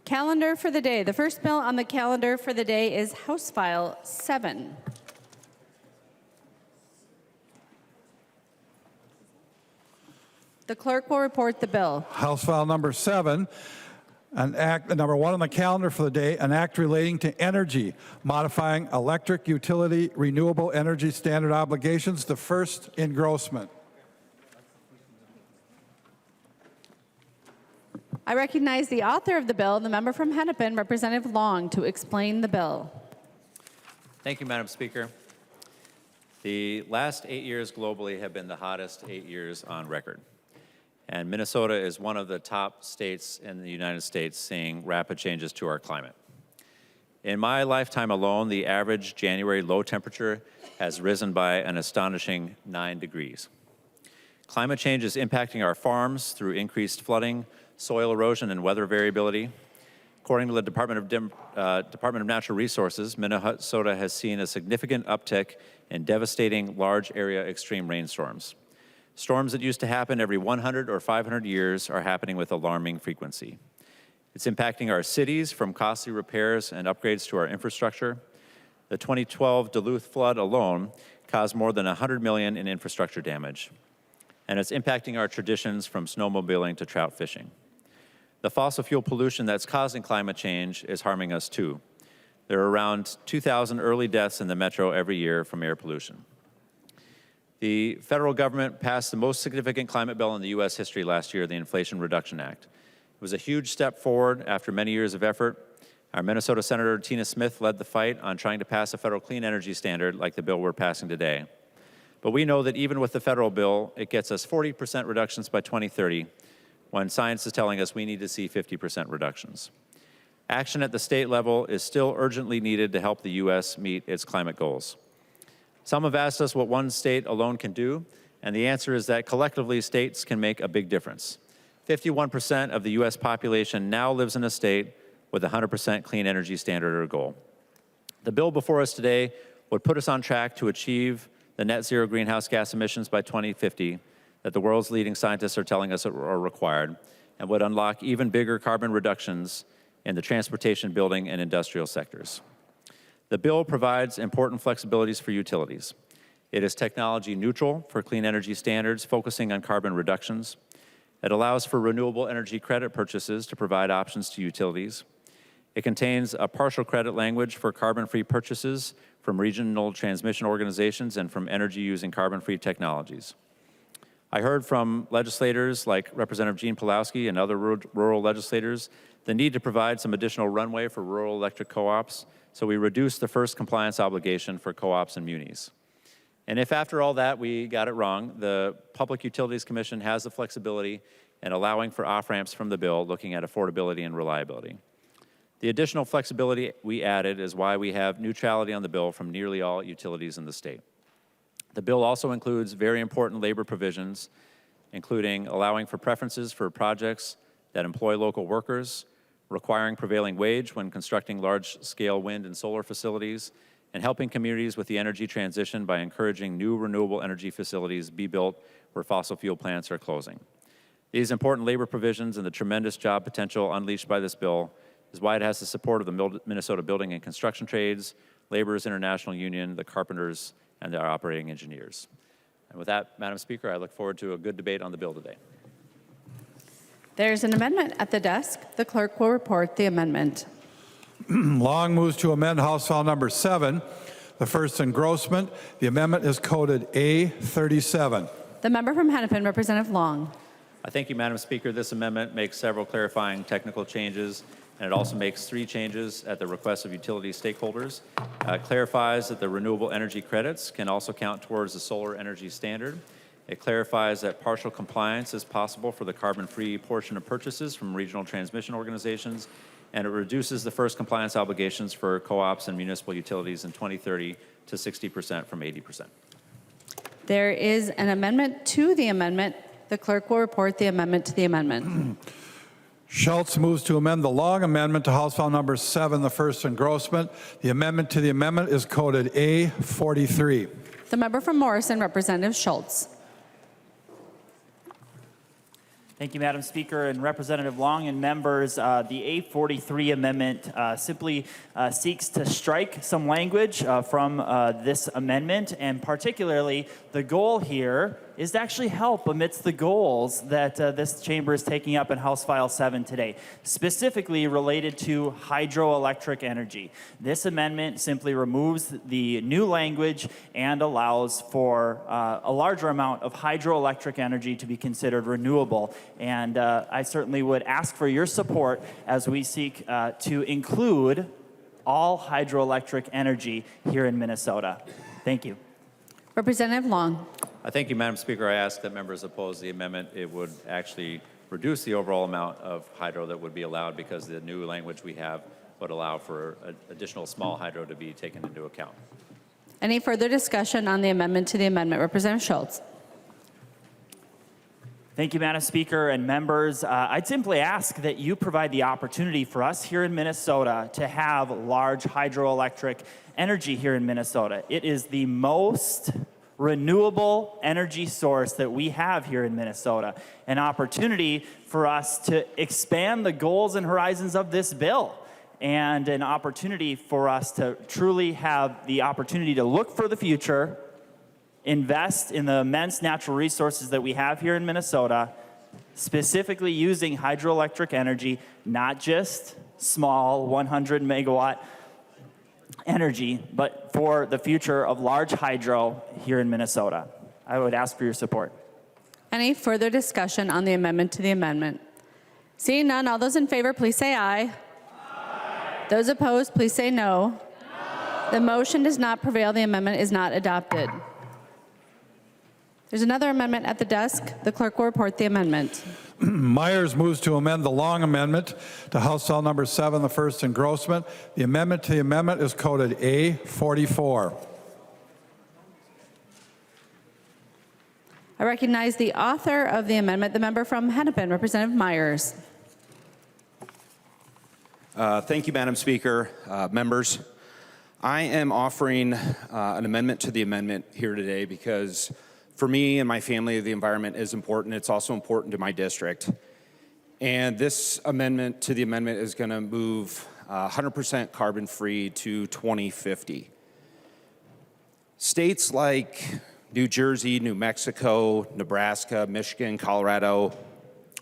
Calendar for the day. The first bill on the calendar for the day is House File 7. The clerk will report the bill. House File number 7, an act, number 1 on the calendar for the day, an act relating to energy, modifying electric utility renewable energy standard obligations, the first engrossment. I recognize the author of the bill, the member from Hennepin, Representative Long, to explain the bill. Thank you, Madam Speaker. The last 8 years globally have been the hottest 8 years on record. And Minnesota is one of the top states in the United States seeing rapid changes to our climate. In my lifetime alone, the average January low temperature has risen by an astonishing 9 degrees. Climate change is impacting our farms through increased flooding, soil erosion, and weather variability. According to the Department of Natural Resources, Minnesota has seen a significant uptick in devastating large area extreme rainstorms. Storms that used to happen every 100 or 500 years are happening with alarming frequency. It's impacting our cities from costly repairs and upgrades to our infrastructure. The 2012 Duluth flood alone caused more than $100 million in infrastructure damage. And it's impacting our traditions from snowmobiling to trout fishing. The fossil fuel pollution that's causing climate change is harming us too. There are around 2,000 early deaths in the metro every year from air pollution. The federal government passed the most significant climate bill in the U.S. history last year, the Inflation Reduction Act. It was a huge step forward after many years of effort. Our Minnesota Senator Tina Smith led the fight on trying to pass a federal clean energy standard like the bill we're passing today. But we know that even with the federal bill, it gets us 40% reductions by 2030, when science is telling us we need to see 50% reductions. Action at the state level is still urgently needed to help the U.S. meet its climate goals. Some have asked us what one state alone can do, and the answer is that collectively states can make a big difference. 51% of the U.S. population now lives in a state with a 100% clean energy standard or goal. The bill before us today would put us on track to achieve the net zero greenhouse gas emissions by 2050 that the world's leading scientists are telling us are required, and would unlock even bigger carbon reductions in the transportation, building, and industrial sectors. The bill provides important flexibilities for utilities. It is technology neutral for clean energy standards, focusing on carbon reductions. It allows for renewable energy credit purchases to provide options to utilities. It contains a partial credit language for carbon-free purchases from regional transmission organizations and from energy using carbon-free technologies. I heard from legislators like Representative Gene Pulowski and other rural legislators the need to provide some additional runway for rural electric co-ops, so we reduced the first compliance obligation for co-ops and munis. And if after all that we got it wrong, the Public Utilities Commission has the flexibility in allowing for off-ramps from the bill, looking at affordability and reliability. The additional flexibility we added is why we have neutrality on the bill from nearly all utilities in the state. The bill also includes very important labor provisions, including allowing for preferences for projects that employ local workers, requiring prevailing wage when constructing large-scale wind and solar facilities, and helping communities with the energy transition by encouraging new renewable energy facilities be built where fossil fuel plants are closing. These important labor provisions and the tremendous job potential unleashed by this bill is why it has the support of the Minnesota Building and Construction Trades, Laborers International Union, the carpenters, and their operating engineers. And with that, Madam Speaker, I look forward to a good debate on the bill today. There's an amendment at the desk. The clerk will report the amendment. Long moves to amend House File number 7, the first engrossment. The amendment is coded A37. The member from Hennepin, Representative Long. Thank you, Madam Speaker. This amendment makes several clarifying technical changes, and it also makes 3 changes at the request of utility stakeholders. It clarifies that the renewable energy credits can also count towards the solar energy standard. It clarifies that partial compliance is possible for the carbon-free portion of purchases from regional transmission organizations, and it reduces the first compliance obligations for co-ops and municipal utilities in 2030 to 60% from 80%. There is an amendment to the amendment. The clerk will report the amendment to the amendment. Schultz moves to amend the Long amendment to House File number 7, the first engrossment. The amendment to the amendment is coded A43. The member from Morrison, Representative Schultz. Thank you, Madam Speaker and Representative Long and members. The A43 amendment simply seeks to strike some language from this amendment, and particularly the goal here is to actually help amidst the goals that this chamber is taking up in House File 7 today, specifically related to hydroelectric energy. This amendment simply removes the new language and allows for a larger amount of hydroelectric energy to be considered renewable. And I certainly would ask for your support as we seek to include all hydroelectric energy here in Minnesota. Thank you. Representative Long. Thank you, Madam Speaker. I ask that members oppose the amendment. It would actually reduce the overall amount of hydro that would be allowed because the new language we have would allow for additional small hydro to be taken into account. Any further discussion on the amendment to the amendment? Representative Schultz. Thank you, Madam Speaker and members. I'd simply ask that you provide the opportunity for us here in Minnesota to have large hydroelectric energy here in Minnesota. It is the most renewable energy source that we have here in Minnesota. An opportunity for us to expand the goals and horizons of this bill, and an opportunity for us to truly have the opportunity to look for the future, invest in the immense natural resources that we have here in Minnesota, specifically using hydroelectric energy, not just small 100 megawatt energy, but for the future of large hydro here in Minnesota. I would ask for your support. Any further discussion on the amendment to the amendment? Seeing none, all those in favor, please say aye. Aye. Those opposed, please say no. No. The motion does not prevail. The amendment is not adopted. There's another amendment at the desk. The clerk will report the amendment. Myers moves to amend the Long amendment to House File Number 7, the first engrossment. The amendment to the amendment is coded A44. I recognize the author of the amendment, the member from Hennepin, Representative Myers. Thank you, Madam Speaker. Members, I am offering an amendment to the amendment here today because for me and my family, the environment is important. It's also important to my district. And this amendment to the amendment is going to move 100% carbon-free to 2050. States like New Jersey, New Mexico, Nebraska, Michigan, Colorado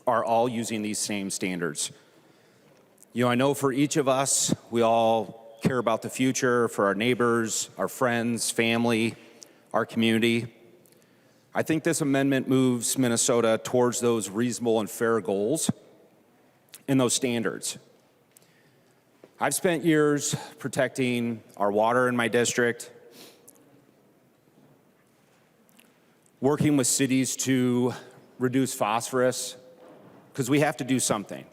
are all using these same standards. You know, I know for each of us, we all care about the future, for our neighbors, our friends, family, our community. I think this amendment moves Minnesota towards those reasonable and fair goals and those standards. I've spent years protecting our water in my district, working with cities to reduce phosphorus, because we have to do something.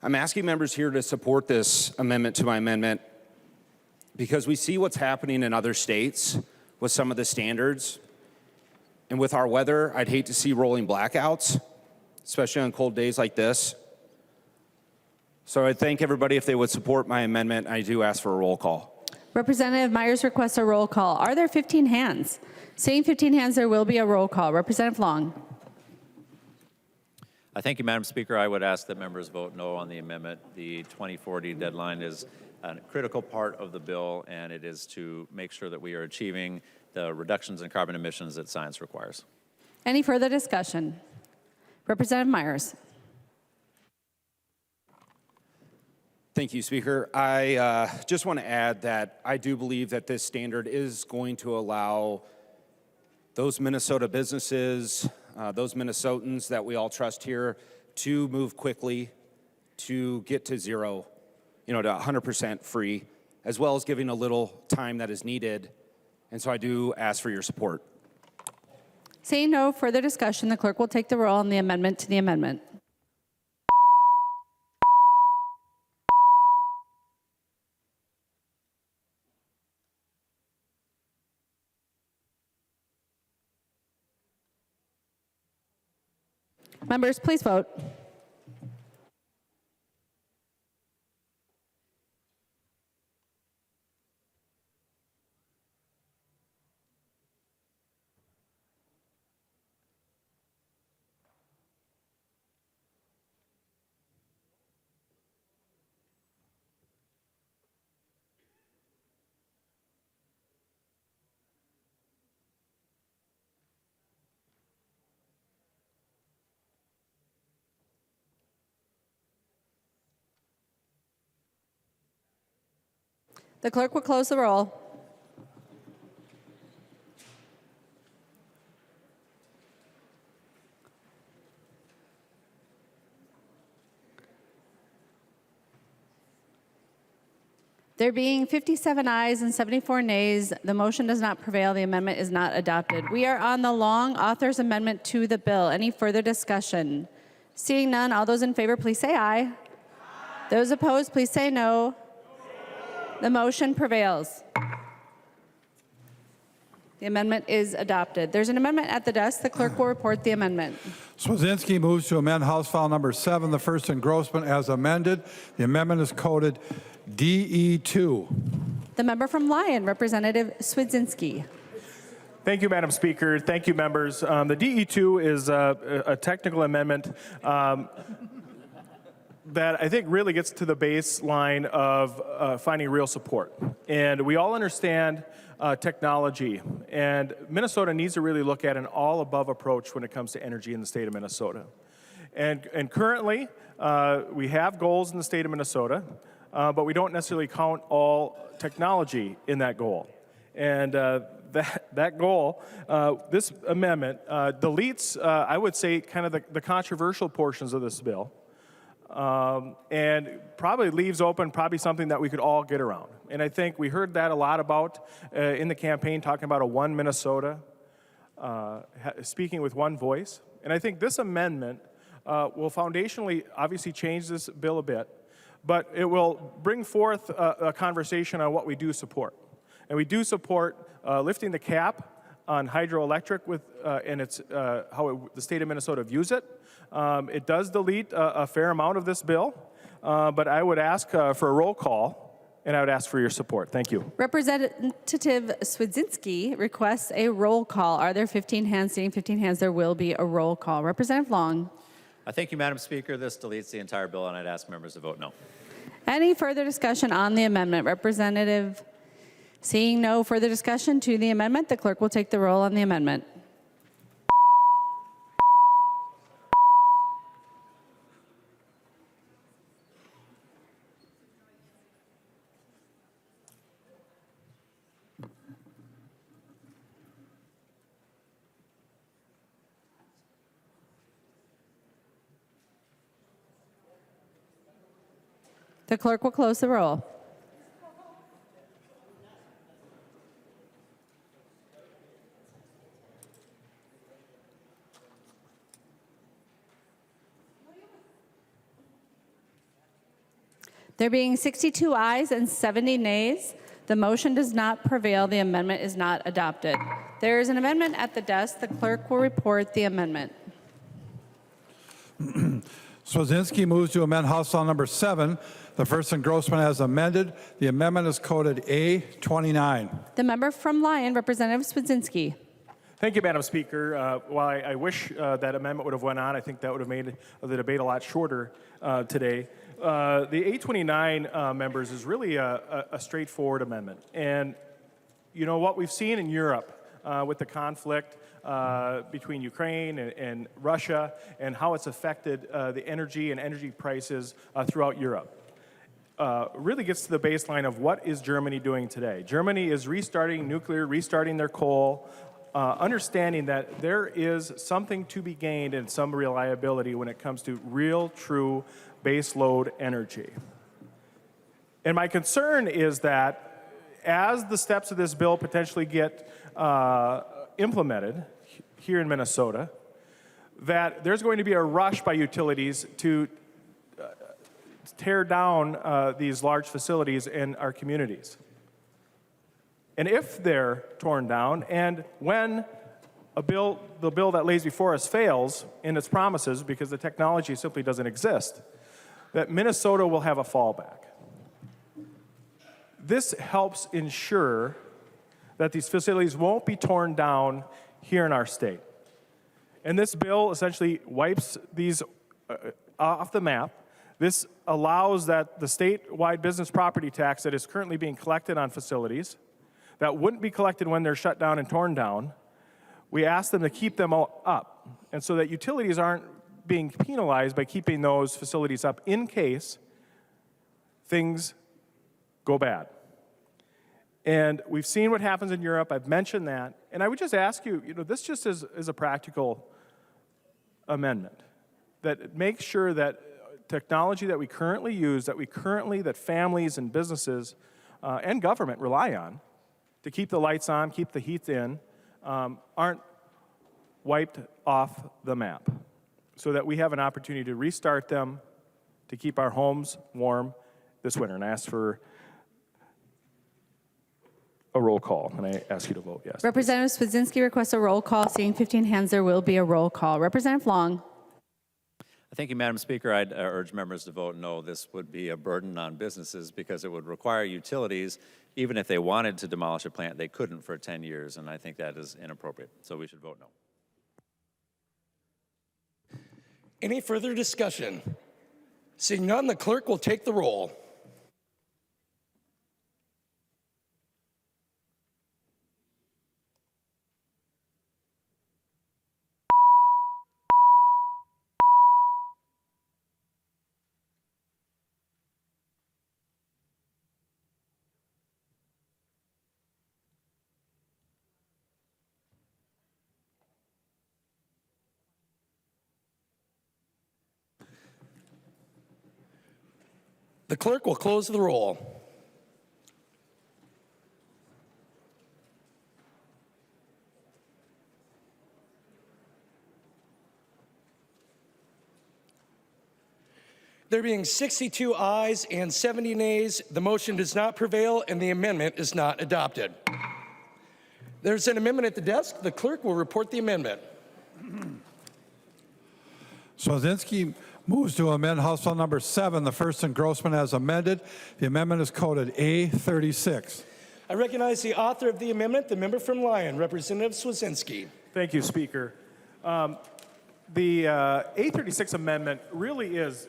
I'm asking members here to support this amendment to my amendment because we see what's happening in other states with some of the standards. And with our weather, I'd hate to see rolling blackouts, especially on cold days like this. So I'd thank everybody if they would support my amendment. I do ask for a roll call. Representative Myers requests a roll call. Are there 15 hands? Seeing 15 hands, there will be a roll call. Representative Long. Thank you, Madam Speaker. I would ask that members vote no on the amendment. The 2040 deadline is a critical part of the bill, and it is to make sure that we are achieving the reductions in carbon emissions that science requires. Any further discussion? Representative Myers. Thank you, Speaker. I just want to add that I do believe that this standard is going to allow those Minnesota businesses, those Minnesotans that we all trust here, to move quickly to get to zero, to 100% free, as well as giving a little time that is needed. And so I do ask for your support. Seeing no further discussion, the clerk will take the roll on the amendment to the amendment. Members, please vote. The clerk will close the roll. There being 57 ayes and 74 nays, the motion does not prevail. The amendment is not adopted. We are on the long author's amendment to the bill. Any further discussion? Seeing none, all those in favor, please say aye. Those opposed, please say no. The motion prevails. The amendment is adopted. There's an amendment at the desk. The clerk will report the amendment. Swazinski moves to amend House File Number 7, the first engrossment as amended. The amendment is coded DE2. The member from Lyon, Representative Swidzinski. Thank you, Madam Speaker. Thank you, members. The DE2 is a technical amendment that I think really gets to the baseline of finding real support. And we all understand technology, and Minnesota needs to really look at an all-above approach when it comes to energy in the state of Minnesota. And currently, we have goals in the state of Minnesota, but we don't necessarily count all technology in that goal. And that goal, this amendment deletes, I would say, kind of the controversial portions of this bill, and probably leaves open something that we could all get around. And I think we heard that a lot about in the campaign, talking about a one Minnesota, speaking with one voice. And I think this amendment will foundationally obviously change this bill a bit, but it will bring forth a conversation on what we do support. And we do support lifting the cap on hydroelectric with, and it's how the state of Minnesota views it. It does delete a fair amount of this bill, but I would ask for a roll call, and I would ask for your support. Thank you. Representative Swidzinski requests a roll call. Are there 15 hands? Seeing 15 hands, there will be a roll call. Representative Long. Thank you, Madam Speaker. This deletes the entire bill, and I'd ask members to vote no. Any further discussion on the amendment? Representative, seeing no further discussion to the amendment, the clerk will take the roll on the amendment. The clerk will close the roll. There being 62 ayes and 70 nays, the motion does not prevail. The amendment is not adopted. There is an amendment at the desk. The clerk will report the amendment. Swazinski moves to amend House File Number 7, the first engrossment as amended. The amendment is coded A29. The member from Lyon, Representative Swidzinski. Thank you, Madam Speaker. While I wish that amendment would have went on, I think that would have made the debate a lot shorter today. The A29 members is really a straightforward amendment. And you know what we've seen in Europe with the conflict between Ukraine and Russia and how it's affected the energy and energy prices throughout Europe. Really gets to the baseline of what is Germany doing today. Germany is restarting nuclear, restarting their coal, understanding that there is something to be gained in some reliability when it comes to real, true baseload energy. And my concern is that as the steps of this bill potentially get implemented here in Minnesota, that there's going to be a rush by utilities to tear down these large facilities in our communities. And if they're torn down, and when the bill that lays before us fails in its promises because the technology simply doesn't exist, that Minnesota will have a fallback. This helps ensure that these facilities won't be torn down here in our state. And this bill essentially wipes these off the map. This allows that the statewide business property tax that is currently being collected on facilities that wouldn't be collected when they're shut down and torn down, we ask them to keep them all up. And so that utilities aren't being penalized by keeping those facilities up in case things go bad. And we've seen what happens in Europe. I've mentioned that. And I would just ask you, this just is a practical amendment that makes sure that technology that we currently use, that families and businesses and government rely on to keep the lights on, keep the heat in, aren't wiped off the map, so that we have an opportunity to restart them to keep our homes warm this winter. And I ask for a roll call, and I ask you to vote yes. Representative Swedzinski requests a roll call. Seeing 15 hands, there will be a roll call. Representative Long. Thank you, Madam Speaker. I'd urge members to vote no. This would be a burden on businesses because it would require utilities, even if they wanted to demolish a plant, they couldn't for 10 years, and I think that is inappropriate. So we should vote no. Any further discussion? Seeing none, the clerk will take the roll. The clerk will close the roll. There being 62 ayes and 70 nays, the motion does not prevail and the amendment is not adopted. There's an amendment at the desk. The clerk will report the amendment. Swedzinski moves to amend House Bill number 7, the first engrossment as amended. The amendment is coded A36. I recognize the author of the amendment, the member from Lyon, Representative Swedzinski. Thank you, Speaker. The A36 amendment really is,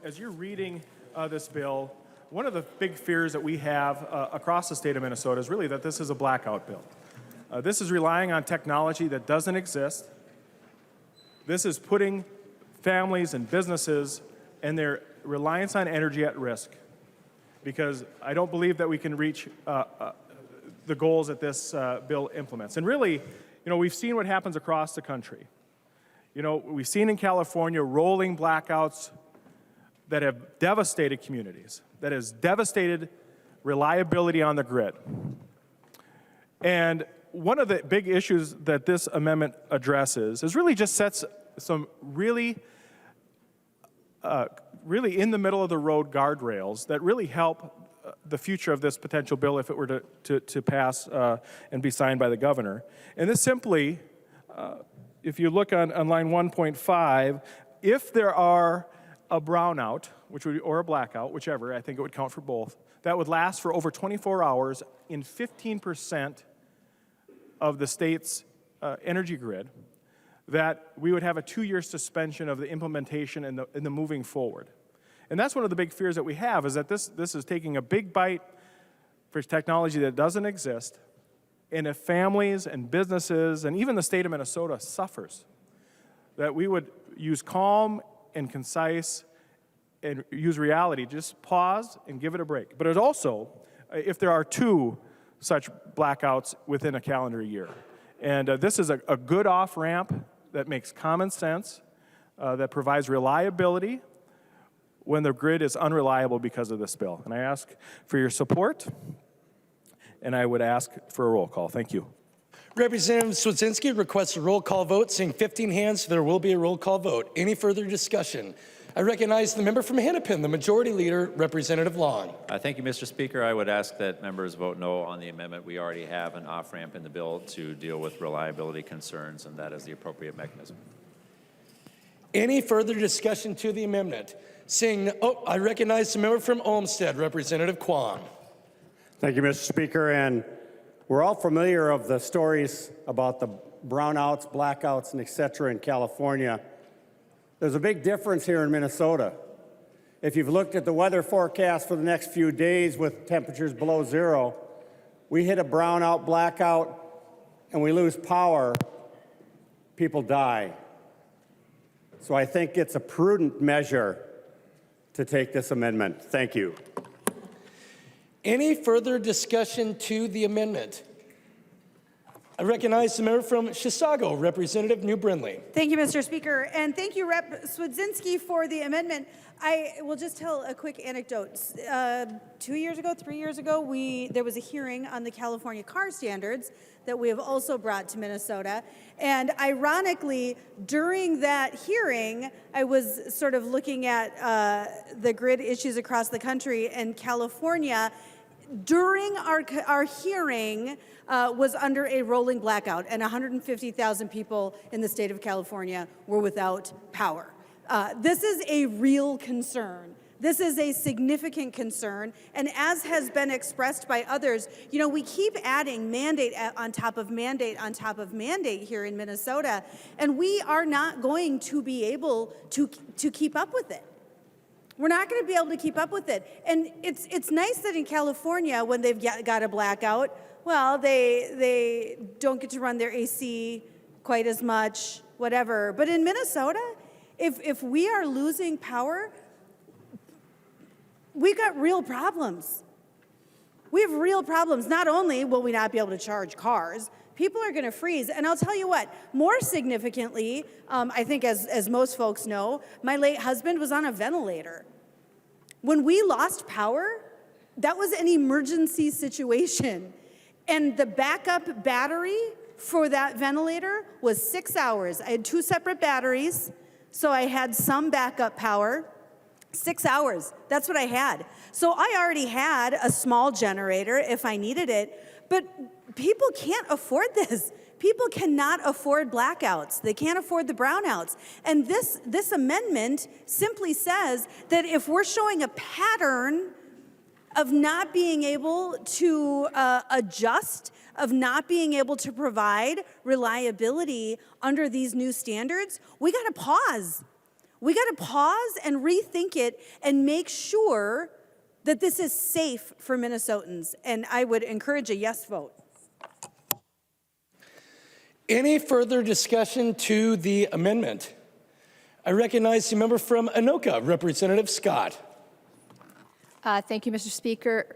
as you're reading this bill, one of the big fears that we have across the state of Minnesota is really that this is a blackout bill. This is relying on technology that doesn't exist. This is putting families and businesses and their reliance on energy at risk, because I don't believe that we can reach the goals that this bill implements. And really, we've seen what happens across the country. We've seen in California rolling blackouts that have devastated communities, that has devastated reliability on the grid. And one of the big issues that this amendment addresses is really just sets some really in the middle of the road guardrails that really help the future of this potential bill if it were to pass and be signed by the governor. And this simply, if you look on line 1.5, if there are a brownout, or a blackout, whichever, I think it would count for both, that would last for over 24 hours in 15% of the state's energy grid, that we would have a 2-year suspension of the implementation and the moving forward. And that's one of the big fears that we have, is that this is taking a big bite for technology that doesn't exist. And if families and businesses and even the state of Minnesota suffers, that we would use calm and concise and use reality, just pause and give it a break. But it also, if there are 2 such blackouts within a calendar year. And this is a good off-ramp that makes common sense, that provides reliability when the grid is unreliable because of this bill. And I ask for your support, and I would ask for a roll call. Thank you. Representative Swedzinski requests a roll call vote. Seeing 15 hands, there will be a roll call vote. Any further discussion? I recognize the member from Hennepin, the Majority Leader, Representative Long. Thank you, Mr. Speaker. I would ask that members vote no on the amendment. We already have an off-ramp in the bill to deal with reliability concerns, and that is the appropriate mechanism. Any further discussion to the amendment? Seeing, I recognize the member from Olmsted, Representative Kwong. Thank you, Mr. Speaker. And we're all familiar of the stories about the brownouts, blackouts, and et cetera in California. There's a big difference here in Minnesota. If you've looked at the weather forecast for the next few days with temperatures below 0, we hit a brownout, blackout, and we lose power, people die. So I think it's a prudent measure to take this amendment. Thank you. Any further discussion to the amendment? I recognize the member from Chisago, Representative New Brindley. Thank you, Mr. Speaker, and thank you, Rep. Swedzinski, for the amendment. I will just tell a quick anecdote. 2 years ago, 3 years ago, there was a hearing on the California car standards that we have also brought to Minnesota. And ironically, during that hearing, I was sort of looking at the grid issues across the country, and California, during our hearing, was under a rolling blackout, and 150,000 people in the state of California were without power. This is a real concern. This is a significant concern, and as has been expressed by others, you know, we keep adding mandate on top of mandate on top of mandate here in Minnesota, and we are not going to be able to keep up with it. We're not going to be able to keep up with it. And it's nice that in California, when they've got a blackout, well, they don't get to run their AC quite as much, whatever. But in Minnesota, if we are losing power, we've got real problems. We have real problems. Not only will we not be able to charge cars, people are going to freeze. And I'll tell you what, more significantly, I think as most folks know, my late husband was on a ventilator. When we lost power, that was an emergency situation. And the backup battery for that ventilator was 6 hours. I had 2 separate batteries, so I had some backup power. 6 hours, that's what I had. So I already had a small generator if I needed it, but people can't afford this. People cannot afford blackouts. They can't afford the brownouts. And this amendment simply says that if we're showing a pattern of not being able to adjust, of not being able to provide reliability under these new standards, we got to pause. We got to pause and rethink it and make sure that this is safe for Minnesotans. And I would encourage a yes vote. Any further discussion to the amendment? I recognize the member from Anoka, Representative Scott. Thank you, Mr. Speaker.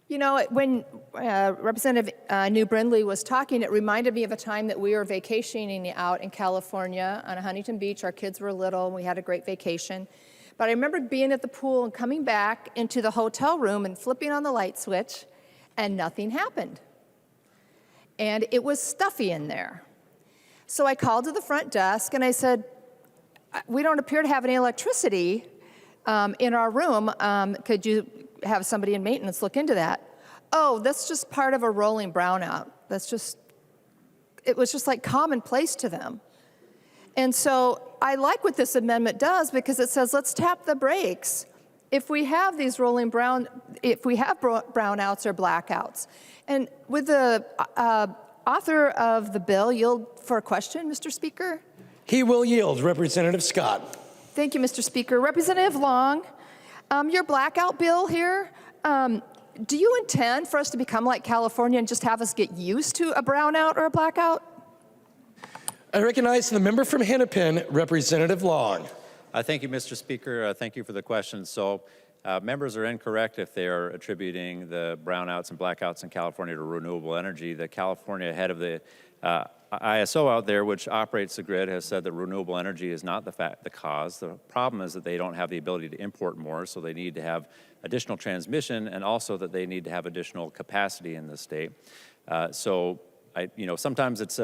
You know, when Representative New Brindley was talking, it reminded me of a time that we were vacationing out in California on Huntington Beach. Our kids were little, and we had a great vacation. But I remember being at the pool and coming back into the hotel room and flipping on the light switch, and nothing happened. And it was stuffy in there. So I called to the front desk, and I said, we don't appear to have any electricity in our room. Could you have somebody in maintenance look into that? Oh, that's just part of a rolling brownout. It was just like commonplace to them. And so I like what this amendment does because it says, let's tap the brakes if we have these brownouts or blackouts. And with the author of the bill, yield for a question, Mr. Speaker? He will yield. Representative Scott. Thank you, Mr. Speaker. Representative Long, your blackout bill here, do you intend for us to become like California and just have us get used to a brownout or a blackout? I recognize the member from Hennepin, Representative Long. Thank you, Mr. Speaker. Thank you for the question. So members are incorrect if they are attributing the brownouts and blackouts in California to renewable energy. The California head of the ISO out there, which operates the grid, has said that renewable energy is not the cause. The problem is that they don't have the ability to import more, so they need to have additional transmission, and also that they need to have additional capacity in the state. Sometimes it's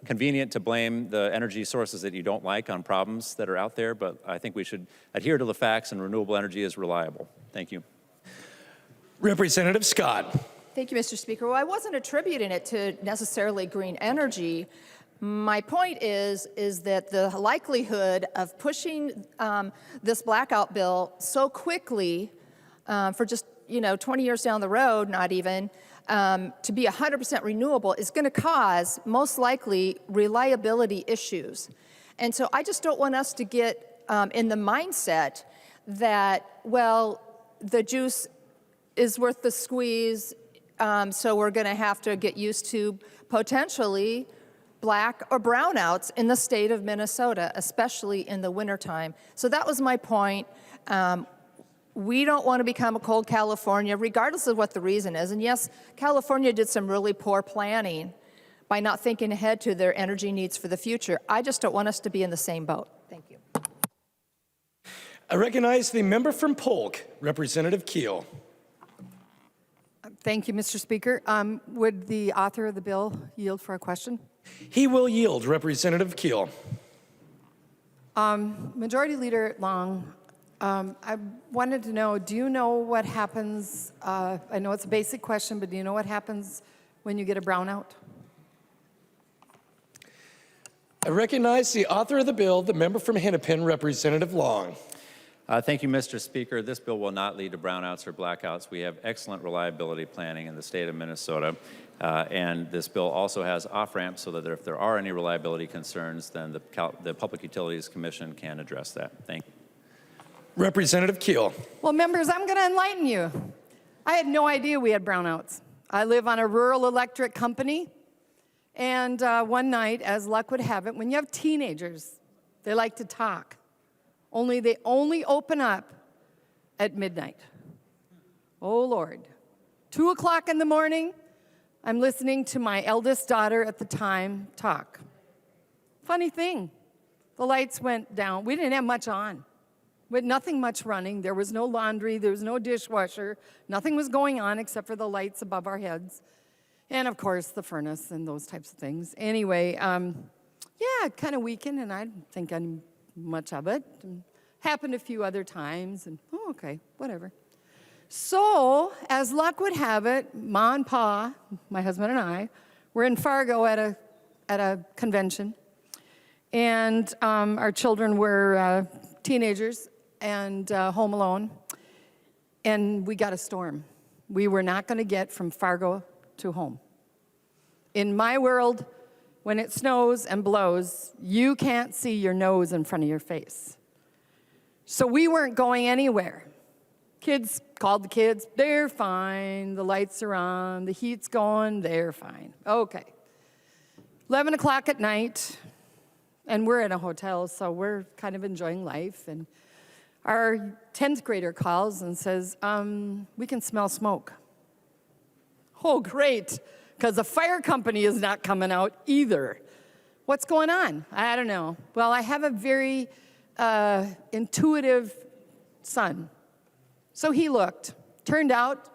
convenient to blame the energy sources that you don't like on problems that are out there, but I think we should adhere to the facts, and renewable energy is reliable. Thank you. Representative Scott. Thank you, Mr. Speaker. Well, I wasn't attributing it to necessarily green energy. My point is that the likelihood of pushing this blackout bill so quickly for just 20 years down the road, not even, to be 100% renewable is going to cause, most likely, reliability issues. And so I just don't want us to get in the mindset that, well, the juice is worth the squeeze, so we're going to have to get used to potentially black or brownouts in the state of Minnesota, especially in the wintertime. So that was my point. We don't want to become a cold California, regardless of what the reason is. And yes, California did some really poor planning by not thinking ahead to their energy needs for the future. I just don't want us to be in the same boat. Thank you. I recognize the member from Polk, Representative Keel. Thank you, Mr. Speaker. Would the author of the bill yield for a question? He will yield, Representative Keel. Majority Leader Long, I wanted to know, do you know what happens, I know it's a basic question, but do you know what happens when you get a brownout? I recognize the author of the bill, the member from Hennepin, Representative Long. Thank you, Mr. Speaker. This bill will not lead to brownouts or blackouts. We have excellent reliability planning in the state of Minnesota, and this bill also has off-ramps so that if there are any reliability concerns, then the Public Utilities Commission can address that. Thank you. Representative Keel. Well, members, I'm going to enlighten you. I had no idea we had brownouts. I live on a rural electric company, and one night, as luck would have it, when you have teenagers, they like to talk. They only open up at midnight. Oh, Lord. 2 o'clock in the morning, I'm listening to my eldest daughter at the time talk. Funny thing, the lights went down. We didn't have much on. With nothing much running. There was no laundry, there was no dishwasher. Nothing was going on except for the lights above our heads. And of course, the furnace and those types of things. Anyway, yeah, it kind of weakened, and I didn't think much of it. Happened a few other times, and okay, whatever. So, as luck would have it, Ma and Pa, my husband and I, were in Fargo at a convention, and our children were teenagers and home alone, and we got a storm. We were not going to get from Fargo to home. In my world, when it snows and blows, you can't see your nose in front of your face. So we weren't going anywhere. Kids called the kids, they're fine, the lights are on, the heat's going, they're fine. Okay. 11 o'clock at night, and we're in a hotel, so we're kind of enjoying life, and our 10th grader calls and says, we can smell smoke. Oh, great, because the fire company is not coming out either. What's going on? I don't know. Well, I have a very intuitive son. So he looked. Turned out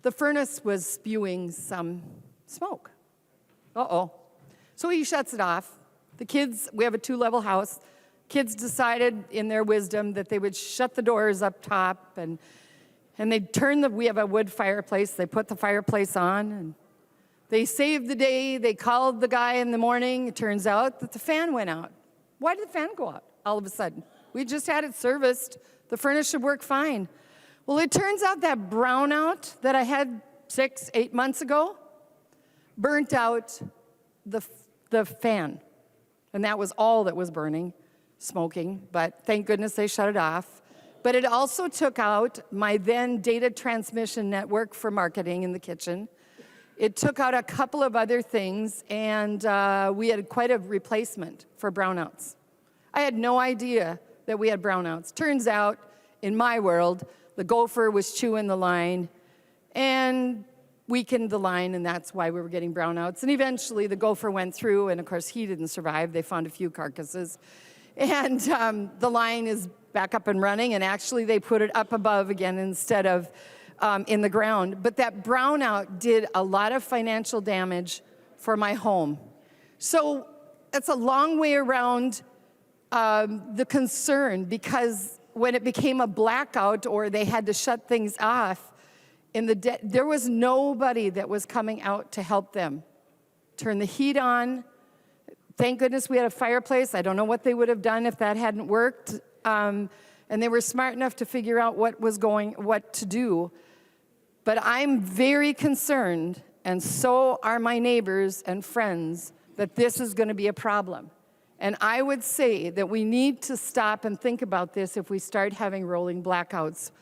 the furnace was spewing some smoke. Uh-oh. So he shuts it off. The kids, we have a 2-level house. Kids decided in their wisdom that they would shut the doors up top and they'd we have a wood fireplace. They put the fireplace on and they saved the day. They called the guy in the morning. It turns out that the fan went out. Why did the fan go out all of a sudden? We just had it serviced. The furnace should work fine. Well, it turns out that brownout that I had 6-8 months ago burnt out the fan. And that was all that was burning, smoking. But thank goodness they shut it off. But it also took out my then data transmission network for marketing in the kitchen. It took out a couple of other things, and we had quite a replacement for brownouts. I had no idea that we had brownouts. Turns out, in my world, the gopher was chewing the line and weakened the line, and that's why we were getting brownouts. And eventually, the gopher went through, and of course, he didn't survive. They found a few carcasses. And the line is back up and running, and actually, they put it up above again instead of in the ground. But that brownout did a lot of financial damage for my home. So it's a long way around the concern, because when it became a blackout or they had to shut things off, there was nobody that was coming out to help them turn the heat on. Thank goodness we had a fireplace. I don't know what they would have done if that hadn't worked. And they were smart enough to figure out what to do. But I'm very concerned, and so are my neighbors and friends, that this is going to be a problem. And I would say that we need to stop and think about this if we start having rolling blackouts.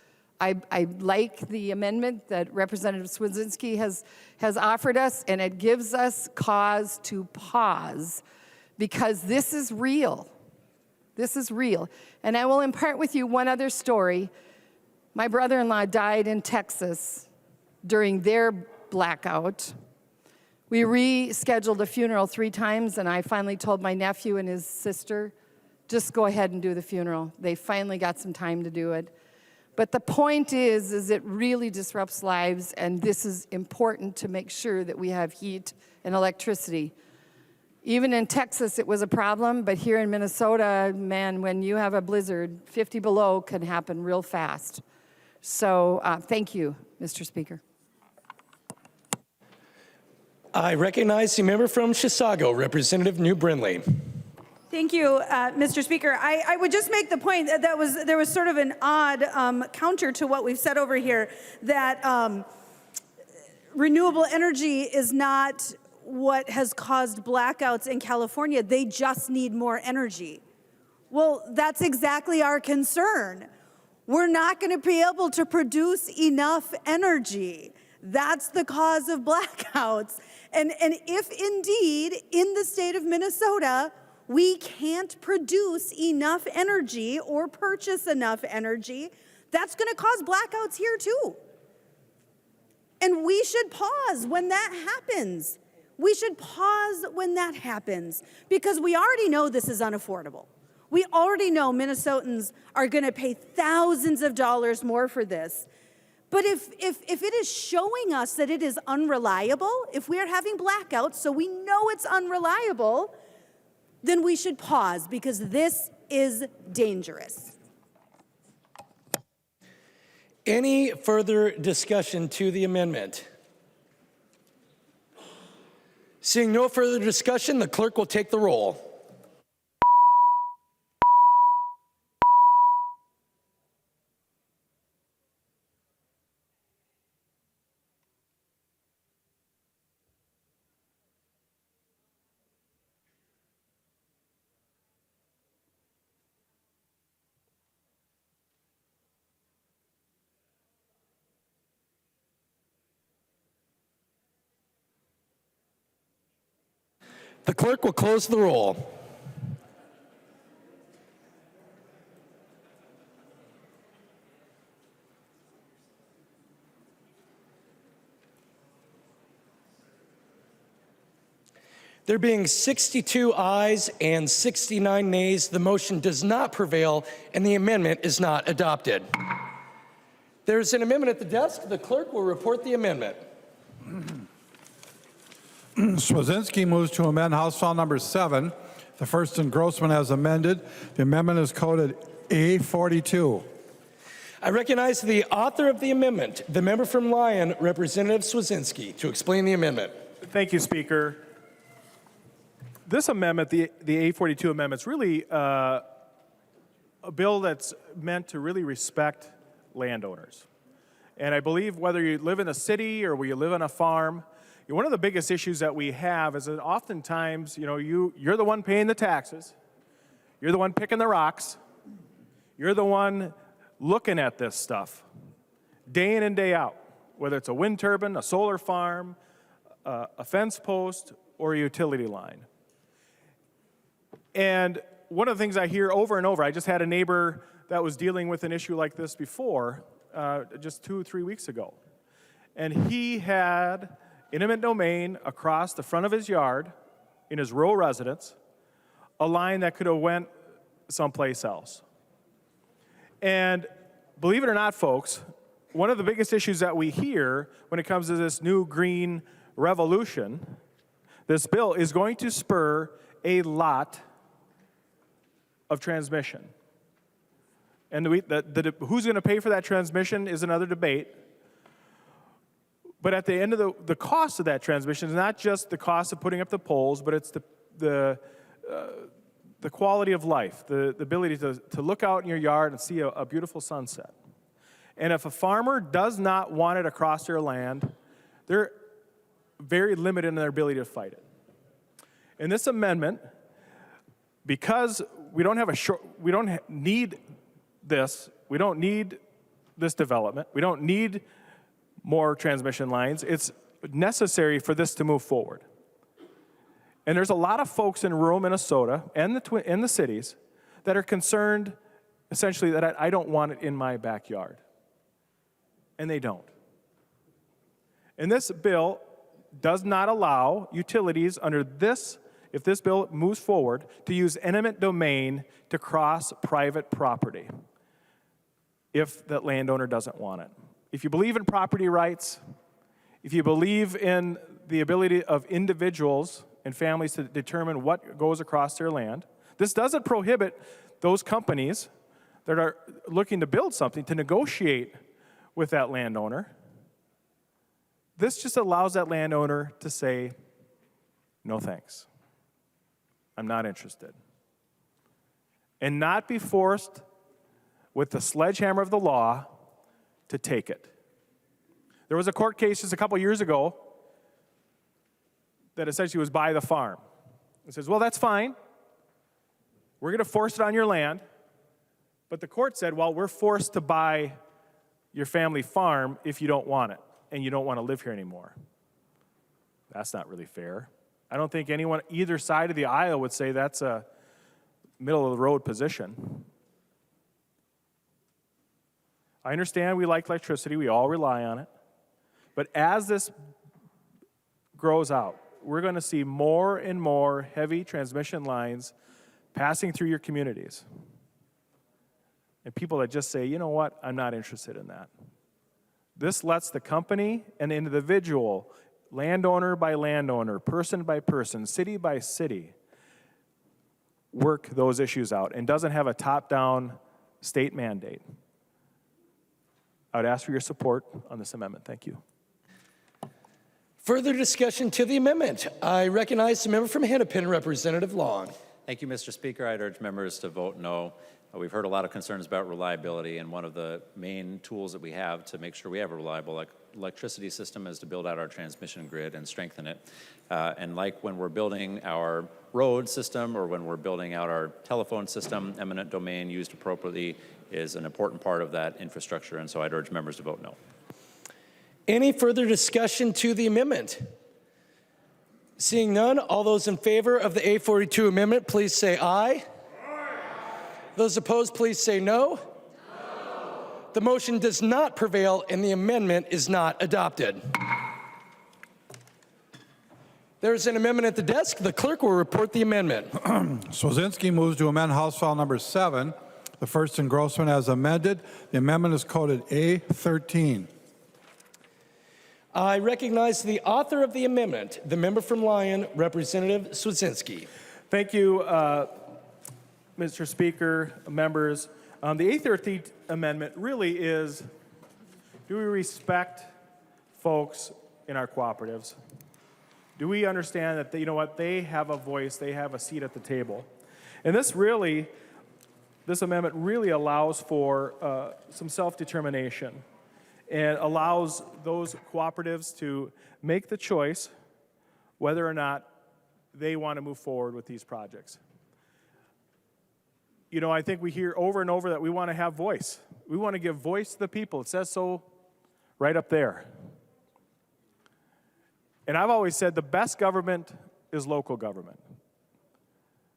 I like the amendment that Representative Swedzinski has offered us, and it gives us cause to pause, because this is real. This is real. And I will impart with you one other story. My brother-in-law died in Texas during their blackout. We rescheduled a funeral 3 times, and I finally told my nephew and his sister, just go ahead and do the funeral. They finally got some time to do it. But the point is it really disrupts lives, and this is important to make sure that we have heat and electricity. Even in Texas, it was a problem, but here in Minnesota, man, when you have a blizzard, 50 below can happen real fast. So thank you, Mr. Speaker. I recognize the member from Chisago, Representative New Brindley. Thank you, Mr. Speaker. I would just make the point that there was sort of an odd counter to what we've said over here, that renewable energy is not what has caused blackouts in California. They just need more energy. Well, that's exactly our concern. We're not going to be able to produce enough energy. That's the cause of blackouts. And if indeed in the state of Minnesota, we can't produce enough energy or purchase enough energy, that's going to cause blackouts here too. And we should pause when that happens. We should pause when that happens, because we already know this is unaffordable. We already know Minnesotans are going to pay thousands of dollars more for this. But if it is showing us that it is unreliable, if we are having blackouts so we know it's unreliable, then we should pause, because this is dangerous. Any further discussion to the amendment? Seeing no further discussion, the clerk will take the roll. The clerk will close the roll. There being 62 ayes and 69 nays, the motion does not prevail and the amendment is not adopted. There's an amendment at the desk. The clerk will report the amendment. Swazinski moves to amend House File Number 7, the first engrossment as amended. The amendment is coded A42. I recognize the author of the amendment, the member from Lyon, Representative Swazinski, to explain the amendment. Thank you, Speaker. This amendment, the A42 amendment, is really a bill that's meant to really respect landowners. And I believe whether you live in a city or where you live on a farm, one of the biggest issues that we have is that oftentimes, you're the one paying the taxes, you're the one picking the rocks, you're the one looking at this stuff day in and day out, whether it's a wind turbine, a solar farm, a fence post, or a utility line. And one of the things I hear over and over, I just had a neighbor that was dealing with an issue like this before, just 2 or 3 weeks ago. And he had in eminent domain across the front of his yard in his rural residence, a line that could have went someplace else. And believe it or not, folks, one of the biggest issues that we hear when it comes to this new green revolution, this bill is going to spur a lot of transmission. And who's going to pay for that transmission is another debate. But at the end of the cost of that transmission is not just the cost of putting up the poles, but it's the quality of life, the ability to look out in your yard and see a beautiful sunset. And if a farmer does not want it across their land, they're very limited in their ability to fight it. In this amendment, because we don't need this development, we don't need more transmission lines, it's necessary for this to move forward. And there's a lot of folks in rural Minnesota and the cities that are concerned, essentially, that I don't want it in my backyard. and they don't. And this bill does not allow utilities under this, if this bill moves forward, to use eminent domain to cross private property if the landowner doesn't want it. If you believe in property rights, if you believe in the ability of individuals and families to determine what goes across their land, this doesn't prohibit those companies that are looking to build something to negotiate with that landowner. This just allows that landowner to say, no thanks. I'm not interested. And not be forced with the sledgehammer of the law to take it. There was a court case just a couple years ago that essentially was buy the farm. It says, well, that's fine. We're going to force it on your land. But the court said, well, we're forced to buy your family farm if you don't want it and you don't want to live here anymore. That's not really fair. I don't think anyone, either side of the aisle, would say that's a middle-of-the-road position. I understand we like electricity. We all rely on it. But as this grows out, we're going to see more and more heavy transmission lines passing through your communities. And people that just say, you know what, I'm not interested in that. This lets the company and the individual, landowner by landowner, person by person, city by city, work those issues out and doesn't have a top-down state mandate. I would ask for your support on this amendment. Thank you. Further discussion to the amendment. I recognize the member from Hennepin, Representative Long. Thank you, Mr. Speaker. I'd urge members to vote no. We've heard a lot of concerns about reliability, and one of the main tools that we have to make sure we have a reliable electricity system is to build out our transmission grid and strengthen it. And like when we're building our road system or when we're building out our telephone system, eminent domain used appropriately is an important part of that infrastructure, and so I'd urge members to vote no. Any further discussion to the amendment? Seeing none, all those in favor of the A42 amendment, please say aye. Those opposed, please say no. The motion does not prevail and the amendment is not adopted. There's an amendment at the desk. The clerk will report the amendment. Swazinski moves to amend House File Number 7, the first engrossment as amended. The amendment is coded A13. I recognize the author of the amendment, the member from Lyon, Representative Swazinski. Thank you, Mr. Speaker, members. The A13 amendment really is, do we respect folks in our cooperatives? Do we understand that, you know what, they have a voice, they have a seat at the table? And this amendment really allows for some self-determination and allows those cooperatives to make the choice whether or not they want to move forward with these projects. You know, I think we hear over and over that we want to have voice. We want to give voice to the people. It says so right up there. And I've always said the best government is local government.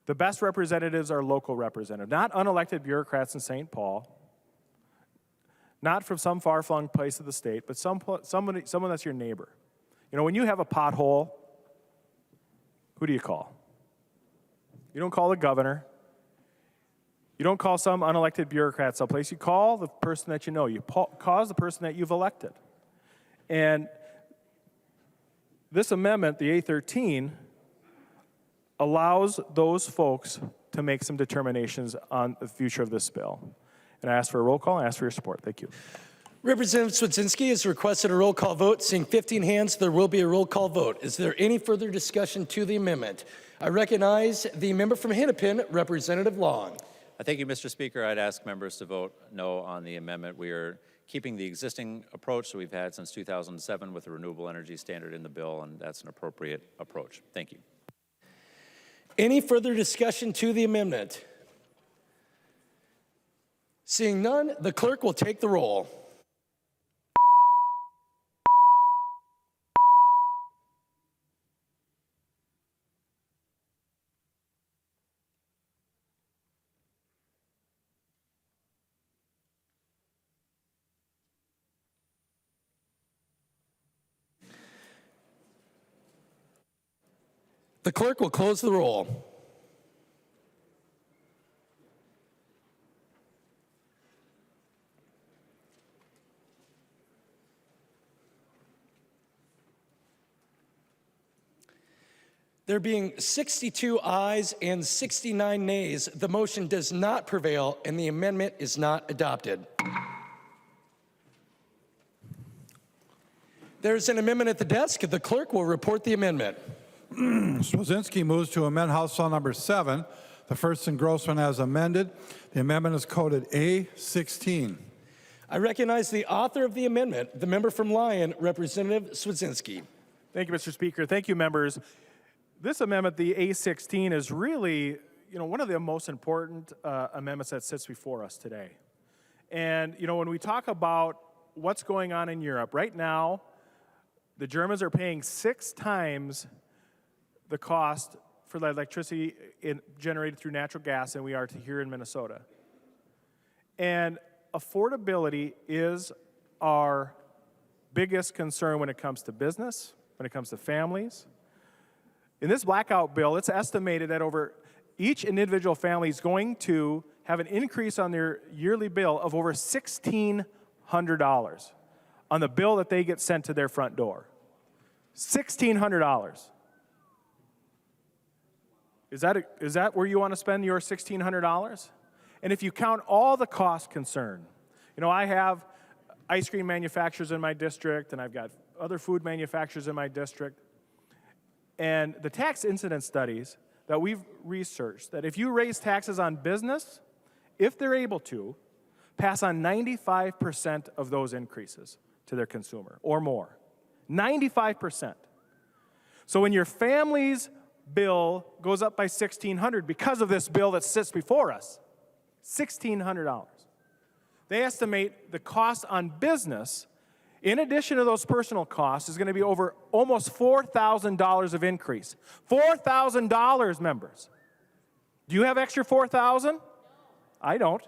The best representatives are local representatives, not unelected bureaucrats in St. Paul, not from some far-flung place of the state, but someone that's your neighbor. You know, when you have a pothole, who do you call? You don't call the governor. You don't call some unelected bureaucrat someplace. You call the person that you know. You call the person that you've elected. And this amendment, the A13, allows those folks to make some determinations on the future of this bill. And I ask for a roll call and I ask for your support. Thank you. Representative Swazinski has requested a roll call vote. Seeing 15 hands, there will be a roll call vote. Is there any further discussion to the amendment? I recognize the member from Hennepin, Representative Long. Thank you, Mr. Speaker. I'd ask members to vote no on the amendment. We are keeping the existing approach that we've had since 2007 with the renewable energy standard in the bill, and that's an appropriate approach. Thank you. Any further discussion to the amendment? Seeing none, the clerk will take the roll. The clerk will close the roll. There being 62 ayes and 69 nays, the motion does not prevail and the amendment is not adopted. There's an amendment at the desk. The clerk will report the amendment. Swazinski moves to amend House File Number 7, the first engrossment as amended. The amendment is coded A16. I recognize the author of the amendment, the member from Lyon, Representative Swazinski. Thank you, Mr. Speaker. Thank you, members. This amendment, the A16, is really, one of the most important amendments that sits before us today. And, when we talk about what's going on in Europe, right now, the Germans are paying 6 times the cost for the electricity generated through natural gas than we are here in Minnesota. And affordability is our biggest concern when it comes to business, when it comes to families. In this blackout bill, it's estimated that over each individual family is going to have an increase on their yearly bill of over $1,600 on the bill that they get sent to their front door. $1,600. Is that where you want to spend your $1,600? And if you count all the costs concerned, I have ice cream manufacturers in my district, and I've got other food manufacturers in my district. And the tax incidence studies that we've researched, that if you raise taxes on business, if they're able to, pass on 95% of those increases to their consumer or more. 95%. So when your family's bill goes up by $1,600 because of this bill that sits before us, $1,600. They estimate the cost on business, in addition to those personal costs, is going to be over almost $4,000 of increase. $4,000, members. Do you have extra $4,000? I don't.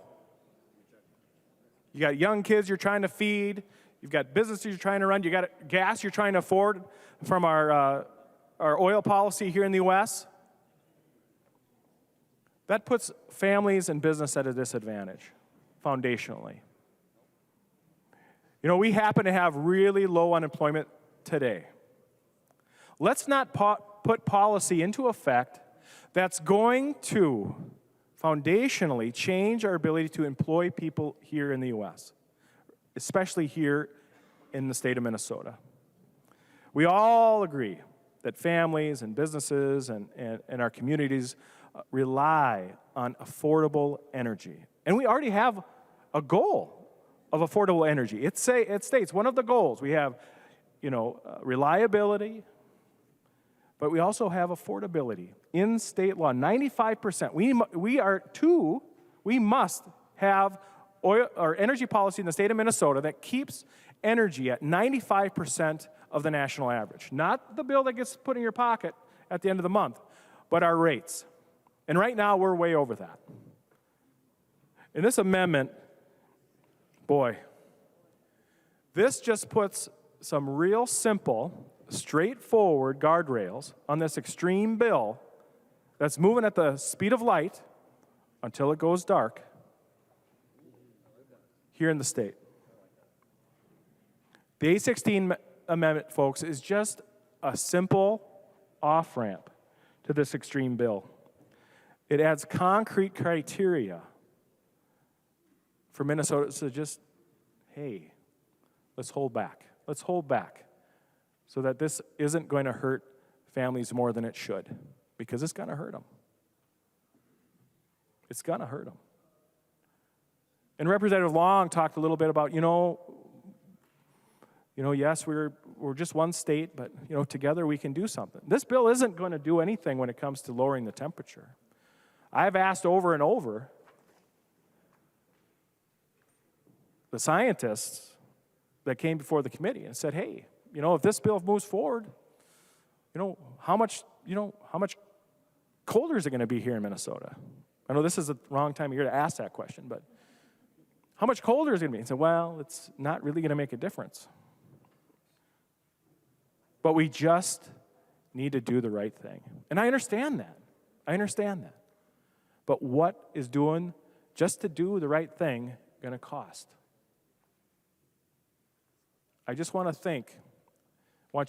You got young kids you're trying to feed. You've got businesses you're trying to run. You got gas you're trying to afford from our oil policy here in the U.S. That puts families and business at a disadvantage, foundationally. We happen to have really low unemployment today. Let's not put policy into effect that's going to foundationally change our ability to employ people here in the U.S., especially here in the state of Minnesota. We all agree that families and businesses and our communities rely on affordable energy. And we already have a goal of affordable energy. It states one of the goals. We have, reliability, but we also have affordability in state law. 95%. We must have oil or energy policy in the state of Minnesota that keeps energy at 95% of the national average. Not the bill that gets put in your pocket at the end of the month, but our rates. And right now, we're way over that. In this amendment, boy, this just puts some real simple, straightforward guardrails on this extreme bill that's moving at the speed of light until it goes dark here in the state. The A16 amendment, folks, is just a simple off-ramp to this extreme bill. It adds concrete criteria for Minnesota to just, hey, let's hold back. Let's hold back so that this isn't going to hurt families more than it should, because it's going to hurt them. It's going to hurt them. And Representative Long talked a little bit about, yes, we're just one state, but, together we can do something. This bill isn't going to do anything when it comes to lowering the temperature. I've asked over and over the scientists that came before the committee and said, hey, if this bill moves forward, how much colder is it going to be here in Minnesota? I know this is the wrong time of year to ask that question, but how much colder is it going to be? And said, well, it's not really going to make a difference. But we just need to do the right thing. And I understand that. I understand that. But what is doing just to do the right thing going to cost? I just want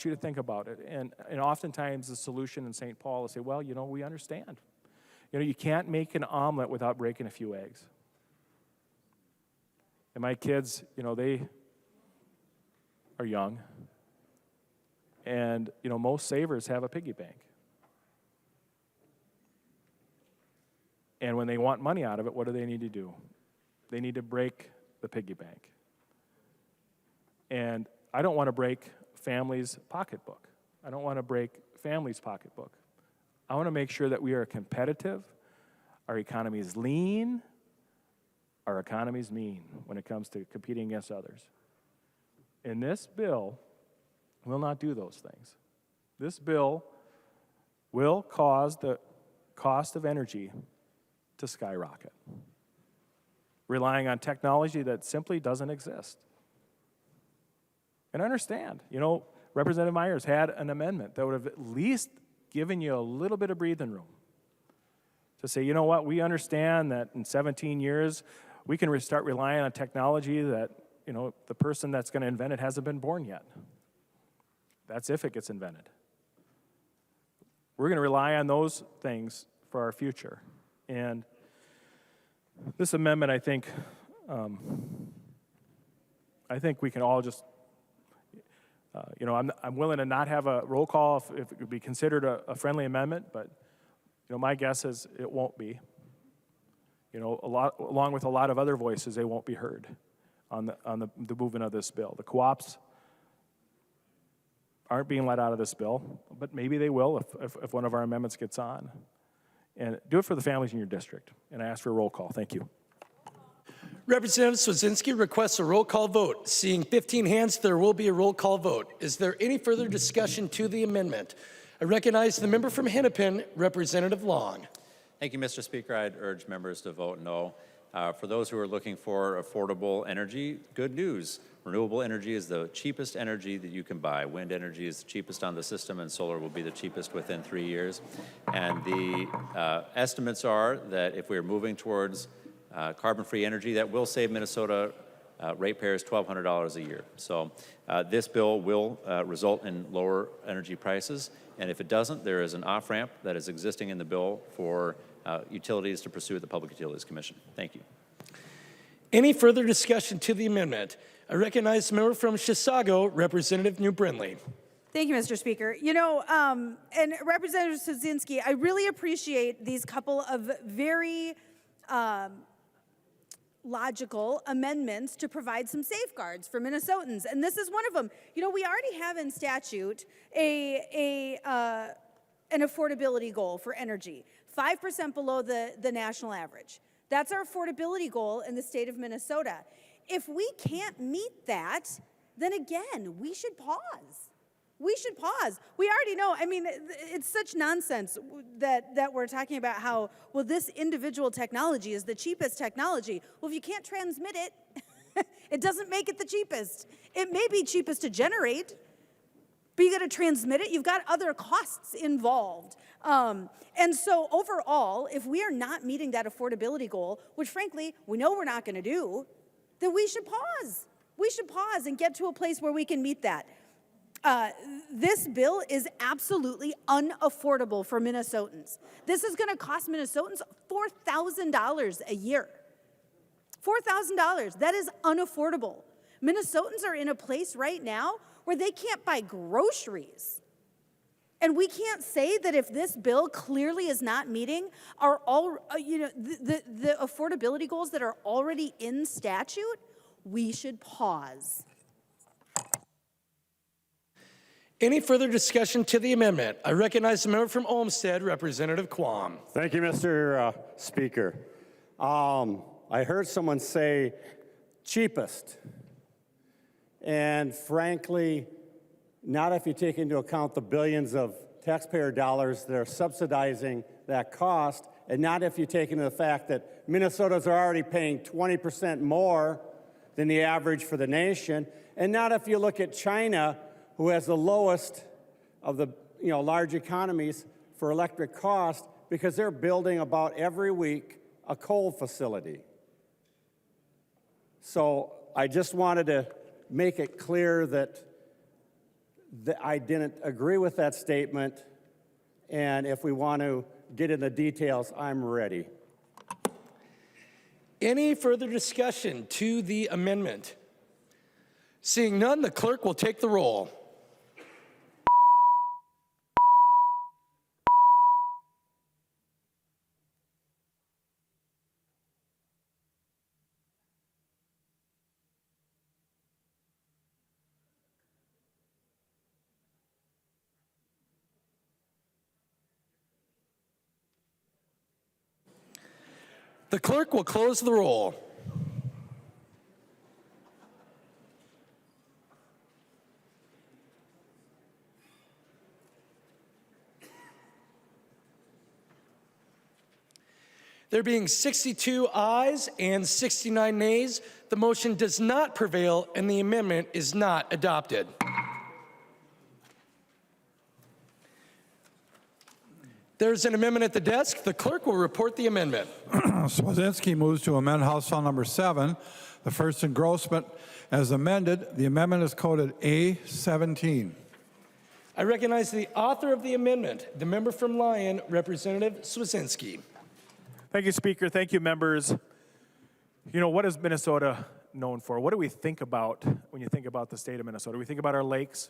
you to think about it. And oftentimes the solution in St. Paul is say, well, you know, we understand. You know, you can't make an omelet without breaking a few eggs. And my kids, you know, they are young. And, you know, most savers have a piggy bank. And when they want money out of it, what do they need to do? They need to break the piggy bank. And I don't want to break family's pocketbook. I don't want to break family's pocketbook. I want to make sure that we are competitive, our economy is lean, our economy is mean when it comes to competing against others. And this bill will not do those things. This bill will cause the cost of energy to skyrocket, relying on technology that simply doesn't exist. And I understand, you know, Representative Myers had an amendment that would have at least given you a little bit of breathing room to say, you know what, we understand that in 17 years, we can start relying on technology that, you know, the person that's going to invent it hasn't been born yet. That's if it gets invented. We're going to rely on those things for our future. And this amendment, I think we can all just, you know, I'm willing to not have a roll call if it could be considered a friendly amendment, but, you know, my guess is it won't be. You know, along with a lot of other voices, they won't be heard on the movement of this bill. The co-ops aren't being let out of this bill, but maybe they will if one of our amendments gets on. And do it for the families in your district. And I ask for a roll call. Thank you. Representative Swedzinski requests a roll call vote. Seeing 15 hands, there will be a roll call vote. Is there any further discussion to the amendment? I recognize the member from Hennepin, Representative Long. Thank you, Mr. Speaker. I'd urge members to vote no. For those who are looking for affordable energy, good news. Renewable energy is the cheapest energy that you can buy. Wind energy is the cheapest on the system, and solar will be the cheapest within 3 years. And the estimates are that if we're moving towards carbon-free energy, that will save Minnesota ratepayers $1,200 a year. So this bill will result in lower energy prices. And if it doesn't, there is an off-ramp that is existing in the bill for utilities to pursue at the Public Utilities Commission. Thank you. Any further discussion to the amendment? I recognize the member from Chisago, Representative New Brindley. Thank you, Mr. Speaker. You know, and Representative Swedzinski, I really appreciate these couple of very logical amendments to provide some safeguards for Minnesotans, and this is one of them. You know, we already have in statute an affordability goal for energy, 5% below the national average. That's our affordability goal in the state of Minnesota. If we can't meet that, then again, we should pause. We should pause. We already know, I mean, it's such nonsense that we're talking about how, well, this individual technology is the cheapest technology. Well, if you can't transmit it, it doesn't make it the cheapest. It may be cheapest to generate, but you got to transmit it. You've got other costs involved. And so overall, if we are not meeting that affordability goal, which frankly, we know we're not going to do, then we should pause. We should pause and get to a place where we can meet that. This bill is absolutely unaffordable for Minnesotans. This is going to cost Minnesotans $4,000 a year. $4,000. That is unaffordable. Minnesotans are in a place right now where they can't buy groceries. And we can't say that if this bill clearly is not meeting our the affordability goals that are already in statute, we should pause. Any further discussion to the amendment? I recognize the member from Olmsted, Representative Quam. Thank you, Mr. Speaker. I heard someone say cheapest. And frankly, not if you take into account the billions of taxpayer dollars that are subsidizing that cost, and not if you take into the fact that Minnesotans are already paying 20% more than the average for the nation, and not if you look at China, who has the lowest of the large economies for electric cost because they're building about every week a coal facility. So I just wanted to make it clear that I didn't agree with that statement, and if we want to get into details, I'm ready. Any further discussion to the amendment? Seeing none, the clerk will take the roll. The clerk will close the roll. There being 62 ayes and 69 nays, the motion does not prevail and the amendment is not adopted. There's an amendment at the desk. The clerk will report the amendment. Swazinski moves to amend House File Number 7, the first engrossment as amended. The amendment is coded A17. I recognize the author of the amendment, the member from Lyon, Representative Swazinski. Thank you, Speaker. Thank you, members. What is Minnesota known for? What do we think about when you think about the state of Minnesota? We think about our lakes.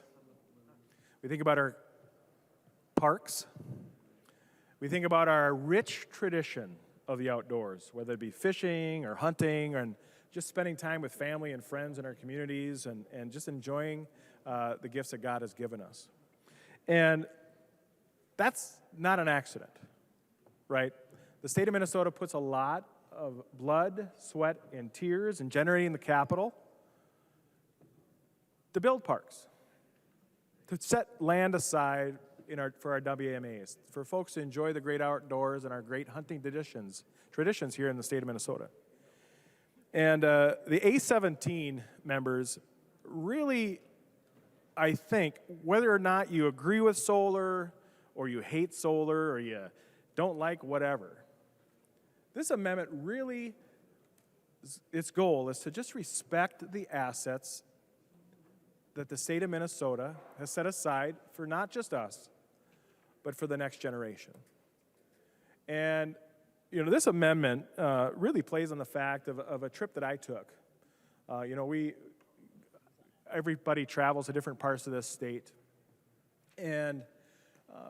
We think about our parks. We think about our rich tradition of the outdoors, whether it be fishing or hunting and just spending time with family and friends in our communities and just enjoying the gifts that God has given us. And that's not an accident, right? The state of Minnesota puts a lot of blood, sweat, and tears in generating the capital to build parks, to set land aside for our WMAs, for folks to enjoy the great outdoors and our great hunting traditions here in the state of Minnesota. And the A17 members really, I think, whether or not you agree with solar or you hate solar or you don't like whatever, this amendment really, its goal is to just respect the assets that the state of Minnesota has set aside for not just us, but for the next generation. And, this amendment really plays on the fact of a trip that I took. Everybody travels to different parts of this state, and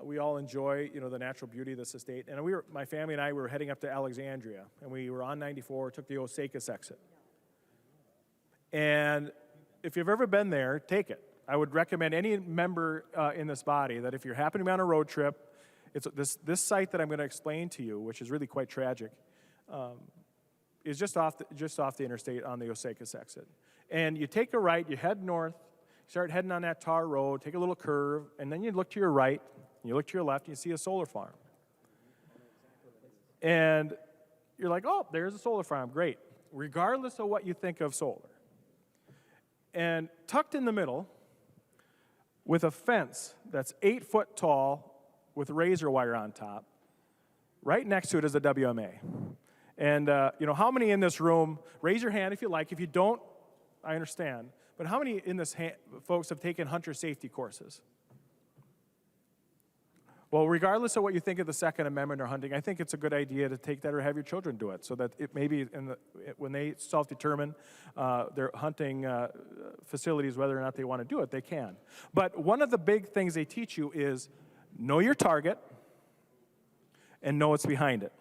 we all enjoy, the natural beauty of this estate. And my family and I were heading up to Alexandria, and we were on 94, took the Osakas exit. And if you've ever been there, take it. I would recommend any member in this body that if you're happening to be on a road trip, it's this site that I'm going to explain to you, which is really quite tragic, is just off the interstate on the Osakas exit. And you take a right, you head north, start heading on that tar road, take a little curve, and then you look to your right, and you look to your left, and you see a solar farm. And you're like, oh, there's a solar farm, great, regardless of what you think of solar. And tucked in the middle, with a fence that's 8 foot tall with razor wire on top, right next to it is a WMA. And how many in this room, raise your hand if you like. If you don't, I understand. But how many in this folks have taken hunter safety courses? Well, regardless of what you think of the Second Amendment or hunting, I think it's a good idea to take that or have your children do it so that it maybe when they self-determine their hunting facilities, whether or not they want to do it, they can. But one of the big things they teach you is know your target and know what's behind it.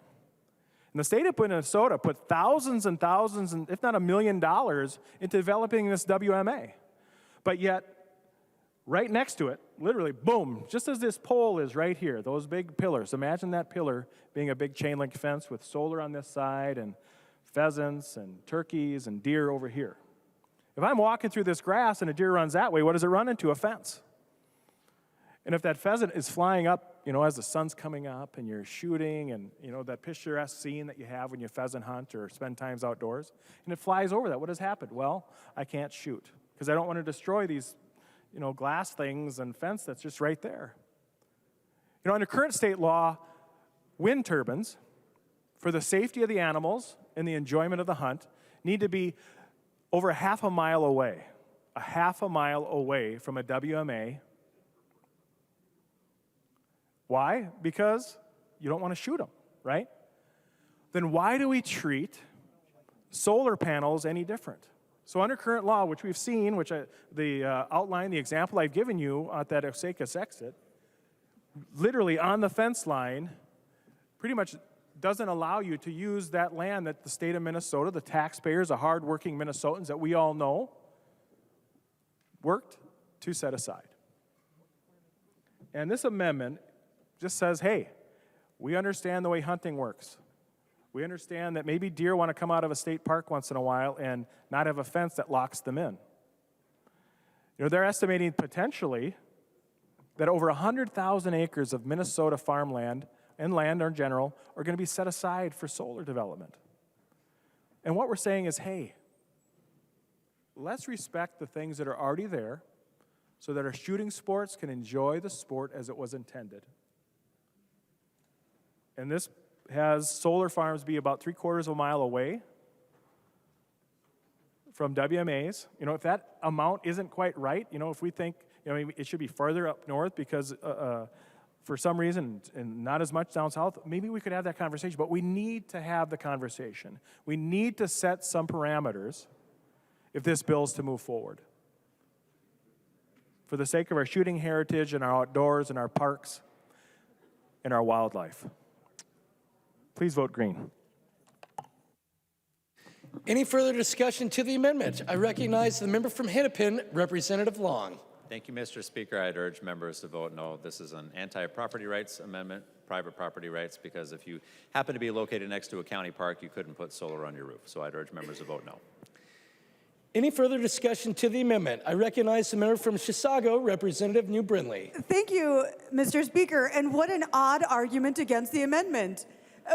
And the state of Minnesota put thousands and thousands, and if not $1 million, into developing this WMA. But yet, right next to it, literally, boom, just as this pole is right here, those big pillars. Imagine that pillar being a big chain link fence with solar on this side and pheasants and turkeys and deer over here. If I'm walking through this grass and a deer runs that way, what does it run into? A fence. And if that pheasant is flying up, as the sun's coming up and you're shooting and, that picturesque scene that you have when you pheasant hunt or spend times outdoors, and it flies over that, what has happened? Well, I can't shoot because I don't want to destroy these glass things and fence that's just right there. You know, under current state law, wind turbines, for the safety of the animals and the enjoyment of the hunt, need to be over a half a mile away from a WMA. Why? Because you don't want to shoot them, right? Then why do we treat solar panels any different? So under current law, which we've seen, the outline, the example I've given you at that Osakis exit, literally on the fence line, pretty much doesn't allow you to use that land that the state of Minnesota, the taxpayers, the hardworking Minnesotans that we all know, worked to set aside. And this amendment just says, hey, we understand the way hunting works. We understand that maybe deer want to come out of a state park once in a while and not have a fence that locks them in. You know, they're estimating potentially that over 100,000 acres of Minnesota farmland and land in general are going to be set aside for solar development. And what we're saying is, hey, let's respect the things that are already there so that our shooting sports can enjoy the sport as it was intended. And this has solar farms be about 3/4 of a mile away from WMAs. You know, if that amount isn't quite right, you know, if we think, you know, it should be farther up north because for some reason and not as much down south, maybe we could have that conversation. But we need to have the conversation. We need to set some parameters if this bill is to move forward. For the sake of our shooting heritage and our outdoors and our parks and our wildlife. Please vote green. Any further discussion to the amendment? I recognize the member from Hennepin, Representative Long. Thank you, Mr. Speaker. I'd urge members to vote no. This is an anti-property rights amendment, private property rights, because if you happen to be located next to a county park, you couldn't put solar on your roof. So I'd urge members to vote no. Any further discussion to the amendment? I recognize the member from Chisago, Representative New Brindley. Thank you, Mr. Speaker. And what an odd argument against the amendment.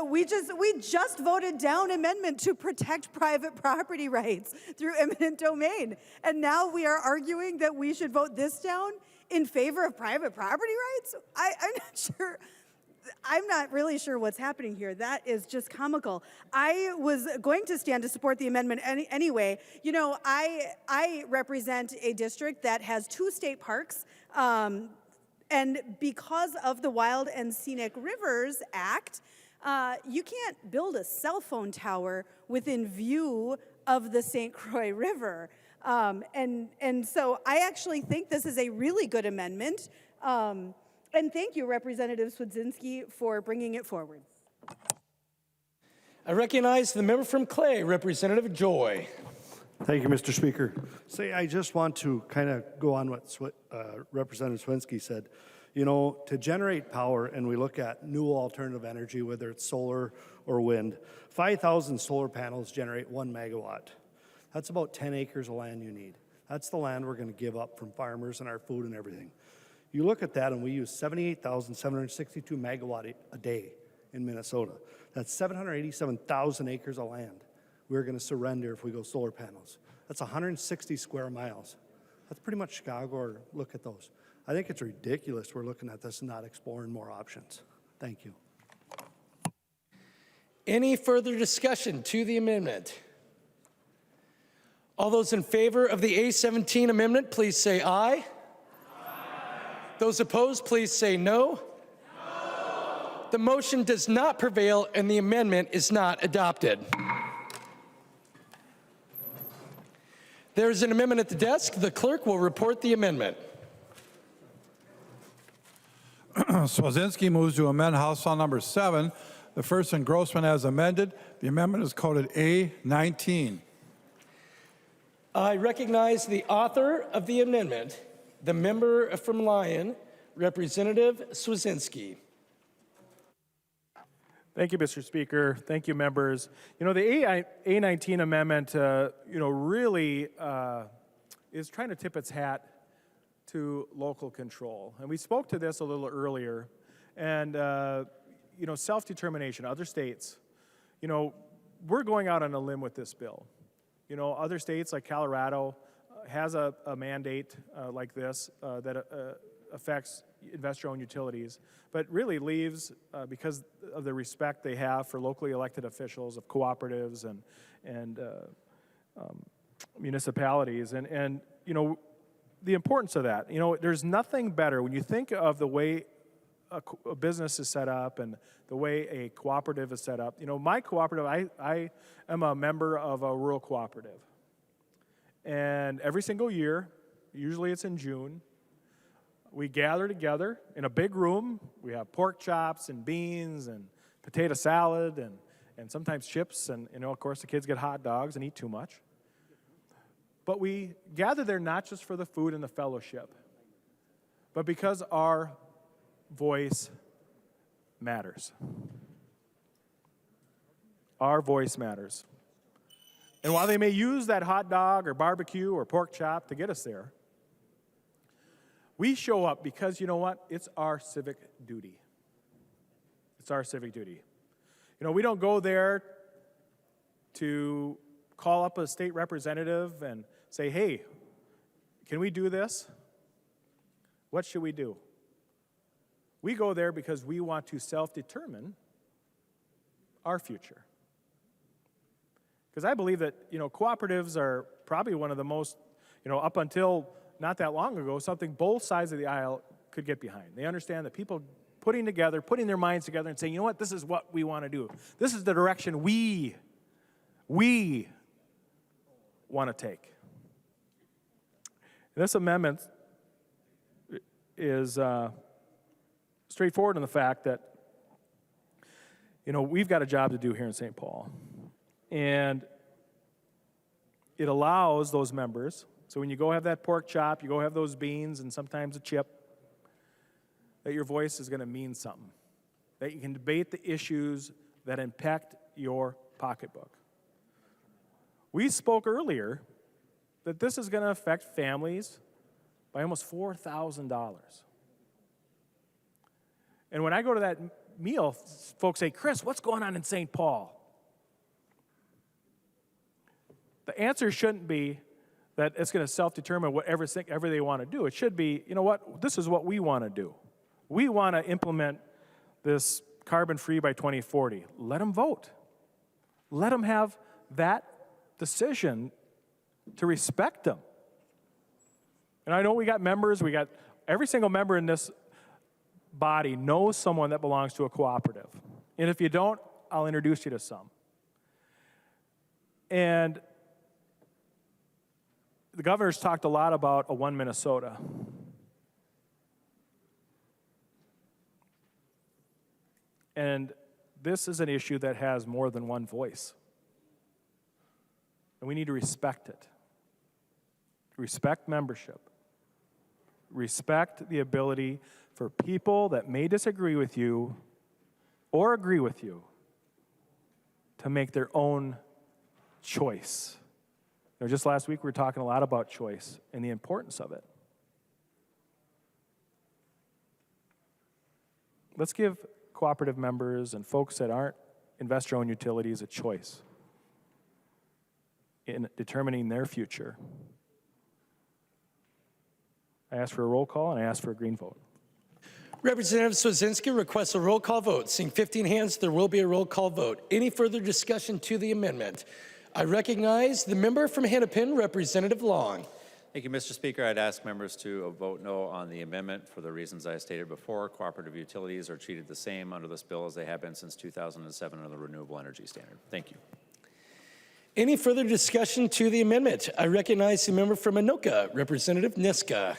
We just voted down amendment to protect private property rights through eminent domain. And now we are arguing that we should vote this down in favor of private property rights? I'm not sure. I'm not really sure what's happening here. That is just comical. I was going to stand to support the amendment anyway. You know, I represent a district that has 2 state parks. And because of the Wild and Scenic Rivers Act, you can't build a cell phone tower within view of the St. Croix River. And so I actually think this is a really good amendment. And thank you, Representative Swedzinski, for bringing it forward. I recognize the member from Clay, Representative Joy. Thank you, Mr. Speaker. I just want to kind of go on what Representative Swedzinski said. You know, to generate power, and we look at new alternative energy, whether it's solar or wind, 5,000 solar panels generate 1 megawatt. That's about 10 acres of land you need. That's the land we're going to give up from farmers and our food and everything. You look at that, and we use 78,762 megawatt a day in Minnesota. That's 787,000 acres of land we're going to surrender if we go solar panels. That's 160 square miles. That's pretty much Chicago, or look at those. I think it's ridiculous we're looking at this and not exploring more options. Thank you. Any further discussion to the amendment? All those in favor of the A17 amendment, please say aye. Those opposed, please say no. No. The motion does not prevail and the amendment is not adopted. There is an amendment at the desk. The clerk will report the amendment. Swedzinski moves to amend House File Number 7, the first engrossment as amended. The amendment is coded A19. I recognize the author of the amendment, the member from Lyon, Representative Swedzinski. Thank you, Mr. Speaker. Thank you, members. You know, the A19 amendment, really is trying to tip its hat to local control. And we spoke to this a little earlier. And, self-determination, other states, we're going out on a limb with this bill. Other states like Colorado has a mandate like this that affects investor-owned utilities, but really leaves because of the respect they have for locally elected officials of cooperatives and municipalities, and you know, the importance of that. You know, there's nothing better when you think of the way a business is set up and the way a cooperative is set up. You know, my cooperative, I am a member of a rural cooperative. And every single year, usually it's in June, we gather together in a big room. We have pork chops and beans and potato salad and sometimes chips. And, you know, of course, the kids get hot dogs and eat too much. But we gather there not just for the food and the fellowship, but because our voice matters. Our voice matters. And while they may use that hot dog or barbecue or pork chop to get us there, we show up because, you know what? It's our civic duty. It's our civic duty. You know, we don't go there to call up a state representative and say, hey, can we do this? What should we do? We go there because we want to self-determine our future. Because I believe that, you know, cooperatives are probably one of the most, you know, up until not that long ago, something both sides of the aisle could get behind. They understand that people putting their minds together and saying, you know what, this is what we want to do. This is the direction we want to take. This amendment is straightforward in the fact that, you know, we've got a job to do here in St. Paul. And it allows those members, so when you go have that pork chop, you go have those beans and sometimes a chip, that your voice is going to mean something. That you can debate the issues that impact your pocketbook. We spoke earlier that this is going to affect families by almost $4,000. And when I go to that meal, folks say, Chris, what's going on in St. Paul? The answer shouldn't be that it's going to self-determine whatever they want to do. It should be, you know what, this is what we want to do. We want to implement this carbon-free by 2040. Let them vote. Let them have that decision to respect them. And I know we got members, every single member in this body knows someone that belongs to a cooperative. And if you don't, I'll introduce you to some. And the governor's talked a lot about a One Minnesota. And this is an issue that has more than one voice. And we need to respect it. Respect membership. Respect the ability for people that may disagree with you or agree with you to make their own choice. You know, just last week we were talking a lot about choice and the importance of it. Let's give cooperative members and folks that aren't investor-owned utilities a choice in determining their future. I ask for a roll call and I ask for a green vote. Representative Swazinski requests a roll call vote. Seeing 15 hands, there will be a roll call vote. Any further discussion to the amendment? I recognize the member from Hennepin, Representative Long. Thank you, Mr. Speaker. I'd ask members to vote no on the amendment for the reasons I stated before. Cooperative utilities are treated the same under this bill as they have been since 2007 under the Renewable Energy Standard. Thank you. Any further discussion to the amendment? I recognize the member from Anoka, Representative Niska.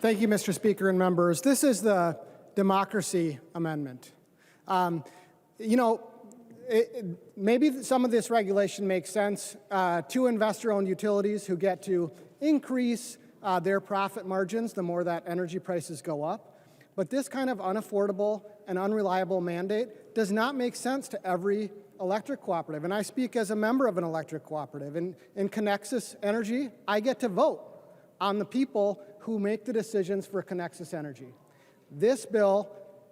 Thank you, Mr. Speaker and members. This is the democracy amendment. You know, maybe some of this regulation makes sense to investor-owned utilities who get to increase their profit margins the more that energy prices go up. But this kind of unaffordable and unreliable mandate does not make sense to every electric cooperative. And I speak as a member of an electric cooperative. In Connexus Energy, I get to vote on the people who make the decisions for Connexus Energy. This bill,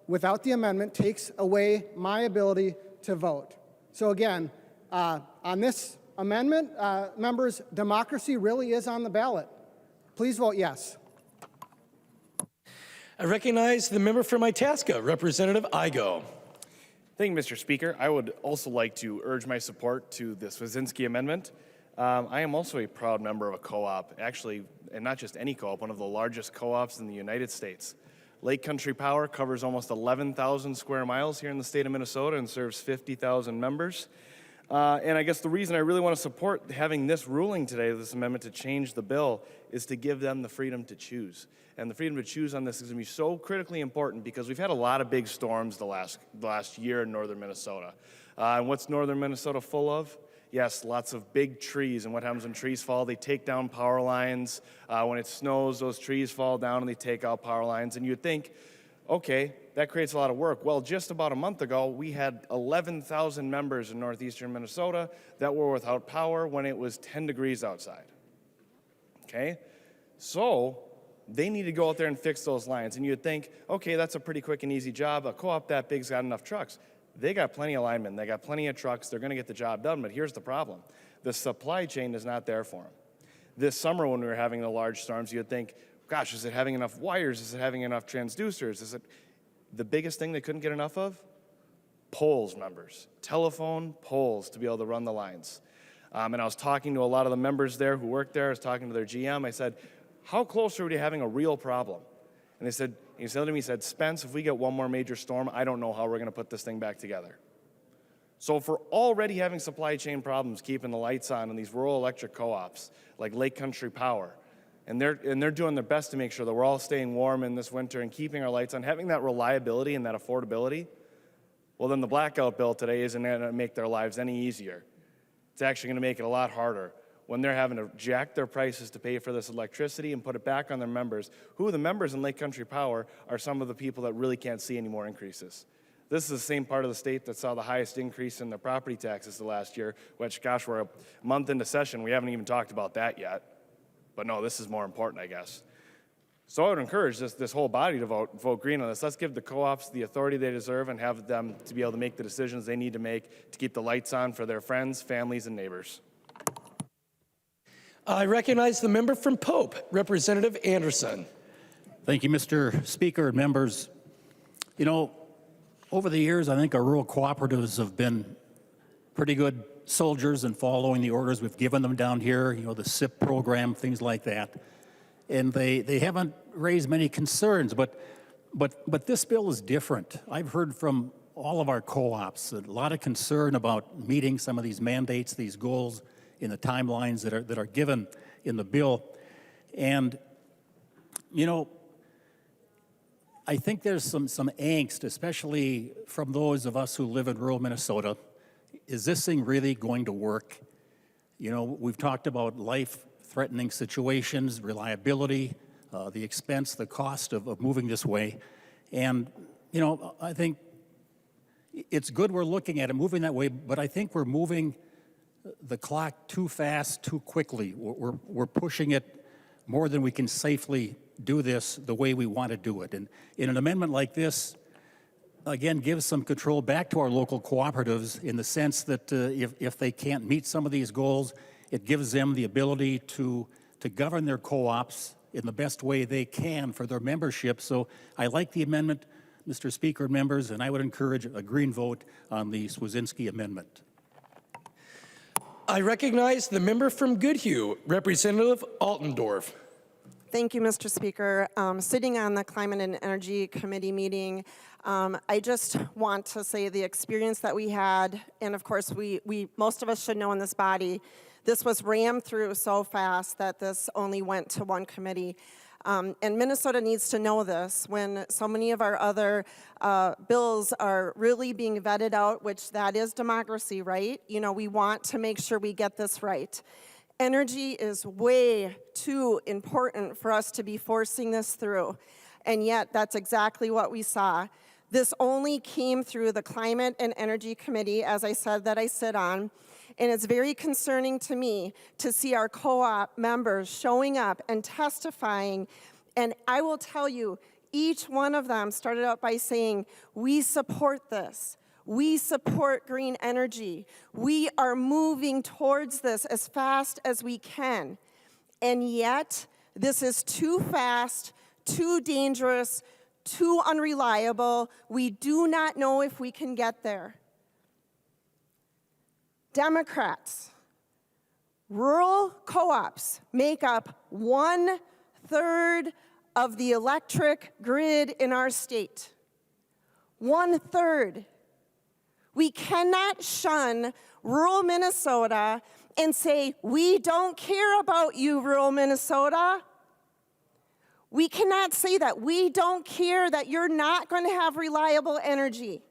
without the amendment, takes away my ability to vote. So again, on this amendment, members, democracy really is on the ballot. Please vote yes. I recognize the member from Itasca, Representative Igo. Thank you, Mr. Speaker. I would also like to urge my support to the Swazinski amendment. I am also a proud member of a co-op, actually, and not just any co-op, one of the largest co-ops in the United States. Lake Country Power covers almost 11,000 square miles here in the state of Minnesota and serves 50,000 members. And I guess the reason I really want to support having this ruling today, this amendment to change the bill, is to give them the freedom to choose. And the freedom to choose on this is going to be so critically important because we've had a lot of big storms the last year in northern Minnesota. And what's northern Minnesota full of? Yes, lots of big trees. And what happens when trees fall? They take down power lines. When it snows, those trees fall down and they take out power lines. And you'd think, okay, that creates a lot of work. Well, just about a month ago, we had 11,000 members in northeastern Minnesota that were without power when it was 10 degrees outside. Okay? So they need to go out there and fix those lines. And you'd think, okay, that's a pretty quick and easy job. A co-op that big's got enough trucks. They got plenty of linemen. They got plenty of trucks. They're going to get the job done. But here's the problem. The supply chain is not there for them. This summer when we were having the large storms, you'd think, gosh, is it having enough wires? Is it having enough transducers? Is it the biggest thing they couldn't get enough of? Poles, members. Telephone poles to be able to run the lines. And I was talking to a lot of the members there who worked there. I was talking to their GM. I said, how close are we to having a real problem? And he said to me, Spence, if we get one more major storm, I don't know how we're going to put this thing back together. So if we're already having supply chain problems keeping the lights on in these rural electric co-ops like Lake Country Power, and they're doing their best to make sure that we're all staying warm in this winter and keeping our lights on, having that reliability and that affordability, well, then the blackout bill today isn't going to make their lives any easier. It's actually going to make it a lot harder when they're having to jack their prices to pay for this electricity and put it back on their members, who the members in Lake Country Power are some of the people that really can't see any more increases. This is the same part of the state that saw the highest increase in their property taxes the last year, which, gosh, we're a month into session. We haven't even talked about that yet. But no, this is more important, I guess. So I would encourage this whole body to vote green on this. Let's give the co-ops the authority they deserve and have them to be able to make the decisions they need to make to keep the lights on for their friends, families, and neighbors. I recognize the member from Pope, Representative Anderson. Thank you, Mr. Speaker and members. You know, over the years, I think our rural cooperatives have been pretty good soldiers in following the orders we've given them down here, you know, the SIP program, things like that. And they haven't raised many concerns, but this bill is different. I've heard from all of our co-ops a lot of concern about meeting some of these mandates, these goals in the timelines that are given in the bill. And, you know, I think there's some angst, especially from those of us who live in rural Minnesota. Is this thing really going to work? You know, we've talked about life-threatening situations, reliability, the expense, the cost of moving this way. And, you know, I think it's good we're looking at it moving that way, but I think we're moving the clock too fast, too quickly. We're pushing it more than we can safely do this the way we want to do it. And in an amendment like this, again, gives some control back to our local cooperatives in the sense that if they can't meet some of these goals, it gives them the ability to govern their co-ops in the best way they can for their membership. So I like the amendment, Mr. Speaker and members, and I would encourage a green vote on the Swazinski amendment. I recognize the member from Goodhue, Representative Altendorf. Thank you, Mr. Speaker. Sitting on the Climate and Energy Committee meeting, I just want to say the experience that we had, and of course we most of us should know in this body, this was rammed through so fast that this only went to one committee. And Minnesota needs to know this when so many of our other bills are really being vetted out, which that is democracy, right? You know, we want to make sure we get this right. Energy is way too important for us to be forcing this through. And yet, that's exactly what we saw. This only came through the Climate and Energy Committee, as I said, that I sit on. And it's very concerning to me to see our co-op members showing up and testifying. And I will tell you, each one of them started out by saying, we support this. We support green energy. We are moving towards this as fast as we can. And yet, this is too fast, too dangerous, too unreliable. We do not know if we can get there. Democrats, rural co-ops make up 1/3 of the electric grid in our state. 1/3. We cannot shun rural Minnesota and say, we don't care about you, rural Minnesota. We cannot say that. We don't care that you're not going to have reliable energy.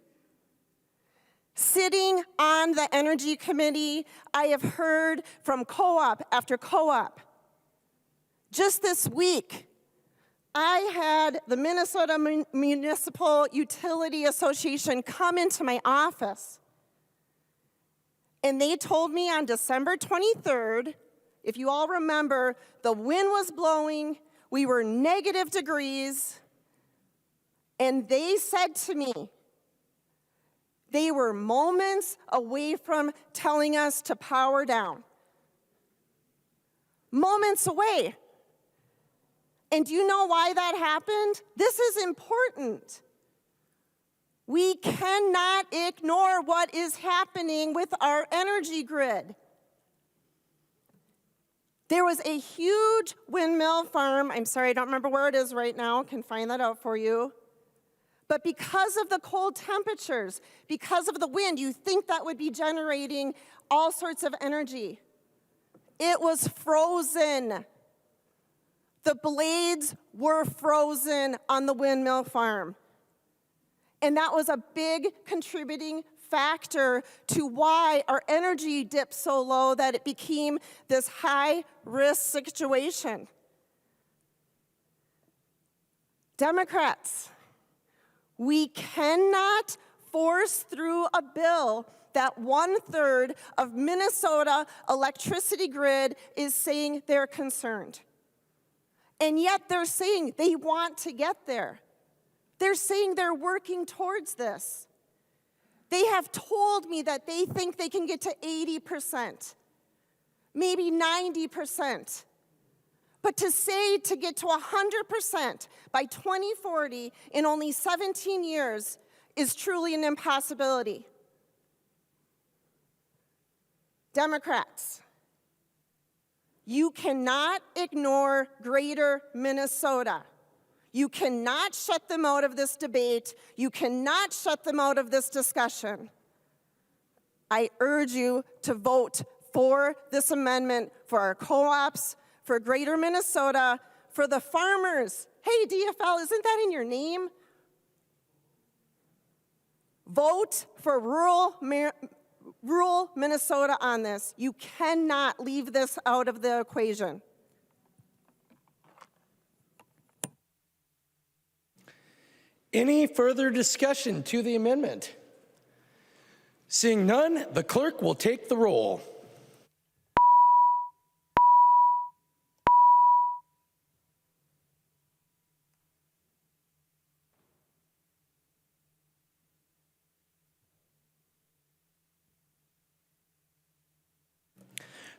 Sitting on the Energy Committee, I have heard from co-op after co-op. Just this week, I had the Minnesota Municipal Utility Association come into my office, and they told me on December 23rd, if you all remember, the wind was blowing, we were negative degrees, and they said to me, they were moments away from telling us to power down. Moments away. And do you know why that happened? This is important. We cannot ignore what is happening with our energy grid. There was a huge windmill farm. I'm sorry, I don't remember where it is right now. Can find that out for you. But because of the cold temperatures, because of the wind, you think that would be generating all sorts of energy. It was frozen. The blades were frozen on the windmill farm. And that was a big contributing factor to why our energy dipped so low that it became this high-risk situation. Democrats, we cannot force through a bill that 1/3 of Minnesota electricity grid is saying they're concerned. And yet they're saying they want to get there. They're saying they're working towards this. They have told me that they think they can get to 80%, maybe 90%. But to say to get to 100% by 2040 in only 17 years is truly an impossibility. Democrats, you cannot ignore greater Minnesota. You cannot shut them out of this debate. You cannot shut them out of this discussion. I urge you to vote for this amendment for our co-ops, for greater Minnesota, for the farmers. Hey, DFL, isn't that in your name? Vote for rural Minnesota on this. You cannot leave this out of the equation. Any further discussion to the amendment? Seeing none, the clerk will take the roll.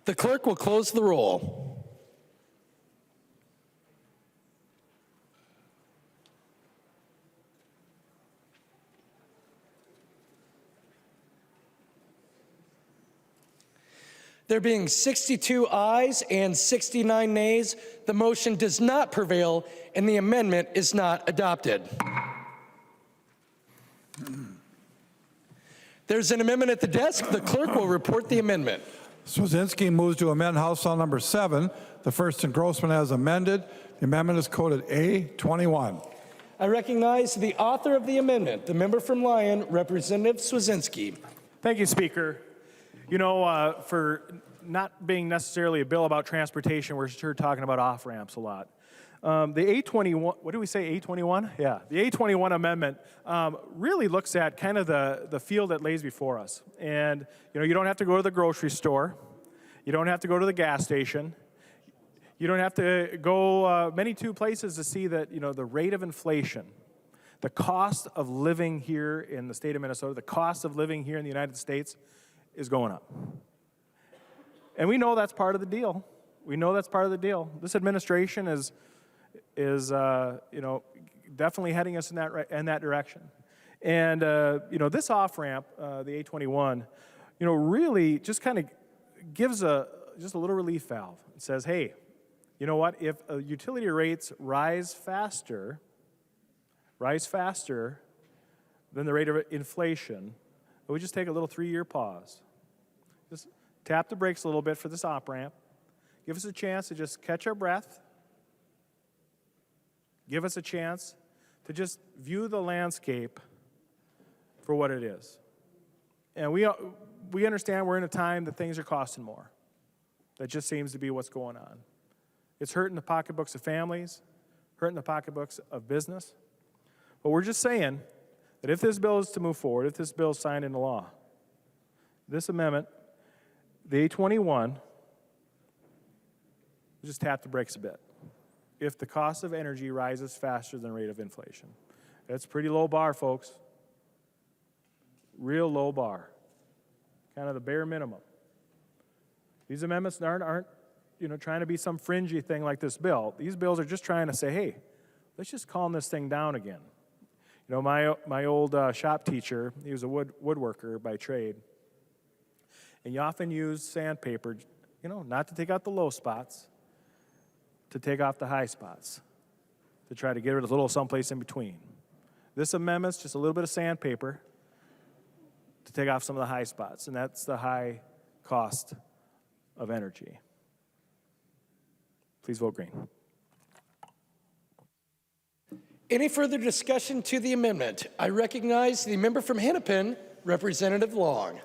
The clerk will close the roll. There being 62 ayes and 69 nays, the motion does not prevail and the amendment is not adopted. There's an amendment at the desk. The clerk will report the amendment. Swazinski moves to amend House File Number 7, the first engrossment as amended. The amendment is coded A21. I recognize the author of the amendment, the member from Lyon, Representative Swazinski. Thank you, Speaker. You know, for not being necessarily a bill about transportation, we're sure talking about off-ramps a lot. The A21, what do we say, A21? Yeah, the A21 amendment really looks at kind of the field that lays before us. And, you know, you don't have to go to the grocery store. You don't have to go to the gas station. You don't have to go many places to see that, you know, the rate of inflation, the cost of living here in the state of Minnesota, the cost of living here in the United States is going up. And we know that's part of the deal. We know that's part of the deal. This administration is you know, definitely heading us in that direction. And this off ramp, the A21, really just kind of gives just a little relief valve. It says, hey, you know what? If utility rates rise faster than the rate of inflation, we just take a little 3-year pause. Just tap the brakes a little bit for this op ramp. Give us a chance to just catch our breath. Give us a chance to just view the landscape for what it is. And we understand we're in a time that things are costing more. That just seems to be what's going on. It's hurting the pocketbooks of families, hurting the pocketbooks of business. But we're just saying that if this bill is to move forward, if this bill is signed into law, this amendment, the A21, we'll just tap the brakes a bit. If the cost of energy rises faster than the rate of inflation. That's a pretty low bar, folks. Real low bar. Kind of the bare minimum. These amendments aren't trying to be some fringy thing like this bill. These bills are just trying to say, hey, let's just calm this thing down again. My old shop teacher, he was a woodworker by trade. And you often use sandpaper, not to take out the low spots, to take off the high spots, to try to get rid of a little someplace in between. This amendment's just a little bit of sandpaper to take off some of the high spots, and that's the high cost of energy. Please vote green. Any further discussion to the amendment? I recognize the member from Hennepin, Representative Long.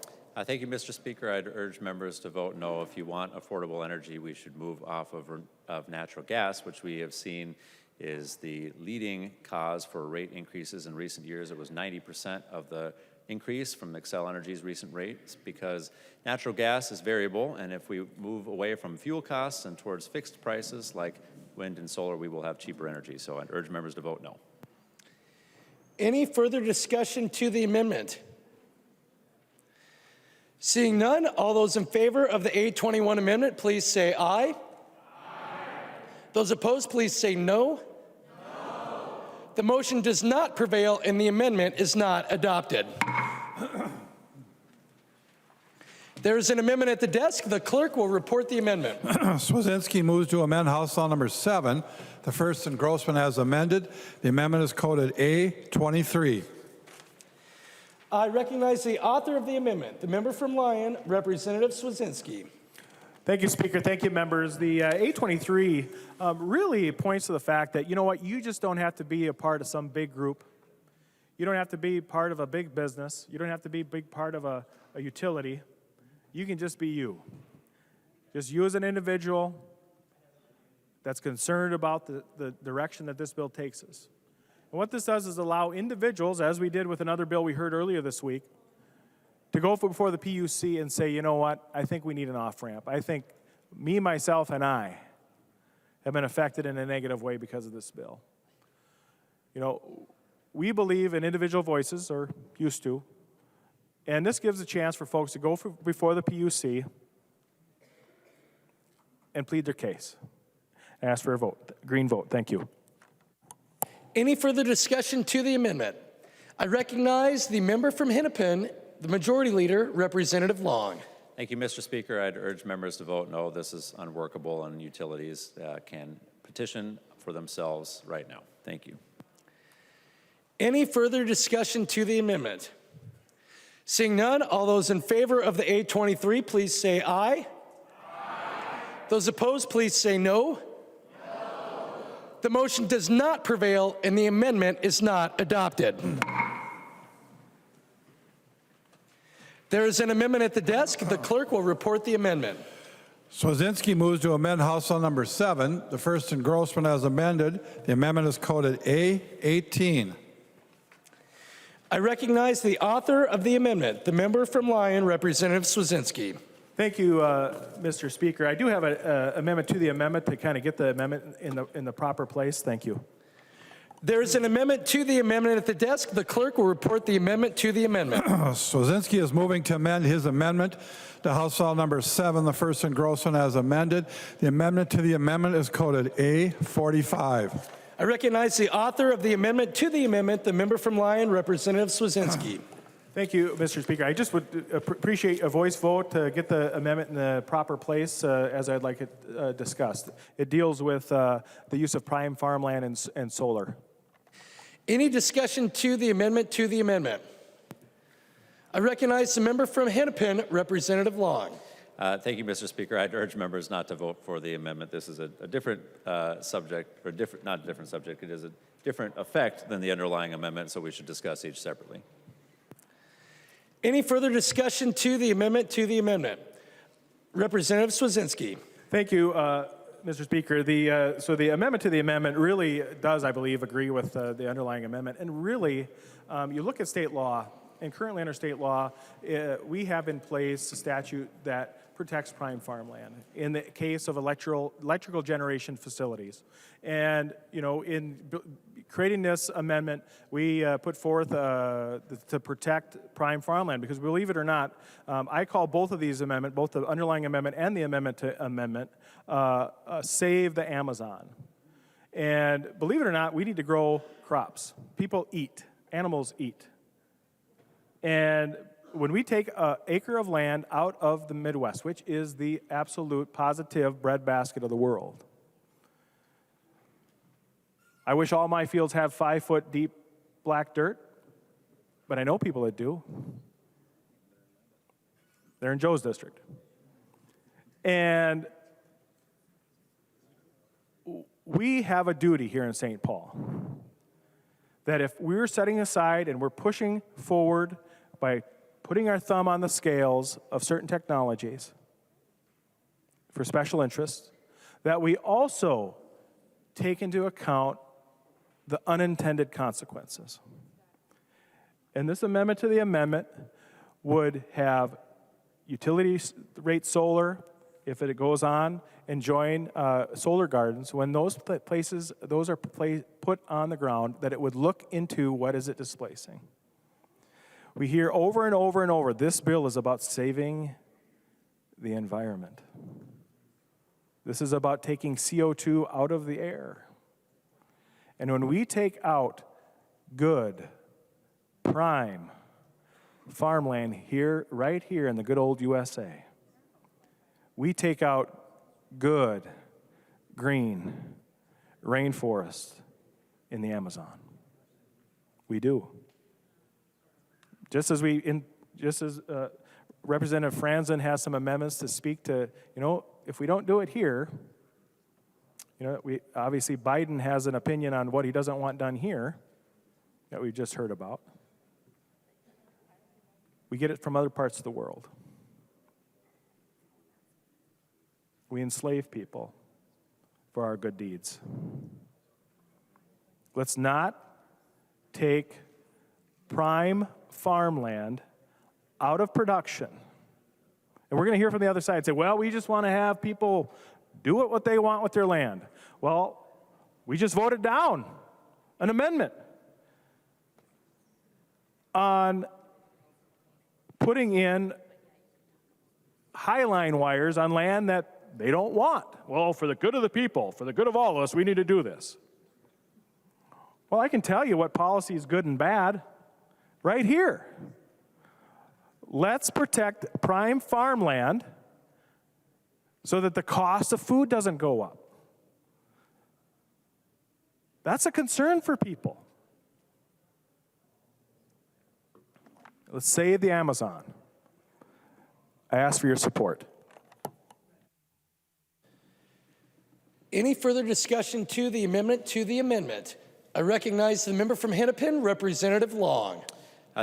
Thank you, Mr. Speaker. I'd urge members to vote no. If you want affordable energy, we should move off of natural gas, which we have seen is the leading cause for rate increases in recent years. It was 90% of the increase from Xcel Energy's recent rates because natural gas is variable, and if we move away from fuel costs and towards fixed prices like wind and solar, we will have cheaper energy. So I'd urge members to vote no. Any further discussion to the amendment? Seeing none, all those in favor of the A21 amendment, please say aye. Aye. Those opposed, please say no. No. The motion does not prevail and the amendment is not adopted. There is an amendment at the desk. The clerk will report the amendment. Swazinski moves to amend House Law Number 7, the first engrossment as amended. The amendment is coded A23. I recognize the author of the amendment, the member from Lyon, Representative Swazinski. Thank you, Speaker. Thank you, members. The A23 really points to the fact that, you just don't have to be a part of some big group. You don't have to be part of a big business. You don't have to be a big part of a utility. You can just be you. Just you as an individual that's concerned about the direction that this bill takes us. And what this does is allow individuals, as we did with another bill we heard earlier this week, to go before the PUC and say, you know what, I think we need an off-ramp. I think me, myself, and I have been affected in a negative way because of this bill. We believe in individual voices, or used to, and this gives a chance for folks to go before the PUC and plead their case. I ask for a vote, green vote. Thank you. Any further discussion to the amendment? I recognize the member from Hennepin, the Majority Leader, Representative Long. Thank you, Mr. Speaker. I'd urge members to vote no. This is unworkable, and utilities can petition for themselves right now. Thank you. Any further discussion to the amendment? Seeing none, all those in favor of the A23, please say aye. Aye. Those opposed, please say no. The motion does not prevail and the amendment is not adopted. There is an amendment at the desk. The clerk will report the amendment. Swazinski moves to amend House Law Number 7, the first engrossment as amended. The amendment is coded A18. I recognize the author of the amendment, the member from Lyon, Representative Swazinski. Thank you, Mr. Speaker. I do have an amendment to the amendment to kind of get the amendment in the proper place. Thank you. There is an amendment to the amendment at the desk. The clerk will report the amendment to the amendment. Swazinski is moving to amend his amendment to House Law Number 7, the first engrossment as amended. The amendment to the amendment is coded A45. I recognize the author of the amendment to the amendment, the member from Lyon, Representative Swazinski. Thank you, Mr. Speaker. I just would appreciate a voice vote to get the amendment in the proper place as I'd like it discussed. It deals with the use of prime farmland and solar. Any discussion to the amendment to the amendment? I recognize the member from Hennepin, Representative Long. Thank you, Mr. Speaker. I'd urge members not to vote for the amendment. This is a different subject, or not a different subject. It is a different effect than the underlying amendment, so we should discuss each separately. Any further discussion to the amendment to the amendment? Representative Swazinski. Thank you, Mr. Speaker. So the amendment to the amendment really does, I believe, agree with the underlying amendment. And really, you look at state law, and currently under state law, we have in place a statute that protects prime farmland in the case of electrical generation facilities. And, you know, in creating this amendment, we put forth to protect prime farmland, because believe it or not, I call both of these amendments, both the underlying amendment and the amendment to amendment, Save the Amazon. And believe it or not, we need to grow crops. People eat, animals eat. And when we take an acre of land out of the Midwest, which is the absolute positive breadbasket of the world, I wish all my fields have 5-foot deep black dirt, but I know people that do. They're in Joe's district. And we have a duty here in St. Paul that if we're setting aside and we're pushing forward by putting our thumb on the scales of certain technologies for special interests, that we also take into account the unintended consequences. And this amendment to the amendment would have utility rate solar, if it goes on, and join solar gardens. When those places, those are put on the ground, that it would look into what is it displacing. We hear over and over and over, this bill is about saving the environment. This is about taking CO2 out of the air. And when we take out good, prime farmland here, right here in the good old USA, we take out good, green rainforest in the Amazon. We do. Just as Representative Franzen has some amendments to speak to, you know, if we don't do it here, you know, obviously Biden has an opinion on what he doesn't want done here that we just heard about. We get it from other parts of the world. We enslave people for our good deeds. Let's not take prime farmland out of production. And we're going to hear from the other side and say, well, we just want to have people do what they want with their land. Well, we just voted down an amendment on putting in highline wires on land that they don't want. Well, for the good of the people, for the good of all of us, we need to do this. Well, I can tell you what policy is good and bad right here. Let's protect prime farmland so that the cost of food doesn't go up. That's a concern for people. Let's save the Amazon. I ask for your support. Any further discussion to the amendment to the amendment? I recognize the member from Hennepin, Representative Long.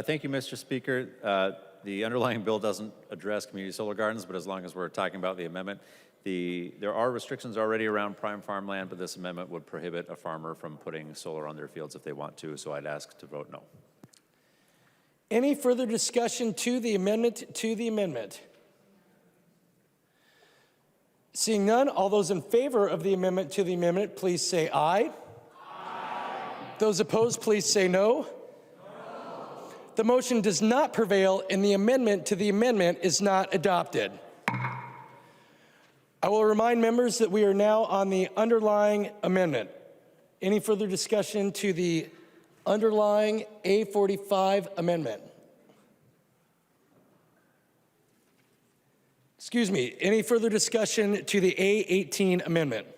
Thank you, Mr. Speaker. The underlying bill doesn't address community solar gardens, but as long as we're talking about the amendment, there are restrictions already around prime farmland, but this amendment would prohibit a farmer from putting solar on their fields if they want to, so I'd ask to vote no. Any further discussion to the amendment to the amendment? Seeing none, all those in favor of the amendment to the amendment, please say aye. Aye. Those opposed, please say no. The motion does not prevail, and the amendment to the amendment is not adopted. I will remind members that we are now on the underlying amendment. Any further discussion to the underlying A45 amendment? Excuse me, any further discussion to the A18 amendment?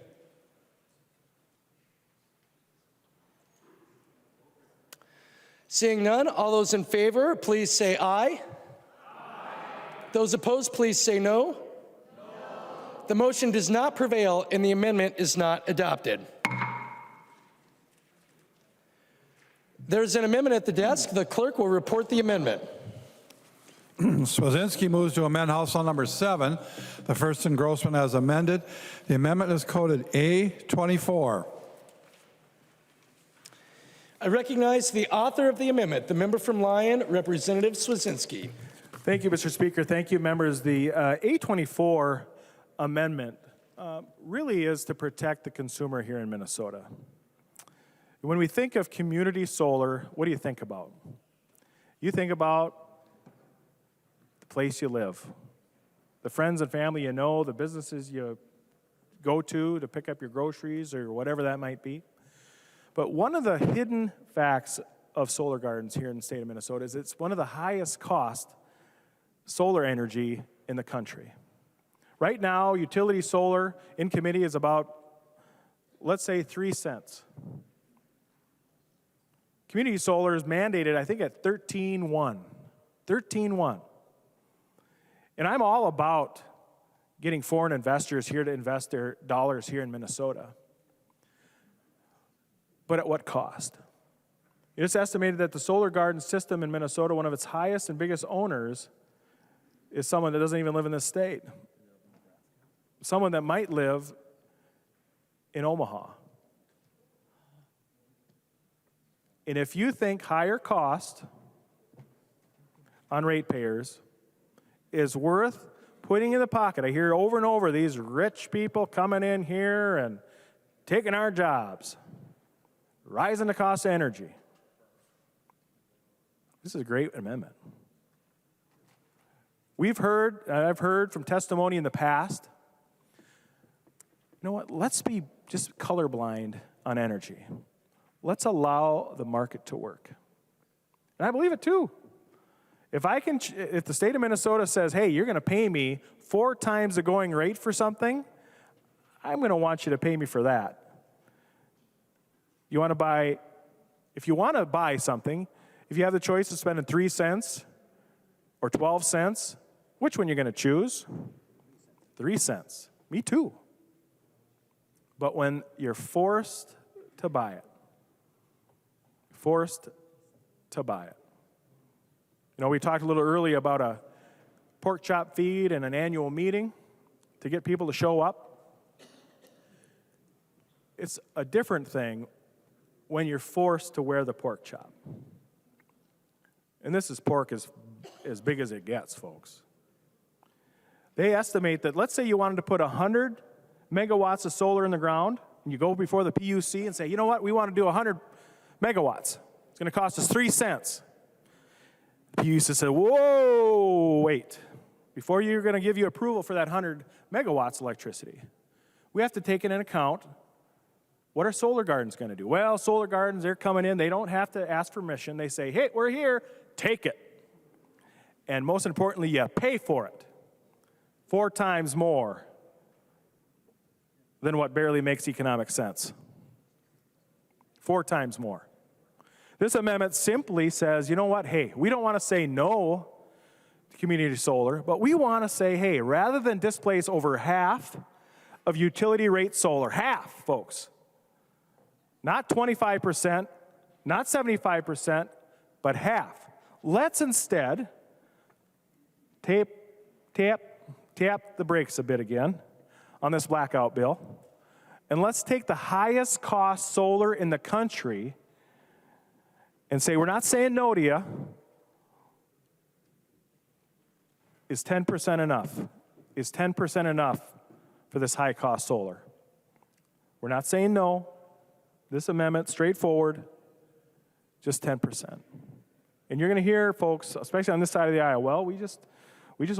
Seeing none, all those in favor, please say aye. Those opposed, please say no. The motion does not prevail and the amendment is not adopted. There's an amendment at the desk. The clerk will report the amendment. Swazinski moves to amend House Law Number 7, the first engrossment as amended. The amendment is coded A24. I recognize the author of the amendment, the member from Lyon, Representative Swazinski. Thank you, Mr. Speaker. Thank you, members. The A24 amendment really is to protect the consumer here in Minnesota. When we think of community solar, what do you think about? You think about the place you live, the friends and family you know, the businesses you go to pick up your groceries or whatever that might be. But one of the hidden facts of solar gardens here in the state of Minnesota is it's one of the highest cost solar energy in the country. Right now, utility solar in committee is about, let's say, 3 cents. Community solar is mandated, I think, at 13.1. 13.1. And I'm all about getting foreign investors here to invest their dollars here in Minnesota. But at what cost? It's estimated that the solar garden system in Minnesota, one of its highest and biggest owners, is someone that doesn't even live in this state. Someone that might live in Omaha. And if you think higher cost on ratepayers is worth putting in the pocket, I hear over and over these rich people coming in here and taking our jobs, rising the cost of energy. This is a great amendment. I've heard from testimony in the past, you know what, let's be just colorblind on energy. Let's allow the market to work. And I believe it too. If the state of Minnesota says, hey, you're going to pay me 4 times the going rate for something, I'm going to want you to pay me for that. If you want to buy something, if you have the choice of spending 3 cents or 12 cents, which one you're going to choose? 3 cents. Me too. But when you're forced to buy it, You know, we talked a little earlier about a pork chop feed and an annual meeting to get people to show up. It's a different thing when you're forced to wear the pork chop. And this is pork as big as it gets, folks. They estimate that, let's say you wanted to put 100 megawatts of solar in the ground, and you go before the PUC and say, you know what, we want to do 100 megawatts. It's going to cost us 3 cents. The PUC said, whoa, wait. Before you're going to give you approval for that 100 megawatts of electricity, we have to take into account what are solar gardens going to do? Well, solar gardens, they're coming in. They don't have to ask permission. They say, hey, we're here. Take it. And most importantly, you pay for it 4 times more than what barely makes economic sense. 4 times more. This amendment simply says, you know what, hey, we don't want to say no to community solar, but we want to say, hey, rather than displace over half of utility rate solar, half, folks, not 25%, not 75%, but half. Let's instead tap the brakes a bit again on this blackout bill, and let's take the highest cost solar in the country and say, we're not saying no to you. Is 10% enough? Is 10% enough for this high cost solar? We're not saying no. This amendment, straightforward, just 10%. And you're going to hear folks, especially on this side of the aisle, well, we just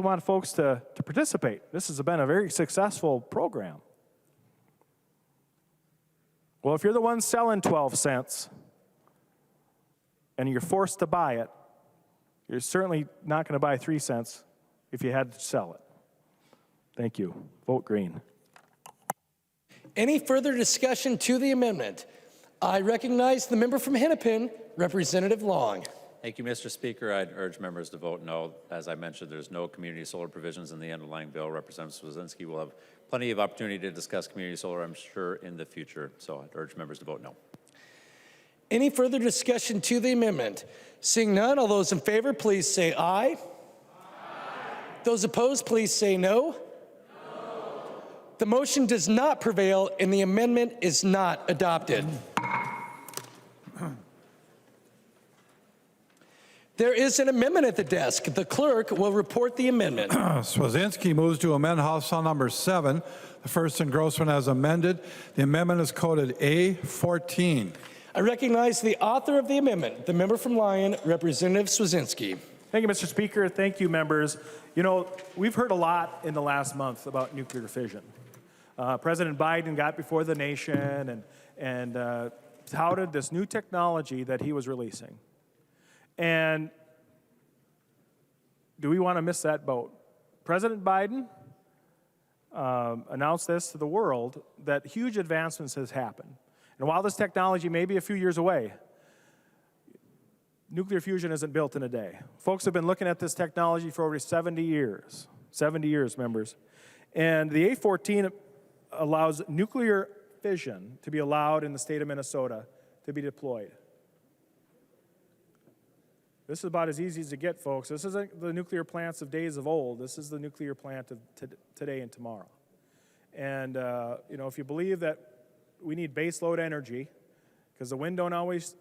want folks to participate. This has been a very successful program. Well, if you're the one selling 12 cents and you're forced to buy it, you're certainly not going to buy 3 cents if you had to sell it. Thank you. Vote green. Any further discussion to the amendment? I recognize the member from Hennepin, Representative Long. Thank you, Mr. Speaker. I'd urge members to vote no. As I mentioned, there's no community solar provisions in the underlying bill. Representative Swazinski will have plenty of opportunity to discuss community solar, I'm sure, in the future. So I'd urge members to vote no. Any further discussion to the amendment? Seeing none, all those in favor, please say aye. Aye. Those opposed, please say no. No. The motion does not prevail and the amendment is not adopted. There is an amendment at the desk. The clerk will report the amendment. Swazinski moves to amend House File Number 7, the first engrossment as amended. The amendment is coded A14. I recognize the author of the amendment, the member from Lyon, Representative Swazinski. Thank you, Mr. Speaker. Thank you, members. You know, we've heard a lot in the last month about nuclear fission. President Biden got before the nation and touted this new technology that he was releasing. And do we want to miss that boat? President Biden announced this to the world, that huge advancements has happened. And while this technology may be a few years away, nuclear fusion isn't built in a day. Folks have been looking at this technology for over 70 years. 70 years, members. And the A14 allows nuclear fission to be allowed in the state of Minnesota to be deployed. This is about as easy as it gets, folks. This isn't the nuclear plants of days of old. This is the nuclear plant of today and tomorrow. And you know, if you believe that we need baseload energy, because the wind don't always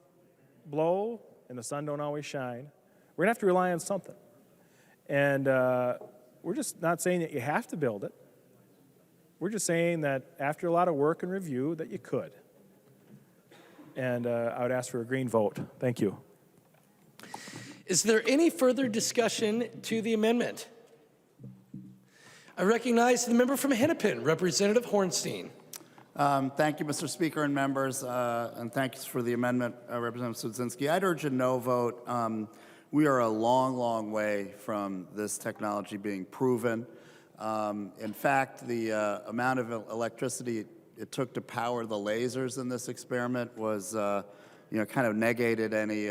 blow and the sun don't always shine, we're gonna have to rely on something. And we're just not saying that you have to build it. We're just saying that after a lot of work and review that you could. And I would ask for a green vote. Thank you. Is there any further discussion to the amendment? I recognize the member from Hennepin, Representative Hornstein. Thank you, Mr. Speaker and members, and thanks for the amendment, Representative Sudzinski. I'd urge a no vote. We are a long, long way from this technology being proven. In fact, the amount of electricity it took to power the lasers in this experiment was kind of negated any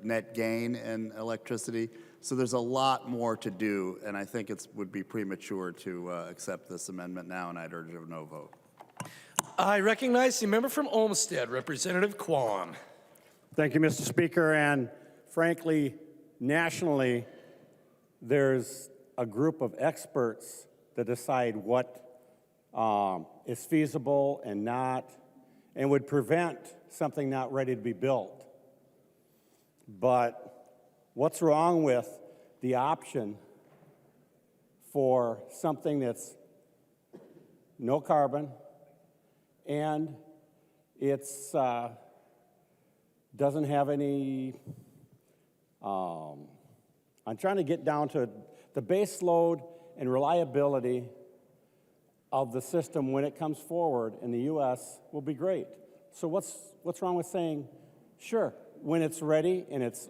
net gain in electricity. So there's a lot more to do, and I think it would be premature to accept this amendment now, and I'd urge a no vote. I recognize the member from Olmsted, Representative Quam. Thank you, Mr. Speaker. And frankly, nationally, there's a group of experts that decide what is feasible and not, and would prevent something not ready to be built. But what's wrong with the option for something that's no carbon and it's doesn't have any, I'm trying to get down to the base load and reliability of the system when it comes forward in the U.S. will be great. So what's wrong with saying, sure, when it's ready and it's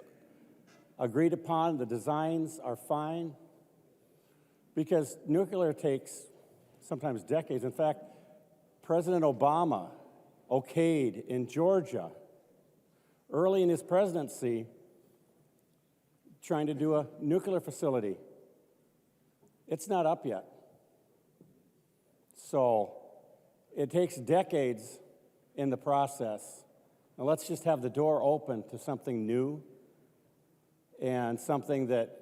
agreed upon, the designs are fine? Because nuclear takes sometimes decades. In fact, President Obama okayed in Georgia, early in his presidency, trying to do a nuclear facility. It's not up yet. So it takes decades in the process. Now let's just have the door open to something new and something that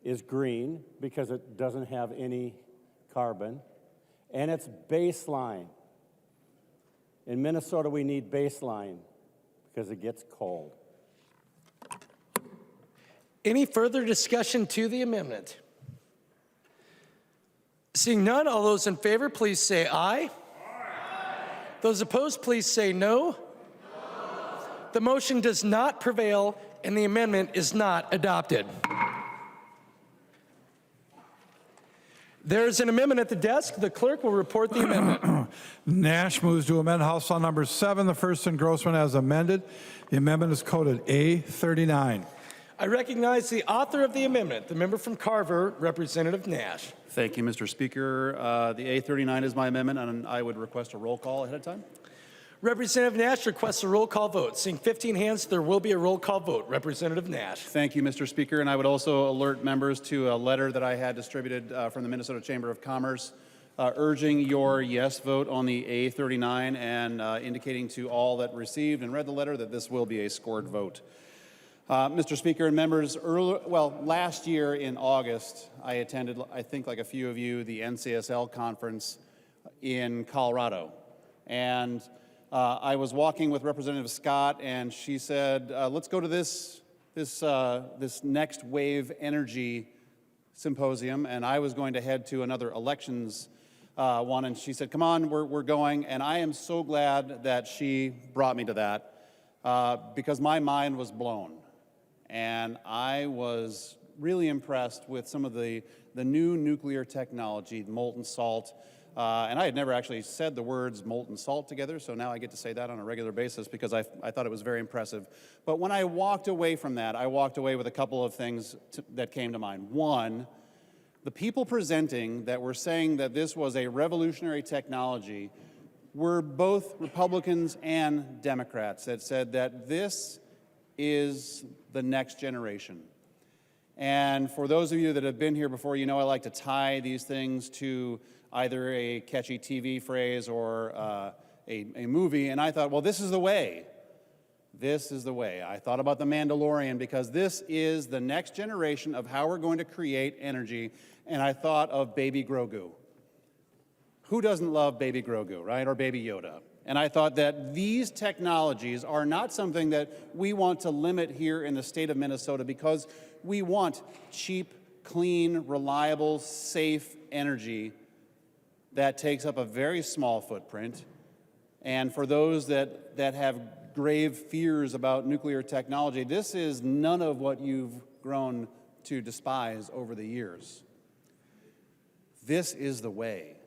is green because it doesn't have any carbon, and it's baseline. In Minnesota, we need baseline because it gets cold. Any further discussion to the amendment? Seeing none, all those in favor, please say aye. Aye. Those opposed, please say no. No. The motion does not prevail, and the amendment is not adopted. There's an amendment at the desk. The clerk will report the amendment. Nash moves to amend House File Number 7, the first engrossment as amended. The amendment is coded A39. I recognize the author of the amendment, the member from Carver, Representative Nash. Thank you, Mr. Speaker. The A39 is my amendment, and I would request a roll call ahead of time. Representative Nash requests a roll call vote. Seeing 15 hands, there will be a roll call vote. Representative Nash. Thank you, Mr. Speaker, and I would also alert members to a letter that I had distributed from the Minnesota Chamber of Commerce urging your yes vote on the A39 and indicating to all that received and read the letter that this will be a scored vote. Mr. Speaker and members, last year in August, I attended, I think like a few of you, the NCSL conference in Colorado. And I was walking with Representative Scott, and she said, let's go to this next wave energy symposium, and I was going to head to another elections one, and she said, come on, we're going, and I am so glad that she brought me to that because my mind was blown, and I was really impressed with some of the new nuclear technology, molten salt, and I had never actually said the words molten salt together, so now I get to say that on a regular basis because I thought it was very impressive. But when I walked away from that, I walked away with a couple of things that came to mind. One, the people presenting that were saying that this was a revolutionary technology were both Republicans and Democrats that said that this is the next generation. And for those of you that have been here before, you know I like to tie these things to either a catchy TV phrase or a movie, and I thought, well, this is the way. This is the way. I thought about The Mandalorian because this is the next generation of how we're going to create energy, and I thought of Baby Grogu. Who doesn't love Baby Grogu, right, or Baby Yoda? And I thought that these technologies are not something that we want to limit here in the state of Minnesota because we want cheap, clean, reliable, safe energy that takes up a very small footprint. And for those that have grave fears about nuclear technology, this is none of what you've grown to despise over the years. This is the way.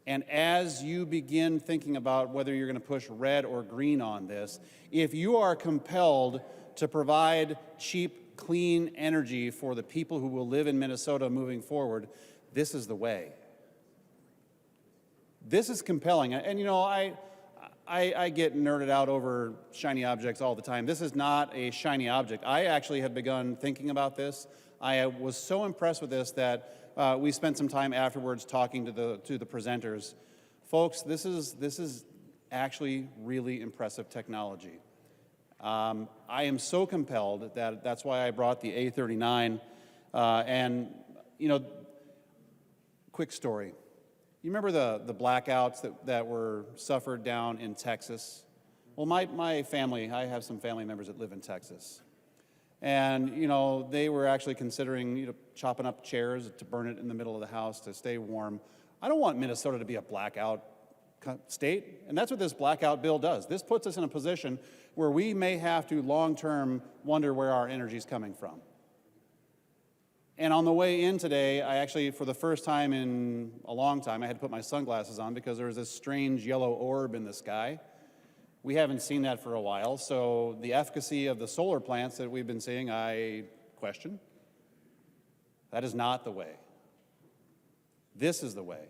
And as you begin thinking about whether you're going to push red or green on this, if you are compelled to provide cheap, clean energy for the people who will live in Minnesota moving forward, this is the way. This is compelling. And you know, I get nerded out over shiny objects all the time. This is not a shiny object. I actually have begun thinking about this. I was so impressed with this that we spent some time afterwards talking to the presenters. Folks, this is actually really impressive technology. I am so compelled that that's why I brought the A39. And you know, quick story. You remember the blackouts that were suffered down in Texas? Well, my family, I have some family members that live in Texas. And, you know, they were actually considering, you know, chopping up chairs to burn it in the middle of the house to stay warm. I don't want Minnesota to be a blackout state, and that's what this blackout bill does. This puts us in a position where we may have to long-term wonder where our energy is coming from. And on the way in today, I actually, for the first time in a long time, I had to put my sunglasses on because there was this strange yellow orb in the sky. We haven't seen that for a while, so the efficacy of the solar plants that we've been seeing, I question. That is not the way. This is the way.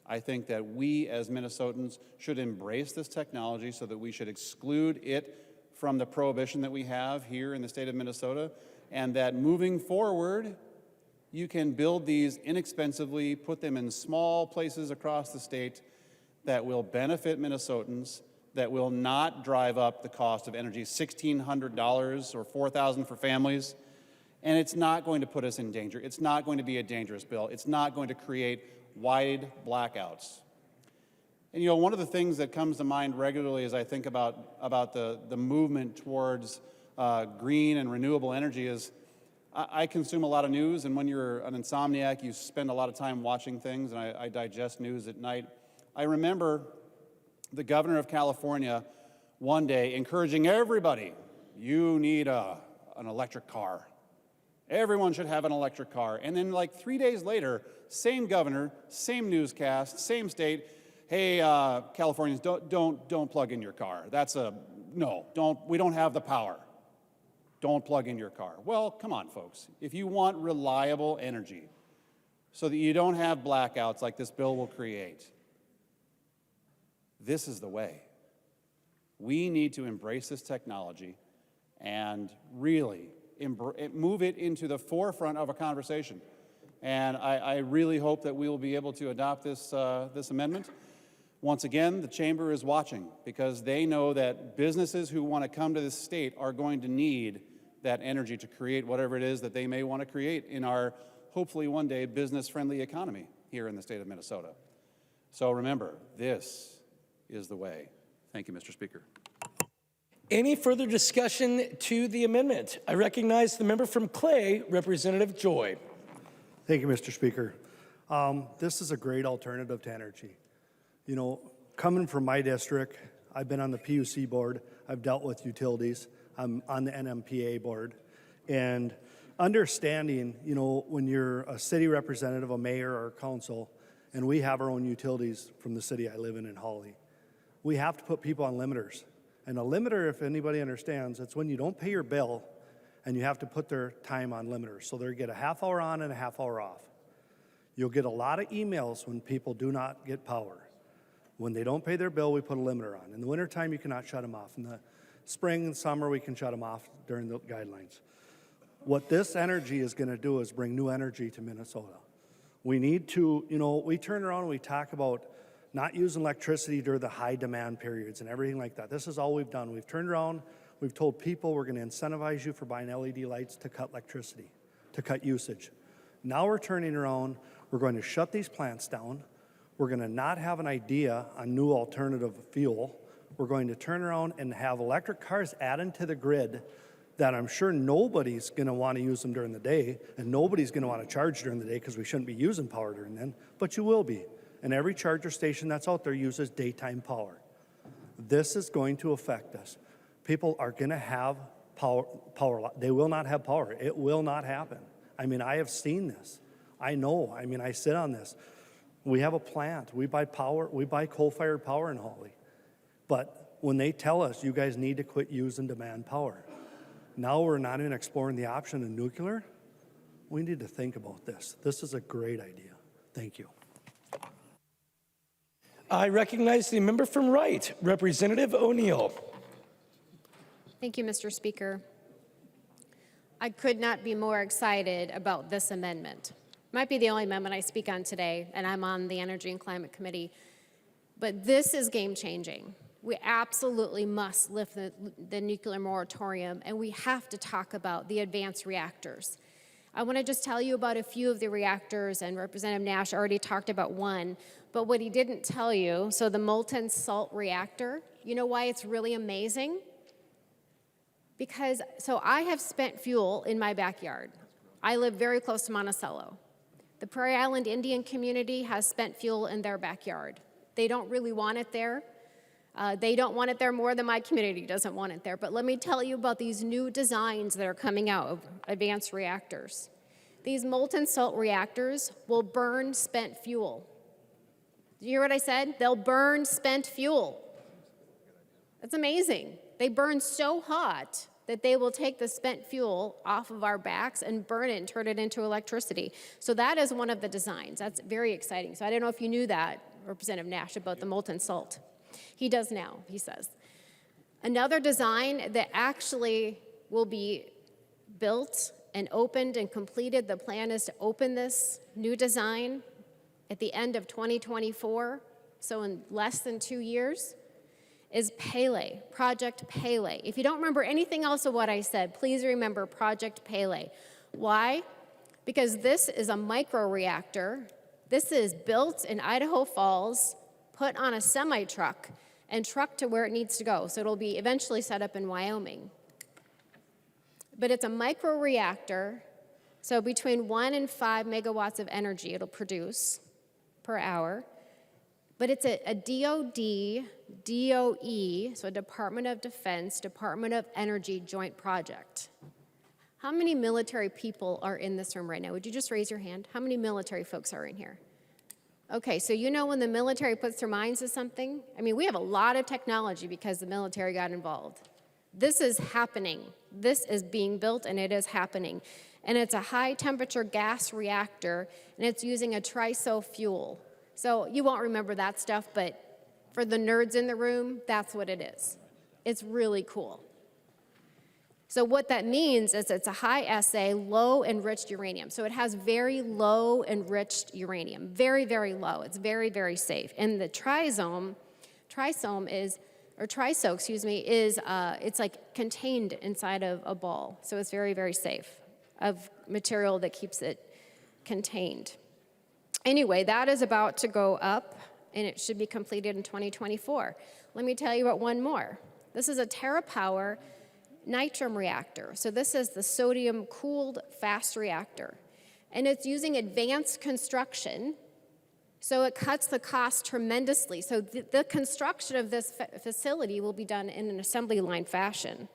I think that we as Minnesotans should embrace this technology so that we should exclude it from the prohibition that we have here in the state of Minnesota, and that moving forward, you can build these inexpensively, put them in small places across the state that will benefit Minnesotans, that will not drive up the cost of energy, $1,600 or $4,000 for families, and it's not going to put us in danger. It's not going to be a dangerous bill. It's not going to create wide blackouts. And you know, one of the things that comes to mind regularly as I think about the movement towards green and renewable energy is I consume a lot of news, and when you're an insomniac, you spend a lot of time watching things, and I digest news at night. I remember the governor of California one day encouraging everybody, you need an electric car. Everyone should have an electric car. And then like 3 days later, same governor, same newscast, same state, hey, Californians, don't plug in your car. We don't have the power. Don't plug in your car. Well, come on, folks. If you want reliable energy so that you don't have blackouts like this bill will create, this is the way. We need to embrace this technology and really move it into the forefront of a conversation. And I really hope that we will be able to adopt this amendment. Once again, the Chamber is watching because they know that businesses who want to come to this state are going to need that energy to create whatever it is that they may want to create in our, hopefully one day, business-friendly economy here in the state of Minnesota. So remember, this is the way. Thank you, Mr. Speaker. Any further discussion to the amendment? I recognize the member from Clay, Representative Joy. Thank you, Mr. Speaker. This is a great alternative to energy. You know, coming from my district, I've been on the PUC board, I've dealt with utilities, I'm on the NMPA board, and understanding, you know, when you're a city representative, a mayor, or a council, and we have our own utilities from the city I live in Hawley, we have to put people on limiters. And a limiter, if anybody understands, it's when you don't pay your bill and you have to put their time on limiters. So they get a half hour on and a half hour off. You'll get a lot of emails when people do not get power. When they don't pay their bill, we put a limiter on. In the wintertime, you cannot shut them off. In the spring and summer, we can shut them off during the guidelines. What this energy is going to do is bring new energy to Minnesota. We need to, you know, we turn around and we talk about not using electricity during the high demand periods and everything like that. This is all we've done. We've turned around, we've told people we're going to incentivize you for buying LED lights to cut electricity, to cut usage. Now we're turning around, we're going to shut these plants down. We're going to not have an idea on new alternative fuel. We're going to turn around and have electric cars added to the grid that I'm sure nobody's going to want to use them during the day, and nobody's going to want to charge during the day because we shouldn't be using power during then, but you will be. And every charger station that's out there uses daytime power. This is going to affect us. People are going to have power. They will not have power. It will not happen. I mean, I have seen this. I know. I mean, I sit on this. We have a plant. We buy power. We buy coal-fired power in Hawley. But when they tell us you guys need to quit using demand power, now we're not even exploring the option of nuclear. We need to think about this. This is a great idea. Thank you. I recognize the member from Wright, Representative O'Neill. Thank you, Mr. Speaker. I could not be more excited about this amendment. Might be the only amendment I speak on today, and I'm on the Energy and Climate Committee. But this is game-changing. We absolutely must lift the nuclear moratorium, and we have to talk about the advanced reactors. I want to just tell you about a few of the reactors, and Representative Nash already talked about one, but what he didn't tell you, so the molten salt reactor, you know why it's really amazing? Because, so I have spent fuel in my backyard. I live very close to Monticello. The Prairie Island Indian community has spent fuel in their backyard. They don't really want it there. They don't want it there more than my community doesn't want it there. But let me tell you about these new designs that are coming out of advanced reactors. These molten salt reactors will burn spent fuel. Did you hear what I said? They'll burn spent fuel. That's amazing. They burn so hot that they will take the spent fuel off of our backs and burn it and turn it into electricity. So that is one of the designs. That's very exciting. So I don't know if you knew that, Representative Nash, about the molten salt. He does now, he says. Another design that actually will be built and opened and completed, the plan is to open this new design at the end of 2024, so in less than 2 years, is Pele, Project Pele. If you don't remember anything else of what I said, please remember Project Pele. Why? Because this is a micro-reactor. This is built in Idaho Falls, put on a semi-truck, and trucked to where it needs to go. So it'll be eventually set up in Wyoming. But it's a micro-reactor, so between 1 and 5 megawatts of energy it'll produce per hour. But it's a DOD, DOE, so a Department of Defense, Department of Energy joint project. How many military people are in this room right now? Would you just raise your hand? How many military folks are in here? Okay, so you know when the military puts their minds to something? I mean, we have a lot of technology because the military got involved. This is happening. This is being built and it is happening. And it's a high temperature gas reactor and it's using a triso fuel. So you won't remember that stuff, but for the nerds in the room, that's what it is. It's really cool. So what that means is it's a high assay, low enriched uranium. So it has very low enriched uranium, very, very low. It's very, very safe. And the triso, is it's like contained inside of a ball. So it's very, very safe of material that keeps it contained. Anyway, that is about to go up and it should be completed in 2024. Let me tell you about one more. This is a TerraPower Nitrum reactor. So this is the sodium-cooled fast reactor. And it's using advanced construction, so it cuts the cost tremendously. So the construction of this facility will be done in an assembly line fashion.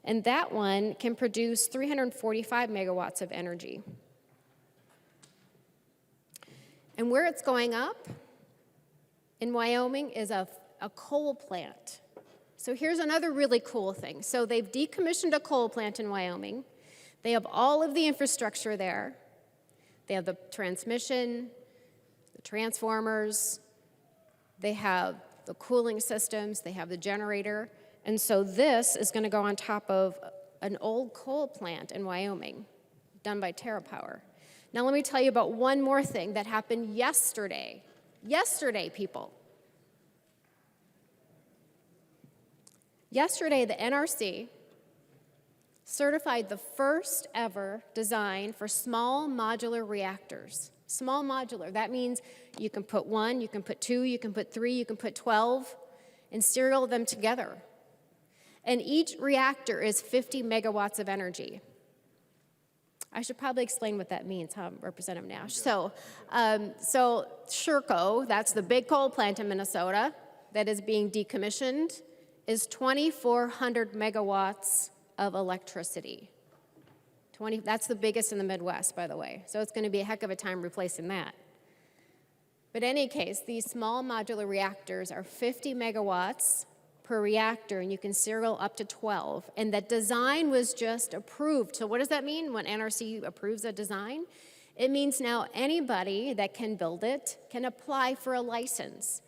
And that one can produce 345 megawatts of energy. And where it's going up in Wyoming is a coal plant. So here's another really cool thing. So they've decommissioned a coal plant in Wyoming. They have all of the infrastructure there. They have the transmission, the transformers, they have the cooling systems, they have the generator. And so this is going to go on top of an old coal plant in Wyoming, done by TerraPower. Now let me tell you about one more thing that happened yesterday. Yesterday, people. Yesterday, the NRC certified the first ever design for small modular reactors. Small modular, that means you can put 1, you can put 2, you can put 3, you can put 12, and serial them together. And each reactor is 50 megawatts of energy. I should probably explain what that means, huh, Representative Nash? So Sherco, that's the big coal plant in Minnesota that is being decommissioned, is 2,400 megawatts of electricity. That's the biggest in the Midwest, by the way. So it's going to be a heck of a time replacing that. But in any case, these small modular reactors are 50 megawatts per reactor, and you can serial up to 12. And that design was just approved. So what does that mean when NRC approves a design? It means now anybody that can build it can apply for a license.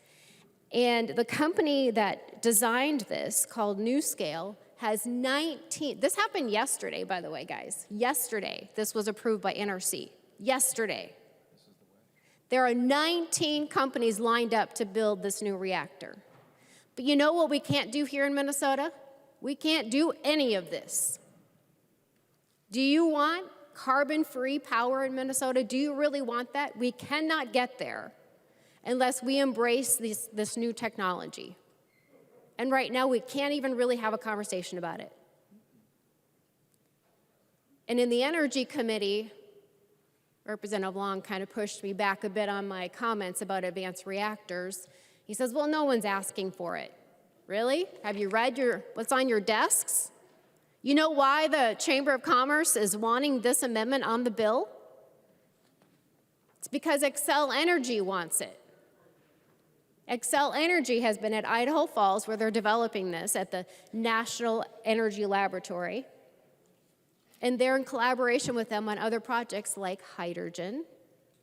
And the company that designed this, called NewScale, has 19, this happened yesterday, by the way, guys. Yesterday, this was approved by NRC. Yesterday. There are 19 companies lined up to build this new reactor. But you know what we can't do here in Minnesota? We can't do any of this. Do you want carbon-free power in Minnesota? Do you really want that? We cannot get there unless we embrace this new technology. And right now, we can't even really have a conversation about it. And in the Energy Committee, Representative Long kind of pushed me back a bit on my comments about advanced reactors. He says, well, no one's asking for it. Really? Have you read what's on your desks? You know why the Chamber of Commerce is wanting this amendment on the bill? It's because Xcel Energy wants it. Xcel Energy has been at Idaho Falls, where they're developing this at the National Energy Laboratory. And they're in collaboration with them on other projects like hydrogen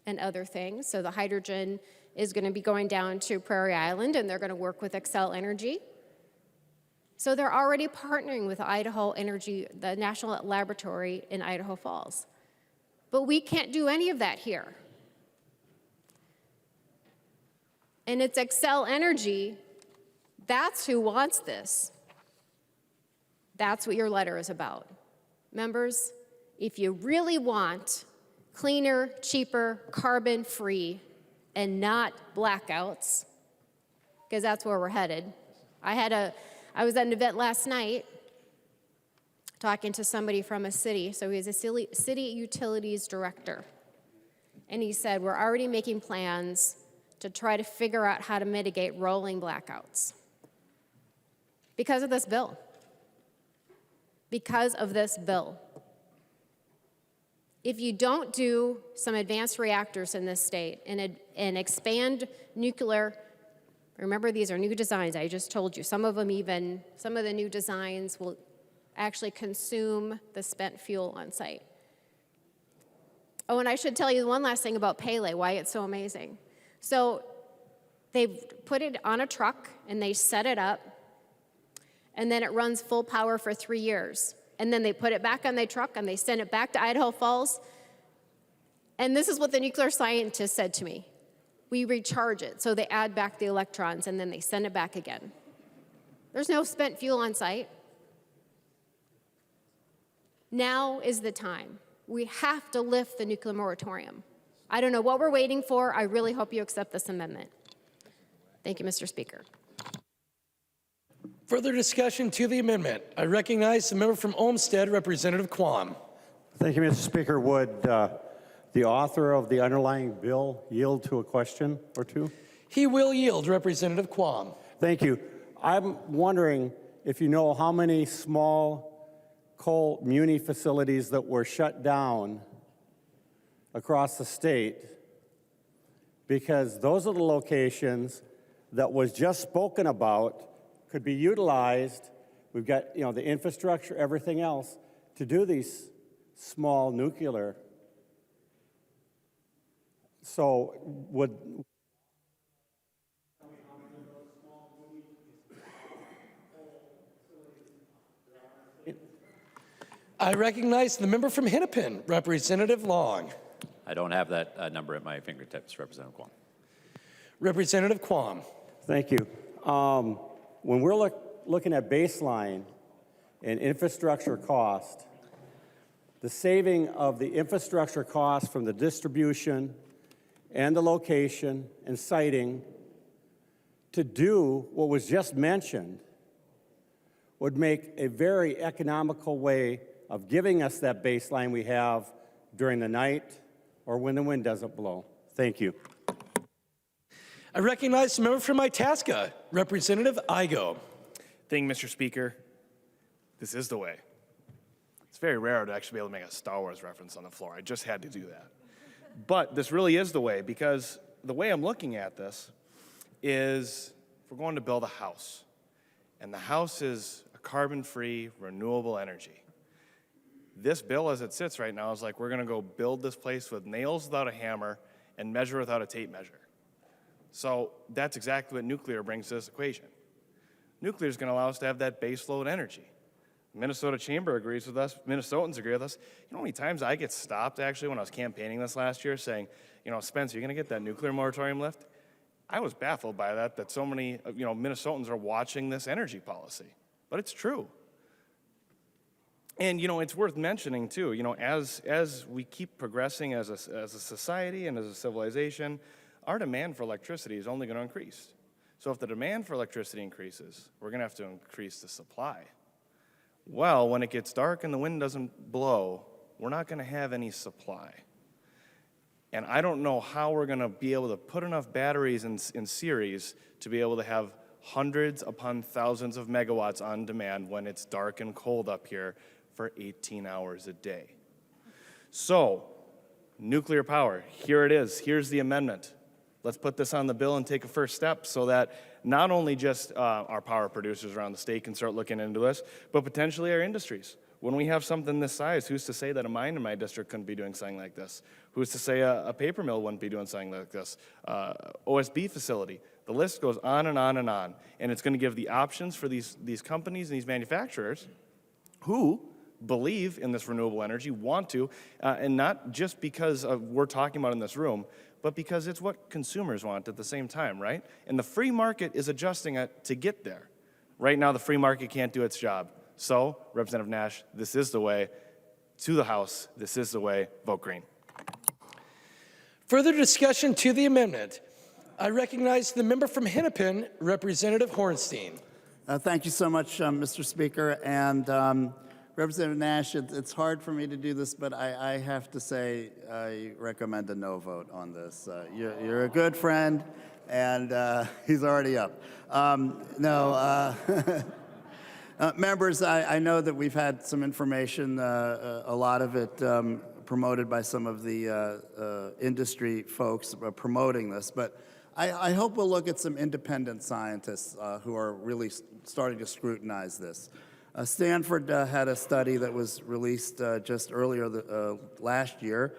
and other things. So the hydrogen is going to be going down to Prairie Island, and they're going to work with Xcel Energy. So they're already partnering with Idaho Energy, the National Laboratory in Idaho Falls. But we can't do any of that here. And it's Xcel Energy, that's who wants this. That's what your letter is about. Members, if you really want cleaner, cheaper, carbon-free, and not blackouts, because that's where we're headed. I was at an event last night talking to somebody from a city, so he's a city utilities director. And he said, we're already making plans to try to figure out how to mitigate rolling blackouts because of this bill. Because of this bill. If you don't do some advanced reactors in this state and expand nuclear, remember these are new designs, I just told you. Some of the new designs will actually consume the spent fuel on site. Oh, and I should tell you one last thing about Pele, why it's so amazing. So they've put it on a truck and they set it up, and then it runs full power for 3 years. And then they put it back on their truck and they send it back to Idaho Falls. And this is what the nuclear scientist said to me. We recharge it, so they add back the electrons and then they send it back again. There's no spent fuel on site. Now is the time. We have to lift the nuclear moratorium. I don't know what we're waiting for. I really hope you accept this amendment. Thank you, Mr. Speaker. Further discussion to the amendment. I recognize the member from Olmsted, Representative Quam. Thank you, Mr. Speaker. Would the author of the underlying bill yield to a question or two? He will yield, Representative Quam. Thank you. I'm wondering if you know how many small coal muni facilities that were shut down across the state, because those are the locations that was just spoken about could be utilized. We've got, the infrastructure, everything else to do these small nuclear. So would I recognize the member from Hennepin, Representative Long. I don't have that number at my fingertips, Representative Quam. Representative Quam. Thank you. When we're looking at baseline and infrastructure cost, the saving of the infrastructure cost from the distribution and the location and siting to do what was just mentioned would make a very economical way of giving us that baseline we have during the night or when the wind doesn't blow. Thank you. I recognize the member from Itasca, Representative Igo. Thank you, Mr. Speaker. This is the way. It's very rare to actually be able to make a Star Wars reference on the floor. I just had to do that. But this really is the way, because the way I'm looking at this is we're going to build a house. And the house is a carbon-free, renewable energy. This bill as it sits right now is like we're going to go build this place with nails without a hammer and measure without a tape measure. So that's exactly what nuclear brings to this equation. Nuclear is going to allow us to have that base load energy. Minnesota Chamber agrees with us. Minnesotans agree with us. You know how many times I get stopped, actually, when I was campaigning this last year saying, Spencer, you're going to get that nuclear moratorium lift? I was baffled by that so many, Minnesotans are watching this energy policy. But it's true. And, it's worth mentioning, too, as we keep progressing as a society and as a civilization, our demand for electricity is only going to increase. So if the demand for electricity increases, we're going to have to increase the supply. Well, when it gets dark and the wind doesn't blow, we're not going to have any supply. And I don't know how we're going to be able to put enough batteries in series to be able to have hundreds upon thousands of megawatts on demand when it's dark and cold up here for 18 hours a day. So, nuclear power, here it is. Here's the amendment. Let's put this on the bill and take a first step so that not only just our power producers around the state can start looking into this, but potentially our industries. When we have something this size, who's to say that a mine in my district couldn't be doing something like this? Who's to say a paper mill wouldn't be doing something like this? OSB facility. The list goes on and on and on. And it's going to give the options for these companies and these manufacturers who believe in this renewable energy, want to, and not just because we're talking about in this room, but because it's what consumers want at the same time, right? And the free market is adjusting it to get there. Right now, the free market can't do its job. So, Representative Nash, this is the way. To the House, this is the way. Vote green. Further discussion to the amendment. I recognize the member from Hennepin, Representative Hornstein. Thank you so much, Mr. Speaker. And Representative Nash, it's hard for me to do this, but I have to say I recommend a no vote on this. You're a good friend, and he's already up. Members, I know that we've had some information, a lot of it promoted by some of the industry folks promoting this. But I hope we'll look at some independent scientists who are really starting to scrutinize this. Stanford had a study that was released just earlier last year.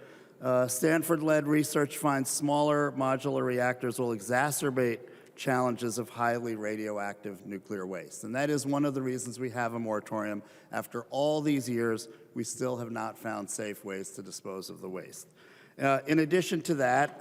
Stanford-led research finds smaller modular reactors will exacerbate challenges of highly radioactive nuclear waste. And that is one of the reasons we have a moratorium. After all these years, we still have not found safe ways to dispose of the waste. In addition to that,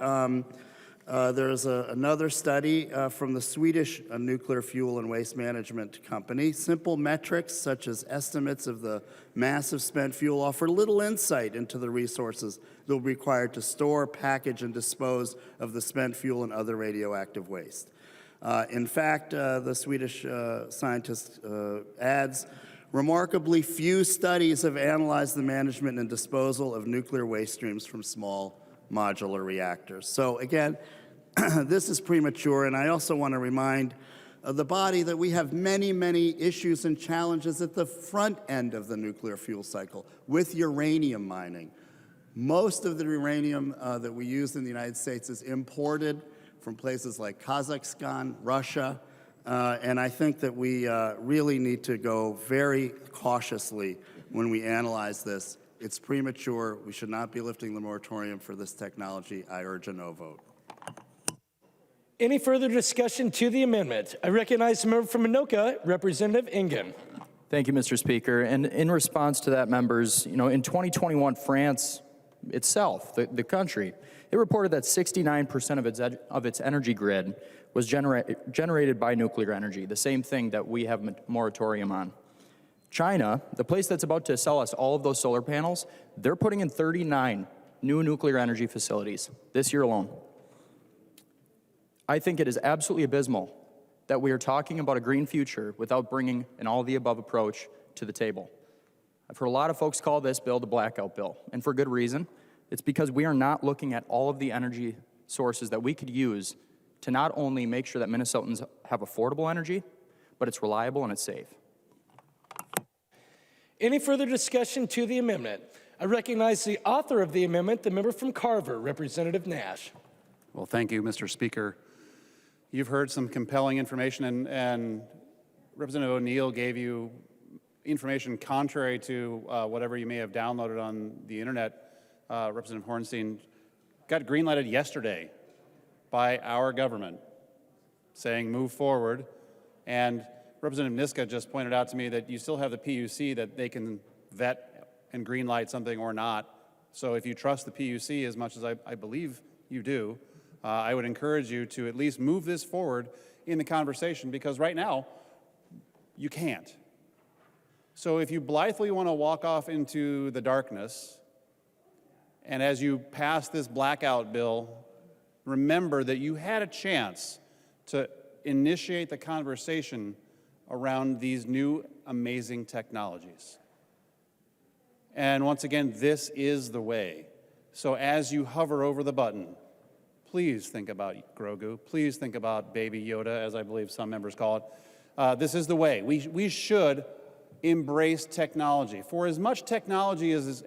there's another study from the Swedish nuclear fuel and waste management company. Simple metrics such as estimates of the mass of spent fuel offer little insight into the resources that will be required to store, package, and dispose of the spent fuel and other radioactive waste. In fact, the Swedish scientist adds, remarkably few studies have analyzed the management and disposal of nuclear waste streams from small modular reactors. So again, this is premature, and I also want to remind the body that we have many, many issues and challenges at the front end of the nuclear fuel cycle with uranium mining. Most of the uranium that we use in the United States is imported from places like Kazakhstan, Russia, and I think that we really need to go very cautiously when we analyze this. It's premature. We should not be lifting the moratorium for this technology. I urge a no vote. Any further discussion to the amendment? I recognize the member from Anoka, Representative Ingen. Thank you, Mr. Speaker. And in response to that, members, in 2021, France itself, the country, it reported that 69% of its energy grid was generated by nuclear energy, the same thing that we have a moratorium on. China, the place that's about to sell us all of those solar panels, they're putting in 39 new nuclear energy facilities this year alone. I think it is absolutely abysmal that we are talking about a green future without bringing an all-of-the-above approach to the table. I've heard a lot of folks call this bill the blackout bill, and for good reason. It's because we are not looking at all of the energy sources that we could use to not only make sure that Minnesotans have affordable energy, but it's reliable and it's safe. Any further discussion to the amendment? I recognize the author of the amendment, the member from Carver, Representative Nash. Well, thank you, Mr. Speaker. You've heard some compelling information, and Representative O'Neill gave you information contrary to whatever you may have downloaded on the internet. Representative Hornstein got green-lighted yesterday by our government saying move forward, and Representative Niska just pointed out to me that you still have the PUC that they can vet and green-light something or not. So if you trust the PUC as much as I believe you do, I would encourage you to at least move this forward in the conversation, because right now, you can't. So if you blithely want to walk off into the darkness, and as you pass this blackout bill, remember that you had a chance to initiate the conversation around these new amazing technologies. And once again, this is the way. So as you hover over the button, please think about Grogu. Please think about Baby Yoda, as I believe some members call it. This is the way. We should embrace technology. For as much technology as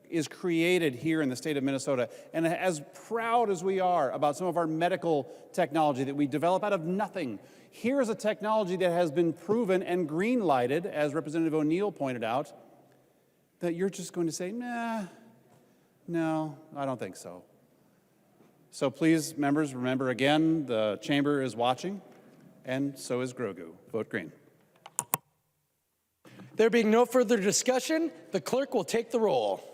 is created here in the state of Minnesota, and as proud as we are about some of our medical technology that we develop out of nothing, here's a technology that has been proven and green-lighted, as Representative O'Neill pointed out, that you're just going to say, nah, no, I don't think so. So please, members, remember again, the chamber is watching, and so is Grogu. Vote green. There being no further discussion, the clerk will take the roll.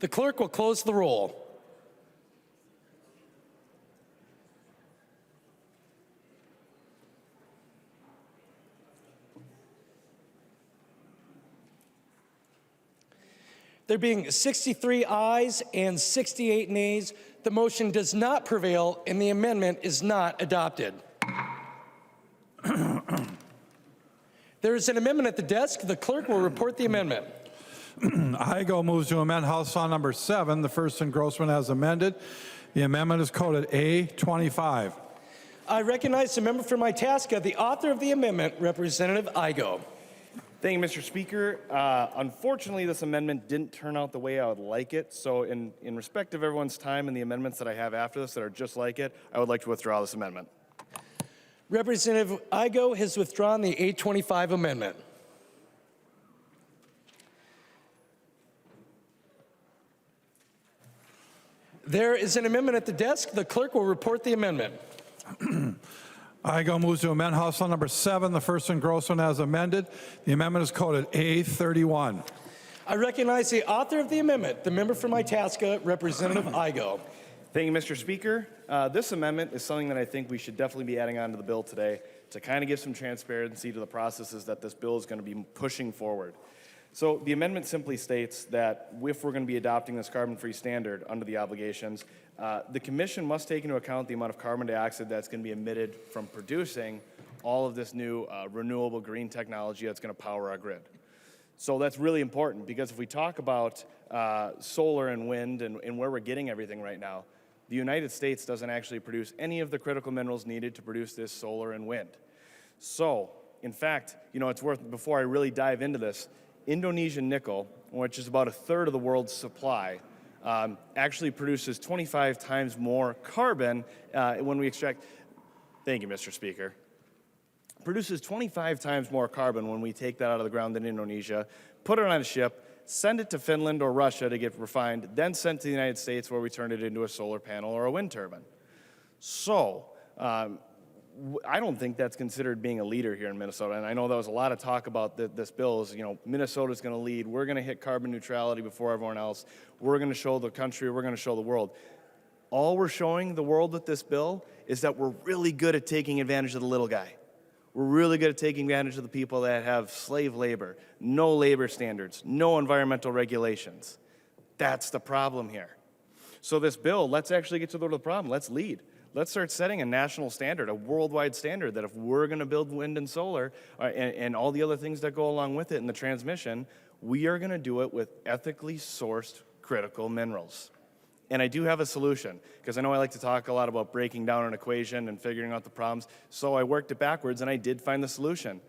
The clerk will close the roll. There being 63 ayes and 68 nays, the motion does not prevail and the amendment is not adopted. There is an amendment at the desk. The clerk will report the amendment. Hygo moves to amend House File Number 7, the first engrossment as amended. The amendment is coded A25. I recognize the member from Itasca, the author of the amendment, Representative Igo. Thank you, Mr. Speaker. Unfortunately, this amendment didn't turn out the way I would like it. So in respect of everyone's time and the amendments that I have after this that are just like it, I would like to withdraw this amendment. Representative Igo has withdrawn the 825 amendment. There is an amendment at the desk. The clerk will report the amendment. Igo moves to amend House File Number 7, the first engrossment as amended. The amendment is coded A31. I recognize the author of the amendment, the member from Itasca, Representative Igo. Thank you, Mr. Speaker. This amendment is something that I think we should definitely be adding on to the bill today to kind of give some transparency to the processes that this bill is going to be pushing forward. So the amendment simply states that if we're going to be adopting this carbon-free standard under the obligations, the Commission must take into account the amount of carbon dioxide that's going to be emitted from producing all of this new renewable green technology that's going to power our grid. So that's really important because if we talk about solar and wind and where we're getting everything right now, the United States doesn't actually produce any of the critical minerals needed to produce this solar and wind. So, in fact, it's worth, before I really dive into this, Indonesian nickel, which is about a third of the world's supply, actually produces 25 times more carbon when we extract. Thank you, Mr. Speaker. Produces 25 times more carbon when we take that out of the ground than Indonesia, put it on a ship, send it to Finland or Russia to get refined, then sent to the United States where we turn it into a solar panel or a wind turbine. So, I don't think that's considered being a leader here in Minnesota. And I know there was a lot of talk about this bill is, Minnesota's going to lead. We're going to hit carbon neutrality before everyone else. We're going to show the country. We're going to show the world. All we're showing the world with this bill is that we're really good at taking advantage of the little guy. We're really good at taking advantage of the people that have slave labor, no labor standards, no environmental regulations. That's the problem here. So this bill, let's actually get to the root of the problem. Let's lead. Let's start setting a national standard, a worldwide standard, that if we're going to build wind and solar and all the other things that go along with it in the transmission, we are going to do it with ethically sourced critical minerals. And I do have a solution, because I know I like to talk a lot about breaking down an equation and figuring out the problems. So I worked it backwards, and I did find the solution.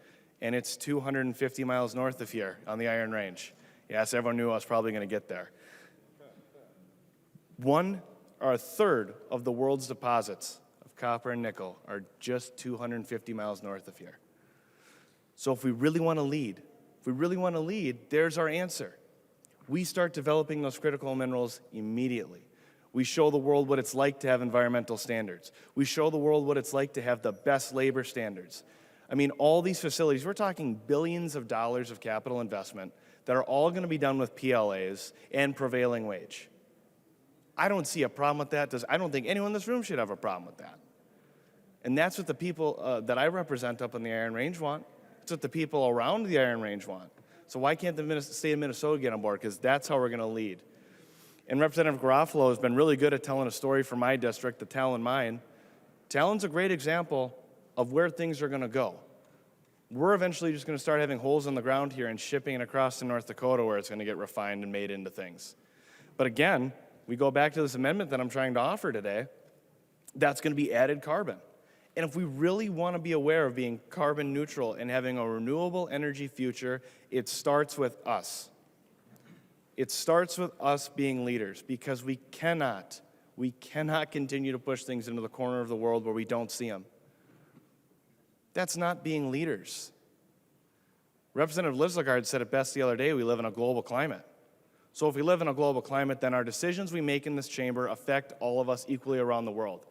And it's 250 miles north of here on the Iron Range. Yes, everyone knew I was probably going to get there. A third of the world's deposits of copper and nickel are just 250 miles north of here. So if we really want to lead, there's our answer. We start developing those critical minerals immediately. We show the world what it's like to have environmental standards. We show the world what it's like to have the best labor standards. I mean, all these facilities, we're talking billions of dollars of capital investment that are all going to be done with PLAs and prevailing wage. I don't see a problem with that. I don't think anyone in this room should have a problem with that. And that's what the people that I represent up on the Iron Range want. It's what the people around the Iron Range want. So why can't the state of Minnesota get on board? Because that's how we're going to lead. And Representative Garofalo has been really good at telling a story for my district, the Talon mine. Talon's a great example of where things are going to go. We're eventually just going to start having holes in the ground here and shipping it across to North Dakota where it's going to get refined and made into things. But again, we go back to this amendment that I'm trying to offer today. That's going to be added carbon. And if we really want to be aware of being carbon neutral and having a renewable energy future, it starts with us. It starts with us being leaders, because we cannot continue to push things into the corner of the world where we don't see them. That's not being leaders. Representative Lislegard said it best the other day: we live in a global climate. So if we live in a global climate, then our decisions we make in this chamber affect all of us equally around the world.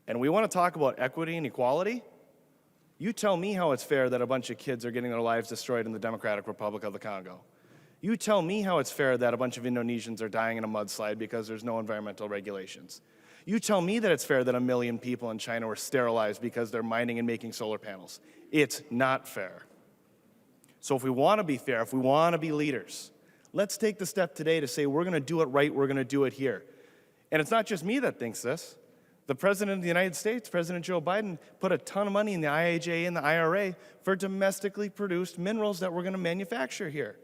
And we want to talk about equity and equality? You tell me how it's fair that a bunch of kids are getting their lives destroyed in the Democratic Republic of the Congo. You tell me how it's fair that a bunch of Indonesians are dying in a mudslide because there's no environmental regulations. You tell me that it's fair that 1 million people in China were sterilized because they're mining and making solar panels. It's not fair. So if we want to be fair, if we want to be leaders, Let's take the step today to say we're going to do it right, we're going to do it here. And it's not just me that thinks this. The President of the United States, President Joe Biden, put a ton of money in the IIJA and the IRA for domestically produced minerals that we're going to manufacture here.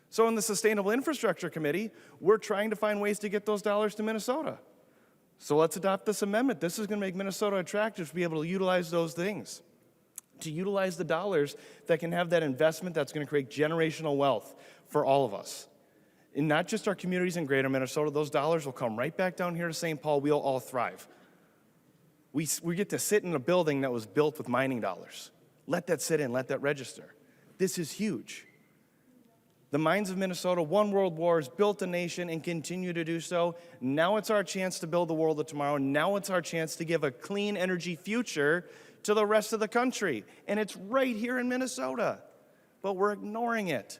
So in the Sustainable Infrastructure Committee, we're trying to find ways to get those dollars to Minnesota. So let's adopt this amendment. This is going to make Minnesota attractive to be able to utilize those things, to utilize the dollars that can have that investment that's going to create generational wealth for all of us. And not just our communities in greater Minnesota, those dollars will come right back down here to St. Paul. We'll all thrive. We get to sit in a building that was built with mining dollars. Let that sit in, let that register. This is huge. The mines of Minnesota won world wars, built a nation, and continue to do so. Now it's our chance to build the world of tomorrow. Now it's our chance to give a clean energy future to the rest of the country. And it's right here in Minnesota. But we're ignoring it.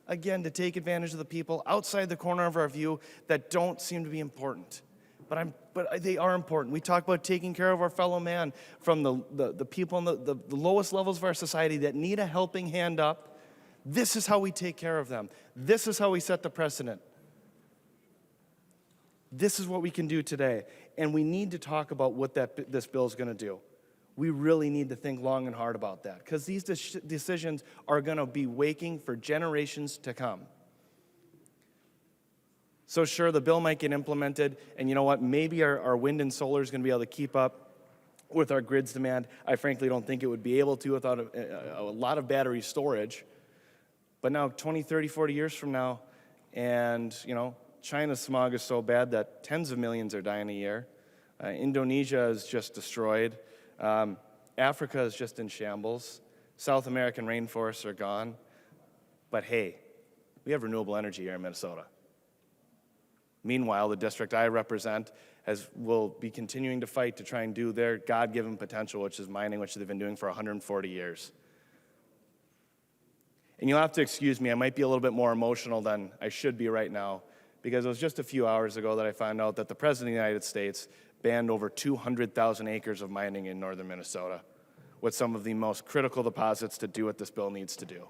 Again, to take advantage of the people outside the corner of our view that don't seem to be important. But they are important. We talk about taking care of our fellow man, from the people in the lowest levels of our society that need a helping hand up. This is how we take care of them. This is how we set the precedent. This is what we can do today. And we need to talk about what this bill is going to do. We really need to think long and hard about that, because these decisions are going to be waking for generations to come. So sure, the bill might get implemented, and you know what? Maybe our wind and solar is going to be able to keep up with our grid's demand. I frankly don't think it would be able to without a lot of battery storage. But now 20, 30, 40 years from now, and China's smog is so bad that tens of millions are dying a year. Indonesia is just destroyed. Africa is just in shambles. South American rainforests are gone. But hey, we have renewable energy here in Minnesota. Meanwhile, the district I represent will be continuing to fight to try and do their God-given potential, which is mining, which they've been doing for 140 years. And you'll have to excuse me, I might be a little bit more emotional than I should be right now, because it was just a few hours ago that I found out that the President of the United States banned over 200,000 acres of mining in northern Minnesota, with some of the most critical deposits to do what this bill needs to do.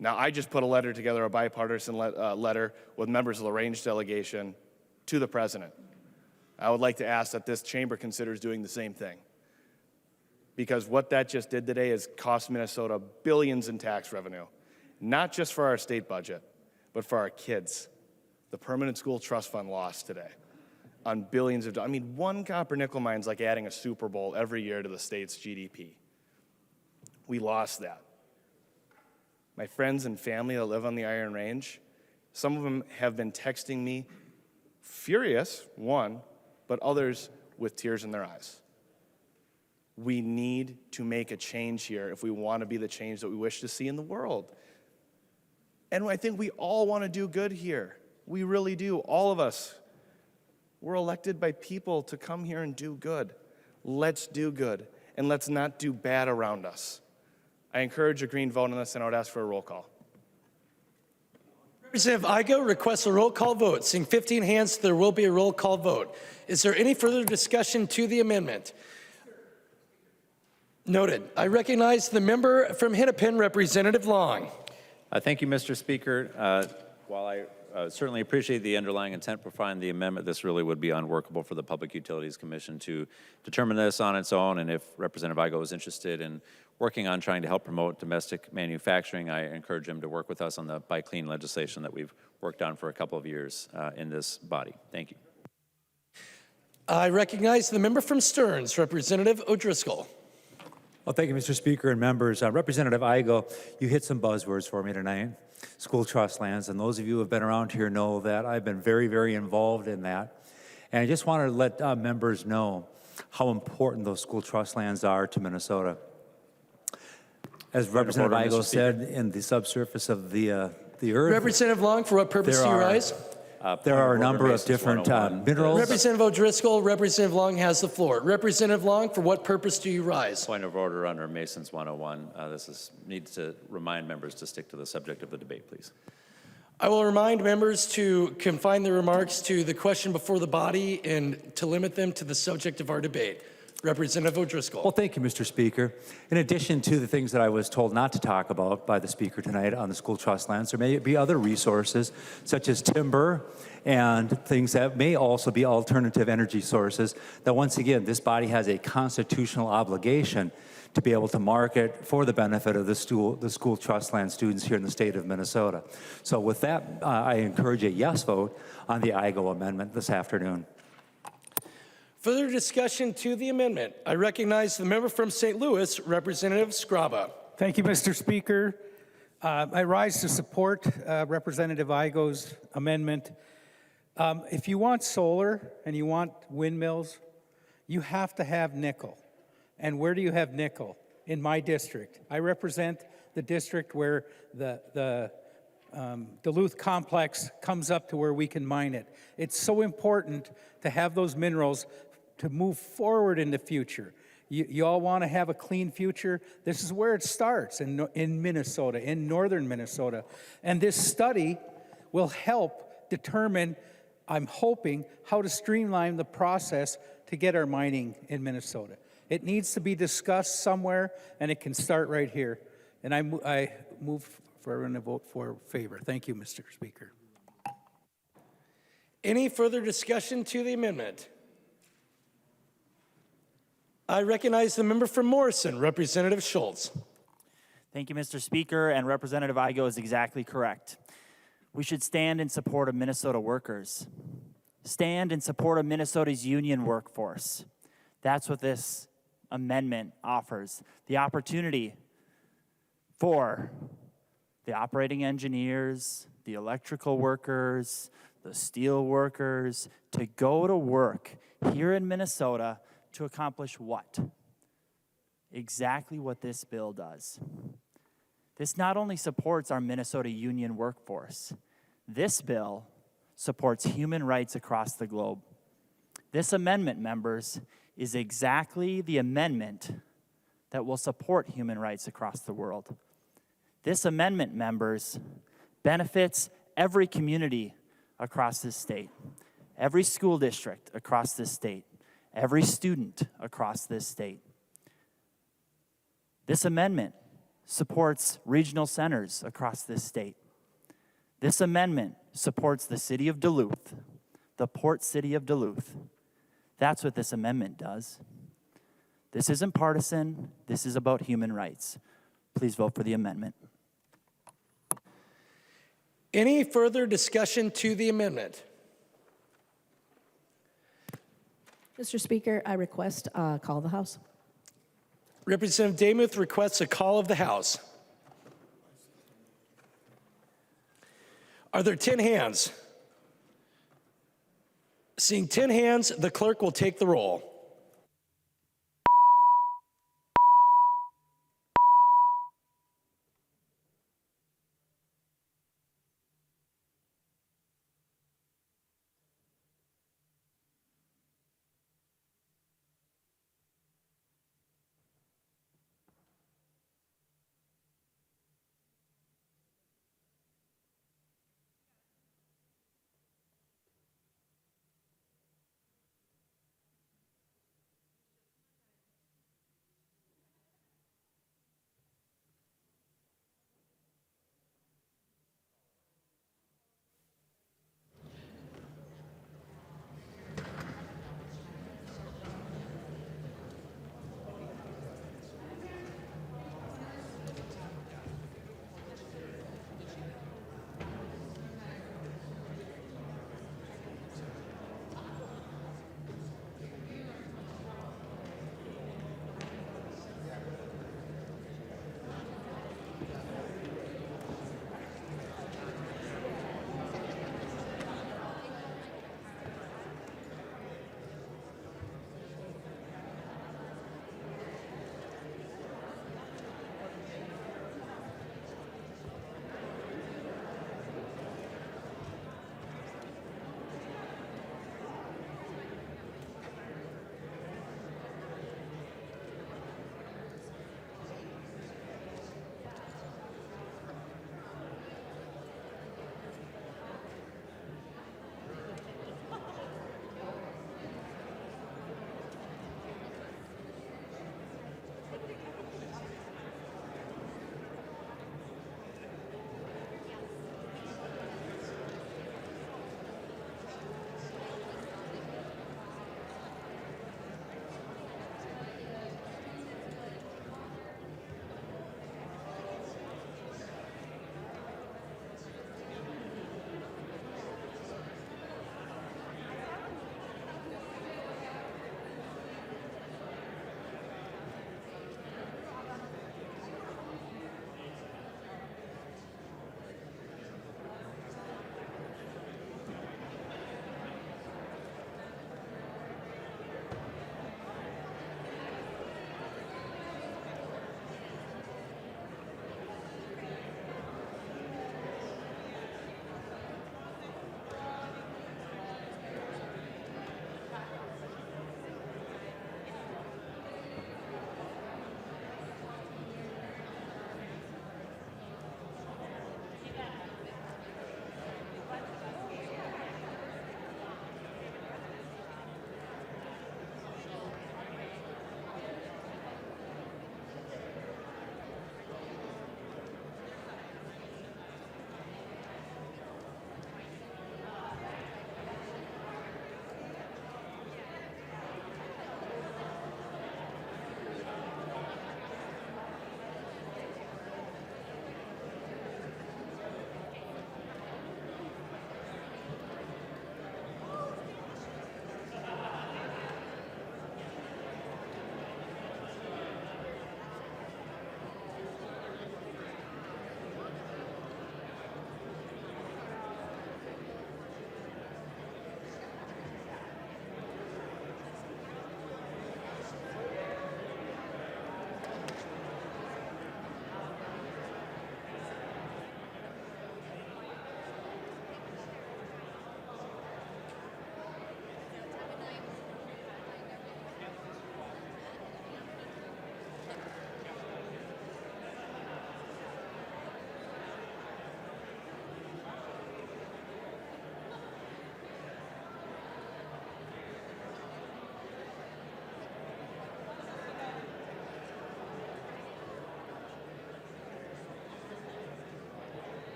Now, I just put a letter together, a bipartisan letter with members of the range delegation to the President. I would like to ask that this chamber considers doing the same thing, because what that just did today is cost Minnesota billions in tax revenue, not just for our state budget, but for our kids. The permanent school trust fund lost today on billions of dollars. I mean, one copper nickel mine is like adding a Super Bowl every year to the state's GDP. We lost that. My friends and family that live on the Iron Range, some of them have been texting me furious, one, but others with tears in their eyes. We need to make a change here if we want to be the change that we wish to see in the world. And I think we all want to do good here. We really do, all of us. We're elected by people to come here and do good. Let's do good, and let's not do bad around us. I encourage a green vote on this, and I would ask for a roll call. Representative Igo requests a roll call vote. Seeing 15 hands, there will be a roll call vote. Is there any further discussion to the amendment? Noted. I recognize the member from Hennepin, Representative Long. Thank you, Mr. Speaker. While I certainly appreciate the underlying intent behind the amendment, this really would be unworkable for the Public Utilities Commission to determine this on its own. And if Representative Igo is interested in working on trying to help promote domestic manufacturing, I encourage him to work with us on the Buy Clean legislation that we've worked on for a couple of years in this body. Thank you. I recognize the member from Stearns, Representative O'Driscoll. Well, thank you, Mr. Speaker and members. Representative Igo, you hit some buzzwords for me tonight. School trust lands, and those of you who have been around here know that I've been very, very involved in that. And I just wanted to let members know how important those school trust lands are to Minnesota. As Representative Igo said, in the subsurface of the earth. Representative Long, for what purpose do you rise? There are a number of different minerals. Representative O'Driscoll, Representative Long has the floor. Representative Long, for what purpose do you rise? Point of order under Mason's 101. Needs to remind members to stick to the subject of the debate, please. I will remind members to confine their remarks to the question before the body and to limit them to the subject of our debate. Representative O'Driscoll. Well, thank you, Mr. Speaker. In addition to the things that I was told not to talk about by the Speaker tonight on the school trust lands, there may be other resources such as timber and things that may also be alternative energy sources that, once again, this body has a constitutional obligation to be able to market for the benefit of the school trust land students here in the state of Minnesota. So with that, I encourage a yes vote on the IGO amendment this afternoon. Further discussion to the amendment. I recognize the member from St. Louis, Representative Scraba. Thank you, Mr. Speaker. I rise to support Representative Igo's amendment. If you want solar and you want windmills, you have to have nickel. And where do you have nickel? In my district. I represent the district where the Duluth complex comes up to where we can mine it. It's so important to have those minerals to move forward in the future. You all want to have a clean future. This is where it starts in Minnesota, in northern Minnesota. And this study will help determine, I'm hoping, how to streamline the process to get our mining in Minnesota. It needs to be discussed somewhere, and it can start right here. And I move for everyone to vote for favor. Thank you, Mr. Speaker. Any further discussion to the amendment? I recognize the member from Morrison, Representative Schultz. Thank you, Mr. Speaker, and Representative Igo is exactly correct. We should stand in support of Minnesota workers. Stand in support of Minnesota's union workforce. That's what this amendment offers. The opportunity for the operating engineers, the electrical workers, the steel workers to go to work here in Minnesota to accomplish what? Exactly what this bill does. This not only supports our Minnesota union workforce, this bill supports human rights across the globe. This amendment, members, is exactly the amendment that will support human rights across the world. This amendment, members, benefits every community across this state, every school district across this state, every student across this state. This amendment supports regional centers across this state. This amendment supports the city of Duluth, the port city of Duluth. That's what this amendment does. This isn't partisan. This is about human rights. Please vote for the amendment. Any further discussion to the amendment? Mr. Speaker, I request a call of the House. Representative Demuth requests a call of the House. Are there 10 hands? Seeing 10 hands, the clerk will take the roll.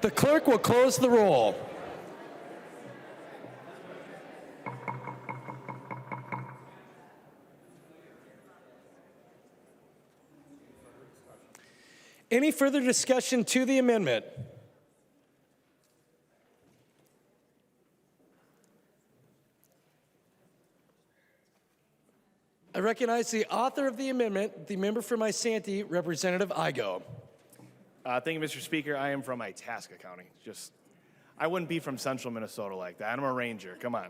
The clerk will close the roll. Any further discussion to the amendment? I recognize the author of the amendment, the member from Isanti, Representative Igo. Thank you, Mr. Speaker. I am from Itasca County. I wouldn't be from central Minnesota like that. I'm a ranger. Come on.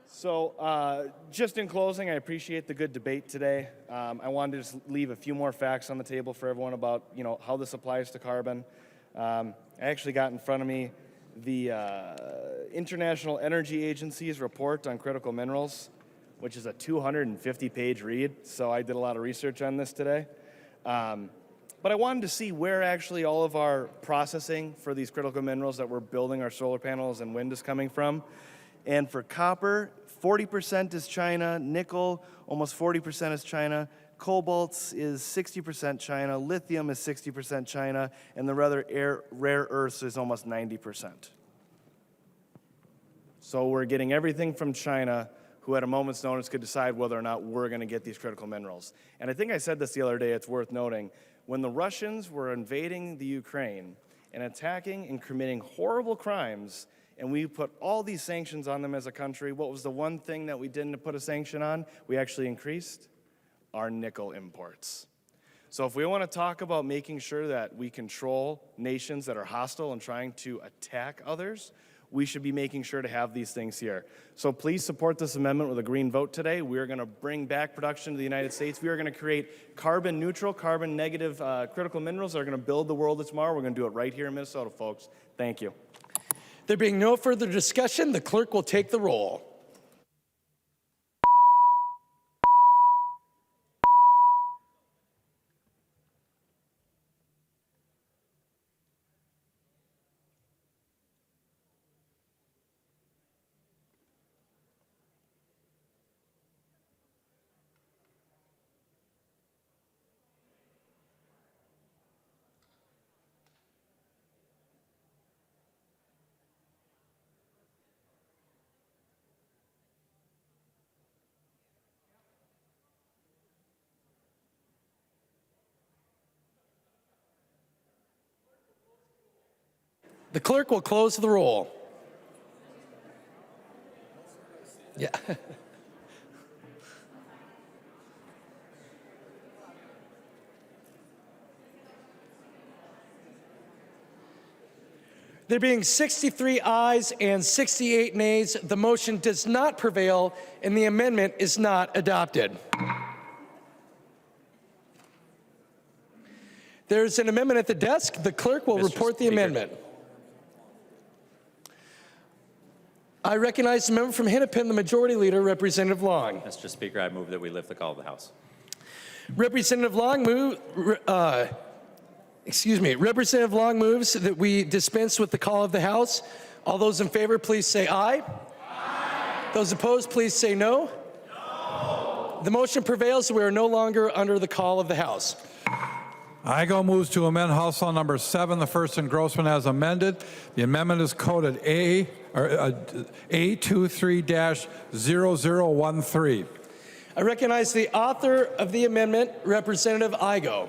So just in closing, I appreciate the good debate today. I wanted to just leave a few more facts on the table for everyone about how this applies to carbon. I actually got in front of me the International Energy Agency's report on critical minerals, which is a 250-page read. So I did a lot of research on this today. But I wanted to see where actually all of our processing for these critical minerals that we're building our solar panels and wind is coming from. And for copper, 40% is China, nickel, almost 40% is China, cobalt is 60% China, lithium is 60% China, and the rare earths is almost 90%. So we're getting everything from China, who at a moment's notice could decide whether or not we're going to get these critical minerals. And I think I said this the other day, it's worth noting. When the Russians were invading the Ukraine and attacking and committing horrible crimes, and we put all these sanctions on them as a country, what was the one thing that we didn't put a sanction on? We actually increased our nickel imports. So if we want to talk about making sure that we control nations that are hostile and trying to attack others, we should be making sure to have these things here. So please support this amendment with a green vote today. We are going to bring back production to the United States. We are going to create carbon neutral, carbon negative critical minerals that are going to build the world of tomorrow. We're going to do it right here in Minnesota, folks. Thank you. There being no further discussion, the clerk will take the roll. The clerk will close the roll. Yeah. There being 63 ayes and 68 nays, the motion does not prevail and the amendment is not adopted. There's an amendment at the desk. The clerk will report the amendment. I recognize the member from Hennepin, the Majority Leader, Representative Long. Mr. Speaker, I move that we lift the call of the House. Representative Long Representative Long moves that we dispense with the call of the House. All those in favor, please say aye. Aye. Those opposed, please say no. No. The motion prevails. We are no longer under the call of the House. Igo moves to amend House Law Number 7, the first engrossment as amended. The amendment is coded A23-0013. I recognize the author of the amendment, Representative Igo.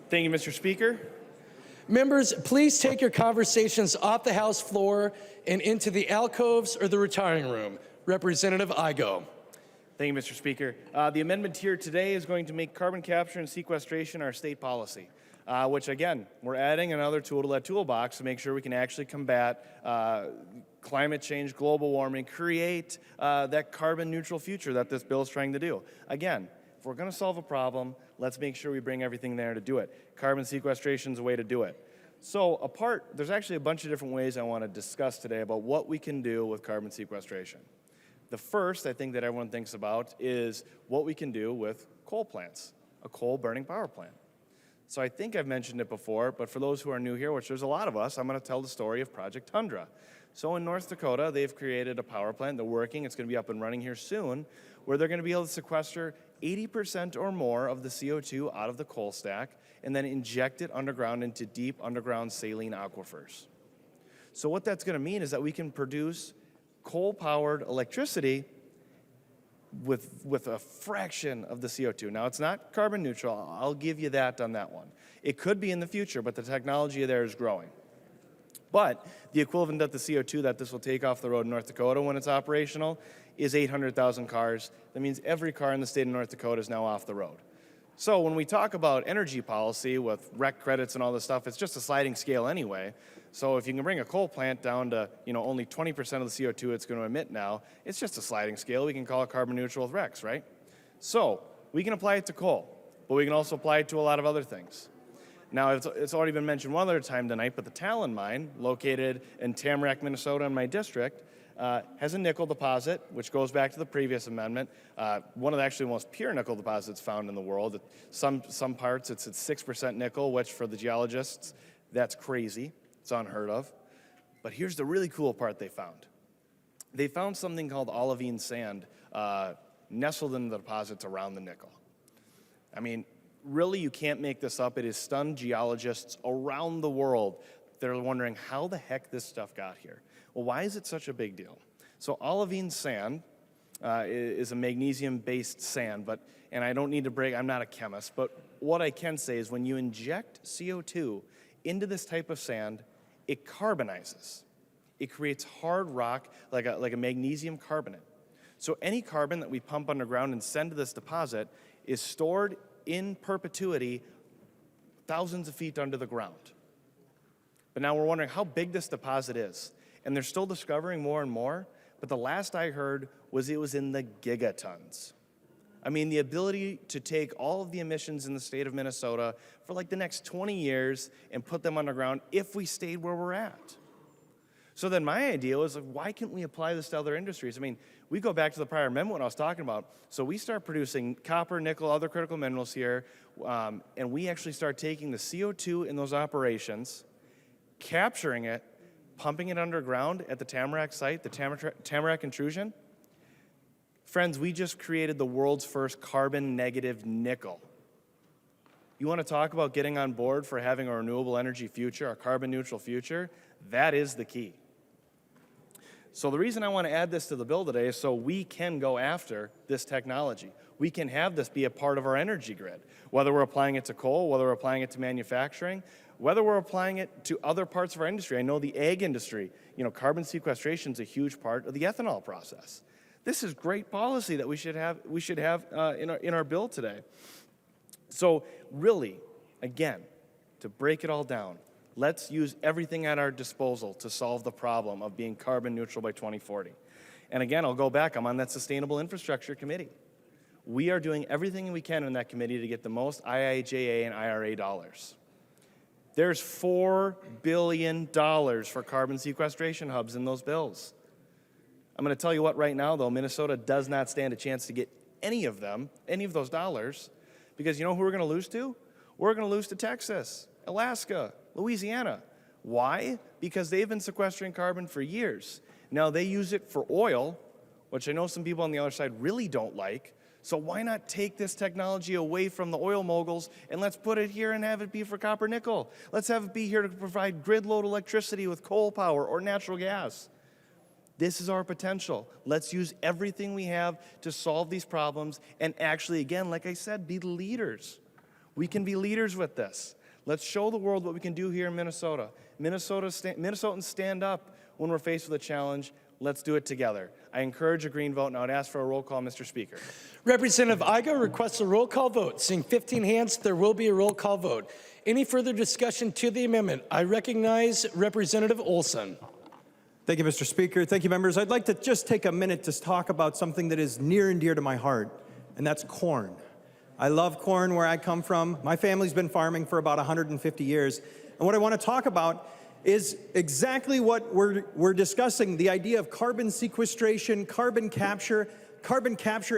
Thank you, Mr. Speaker. Members, please take your conversations off the House floor and into the alcoves or the retiring room. Representative Igo. Thank you, Mr. Speaker. The amendment here today is going to make carbon capture and sequestration our state policy, which, again, we're adding another tool to that toolbox to make sure we can actually combat climate change, global warming, create that carbon neutral future that this bill is trying to do. Again, if we're going to solve a problem, let's make sure we bring everything there to do it. Carbon sequestration is a way to do it. So there's actually a bunch of different ways I want to discuss today about what we can do with carbon sequestration. The first, I think, that everyone thinks about is what we can do with coal plants, a coal-burning power plant. So I think I've mentioned it before, but for those who are new here, which there's a lot of us, I'm going to tell the story of Project Tundra. So in North Dakota, they've created a power plant. They're working. It's going to be up and running here soon, where they're going to be able to sequester 80% or more of the CO2 out of the coal stack and then inject it underground into deep underground saline aquifers. So what that's going to mean is that we can produce coal-powered electricity with a fraction of the CO2. Now, it's not carbon neutral. I'll give you that on that one. It could be in the future, but the technology there is growing. But the equivalent of the CO2 that this will take off the road in North Dakota when it's operational is 800,000 cars. That means every car in the state of North Dakota is now off the road. So when we talk about energy policy with REC credits and all this stuff, it's just a sliding scale anyway. So if you can bring a coal plant down to only 20% of the CO2 it's going to emit now, it's just a sliding scale. We can call it carbon neutral with RECs, right? So we can apply it to coal, but we can also apply it to a lot of other things. Now, it's already been mentioned one other time tonight, but the Talon mine, located in Tamarack, Minnesota, in my district, has a nickel deposit, which goes back to the previous amendment. One of the actually most pure nickel deposits found in the world. Some parts, it's at 6% nickel, which for the geologists, that's crazy. It's unheard of. But here's the really cool part they found. They found something called olivine sand nestled in the deposits around the nickel. I mean, really, you can't make this up. It has stunned geologists around the world. They're wondering how the heck this stuff got here. Well, why is it such a big deal? So olivine sand is a magnesium-based sand, and I don't need to break, I'm not a chemist, but what I can say is when you inject CO2 into this type of sand, it carbonizes. It creates hard rock like a magnesium carbonate. So any carbon that we pump underground and send to this deposit is stored in perpetuity thousands of feet under the ground. But now we're wondering how big this deposit is. And they're still discovering more and more, but the last I heard was it was in the gigatons. I mean, the ability to take all of the emissions in the state of Minnesota for like the next 20 years and put them underground if we stayed where we're at. So then my idea was, why can't we apply this to other industries? I mean, we go back to the prior amendment when I was talking about. So we start producing copper, nickel, other critical minerals here, and we actually start taking the CO2 in those operations, capturing it, pumping it underground at the Tamarack site, the Tamarack intrusion. Friends, we just created the world's first carbon negative nickel. You want to talk about getting on board for having a renewable energy future, a carbon neutral future? That is the key. So the reason I want to add this to the bill today is so we can go after this technology. We can have this be a part of our energy grid, whether we're applying it to coal, whether we're applying it to manufacturing, whether we're applying it to other parts of our industry. I know the ag industry, carbon sequestration is a huge part of the ethanol process. This is great policy that we should have in our bill today. So really, again, to break it all down, let's use everything at our disposal to solve the problem of being carbon neutral by 2040. And again, I'll go back. I'm on that Sustainable Infrastructure Committee. We are doing everything we can in that committee to get the most IIJA and IRA dollars. There's $4 billion for carbon sequestration hubs in those bills. I'm going to tell you what right now, though, Minnesota does not stand a chance to get any of those dollars, because you know who we're going to lose to? We're going to lose to Texas, Alaska, Louisiana. Why? Because they've been sequestering carbon for years. Now they use it for oil, which I know some people on the other side really don't like. So why not take this technology away from the oil moguls and let's put it here and have it be for copper nickel. Let's have it be here to provide grid load electricity with coal power or natural gas. This is our potential. Let's use everything we have to solve these problems and actually, again, like I said, be leaders. We can be leaders with this. Let's show the world what we can do here in Minnesota. Minnesotans stand up when we're faced with a challenge. Let's do it together. I encourage a green vote, and I would ask for a roll call, Mr. Speaker. Representative Igo requests a roll call vote. Seeing 15 hands, there will be a roll call vote. Any further discussion to the amendment? I recognize Representative Olson. Thank you, Mr. Speaker. Thank you, members. I'd like to just take a minute to talk about something that is near and dear to my heart, and that's corn. I love corn where I come from. My family's been farming for about 150 years. And what I want to talk about is exactly what we're discussing, the idea of carbon sequestration, carbon capture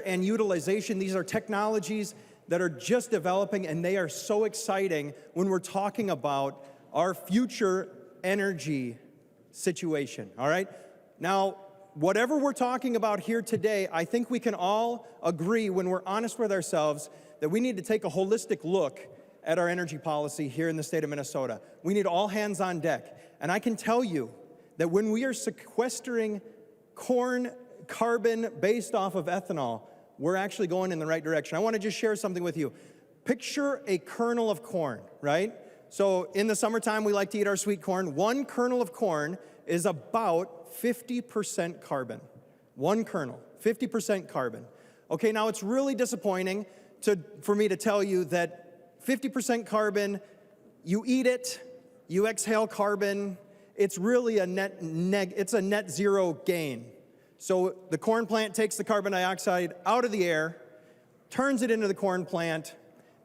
and utilization. These are technologies that are just developing, and they are so exciting when we're talking about our future energy situation, all right? Now, whatever we're talking about here today, I think we can all agree when we're honest with ourselves that we need to take a holistic look at our energy policy here in the state of Minnesota. We need all hands on deck. And I can tell you that when we are sequestering corn carbon based off of ethanol, we're actually going in the right direction. I want to just share something with you. Picture a kernel of corn, right? So in the summertime, we like to eat our sweet corn. One kernel of corn is about 50% carbon. One kernel, 50% carbon. Okay, now it's really disappointing for me to tell you that 50% carbon, you eat it, you exhale carbon, it's really a net zero gain. So the corn plant takes the carbon dioxide out of the air, turns it into the corn plant,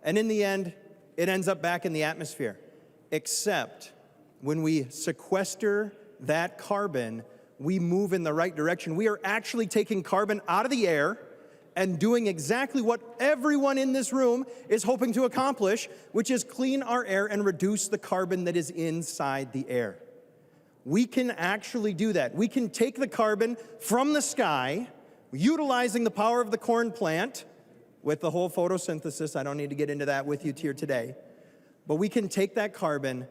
and in the end, it ends up back in the atmosphere. Except when we sequester that carbon, we move in the right direction. We are actually taking carbon out of the air and doing exactly what everyone in this room is hoping to accomplish, which is clean our air and reduce the carbon that is inside the air. We can actually do that. We can take the carbon from the sky, utilizing the power of the corn plant with the whole photosynthesis. I don't need to get into that with you here today. But we can take that carbon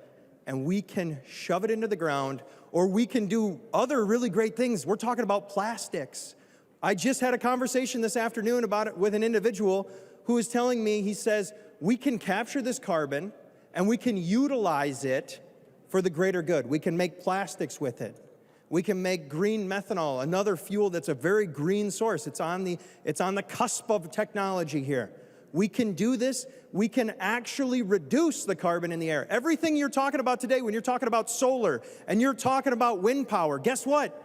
and we can shove it into the ground, or we can do other really great things. We're talking about plastics. I just had a conversation this afternoon about it with an individual who is telling me, he says, we can capture this carbon and we can utilize it for the greater good. We can make plastics with it. We can make green methanol, another fuel that's a very green source. It's on the cusp of technology here. We can do this. We can actually reduce the carbon in the air. Everything you're talking about today, when you're talking about solar and you're talking about wind power, guess what?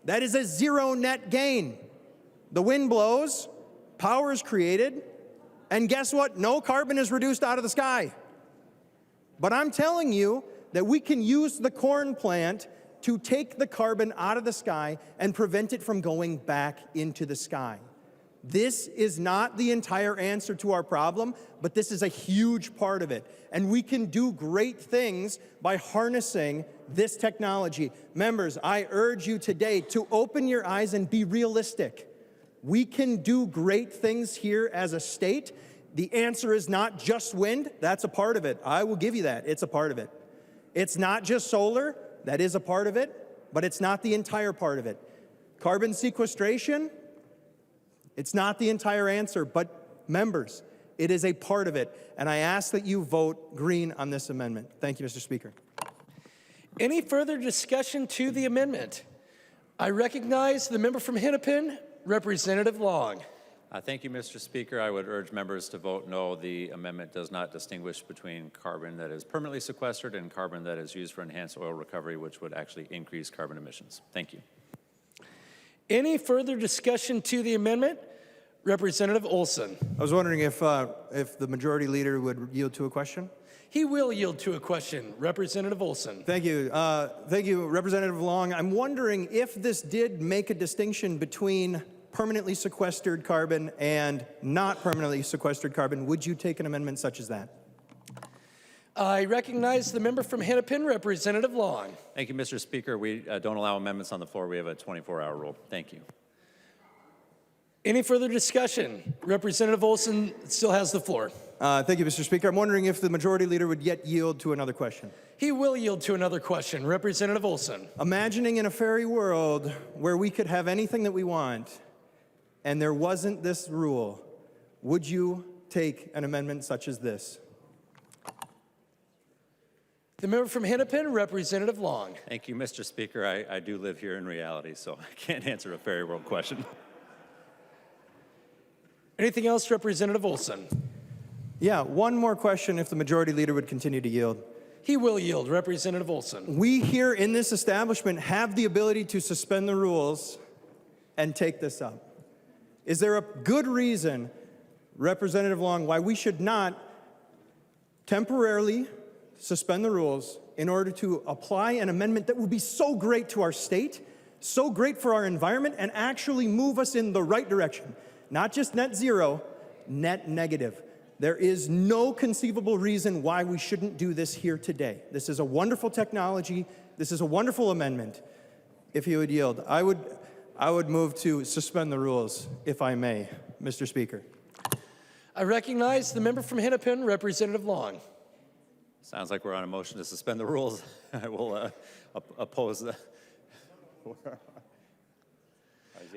That is a zero net gain. The wind blows, power is created, and guess what? No carbon is reduced out of the sky. But I'm telling you that we can use the corn plant to take the carbon out of the sky and prevent it from going back into the sky. This is not the entire answer to our problem, but this is a huge part of it. And we can do great things by harnessing this technology. Members, I urge you today to open your eyes and be realistic. We can do great things here as a state. The answer is not just wind. That's a part of it. I will give you that. It's a part of it. It's not just solar. That is a part of it, but it's not the entire part of it. Carbon sequestration, it's not the entire answer, but members, it is a part of it. And I ask that you vote green on this amendment. Thank you, Mr. Speaker. Any further discussion to the amendment? I recognize the member from Hennepin, Representative Long. Thank you, Mr. Speaker. I would urge members to vote no. The amendment does not distinguish between carbon that is permanently sequestered and carbon that is used for enhanced oil recovery, which would actually increase carbon emissions. Thank you. Any further discussion to the amendment? Representative Olson. I was wondering if the majority leader would yield to a question. He will yield to a question. Representative Olson. Thank you. Thank you, Representative Long. I'm wondering if this did make a distinction between permanently sequestered carbon and not permanently sequestered carbon, would you take an amendment such as that? I recognize the member from Hennepin, Representative Long. Thank you, Mr. Speaker. We don't allow amendments on the floor. We have a 24-hour rule. Thank you. Any further discussion? Representative Olson still has the floor. Thank you, Mr. Speaker. I'm wondering if the majority leader would yet yield to another question. He will yield to another question. Representative Olson. Imagining in a fairy world where we could have anything that we want and there wasn't this rule, would you take an amendment such as this? The member from Hennepin, Representative Long. Thank you, Mr. Speaker. I do live here in reality, so I can't answer a fairy world question. Anything else, Representative Olson? Yeah, one more question if the majority leader would continue to yield. He will yield. Representative Olson. We here in this establishment have the ability to suspend the rules and take this up. Is there a good reason, Representative Long, why we should not temporarily suspend the rules in order to apply an amendment that would be so great to our state, so great for our environment, and actually move us in the right direction? Not just net zero, net negative. There is no conceivable reason why we shouldn't do this here today. This is a wonderful technology. This is a wonderful amendment. If you would yield, I would move to suspend the rules, if I may, Mr. Speaker. I recognize the member from Hennepin, Representative Long. Sounds like we're on a motion to suspend the rules. I will oppose the.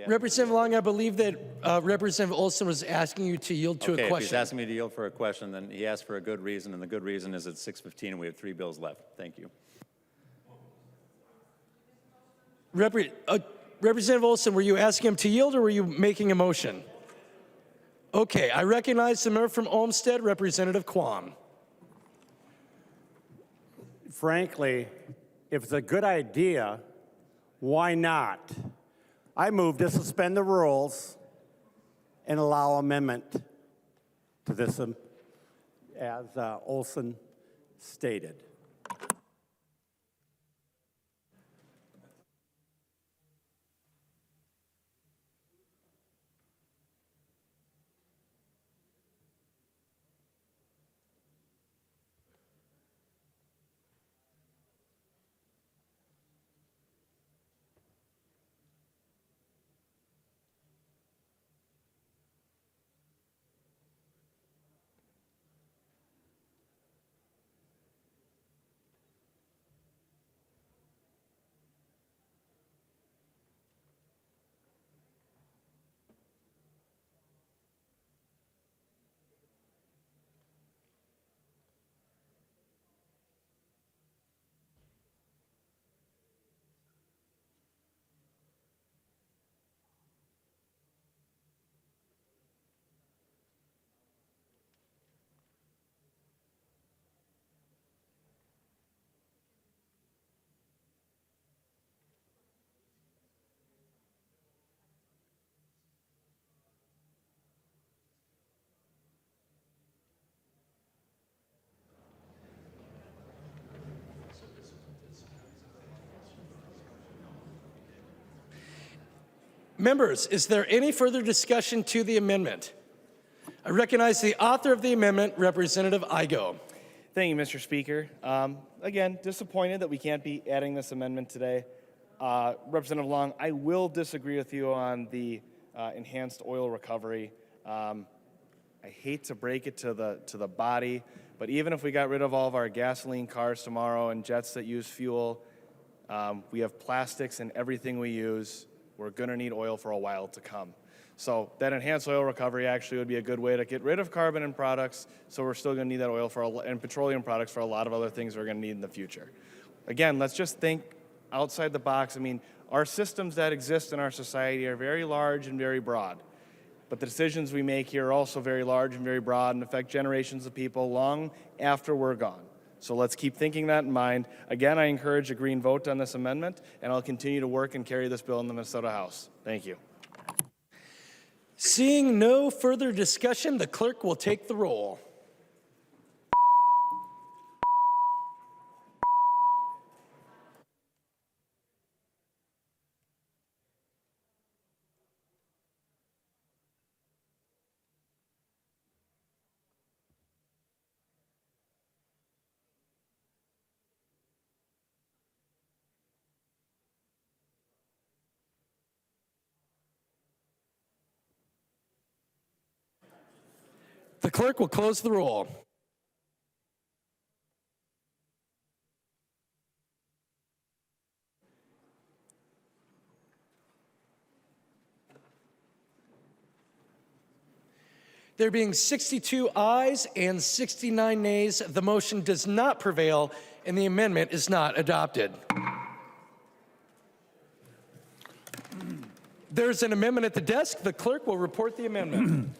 Representative Long, I believe that Representative Olson was asking you to yield to Okay, a if question. he's asking me to yield for a question, then he asked for a good reason, and the good reason is it's 6:15 and we have 3 bills left. Thank you. Representative Olson, were you asking him to yield or were you making a motion? Okay, I recognize the member from Olmsted, Representative Quam. Frankly, if it's a good idea, why not? I move to suspend the rules and allow amendment to this as Olson stated. Members, is there any further discussion to the amendment? I recognize the author of the amendment, Representative Igo. Thank you, Mr. Speaker. Again, disappointed that we can't be adding this amendment today. Representative Long, I will disagree with you on the enhanced oil recovery. I hate to break it to the body, but even if we got rid of all of our gasoline cars tomorrow and jets that use fuel, we have plastics in everything we use. We're going to need oil for a while to come. So that enhanced oil recovery actually would be a good way to get rid of carbon and products, so we're still going to need that oil and petroleum products for a lot of other things we're going to need in the future. Again, let's just think outside the box. I mean, our systems that exist in our society are very large and very broad, but the decisions we make here are also very large and very broad and affect generations of people long after we're gone. So let's keep thinking that in mind. Again, I encourage a green vote on this amendment, and I'll continue to work and carry this bill in the Minnesota House. Thank you. Seeing no further discussion, the clerk will take the roll. The clerk will close the roll. There being 62 ayes and 69 nays, the motion does not prevail and the amendment is not adopted. There's an amendment at the desk. The clerk will report the amendment.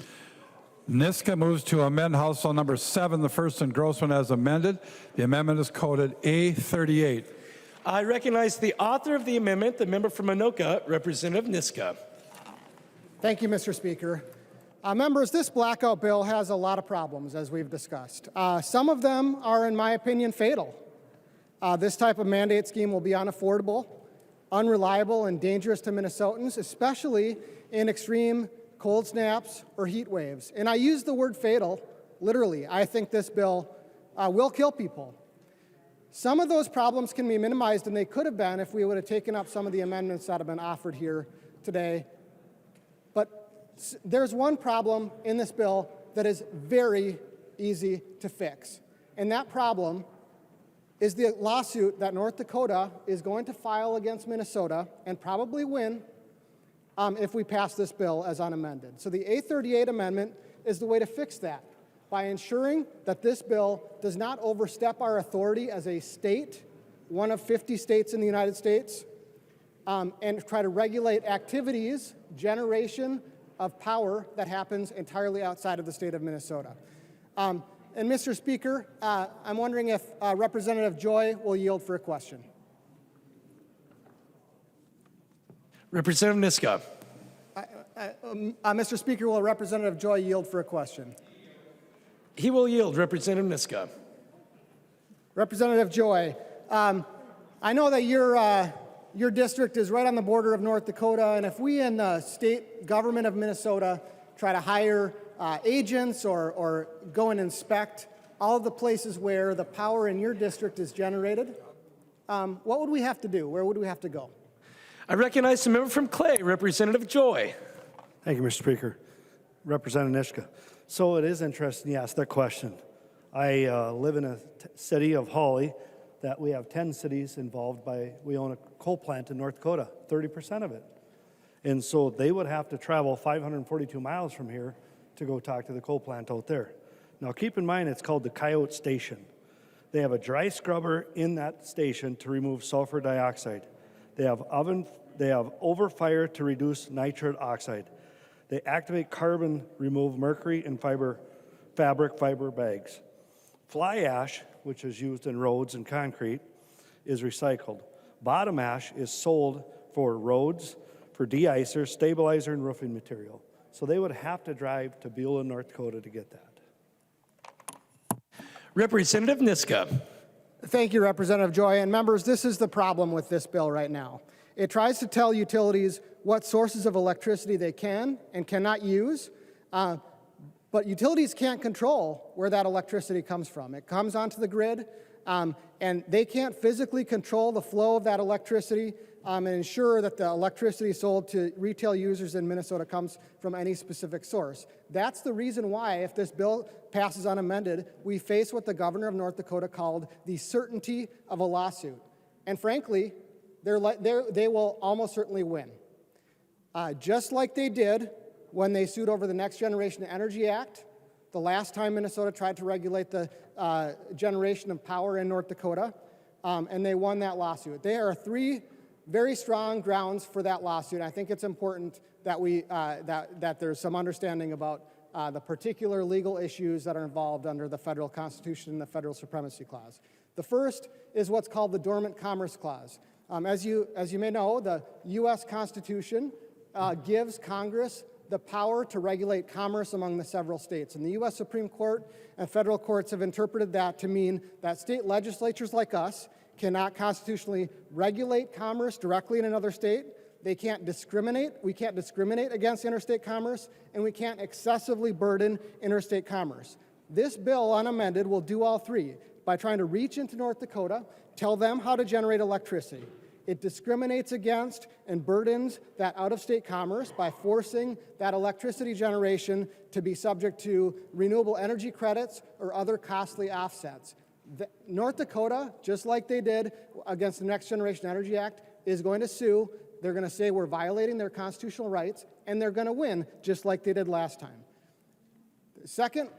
NISCA moves to amend House Bill number 7, the first engrossment as amended. The amendment is coded A38. I recognize the author of the amendment, the member from Anoka, Representative Niska. Thank you, Mr. Speaker. Members, this blackout bill has a lot of problems, as we've discussed. Some of them are, in my opinion, fatal. This type of mandate scheme will be unaffordable, unreliable, and dangerous to Minnesotans, especially in extreme cold snaps or heat waves. And I use the word fatal literally. I think this bill will kill people. Some of those problems can be minimized, and they could have been if we would have taken up some of the amendments that have been offered here today. But there's one problem in this bill that is very easy to fix. And that problem is the lawsuit that North Dakota is going to file against Minnesota and probably win if we pass this bill as unamended. So the A38 amendment is the way to fix that by ensuring that this bill does not overstep our authority as a state, one of 50 states in the United States, and try to regulate activities, generation of power that happens entirely outside of the state of Minnesota. And Mr. Speaker, I'm wondering if Representative Joy will yield for a question. Representative Niska. Mr. Speaker, will Representative Joy yield for a question? He will yield. Representative Niska. Representative Joy, I know that your district is right on the border of North Dakota, and if we in the state government of Minnesota try to hire agents or go and inspect all of the places where the power in your district is generated, what would we have to do? Where would we have to go? I recognize the member from Clay, Representative Joy. Thank you, Mr. Speaker. Representative Nishka. So it is interesting you asked that question. I live in a city of Hawley that we have 10 cities involved by, we own a coal plant in North Dakota, 30% of it. And so they would have to travel 542 miles from here to go talk to the coal plant out there. Now keep in mind it's called the Coyote Station. They have a dry scrubber in that station to remove sulfur dioxide. They have overfire to reduce nitrate oxide. They activate carbon, remove mercury in fabric fiber bags. Fly ash, which is used in roads and concrete, is recycled. Bottom ash is sold for roads, for de-icer, stabilizer, and roofing material. So they would have to drive to Beulah, North Dakota to get that. Representative Niska. Thank you, Representative Joy. And members, this is the problem with this bill right now. It tries to tell utilities what sources of electricity they can and cannot use, but utilities can't control where that electricity comes from. It comes onto the grid, and they can't physically control the flow of that electricity and ensure that the electricity sold to retail users in Minnesota comes from any specific source. That's the reason why, if this bill passes unamended, we face what the governor of North Dakota called the certainty of a lawsuit. And frankly, they will almost certainly win. Just like they did when they sued over the Next Generation Energy Act, the last time Minnesota tried to regulate the generation of power in North Dakota, and they won that lawsuit. There are three very strong grounds for that lawsuit. I think it's important that that there's some understanding about the particular legal issues that are involved under the federal Constitution and the Federal Supremacy Clause. The first is what's called the Dormant Commerce Clause. As you may know, the U.S. Constitution gives Congress the power to regulate commerce among the several states. And the U.S. Supreme Court and federal courts have interpreted that to mean that state legislatures like us cannot constitutionally regulate commerce directly in another state. They can't discriminate. We can't discriminate against interstate commerce, and we can't excessively burden interstate commerce. This bill, unamended, will do all three by trying to reach into North Dakota, tell them how to generate electricity. It discriminates against and burdens that out-of-state commerce by forcing that electricity generation to be subject to renewable energy credits or other costly offsets. North Dakota, just like they did against the Next Generation Energy Act, is going to sue. They're going to say we're violating their constitutional rights, and they're going to win, just like they did last time. The second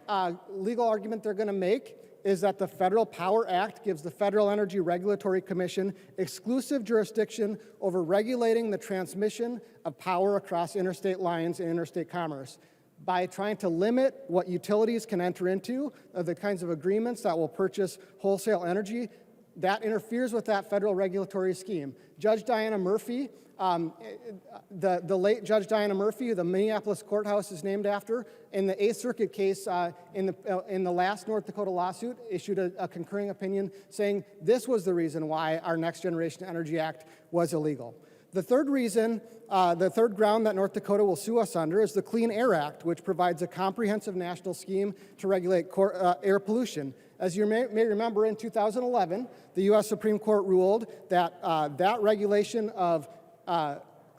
legal argument they're going to make is that the Federal Power Act gives the Federal Energy Regulatory Commission exclusive jurisdiction over regulating the transmission of power across interstate lines and interstate commerce. By trying to limit what utilities can enter into, the kinds of agreements that will purchase wholesale energy, that interferes with that federal regulatory scheme. Judge Diana Murphy, the late Judge Diana Murphy, who the Minneapolis courthouse is named after, in the Eighth Circuit case in the last North Dakota lawsuit, issued a concurring opinion saying this was the reason why our Next Generation Energy Act was illegal. The third reason, the third ground that North Dakota will sue us under is the Clean Air Act, which provides a comprehensive national scheme to regulate air pollution. As you may remember, in 2011, the U.S. Supreme Court ruled that that regulation of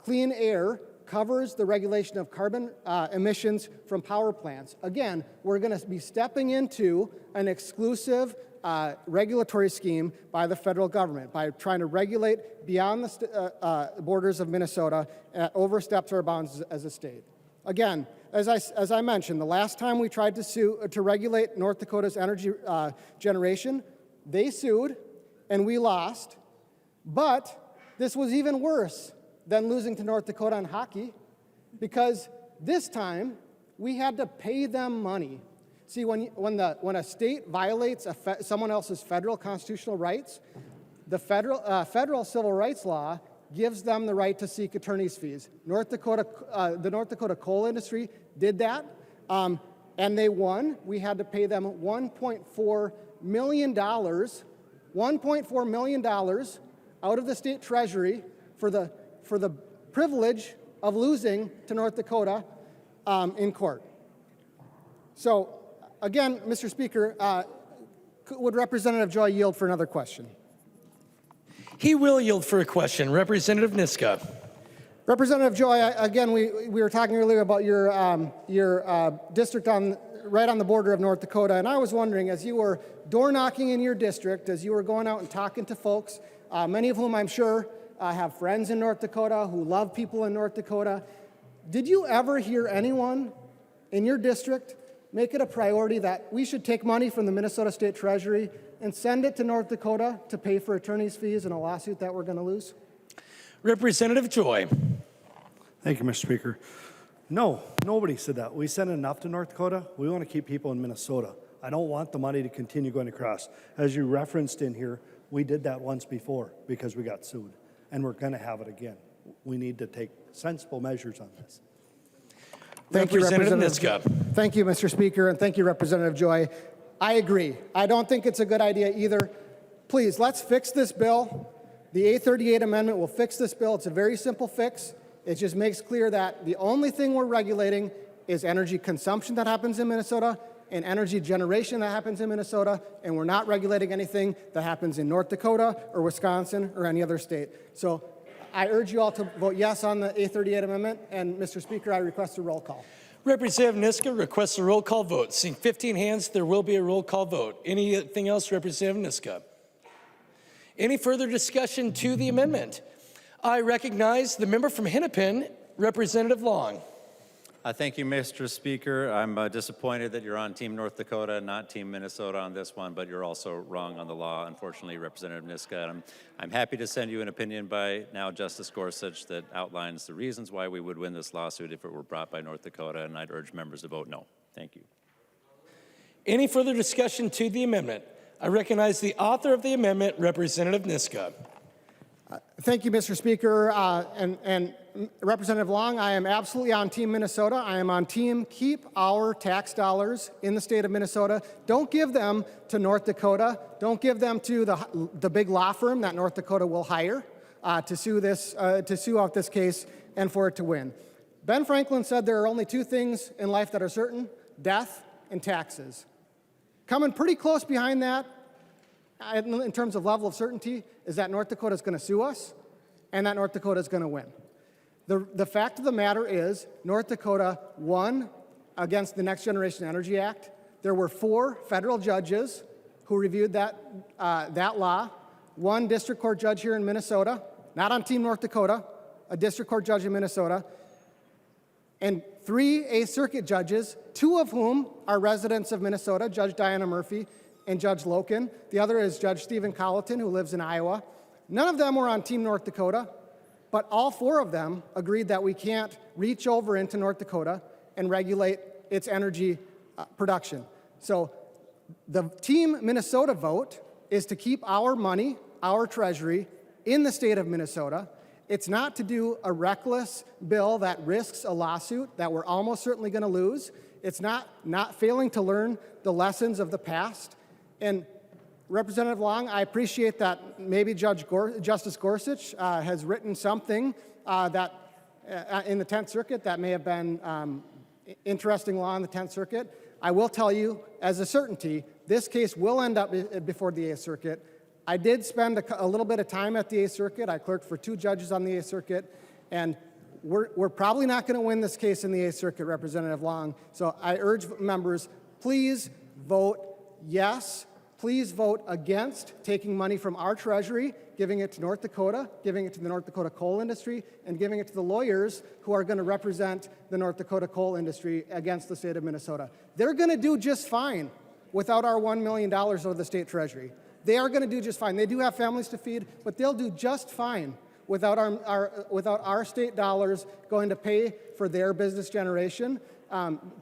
clean air covers the regulation of carbon emissions from power plants. Again, we're going to be stepping into an exclusive regulatory scheme by the federal government by trying to regulate beyond the borders of Minnesota, oversteps our bounds as a state. Again, as I mentioned, the last time we tried to regulate North Dakota's energy generation, they sued and we lost. But this was even worse than losing to North Dakota on hockey, because this time we had to pay them money. See, when a state violates someone else's federal constitutional rights, the federal civil rights law gives them the right to seek attorney's fees. The North Dakota coal industry did that, and they won. We had to pay them $1.4 million, $1.4 million out of the state treasury for the privilege of losing to North Dakota in court. So, again, Mr. Speaker, would Representative Joy yield for another question? He will yield for a question. Representative Niska. Representative Joy, again, we were talking earlier about your district right on the border of North Dakota, and I was wondering, as you were door knocking in your district, as you were going out and talking to folks, many of whom I'm sure have friends in North Dakota who love people in North Dakota, did you ever hear anyone in your district make it a priority that we should take money from the Minnesota State Treasury and send it to North Dakota to pay for attorney's fees in a lawsuit that we're going to lose? Representative Joy. Thank you, Mr. Speaker. No, nobody said that. We sent enough to North Dakota. We want to keep people in Minnesota. I don't want the money to continue going across. As you referenced in here, we did that once before because we got sued, and we're going to have it again. We need to take sensible measures on this. Thank you, Representative. Thank you, Mr. Speaker, and thank you, Representative Joy. I agree. I don't think it's a good idea either. Please, let's fix this bill. The A38 amendment will fix this bill. It's a very simple fix. It just makes clear that the only thing we're regulating is energy consumption that happens in Minnesota and energy generation that happens in Minnesota, and we're not regulating anything that happens in North Dakota or Wisconsin or any other state. So I urge you all to vote yes on the A38 amendment, and Mr. Speaker, I request a roll call. Representative Niska requests a roll call vote. Seeing 15 hands, there will be a roll call vote. Anything else, Representative Niska? Any further discussion to the amendment? I recognize the member from Hennepin, Representative Long. Thank you, Mr. Speaker. I'm disappointed that you're on Team North Dakota, not Team Minnesota on this one, but you're also wrong on the law, unfortunately, Representative Niska. I'm happy to send you an opinion by now Justice Gorsuch that outlines the reasons why we would win this lawsuit if it were brought by North Dakota, and I'd urge members to vote no. Thank you. Any further discussion to the amendment? I recognize the author of the amendment, Representative Niska. Thank you, Mr. Speaker. And Representative Long, I am absolutely on Team Minnesota. I am on Team keep our tax dollars in the state of Minnesota. Don't give them to North Dakota. Don't give them to the big law firm that North Dakota will hire to sue out this case and for it to win. Ben Franklin said there are only two things in life that are certain: death and taxes. Coming pretty close behind that, in terms of level of certainty, is that North Dakota is going to sue us and that North Dakota is going to win. The fact of the matter is North Dakota won against the Next Generation Energy Act. There were 4 federal judges who reviewed that law. 1 district court judge here in Minnesota, not on Team North Dakota, a district court judge in Minnesota, and 3 Eighth Circuit judges, 2 of whom are residents of Minnesota, Judge Diana Murphy and Judge Loken. The other is Judge Stephen Colleton, who lives in Iowa. None of them were on Team North Dakota, but all 4 of them agreed that we can't reach over into North Dakota and regulate its energy production. So the Team Minnesota vote is to keep our money, our treasury, in the state of Minnesota. It's not to do a reckless bill that risks a lawsuit that we're almost certainly going to lose. It's not failing to learn the lessons of the past. And Representative Long, I appreciate that maybe Justice Gorsuch has written something that in the 10th Circuit that may have been interesting law in the 10th Circuit. I will tell you, as a certainty, this case will end up before the 8th Circuit. I did spend a little bit of time at the 8th Circuit. I clerked for 2 judges on the 8th Circuit, and We're probably not going to win this case in the 8th Circuit, Representative Long. So I urge members, please vote yes. Please vote against taking money from our treasury, giving it to North Dakota, giving it to the North Dakota coal industry, and giving it to the lawyers who are going to represent the North Dakota coal industry against the state of Minnesota. They're going to do just fine without our $1 million out of the state treasury. They are going to do just fine. They do have families to feed, but they'll do just fine without our state dollars going to pay for their business generation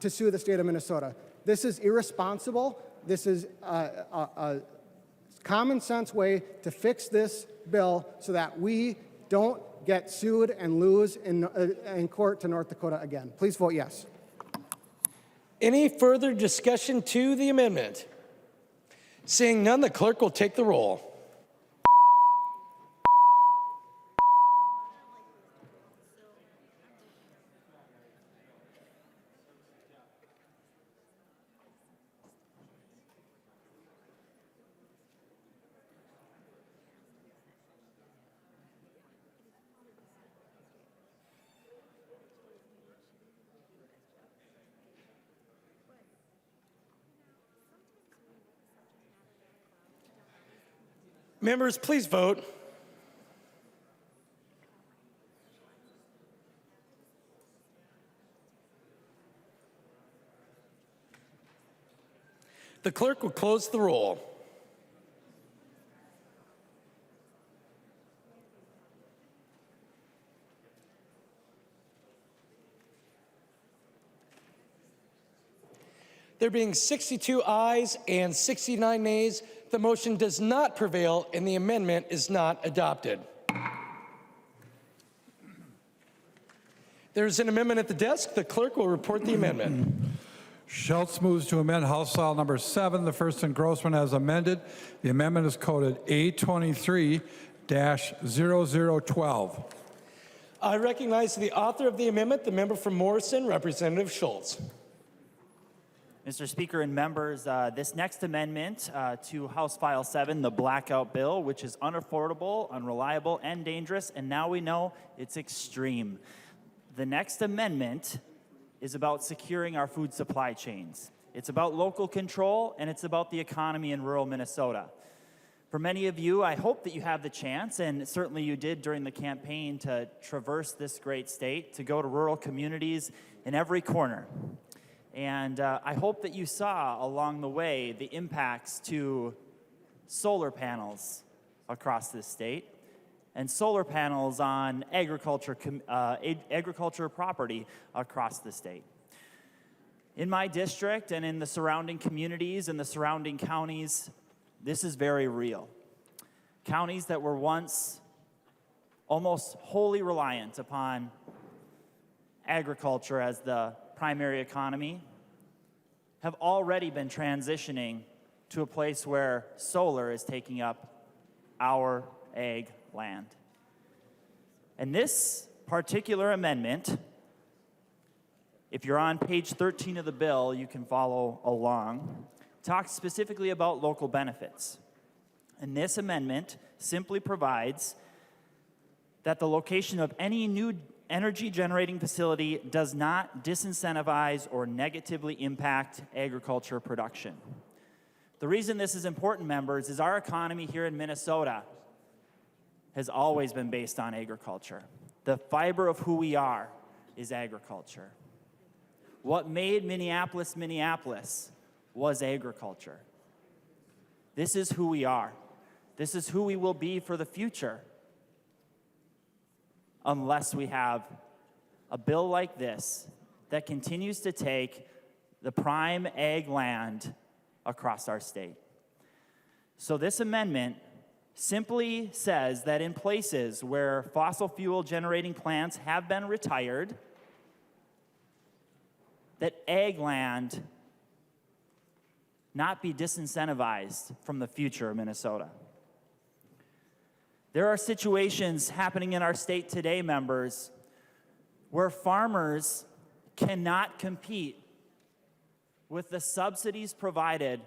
to sue the state of Minnesota. This is irresponsible. This is a common sense way to fix this bill so that we don't get sued and lose in court to North Dakota again. Please vote yes. Any further discussion to the amendment? Seeing none, the clerk will take the roll. Members, please vote. The clerk will close the roll. There being 62 ayes and 69 nays, the motion does not prevail and the amendment is not adopted. There's an amendment at the desk. The clerk will report the amendment. Schultz moves to amend House File Number 7, the first engrossment as amended. The amendment is coded A23-0012. I recognize the author of the amendment, the member from Morrison, Representative Schultz. Mr. Speaker and members, this next amendment to House File 7, the blackout bill, which is unaffordable, unreliable, and dangerous, and now we know it's extreme. The next amendment is about securing our food supply chains. It's about local control, and it's about the economy in rural Minnesota. For many of you, I hope that you have the chance, and certainly you did during the campaign, to traverse this great state, to go to rural communities in every corner. And I hope that you saw along the way the impacts to solar panels across this state and solar panels on agriculture property across the state. In my district and in the surrounding communities and the surrounding counties, this is very real. Counties that were once almost wholly reliant upon agriculture as the primary economy have already been transitioning to a place where solar is taking up our ag land. And this particular amendment, if you're on page 13 of the bill, you can follow along, talks specifically about local benefits. And this amendment simply provides that the location of any new energy generating facility does not disincentivize or negatively impact agriculture production. The reason this is important, members, is our economy here in Minnesota has always been based on agriculture. The fiber of who we are is agriculture. What made Minneapolis, Minneapolis was agriculture. This is who we are. This is who we will be for the future, unless we have a bill like this that continues to take the prime ag land across our state. So this amendment simply says that in places where fossil fuel generating plants have been retired, that ag land not be disincentivized from the future of Minnesota. There are situations happening in our state today, members, where farmers cannot compete with the subsidies provided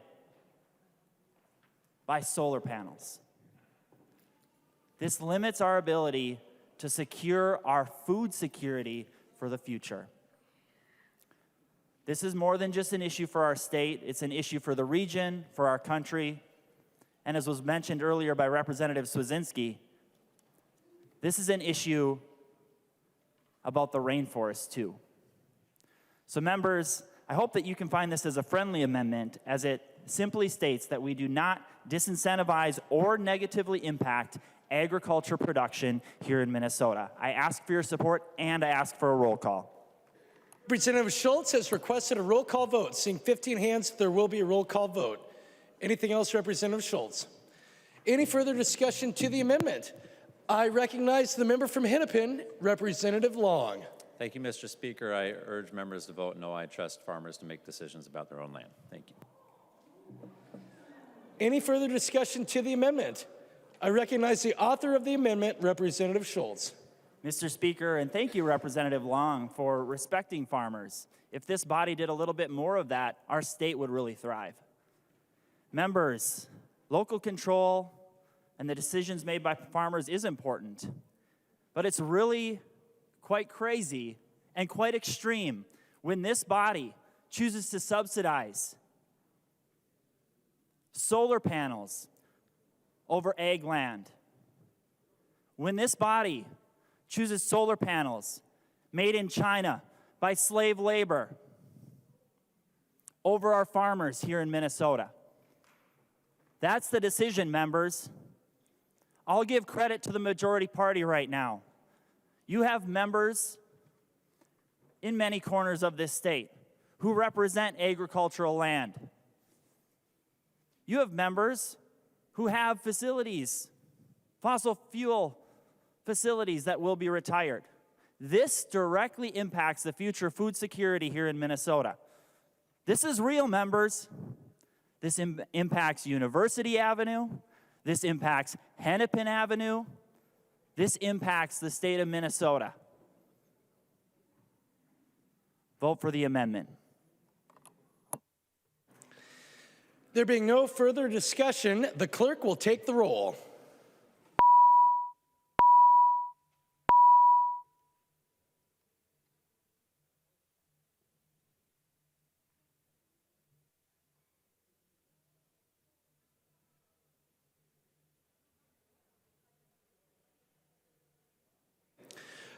by solar panels. This limits our ability to secure our food security for the future. This is more than just an issue for our state, it's an issue for the region, for our country, and as was mentioned earlier by Representative Swedzinski, this is an issue about the rainforest too. So members, I hope that you can find this as a friendly amendment, as it simply states that we do not disincentivize or negatively impact agriculture production here in Minnesota. I ask for your support and I ask for a roll call. Representative Schultz has requested a roll call vote. Seeing 15 hands, there will be a roll call vote. Anything else, Representative Schultz? Any further discussion to the amendment? I recognize the member from Hennepin, Representative Long. Thank you, Mr. Speaker. I urge members to vote no. I trust farmers to make decisions about their own land. Thank you. Any further discussion to the amendment? I recognize the author of the amendment, Representative Schultz. Mr. Speaker, and thank you, Representative Long, for respecting farmers. If this body did a little bit more of that, our state would really thrive. Members, local control and the decisions made by farmers is important, but it's really quite crazy and quite extreme when this body chooses to subsidize solar panels over ag land. When this body chooses solar panels made in China by slave labor over our farmers here in Minnesota. That's the decision, members. I'll give credit to the majority party right now. You have members in many corners of this state who represent agricultural land. You have members who have facilities, fossil fuel facilities that will be retired. This directly impacts the future food security here in Minnesota. This is real, members. This impacts University Avenue. This impacts Hennepin Avenue. This impacts the state of Minnesota. Vote for the amendment. There being no further discussion, the clerk will take the roll.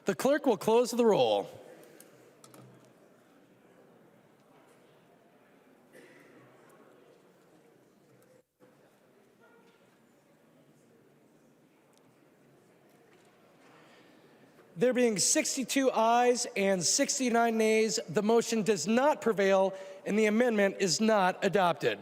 The clerk will close the roll. There being 62 ayes and 69 nays, the motion does not prevail and the amendment is not adopted.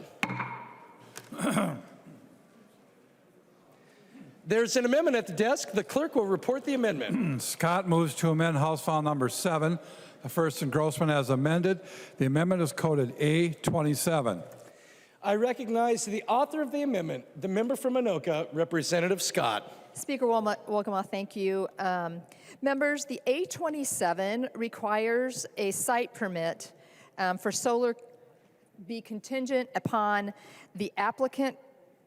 There's an amendment at the desk. The clerk will report the amendment. Scott moves to amend House File Number 7, the first engrossment as amended. The amendment is coded A27. I recognize the author of the amendment, the member from Anoka, Representative Scott. Speaker Wolkema, thank you. Members, the A27 requires a site permit for solar be contingent upon the applicant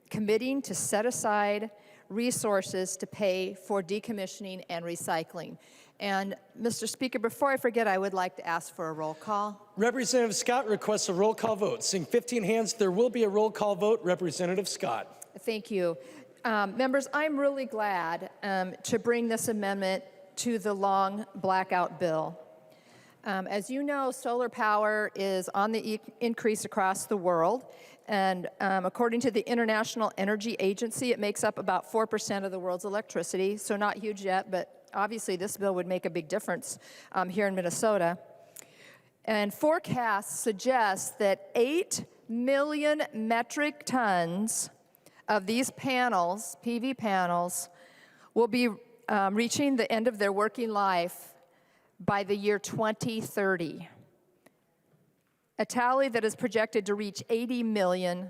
committing to set aside resources to pay for decommissioning and recycling. And Mr. Speaker, before I forget, I would like to ask for a roll call. Representative Scott requests a roll call vote. Seeing 15 hands, there will be a roll call vote. Representative Scott. Thank you. Members, I'm really glad to bring this amendment to the long blackout bill. As you know, solar power is on the increase across the world. And according to the International Energy Agency, it makes up about 4% of the world's electricity, so not huge yet, but obviously this bill would make a big difference here in Minnesota. And forecasts suggest that 8 million metric tons of these panels, PV panels, will be reaching the end of their working life by the year 2030. A tally that is projected to reach 80 million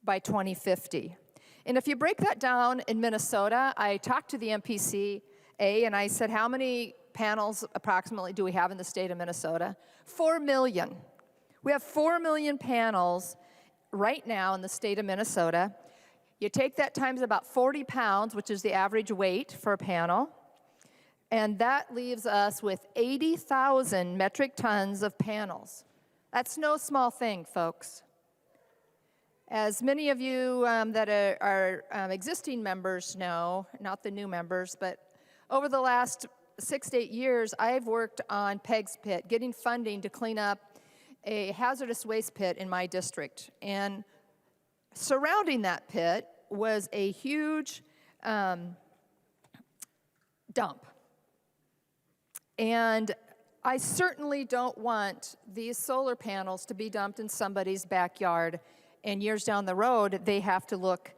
by 2050. And if you break that down in Minnesota, I talked to the MPCA and I said, how many panels approximately do we have in the state of Minnesota? 4 million. We have 4 million panels right now in the state of Minnesota. You take that times about 40 pounds, which is the average weight for a panel, and that leaves us with 80,000 metric tons of panels. That's no small thing, folks. As many of you that are existing members know, not the new members, but over the last 6 to 8 years, I've worked on Peg's Pit, getting funding to clean up a hazardous waste pit in my district. And surrounding that pit was a huge dump. And I certainly don't want these solar panels to be dumped in somebody's backyard, and years down the road, they have to look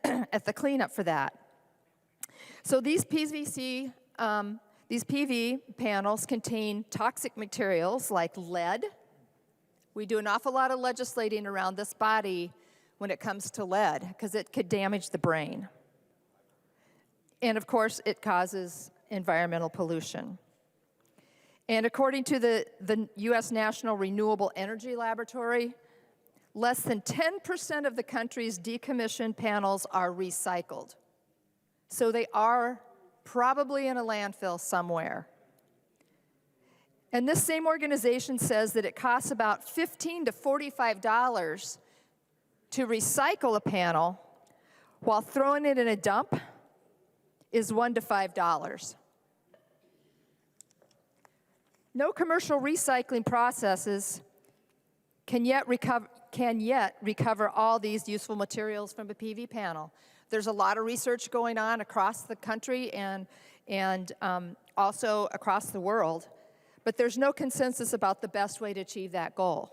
at the cleanup for that. So these PV panels contain toxic materials like lead. We do an awful lot of legislating around this body when it comes to lead, because it could damage the brain. And of course, it causes environmental pollution. And according to the U.S. National Renewable Energy Laboratory, less than 10% of the country's decommissioned panels are recycled. So they are probably in a landfill somewhere. And this same organization says that it costs about $15 to $45 to recycle a panel, while throwing it in a dump is $1 to $5. No commercial recycling processes can yet recover all these useful materials from a PV panel. There's a lot of research going on across the country and also across the world, but there's no consensus about the best way to achieve that goal.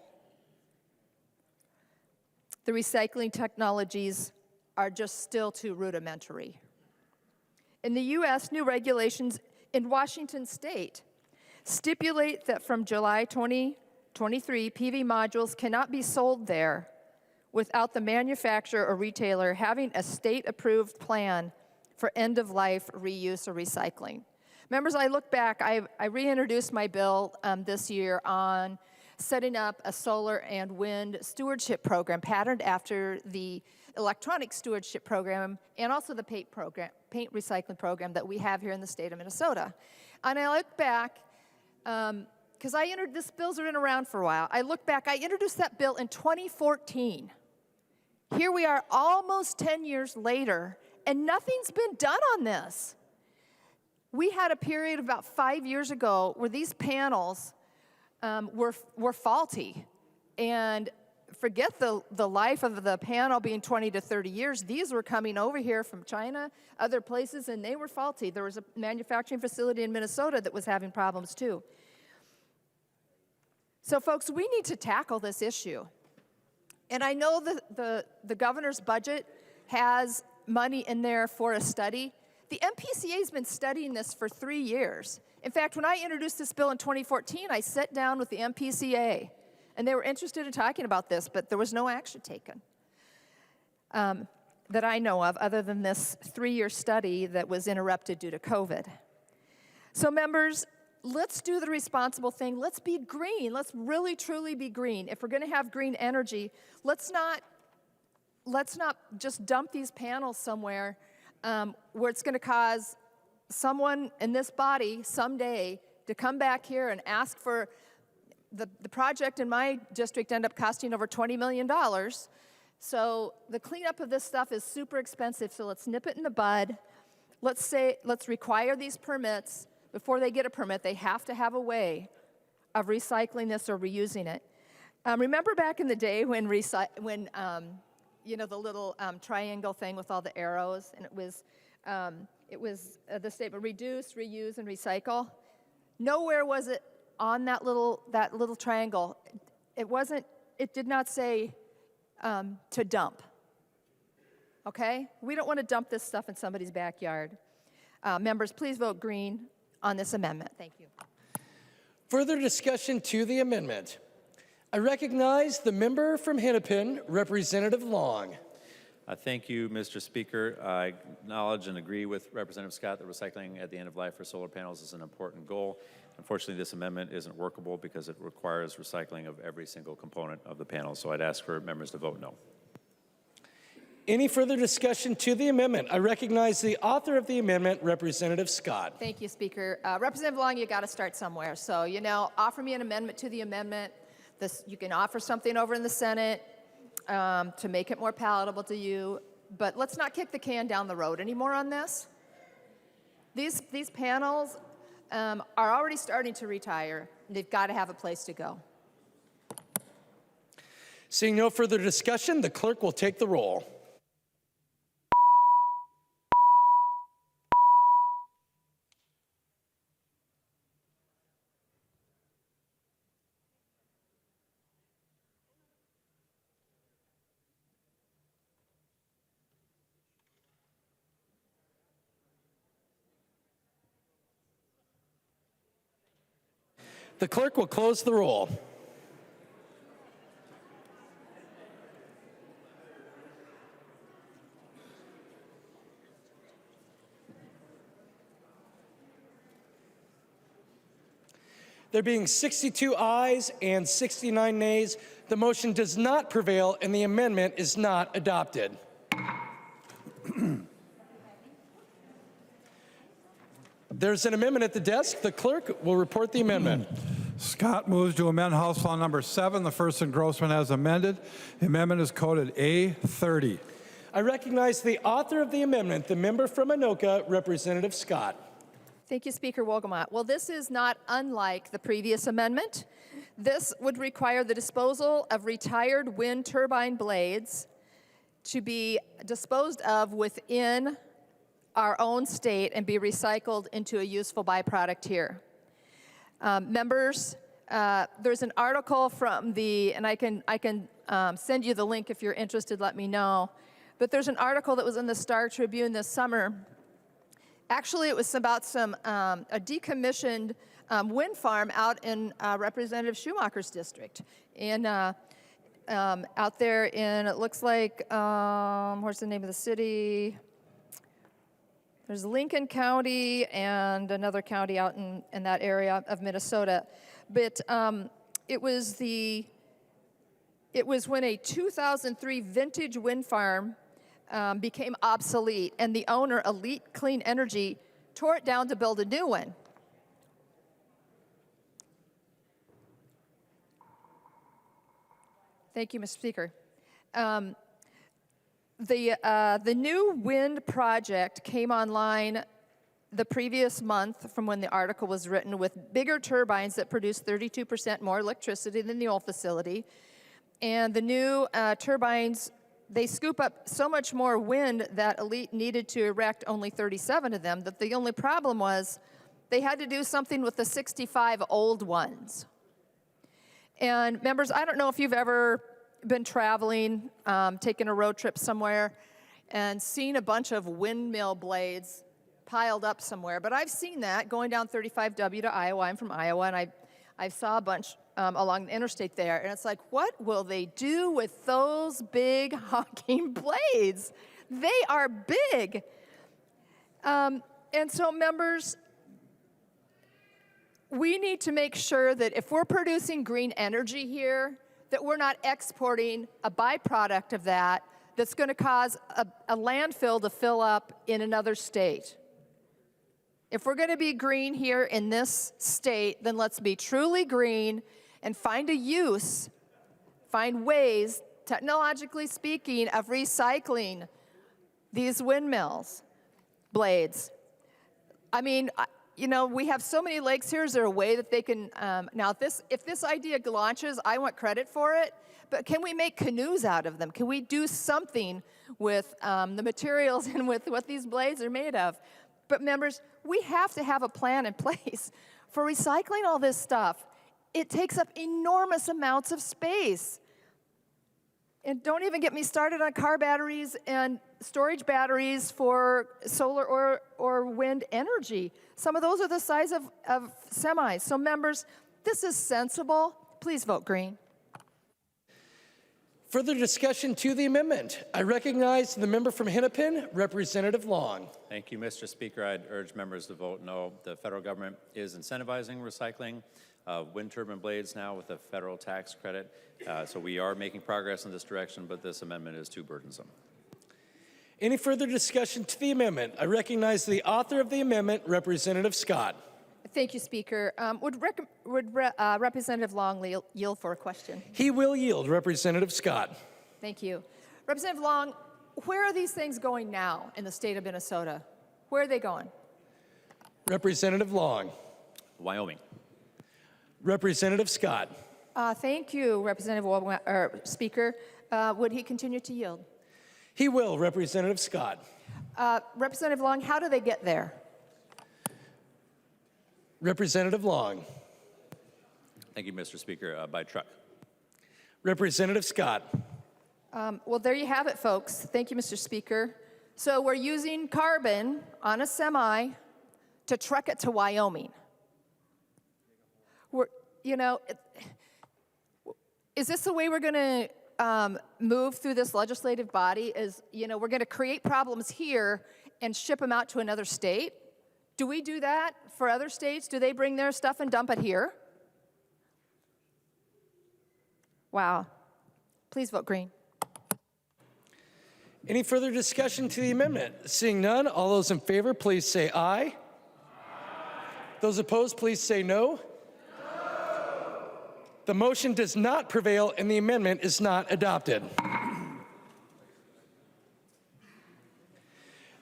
The recycling technologies are just still too rudimentary. In the U.S., new regulations in Washington State stipulate that from July 2023, PV modules cannot be sold there without the manufacturer or retailer having a state-approved plan for end-of-life reuse or recycling. Members, I look back, I reintroduced my bill this year on setting up a solar and wind stewardship program patterned after the electronic stewardship program and also the paint recycling program that we have here in the state of Minnesota. And I look back, because this bill's been around for a while. I look back, I introduced that bill in 2014. Here we are almost 10 years later, and nothing's been done on this. We had a period about 5 years ago where these panels were faulty. And forget the life of the panel being 20 to 30 years. These were coming over here from China, other places, and they were faulty. There was a manufacturing facility in Minnesota that was having problems too. So folks, we need to tackle this issue. And I know the governor's budget has money in there for a study. The MPCA has been studying this for 3 years. In fact, when I introduced this bill in 2014, I sat down with the MPCA, and they were interested in talking about this, but there was no action taken that I know of, other than this 3-year study that was interrupted due to COVID. So members, let's do the responsible thing. Let's be green. Let's really, truly be green. If we're going to have green energy, let's not just dump these panels somewhere where it's going to cause someone in this body someday to come back here and ask for the project in my district end up costing over $20 million. So the cleanup of this stuff is super expensive, so let's nip it in the bud. Let's require these permits. Before they get a permit, they have to have a way of recycling this or reusing it. Remember back in the day when you know, the little triangle thing with all the arrows, and it was the statement: reduce, reuse, and recycle. Nowhere was it on that little triangle. It did not say to dump. Okay? We don't want to dump this stuff in somebody's backyard. Members, please vote green on this amendment. Thank you. Further discussion to the amendment. I recognize the member from Hennepin, Representative Long. Thank you, Mr. Speaker. I acknowledge and agree with Representative Scott that recycling at the end of life for solar panels is an important goal. Unfortunately, this amendment isn't workable because it requires recycling of every single component of the panel, so I'd ask for members to vote no. Any further discussion to the amendment? I recognize the author of the amendment, Representative Scott. Thank you, Speaker. Representative Long, you got to start somewhere. So, offer me an amendment to the amendment. You can offer something over in the Senate to make it more palatable to you, but let's not kick the can down the road anymore on this. These panels are already starting to retire. They've got to have a place to go. Seeing no further discussion, the clerk will take the roll. The clerk will close the roll. There being 62 ayes and 69 nays, the motion does not prevail and the amendment is not adopted. There's an amendment at the desk. The clerk will report the amendment. Scott moves to amend House Law Number 7, the first engrossment as amended. The amendment is coded A30. I recognize the author of the amendment, the member from Anoka, Representative Scott. Thank you, Speaker Wolgamott. Well, this is not unlike the previous amendment. This would require the disposal of retired wind turbine blades to be disposed of within our own state and be recycled into a useful byproduct here. Members, there's an article from and I can send you the link if you're interested, let me know. But there's an article that was in the Star Tribune this summer. Actually, it was about a decommissioned wind farm out in Representative Schumacher's district. Out there in, it looks like, where's the name of the city? There's Lincoln County and another county out in that area of Minnesota. But it was when a 2003 vintage wind farm became obsolete, and the owner, Elite Clean Energy, tore it down to build a new one. Thank you, Mr. Speaker. The new wind project came online the previous month from when the article was written, with bigger turbines that produce 32% more electricity than the old facility. And the new turbines, they scoop up so much more wind that Elite needed to erect only 37 of them, that the only problem was they had to do something with the 65 old ones. And members, I don't know if you've ever been traveling, taking a road trip somewhere, and seen a bunch of windmill blades piled up somewhere. But I've seen that going down 35W to Iowa. I'm from Iowa, and I saw a bunch along the interstate there. And it's like, what will they do with those big honking blades? They are big. And so, members, we need to make sure that if we're producing green energy here, that we're not exporting a byproduct of that that's going to cause a landfill to fill up in another state. If we're going to be green here in this state, then let's be truly green and find a use, find ways, technologically speaking, of recycling these windmills blades. I mean, you know, we have so many lakes here. Is there a way that they can, now if this idea launches, I want credit for it, but can we make canoes out of them? Can we do something with the materials and with what these blades are made of? But members, we have to have a plan in place for recycling all this stuff. It takes up enormous amounts of space. And don't even get me started on car batteries and storage batteries for solar or wind energy. Some of those are the size of semis. So members, this is sensible. Please vote green. Further discussion to the amendment. I recognize the member from Hennepin, Representative Long. Thank you, Mr. Speaker. I'd urge members to vote no. The federal government is incentivizing recycling wind turbine blades now with a federal tax credit. So we are making progress in this direction, but this amendment is too burdensome. Any further discussion to the amendment? I recognize the author of the amendment, Representative Scott. Thank you, Speaker. Would Representative Long yield for a question? He will yield, Representative Scott. Thank you. Representative Long, where are these things going now in the state of Minnesota? Where are they going? Representative Long. Wyoming. Representative Scott. Thank you, Speaker. Would he continue to yield? He will, Representative Scott. Representative Long, how do they get there? Representative Long. Thank you, Mr. Speaker. By truck. Representative Scott. Well, there you have it, folks. Thank you, Mr. Speaker. So we're using carbon on a semi to truck it to Wyoming. Is this the way we're going to move through this legislative body? We're going to create problems here and ship them out to another state? Do we do that for other states? Do they bring their stuff and dump it here? Wow. Please vote green. Any further discussion to the amendment? Seeing none, all those in favor, please say aye. Aye. Those opposed, please say no. The motion does not prevail and the amendment is not adopted.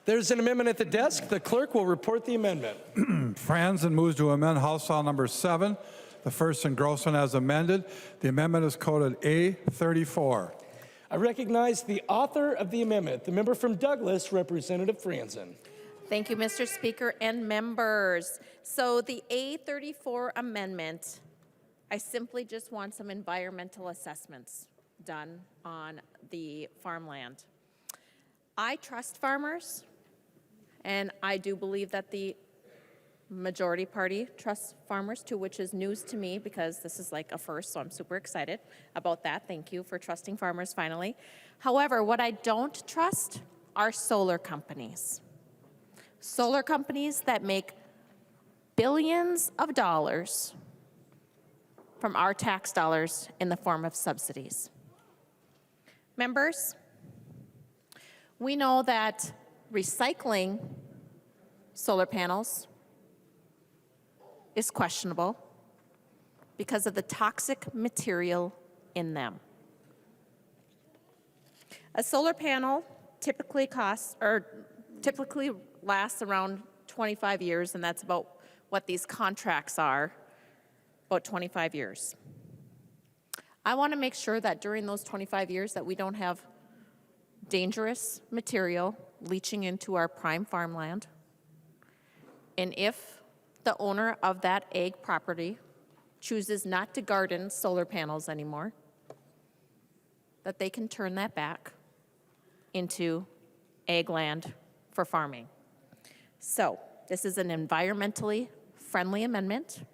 There's an amendment at the desk. The clerk will report the amendment. Franzen moves to amend House File Number 7, the first engrossment as amended. The amendment is coded A34. I recognize the author of the amendment, the member from Douglas, Representative Franzen. Thank you, Mr. Speaker and members. So the A34 amendment, I simply just want some environmental assessments done on the farmland. I trust farmers, and I do believe that the majority party trusts farmers too, which is news to me because this is like a first, so I'm super excited about that. Thank you for trusting farmers finally. However, what I don't trust are solar companies. Solar companies that make billions of dollars from our tax dollars in the form of subsidies. Members, we know that recycling solar panels is questionable because of the toxic material in them. A solar panel typically lasts around 25 years, and that's about what these contracts are, about 25 years. I want to make sure that during those 25 years that we don't have dangerous material leaching into our prime farmland. And if the owner of that ag property chooses not to garden solar panels anymore, that they can turn that back into ag land for farming. So this is an environmentally friendly amendment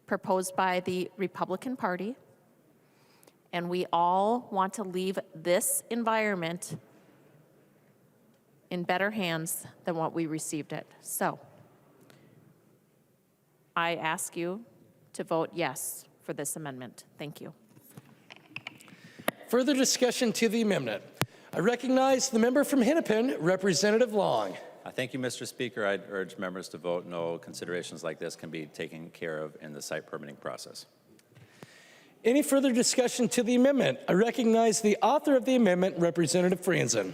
proposed by the Republican Party, and we all want to leave this environment in better hands than what we received it. So I ask you to vote yes for this amendment. Thank you. Further discussion to the amendment. I recognize the member from Hennepin, Representative Long. Thank you, Mr. Speaker. I'd urge members to vote no. Considerations like this can be taken care of in the site permitting process. Any further discussion to the amendment? I recognize the author of the amendment, Representative Franzen.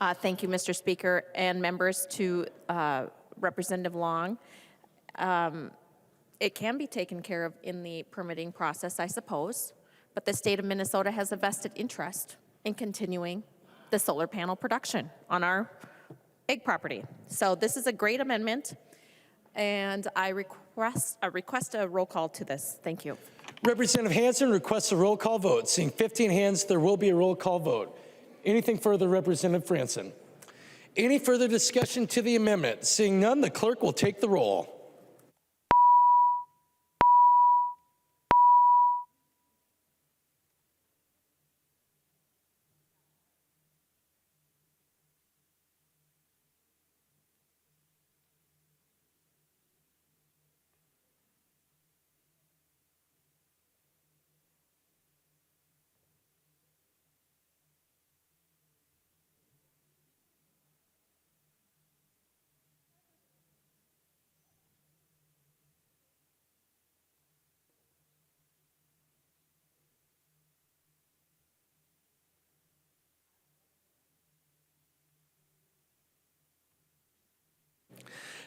Thank you, Mr. Speaker, and members. To Representative Long. It can be taken care of in the permitting process, I suppose, but the state of Minnesota has a vested interest in continuing the solar panel production on our ag property. So this is a great amendment, and I request a roll call to this. Thank you. Representative Hansen requests a roll call vote. Seeing 15 hands, there will be a roll call vote. Anything further, Representative Franzen? Any further discussion to the amendment? Seeing none, the clerk will take the roll.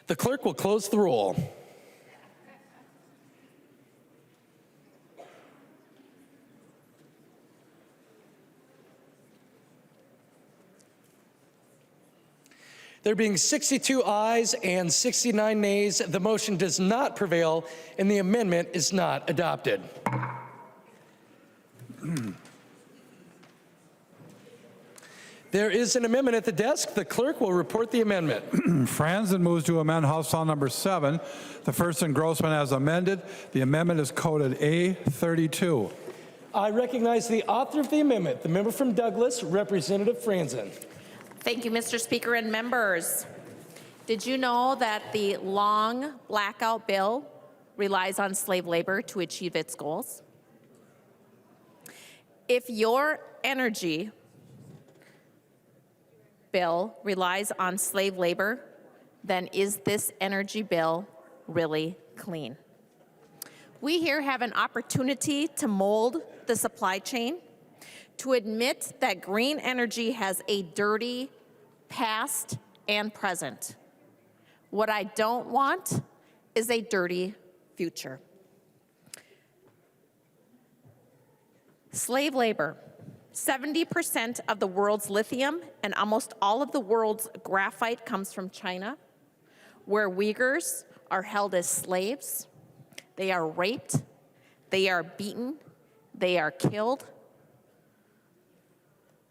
The clerk will close the roll. There being 62 ayes and 69 nays, the motion does not prevail and the amendment is not adopted. There is an amendment at the desk. The clerk will report the amendment. Franzen moves to amend House File Number 7, the first engrossment as amended. The amendment is coded A32. I recognize the author of the amendment, the member from Douglas, Representative Franzen. Thank you, Mr. Speaker and members. Did you know that the long blackout bill relies on slave labor to achieve its goals? If your energy bill relies on slave labor, then is this energy bill really clean? We here have an opportunity to mold the supply chain, to admit that green energy has a dirty past and present. What I don't want is a dirty future. Slave labor. 70% of the world's lithium and almost all of the world's graphite comes from China, where Uyghurs are held as slaves. They are raped, they are beaten, they are killed,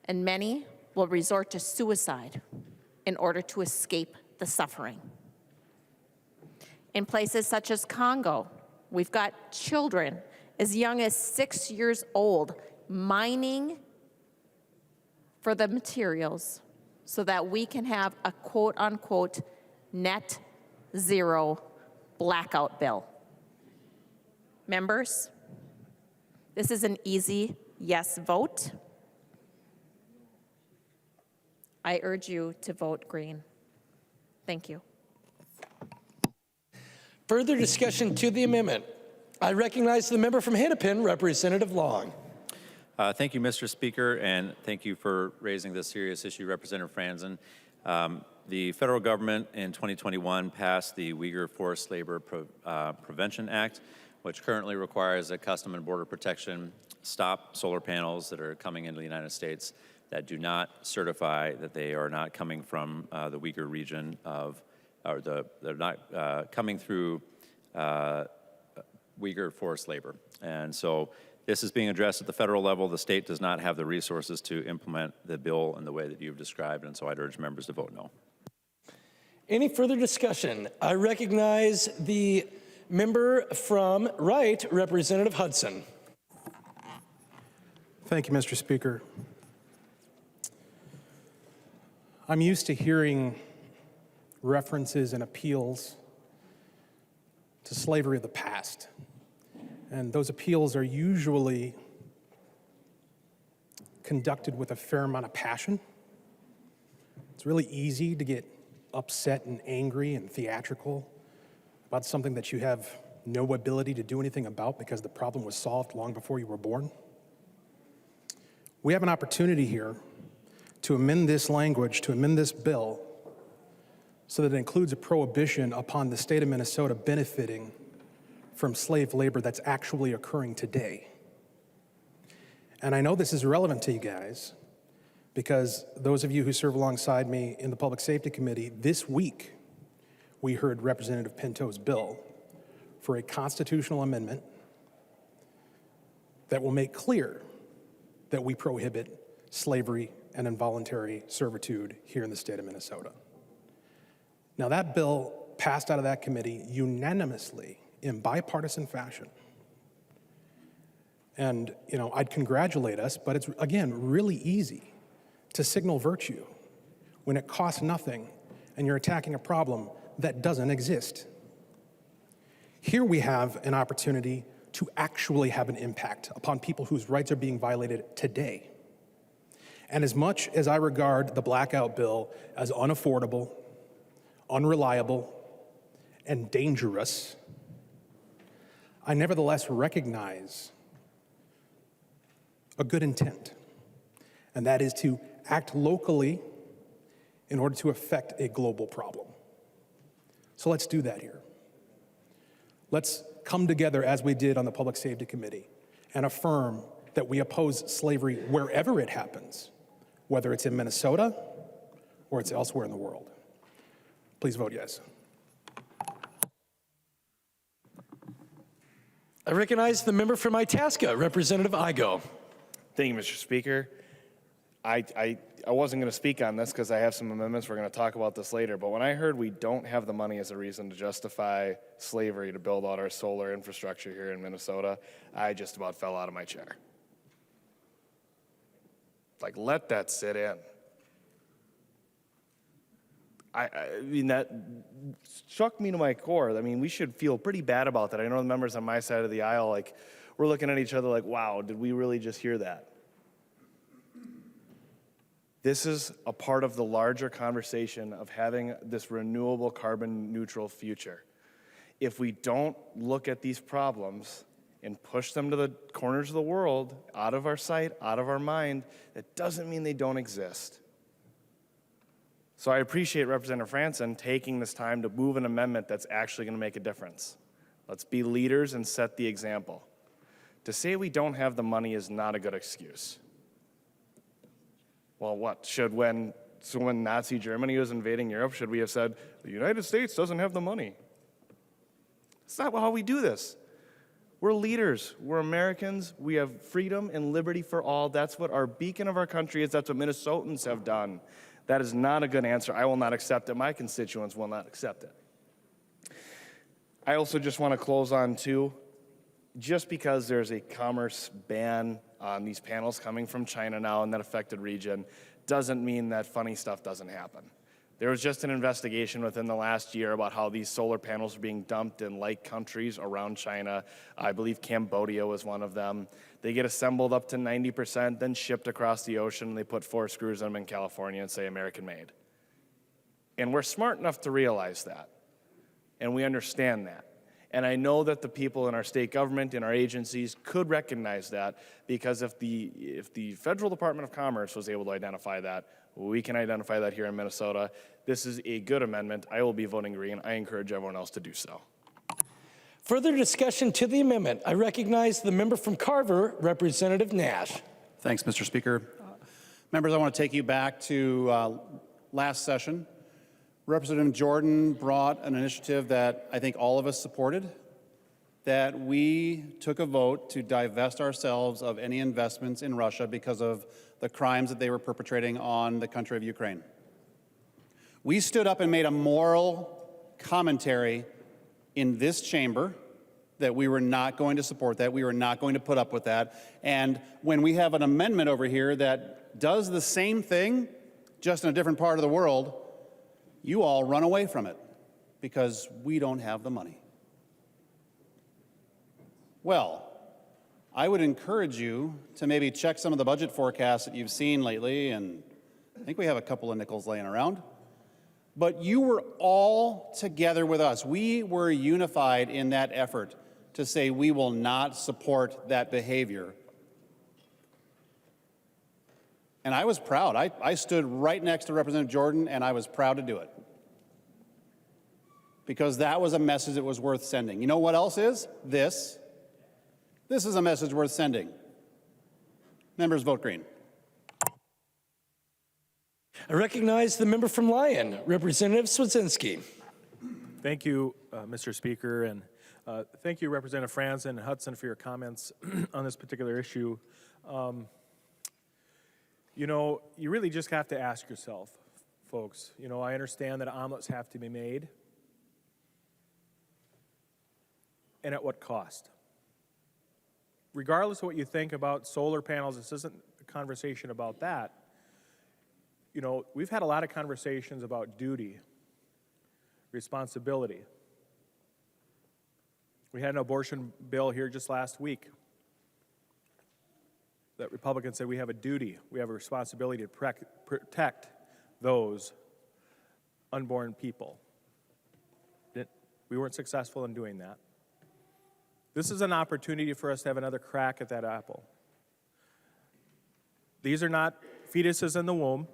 and many will resort to suicide in order to escape the suffering. In places such as Congo, we've got children as young as 6 years old mining for the materials so that we can have a quote-unquote net zero blackout bill. Members, this is an easy yes vote. I urge you to vote green. Thank you. Further discussion to the amendment. I recognize the member from Hennepin, Representative Long. Thank you, Mr. Speaker, and thank you for raising this serious issue, Representative Franzen. The federal government in 2021 passed the Uyghur Forced Labor Prevention Act, which currently requires that Custom and Border Protection stop solar panels that are coming into the United States that do not certify that they are not coming from the Uyghur region of, or they're not coming through Uyghur forced labor. And so this is being addressed at the federal level. The state does not have the resources to implement the bill in the way that you've described, and so I'd urge members to vote no. Any further discussion? I recognize the member from Wright, Representative Hudson. Thank you, Mr. Speaker. I'm used to hearing references and appeals to slavery of the past. And those appeals are usually conducted with a fair amount of passion. It's really easy to get upset and angry and theatrical about something that you have no ability to do anything about because the problem was solved long before you were born. We have an opportunity here to amend this language, to amend this bill, so that it includes a prohibition upon the state of Minnesota benefiting from slave labor that's actually occurring today. And I know this is relevant to you guys because those of you who serve alongside me in the Public Safety Committee, this week we heard Representative Pinto's bill for a constitutional amendment that will make clear that we prohibit slavery and involuntary servitude here in the state of Minnesota. Now that bill passed out of that committee unanimously in bipartisan fashion. And, you know, I'd congratulate us, but it's, again, really easy to signal virtue when it costs nothing and you're attacking a problem that doesn't exist. Here we have an opportunity to actually have an impact upon people whose rights are being violated today. And as much as I regard the blackout bill as unaffordable, unreliable, and dangerous, I nevertheless recognize a good intent, and that is to act locally in order to affect a global problem. So let's do that here. Let's come together as we did on the Public Safety Committee and affirm that we oppose slavery wherever it happens, whether it's in Minnesota or it's elsewhere in the world. Please vote yes. I recognize the member from Itasca, Representative Igo. Thank you, Mr. Speaker. I wasn't going to speak on this because I have some amendments. We're going to talk about this later. But when I heard we don't have the money as a reason to justify slavery to build out our solar infrastructure here in Minnesota, I just about fell out of my chair. Like, let that sit in. I mean, that struck me to my core. I mean, we should feel pretty bad about that. I know the members on my side of the aisle, like, we're looking at each other like, wow, did we really just hear that? This is a part of the larger conversation of having this renewable carbon neutral future. If we don't look at these problems and push them to the corners of the world, out of our sight, out of our mind, that doesn't mean they don't exist. So I appreciate Representative Franson taking this time to move an amendment that's actually going to make a difference. Let's be leaders and set the example. To say we don't have the money is not a good excuse. Well, what? When Nazi Germany was invading Europe, should we have said, the United States doesn't have the money? That's not how we do this. We're leaders. We're Americans. We have freedom and liberty for all. That's what our beacon of our country is. That's what Minnesotans have done. That is not a good answer. I will not accept it. My constituents will not accept it. I also just want to close on, too, just because there's a commerce ban on these panels coming from China now in that affected region doesn't mean that funny stuff doesn't happen. There was just an investigation within the last year about how these solar panels are being dumped in like countries around China. I believe Cambodia was one of them. They get assembled up to 90%, then shipped across the ocean, and they put 4 screws in them in California and say American made. And we're smart enough to realize that, and we understand that. And I know that the people in our state government, in our agencies, could recognize that, because if the Federal Department of Commerce was able to identify that, we can identify that here in Minnesota. This is a good amendment. I will be voting green. I encourage everyone else to do so. Further discussion to the amendment. I recognize the member from Carver, Representative Nash. Thanks, Mr. Speaker. Members, I want to take you back to last session. Representative Jordan brought an initiative that I think all of us supported, that we took a vote to divest ourselves of any investments in Russia because of the crimes that they were perpetrating on the country of Ukraine. We stood up and made a moral commentary in this chamber that we were not going to support that, we were not going to put up with that. And when we have an amendment over here that does the same thing, just in a different part of the world, you all run away from it because we don't have the money. Well, I would encourage you to maybe check some of the budget forecasts that you've seen lately, and I think we have a couple of nickels laying around. But you were all together with us. We were unified in that effort to say we will not support that behavior. And I was proud. I stood right next to Representative Jordan, and I was proud to do it. Because that was a message that was worth sending. You know what else is? This. This is a message worth sending. Members, vote green. I recognize the member from Lyon, Representative Swedzinski. Thank you, Mr. Speaker, and thank you, Representative Franson and Hudson, for your comments on this particular issue. You know, you really just have to ask yourself, folks, you know, I understand that omelets have to be made, and at what cost? Regardless of what you think about solar panels, this isn't a conversation about that. You know, we've had a lot of conversations about duty, responsibility. We had an abortion bill here just last week that Republicans said we have a duty, we have a responsibility to protect those unborn people. We weren't successful in doing that. This is an opportunity for us to have another crack at that apple. These are not fetuses in the womb.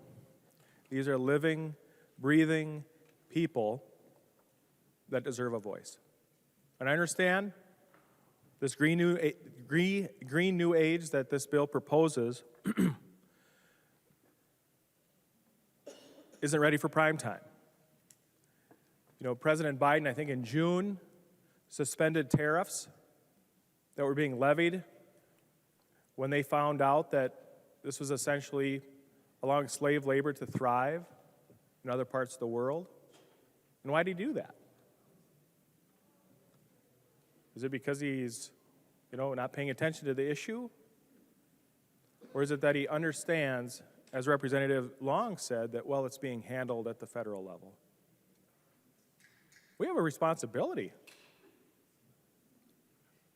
These are living, breathing people that deserve a voice. And I understand this green new age that this bill proposes isn't ready for prime time. You know, President Biden, I think in June, suspended tariffs that were being levied when they found out that this was essentially allowing slave labor to thrive in other parts of the world. And why did he do that? Is it because he's, not paying attention to the issue? Or is it that he understands, as Representative Long said, that, well, it's being handled at the federal level? We have a responsibility.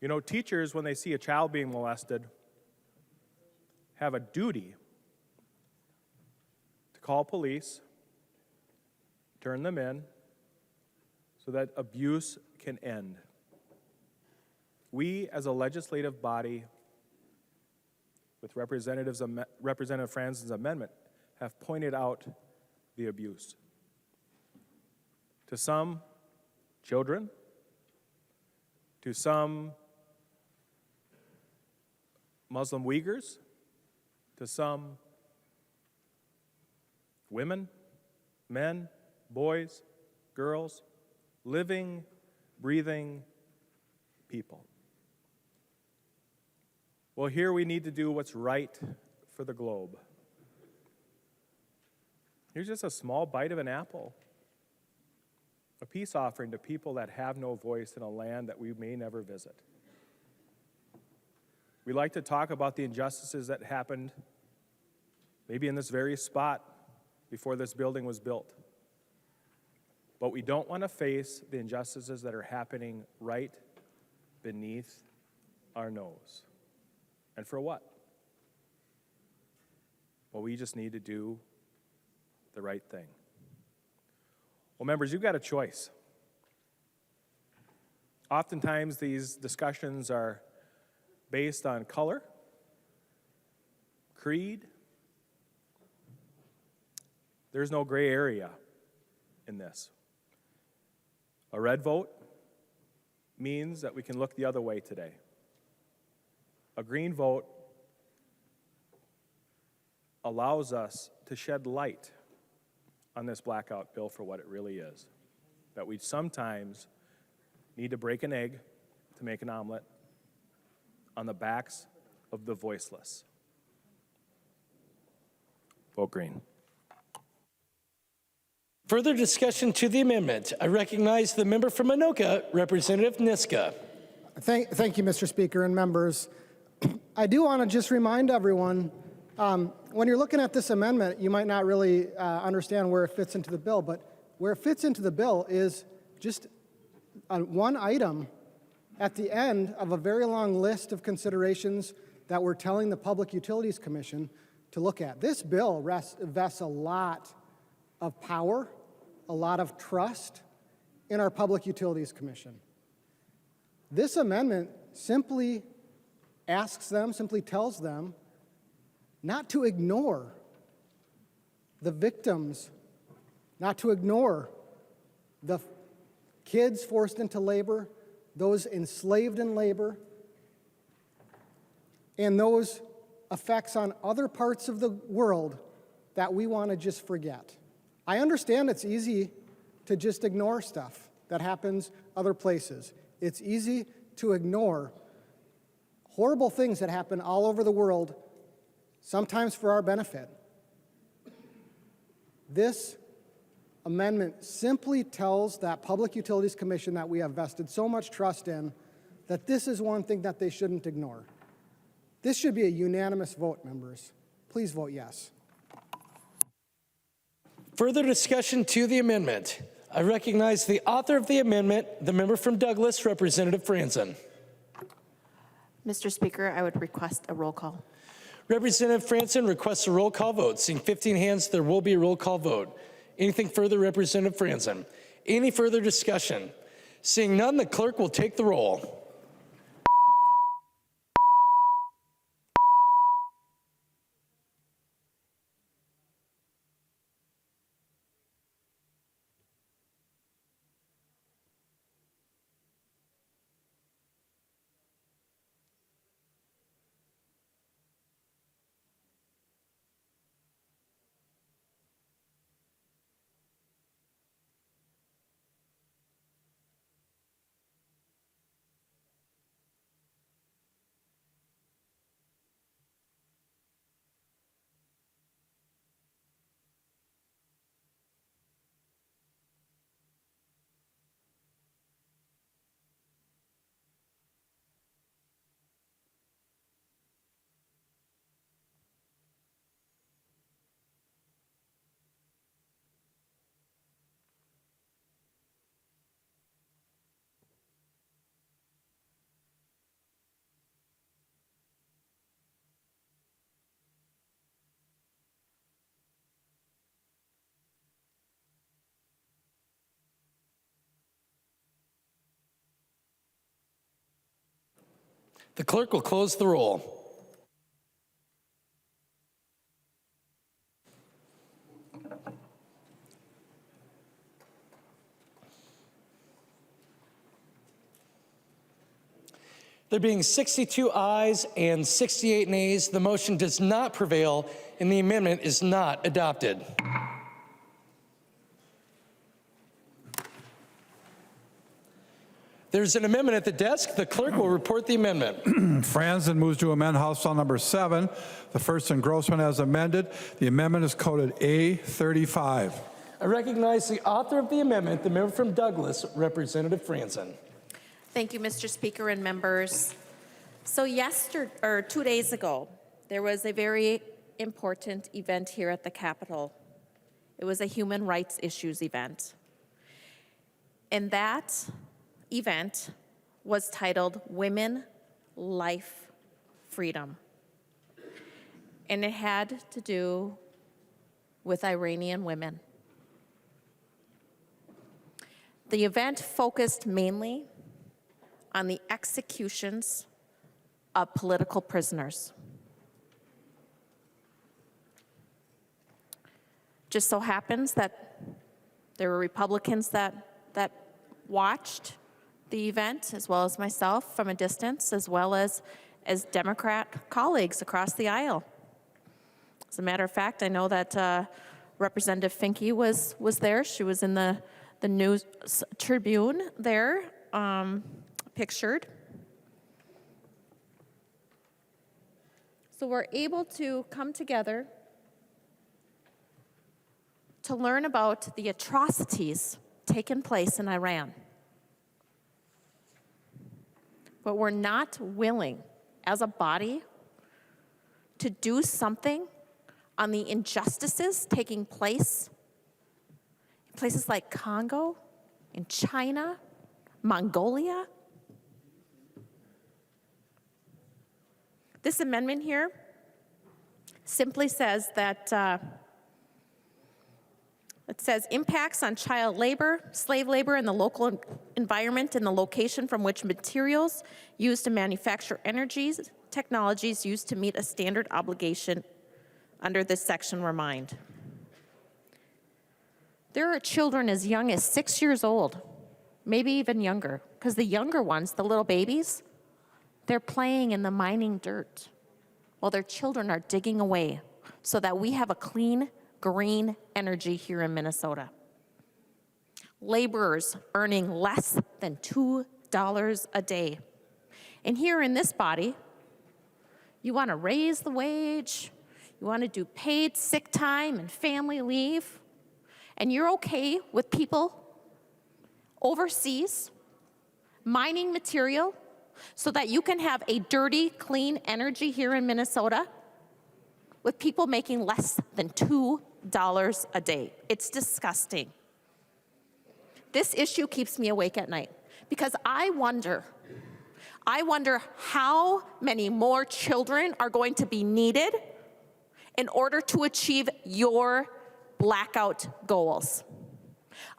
You know, teachers, when they see a child being molested, have a duty to call police, turn them in, so that abuse can end. We, as a legislative body, with Representative Franzen's amendment, have pointed out the abuse. To some children, to some Muslim Uyghurs, to some women, men, boys, girls, living, breathing people. Well, here we need to do what's right for the globe. Here's just a small bite of an apple, a peace offering to people that have no voice in a land that we may never visit. We like to talk about the injustices that happened maybe in this very spot before this building was built. But we don't want to face the injustices that are happening right beneath our nose. And for what? Well, we just need to do the right thing. Well, members, you've got a choice. Oftentimes, these discussions are based on color, creed. There's no gray area in this. A red vote means that we can look the other way today. A green vote allows us to shed light on this blackout bill for what it really is. That we sometimes need to break an egg to make an omelet on the backs of the voiceless. Vote green. Further discussion to the amendment. I recognize the member from Anoka, Representative Niska. Thank you, Mr. Speaker and members. I do want to just remind everyone, when you're looking at this amendment, you might not really understand where it fits into the bill, but where it fits into the bill is just one item at the end of a very long list of considerations that we're telling the Public Utilities Commission to look at. This bill vests a lot of power, a lot of trust in our Public Utilities Commission. This amendment simply tells them not to ignore the victims, not to ignore the kids forced into labor, those enslaved in labor, and those effects on other parts of the world that we want to just forget. I understand it's easy to just ignore stuff that happens other places. It's easy to ignore horrible things that happen all over the world, sometimes for our benefit. This amendment simply tells that Public Utilities Commission that we have vested so much trust in that this is one thing that they shouldn't ignore. This should be a unanimous vote, members. Please vote yes. Further discussion to the amendment. I recognize the author of the amendment, the member from Douglas, Representative Franzen. Mr. Speaker, I would request a roll call. Representative Franzen requests a roll call vote. Seeing 15 hands, there will be a roll call vote. Anything further, Representative Franzen? Any further discussion? Seeing none, the clerk will take the roll. The clerk will close the roll. There being 62 ayes and 68 nays, the motion does not prevail and the amendment is not adopted. There's an amendment at the desk. The clerk will report the amendment. Franzen moves to amend House File Number 7, the first engrossment as amended. The amendment is coded A35. I recognize the author of the amendment, the member from Douglas, Representative Franzen. Thank you, Mr. Speaker and members. So 2 days ago, there was a very important event here at the Capitol. It was a human rights issues event. And that event was titled Women, Life, Freedom. And it had to do with Iranian women. The event focused mainly on the executions of political prisoners. Just so happens that there were Republicans that watched the event, as well as myself from a distance, as well as Democrat colleagues across the aisle. As a matter of fact, I know that Representative Finke was there. She was in the News Tribune there, pictured. So we're able to come together to learn about the atrocities taking place in Iran. But we're not willing, as a body, to do something on the injustices taking place in places like Congo, in China, Mongolia. This amendment here simply says that it says impacts on child labor, slave labor in the local environment and the location from which materials used to manufacture technologies used to meet a standard obligation under this section were mined. There are children as young as 6 years old, maybe even younger, because the younger ones, the little babies, they're playing in the mining dirt while their children are digging away so that we have a clean, green energy here in Minnesota. Laborers earning less than $2 a day. And here in this body, you want to raise the wage, you want to do paid sick time and family leave, and you're okay with people overseas mining material so that you can have a dirty, clean energy here in Minnesota with people making less than $2 a day. It's disgusting. This issue keeps me awake at night because I wonder how many more children are going to be needed in order to achieve your blackout goals.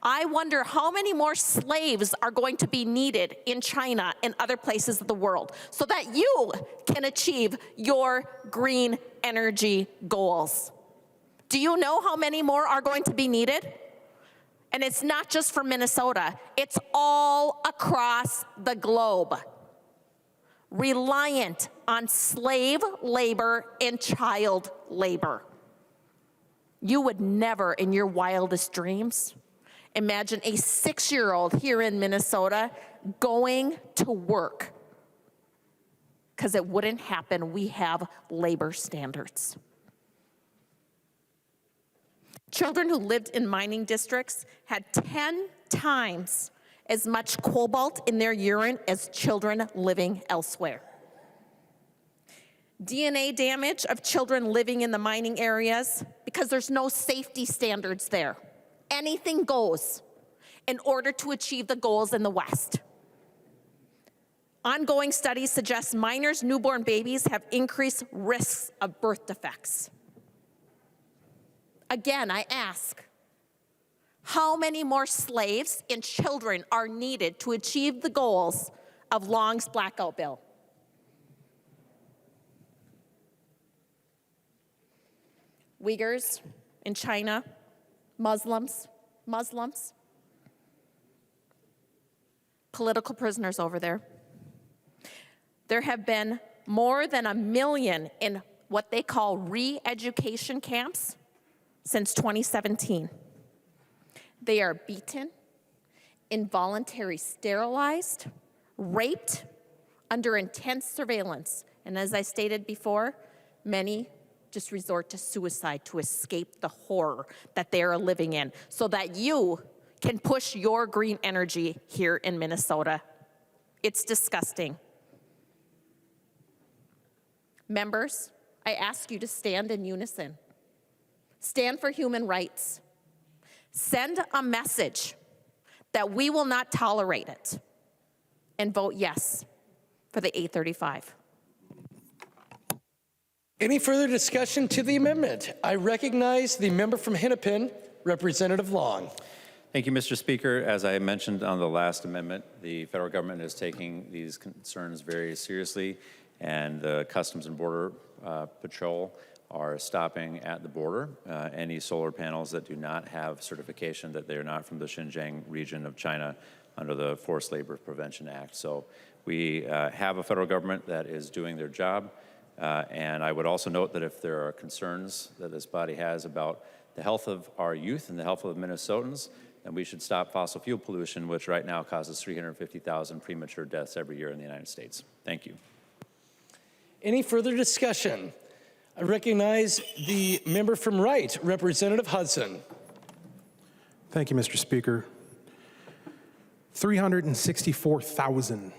I wonder how many more slaves are going to be needed in China and other places of the world so that you can achieve your green energy goals. Do you know how many more are going to be needed? And it's not just for Minnesota, it's all across the globe, reliant on slave labor and child labor. You would never in your wildest dreams imagine a 6-year-old here in Minnesota going to work, because it wouldn't happen. We have labor standards. Children who lived in mining districts had 10 times as much cobalt in their urine as children living elsewhere. DNA damage of children living in the mining areas, because there's no safety standards there. Anything goes in order to achieve the goals in the West. Ongoing studies suggest minors' newborn babies have increased risks of birth defects. Again, I ask, how many more slaves and children are needed to achieve the goals of Long's blackout bill? Uyghurs in China, Muslims, political prisoners over there. There have been more than 1 million in what they call re-education camps since 2017. They are beaten, involuntarily sterilized, raped, under intense surveillance. And as I stated before, many just resort to suicide to escape the horror that they are living in so that you can push your green energy here in Minnesota. It's disgusting. Members, I ask you to stand in unison. Stand for human rights. Send a message that we will not tolerate it, and vote yes for the A35. Any further discussion to the amendment? I recognize the member from Hennepin, Representative Long. Thank you, Mr. Speaker. As I mentioned on the last amendment, the federal government is taking these concerns very seriously, and the Customs and Border Patrol are stopping at the border any solar panels that do not have certification that they are not from the Xinjiang region of China under the Forced Labor Prevention Act. So we have a federal government that is doing their job. And I would also note that if there are concerns that this body has about the health of our youth and the health of Minnesotans, then we should stop fossil fuel pollution, which right now causes 350,000 premature deaths every year in the United States. Thank you. Any further discussion? I recognize the member from Wright, Representative Hudson. Thank you, Mr. Speaker. 364,000.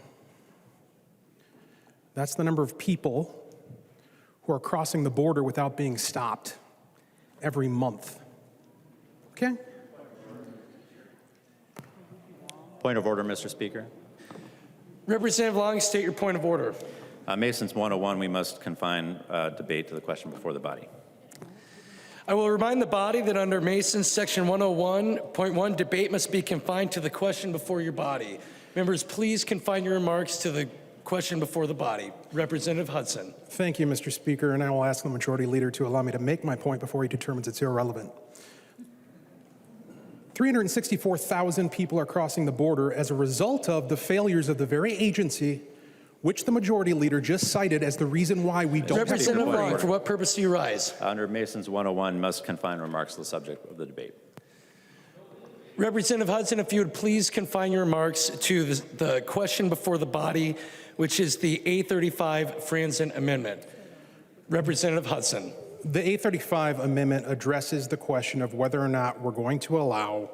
That's the number of people who are crossing the border without being stopped every month. Okay? Point of order, Mr. Speaker. Representative Long, state your point of order. Mason's 101, we must confine debate to the question before the body. I will remind the body that under Mason's section 101.1, debate must be confined to the question before your body. Members, please confine your remarks to the question before the body. Representative Hudson. Thank you, Mr. Speaker, and I will ask the Majority Leader to allow me to make my point before he determines it's irrelevant. 364,000 people are crossing the border as a result of the failures of the very agency which the Majority Leader just cited as the reason why we don't have Representative Long, for what purpose do you rise? Under Mason's 101, must confine remarks to the subject of the debate. Representative Hudson, if you would please confine your remarks to the question before the body, which is the A35 Franzen Amendment. Representative Hudson. The A35 amendment addresses the question of whether or not we're going to allow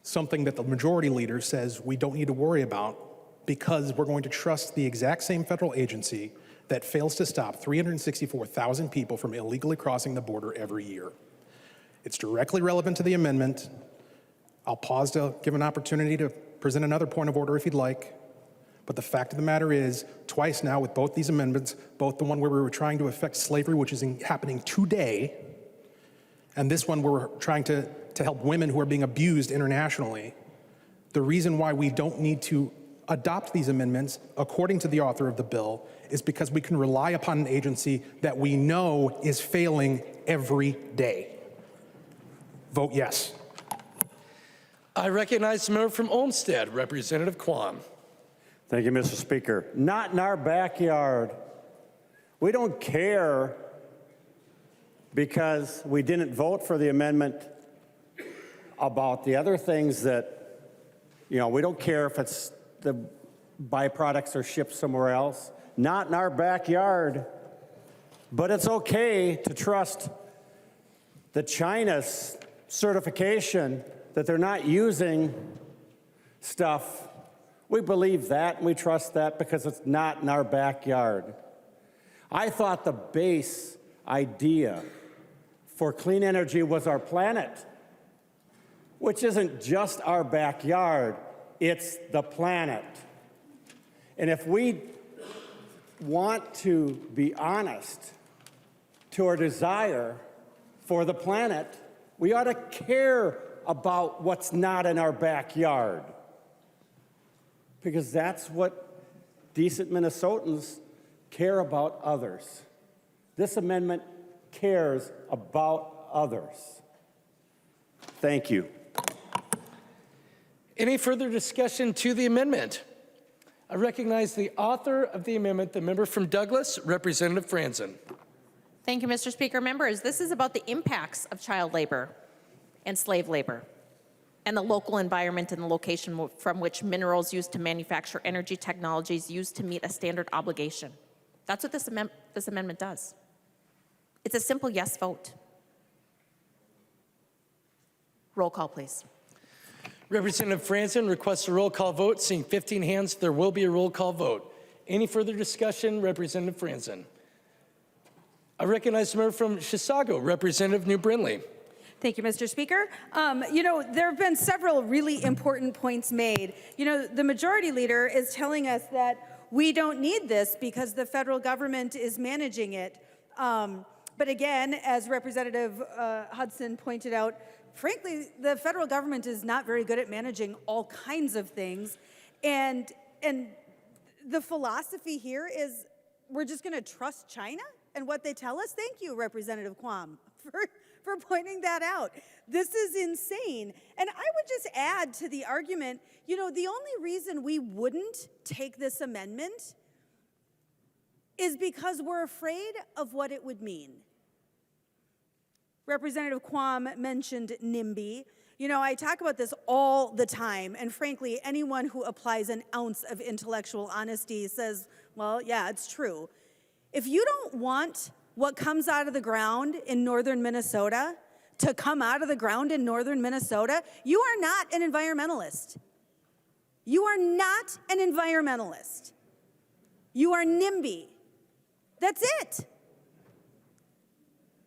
something that the Majority Leader says we don't need to worry about because we're going to trust the exact same federal agency that fails to stop 364,000 people from illegally crossing the border every year. It's directly relevant to the amendment. I'll pause to give an opportunity to present another point of order if you'd like. But the fact of the matter is, twice now with both these amendments, both the one where we were trying to affect slavery, which is happening today, and this one where we're trying to help women who are being abused internationally, the reason why we don't need to adopt these amendments, according to the author of the bill, is because we can rely upon an agency that we know is failing every day. Vote yes. I recognize the member from Olmsted, Representative Quam. Thank you, Mr. Speaker. Not in our backyard. We don't care because we didn't vote for the amendment about the other things that, we don't care if it's the byproducts are shipped somewhere else. Not in our backyard. But it's okay to trust the China's certification that they're not using stuff. We believe that and we trust that because it's not in our backyard. I thought the base idea for clean energy was our planet, which isn't just our backyard, it's the planet. And if we want to be honest to our desire for the planet, we ought to care about what's not in our backyard. Because that's what decent Minnesotans care about others. This amendment cares about others. Thank you. Any further discussion to the amendment? I recognize the author of the amendment, the member from Douglas, Representative Franzen. Thank you, Mr. Speaker. Members, this is about the impacts of child labor and slave labor and the local environment and the location from which minerals used to manufacture energy technologies used to meet a standard obligation. That's what this amendment does. It's a simple yes vote. Roll call, please. Representative Franzen requests a roll call vote. Seeing 15 hands, there will be a roll call vote. Any further discussion? Representative Franzen. I recognize the member from Chisago, Representative New Brindley. Thank you, Mr. Speaker. There have been several really important points made. The majority leader is telling us that we don't need this because the federal government is managing it. But again, as Representative Hudson pointed out, frankly, the federal government is not very good at managing all kinds of things. And the philosophy here is we're just going to trust China and what they tell us? Thank you, Representative Quam, for pointing that out. This is insane. And I would just add to the argument, the only reason we wouldn't take this amendment is because we're afraid of what it would mean. Representative Quam mentioned NIMBY. I talk about this all the time, and frankly, anyone who applies an ounce of intellectual honesty says, well, yeah, it's true. If you don't want what comes out of the ground in northern Minnesota to come out of the ground in northern Minnesota, you are not an environmentalist. You are not an environmentalist. You are NIMBY. That's it.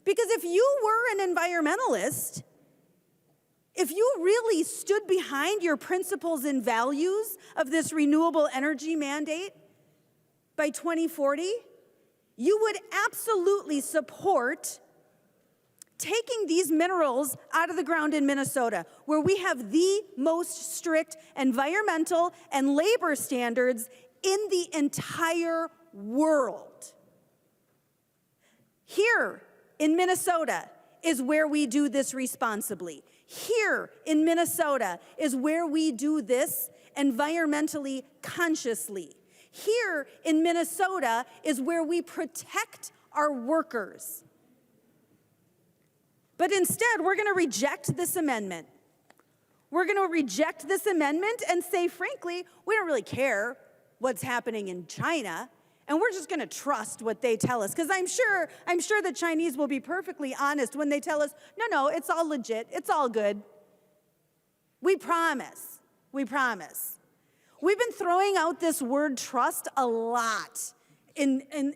Because if you were an environmentalist, if you really stood behind your principles and values of this renewable energy mandate by 2040, you would absolutely support taking these minerals out of the ground in Minnesota, where we have the most strict environmental and labor standards in the entire world. Here in Minnesota is where we do this responsibly. Here in Minnesota is where we do this environmentally consciously. Here in Minnesota is where we protect our workers. But instead, we're going to reject this amendment. We're going to reject this amendment and say, frankly, we don't really care what's happening in China, and we're just going to trust what they tell us. Because I'm sure the Chinese will be perfectly honest when they tell us, no, it's all legit, it's all good. We promise. We promise. We've been throwing out this word trust a lot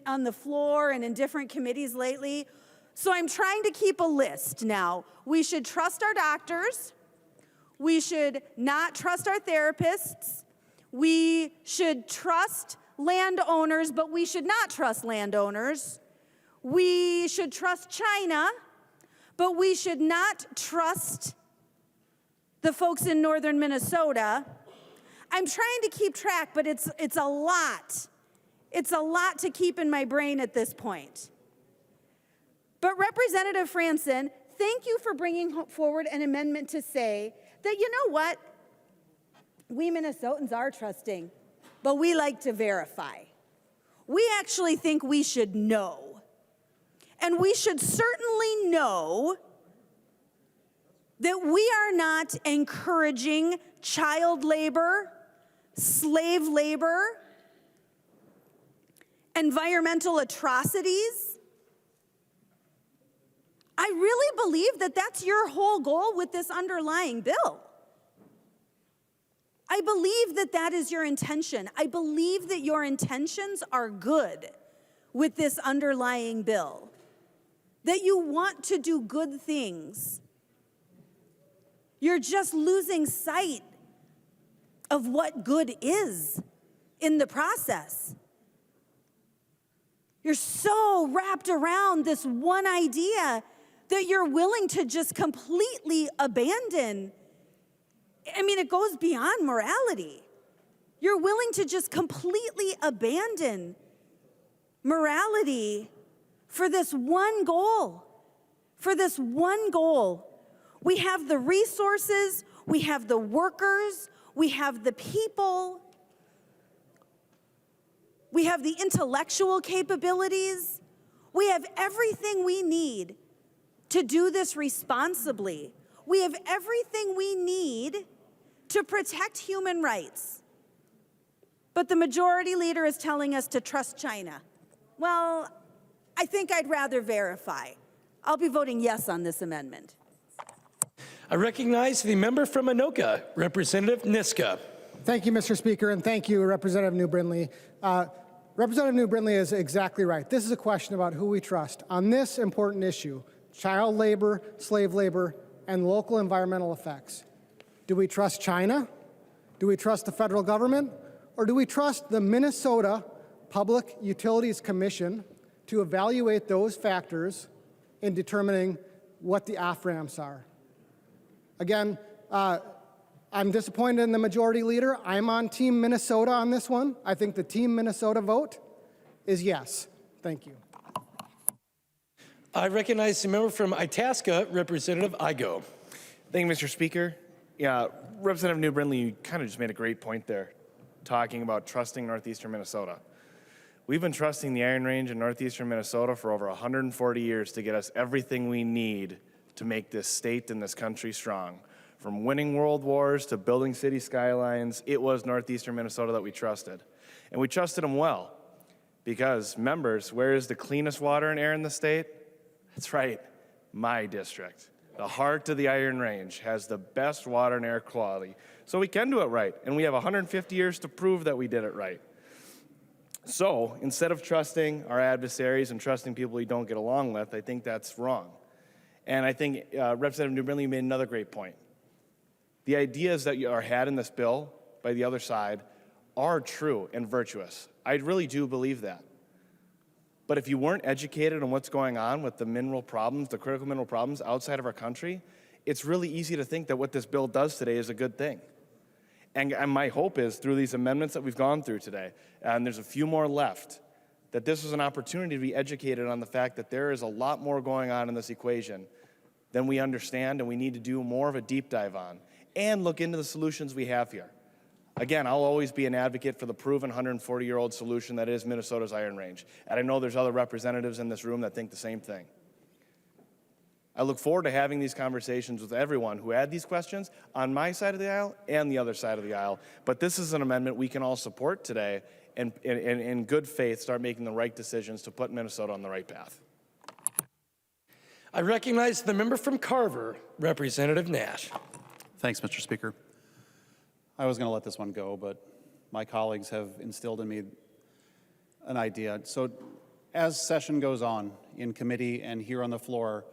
on the floor and in different committees lately. So I'm trying to keep a list now. We should trust our doctors. We should not trust our therapists. We should trust landowners, but we should not trust landowners. We should trust China, but we should not trust the folks in northern Minnesota. I'm trying to keep track, but it's a lot. It's a lot to keep in my brain at this point. But Representative Franzen, thank you for bringing forward an amendment to say that, you know what? We Minnesotans are trusting, but we like to verify. We actually think we should know. And we should certainly know that we are not encouraging child labor, slave labor, environmental atrocities. I really believe that that's your whole goal with this underlying bill. I believe that that is your intention. I believe that your intentions are good with this underlying bill, that you want to do good things. You're just losing sight of what good is in the process. You're so wrapped around this one idea that you're willing to just completely abandon. I mean, it goes beyond morality. You're willing to just completely abandon morality for this one goal. For this one goal. We have the resources, we have the workers, we have the people, we have the intellectual capabilities. We have everything we need to do this responsibly. We have everything we need to protect human rights. But the majority leader is telling us to trust China. Well, I think I'd rather verify. I'll be voting yes on this amendment. I recognize the member from Anoka, Representative Niska. Thank you, Mr. Speaker, and thank you, Representative New Brindley. Representative New Brindley is exactly right. This is a question about who we trust on this important issue, child labor, slave labor, and local environmental effects. Do we trust China? Do we trust the federal government? Or do we trust the Minnesota Public Utilities Commission to evaluate those factors in determining what the off-ramps are? Again, I'm disappointed in the majority leader. I'm on Team Minnesota on this one. I think the Team Minnesota vote is yes. Thank you. I recognize the member from Itasca, Representative Igo. Thank you, Mr. Speaker. Yeah, Representative New Brindley, you kind of just made a great point there, talking about trusting northeastern Minnesota. We've been trusting the Iron Range in northeastern Minnesota for over 140 years to get us everything we need to make this state and this country strong. From winning world wars to building city skylines, it was northeastern Minnesota that we trusted. And we trusted them well because, members, where is the cleanest water and air in the state? That's right, my district. The heart of the Iron Range has the best water and air quality. So we can do it right, and we have 150 years to prove that we did it right. So instead of trusting our adversaries and trusting people we don't get along with, I think that's wrong. And I think Representative New Brindley made another great point. The ideas that are had in this bill by the other side are true and virtuous. I really do believe that. But if you weren't educated on what's going on with the mineral problems, the critical mineral problems outside of our country, it's really easy to think that what this bill does today is a good thing. And my hope is through these amendments that we've gone through today, and there's a few more left, that this is an opportunity to be educated on the fact that there is a lot more going on in this equation than we understand, and we need to do more of a deep dive on and look into the solutions we have here. Again, I'll always be an advocate for the proven 140-year-old solution that is Minnesota's Iron Range. And I know there's other representatives in this room that think the same thing. I look forward to having these conversations with everyone who had these questions on my side of the aisle and the other side of the aisle. But this is an amendment we can all support today and in good faith start making the right decisions to put Minnesota on the right path. I recognize the member from Carver, Representative Nash. Thanks, Mr. Speaker. I was going to let this one go, but my colleagues have instilled in me an idea. So as session goes on in committee and here on the floor,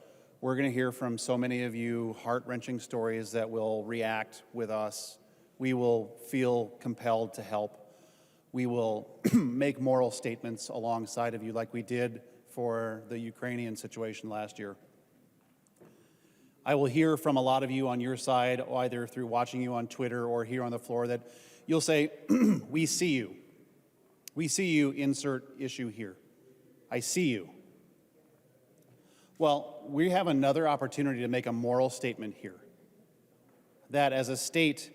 we're going to hear from so many of you heart-wrenching stories that will react with us. We will feel compelled to help. We will make moral statements alongside of you like we did for the Ukrainian situation last year. I will hear from a lot of you on your side, either through watching you on Twitter or here on the floor, that you'll say, we see you. We see you, insert issue here. I see you. Well, we have another opportunity to make a moral statement here. That as a state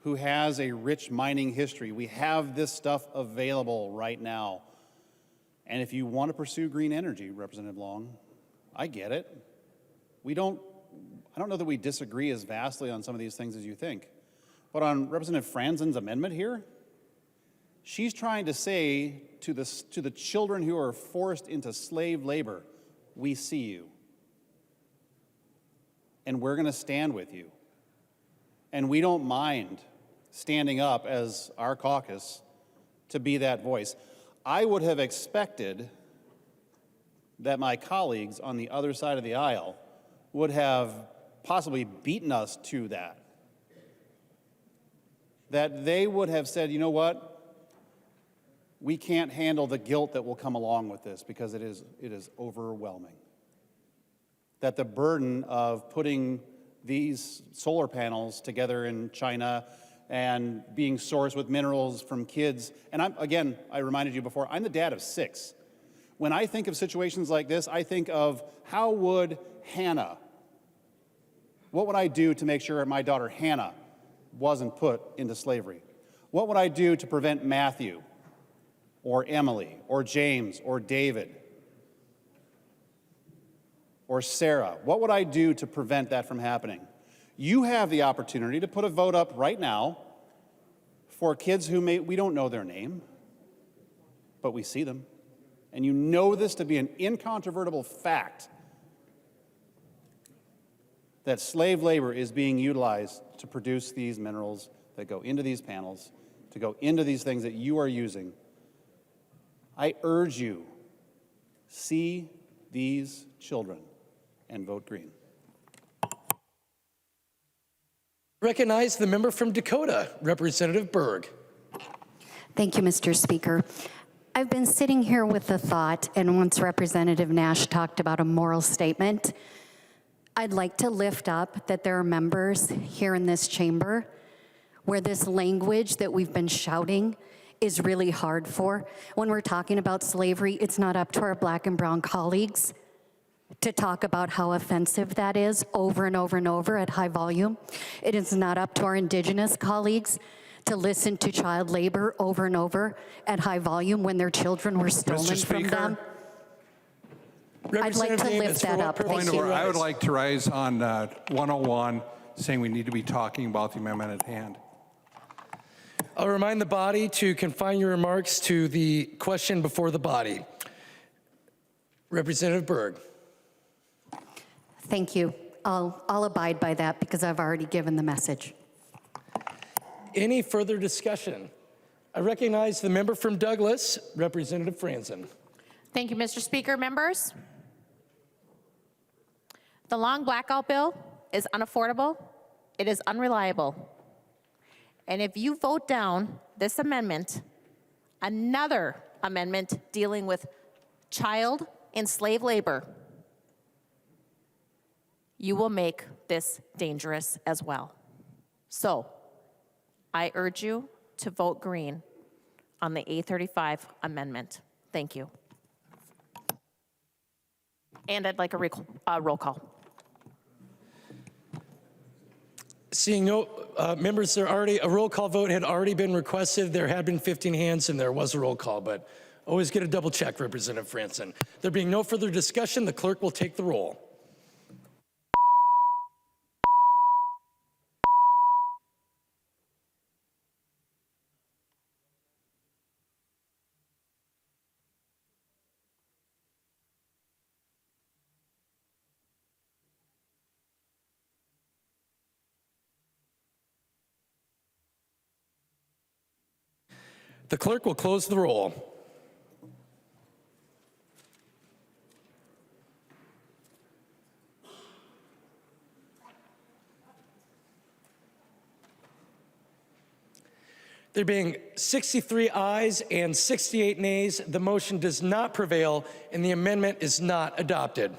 who has a rich mining history, we have this stuff available right now. And if you want to pursue green energy, Representative Long, I get it. I don't know that we disagree as vastly on some of these things as you think. But on Representative Franzen's amendment here, she's trying to say to the children who are forced into slave labor, we see you. And we're going to stand with you. And we don't mind standing up as our caucus to be that voice. I would have expected that my colleagues on the other side of the aisle would have possibly beaten us to that. That they would have said, you know what? We can't handle the guilt that will come along with this because it is overwhelming. That the burden of putting these solar panels together in China and being sourced with minerals from kids, and I reminded you before, I'm the dad of 6. When I think of situations like this, I think of how would Hannah, what would I do to make sure my daughter Hannah wasn't put into slavery? What would I do to prevent Matthew or Emily or James or David or Sarah? What would I do to prevent that from happening? You have the opportunity to put a vote up right now for kids who we don't know their name, but we see them. And you know this to be an incontrovertible fact that slave labor is being utilized to produce these minerals that go into these panels, to go into these things that you are using. I urge you, see these children and vote green. Recognize the member from Dakota, Representative Berg. Thank you, Mr. Speaker. I've been sitting here with the thought, and once Representative Nash talked about a moral statement, I'd like to lift up that there are members here in this chamber where this language that we've been shouting is really hard for. When we're talking about slavery, it's not up to our black and brown colleagues to talk about how offensive that is over and over and over at high volume. It is not up to our indigenous colleagues to listen to child labor over and over at high volume when their children were stolen from them. I'd like to lift that up. Point of order. I would like to rise on 101, saying we need to be talking about the amendment at hand. I'll remind the body to confine your remarks to the question before the body. Representative Berg. Thank you. I'll abide by that because I've already given the message. Any further discussion? I recognize the member from Douglas, Representative Franzen. Thank you, Mr. Speaker. Members, the long blackout bill is unaffordable. It is unreliable. And if you vote down this amendment, another amendment dealing with child and slave labor, you will make this dangerous as well. So I urge you to vote green on the A35 amendment. Thank you. And I'd like a roll call. Seeing no members, a roll call vote had already been requested. There had been 15 hands and there was a roll call, but always get a double check, Representative Franzen. There being no further discussion, the clerk will take the roll. The clerk will close the roll. There being 63 ayes and 68 nays, the motion does not prevail and the amendment is not adopted.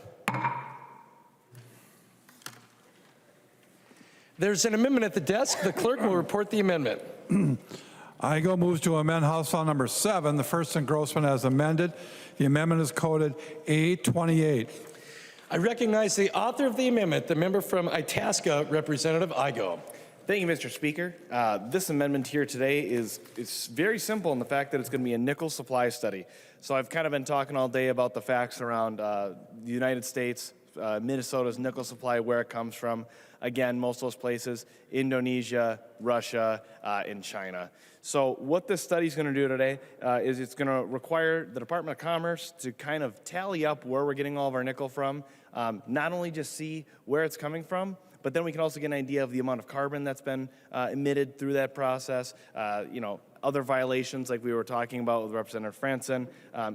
There's an amendment at the desk. The clerk will report the amendment. IGO moves to amend House File Number 7, the first engrossment as amended. The amendment is coded A28. I recognize the author of the amendment, the member from Itasca, Representative Igo. Thank you, Mr. Speaker. This amendment here today is very simple in the fact that it's going to be a nickel supply study. So I've kind of been talking all day about the facts around the United States, Minnesota's nickel supply, where it comes from. Again, most of those places, Indonesia, Russia, and China. So what this study is going to do today is it's going to require the Department of Commerce to kind of tally up where we're getting all of our nickel from, not only just see where it's coming from, but then we can also get an idea of the amount of carbon that's been emitted through that process, other violations like we were talking about with Representative Franzen,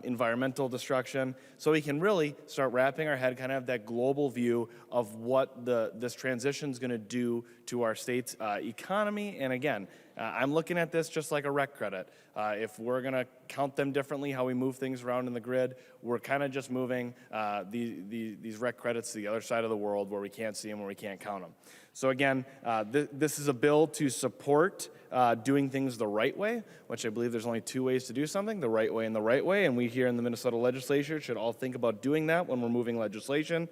environmental destruction. So we can really start wrapping our head, kind of have that global view of what this transition is going to do to our state's economy. And again, I'm looking at this just like a rec credit. If we're going to count them differently, how we move things around in the grid, we're kind of just moving these rec credits to the other side of the world where we can't see them, where we can't count them. So again, this is a bill to support doing things the right way, which I believe there's only two ways to do something, the right way and the right way, and we here in the Minnesota legislature should all think about doing that when we're moving legislation.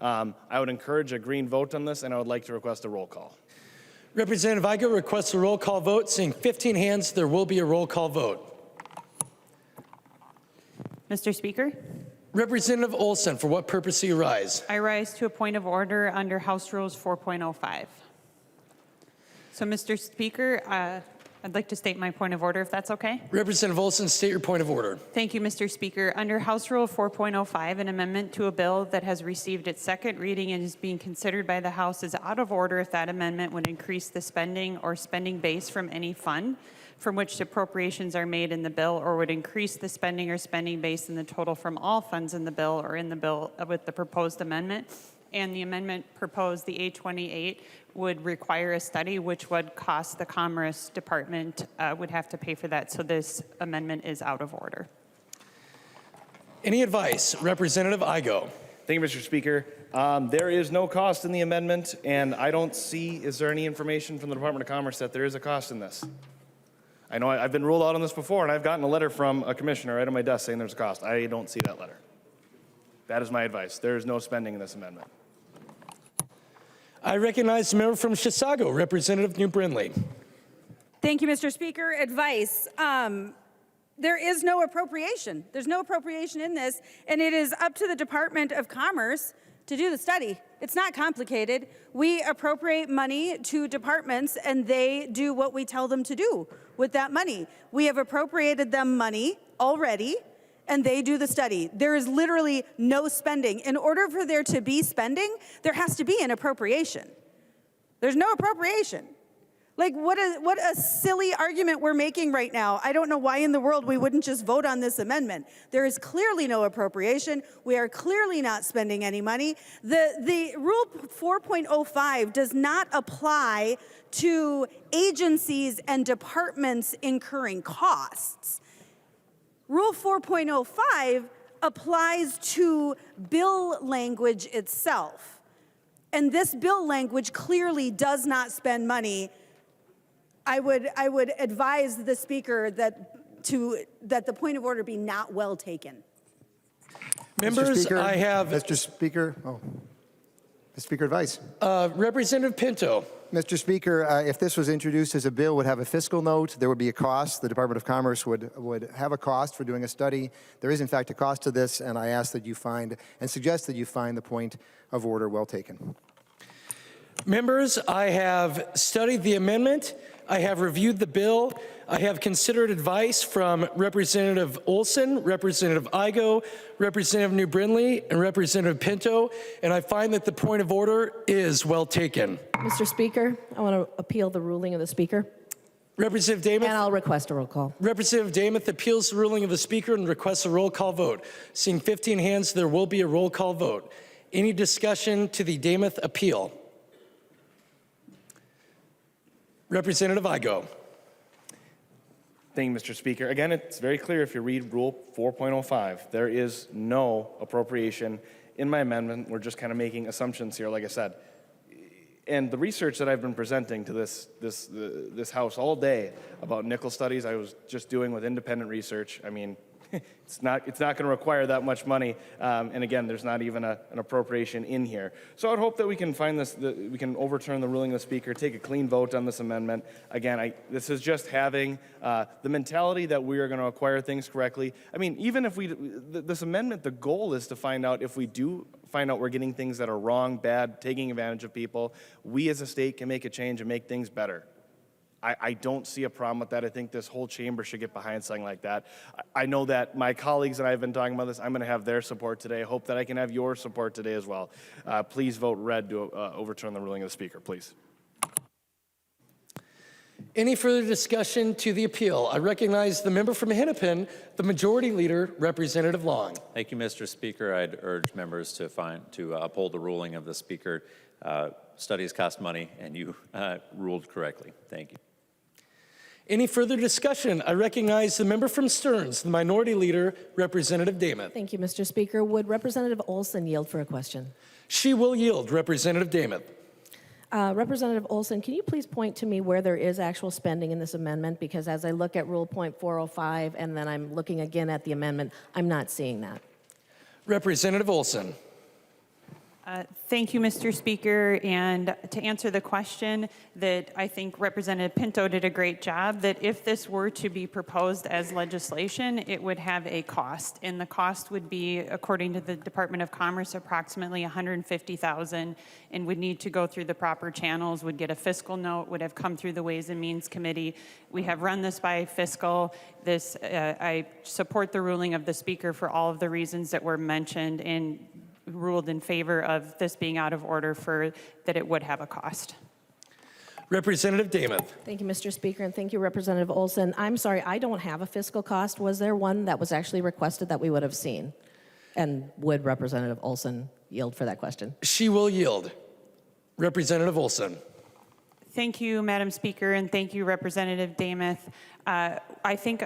I would encourage a green vote on this, and I would like to request a roll call. Representative Igo requests a roll call vote. Seeing 15 hands, there will be a roll call vote. Mr. Speaker, Representative Olson, for what purpose do you rise? I rise to a point of order under House Rules 4.05. So, Mr. Speaker, I'd like to state my point of order, if that's okay. Representative Olson, state your point of order. Thank you, Mr. Speaker. Under House Rule 4.05, an amendment to a bill that has received its second reading and is being considered by the House is out of order if that amendment would increase the spending or spending base from any fund from which appropriations are made in the bill, or would increase the spending or spending base in the total from all funds in the bill or in the bill with the proposed amendment. And the amendment proposed, the A28, would require a study which would cost the Commerce Department, would have to pay for that. So this amendment is out of order. Any advice? Representative Igo. Thank you, Mr. Speaker. There is no cost in the amendment, and I don't see, is there any information from the Department of Commerce that there is a cost in this? I know I've been ruled out on this before, and I've gotten a letter from a commissioner right on my desk saying there's a cost. I don't see that letter. That is my advice. There is no spending in this amendment. I recognize the member from Chisago, Representative New Brindley. Thank you, Mr. Speaker. Advice. There is no appropriation. There's no appropriation in this, and it is up to the Department of Commerce to do the study. It's not complicated. We appropriate money to departments, and they do what we tell them to do with that money. We have appropriated them money already, and they do the study. There is literally no spending. In order for there to be spending, there has to be an appropriation. There's no appropriation. Like, what a silly argument we're making right now. I don't know why in the world we wouldn't just vote on this amendment. There is clearly no appropriation. We are clearly not spending any money. The Rule 4.05 does not apply to agencies and departments incurring costs. Rule 4.05 applies to bill language itself. And this bill language clearly does not spend money. I would advise the speaker that the point of order be not well taken. Members, I have Mr. Speaker. Oh, Mr. Speaker, advice. Representative Pinto. Mr. Speaker, if this was introduced as a bill, would have a fiscal note. There would be a cost. The Department of Commerce would have a cost for doing a study. There is, in fact, a cost to this, and I ask that you find and suggest that you find the point of order well taken. Members, I have studied the amendment. I have reviewed the bill. I have considered advice from Representative Olson, Representative Igo, Representative New Brindley, and Representative Pinto, and I find that the point of order is well taken. Mr. Speaker, I want to appeal the ruling of the Speaker. Representative Damoth. And I'll request a roll call. Representative Damoth appeals the ruling of the Speaker and requests a roll call vote. Seeing 15 hands, there will be a roll call vote. Any discussion to the Damoth appeal? Representative Igo. Thank you, Mr. Speaker. Again, it's very clear if you read Rule 4.05, there is no appropriation in my amendment. We're just kind of making assumptions here, like I said. And the research that I've been presenting to this House all day about nickel studies, I was just doing with independent research. I mean, it's not going to require that much money, and again, there's not even an appropriation in here. So I'd hope that we can find this, we can overturn the ruling of the Speaker, take a clean vote on this amendment. Again, this is just having the mentality that we are going to acquire things correctly. I mean, even if this amendment, the goal is to find out if we do find out we're getting things that are wrong, bad, taking advantage of people, we as a state can make a change and make things better. I don't see a problem with that. I think this whole chamber should get behind something like that. I know that my colleagues and I have been talking about this. I'm going to have their support today. I hope that I can have your support today as well. Please vote red to overturn the ruling of the Speaker, please. Any further discussion to the appeal? I recognize the member from Hennepin, the Majority Leader, Representative Long. Thank you, Mr. Speaker. I'd urge members to uphold the ruling of the Speaker. Studies cost money, and you ruled correctly. Thank you. Any further discussion? I recognize the member from Stearns, the Minority Leader, Representative Damoth. Thank you, Mr. Speaker. Would Representative Olson yield for a question? She will yield, Representative Damoth. Representative Olson, can you please point to me where there is actual spending in this amendment? Because as I look at Rule Point 405 and then I'm looking again at the amendment, I'm not seeing that. Representative Olson. Thank you, Mr. Speaker. And to answer the question, that I think Representative Pinto did a great job, that if this were to be proposed as legislation, it would have a cost. And the cost would be, according to the Department of Commerce, approximately $150,000, and would need to go through the proper channels, would get a fiscal note, would have come through the Ways and Means Committee. We have run this by fiscal. I support the ruling of the Speaker for all of the reasons that were mentioned, and ruled in favor of this being out of order for that it would have a cost. Representative Dameth. Thank you, Mr. Speaker, and thank you, Representative Olson. I'm sorry, I don't have a fiscal cost. Was there one that was actually requested that we would have seen? And would Representative Olson yield for that question? She will yield. Representative Olson. Thank you, Madam Speaker, and thank you, Representative Dameth. I think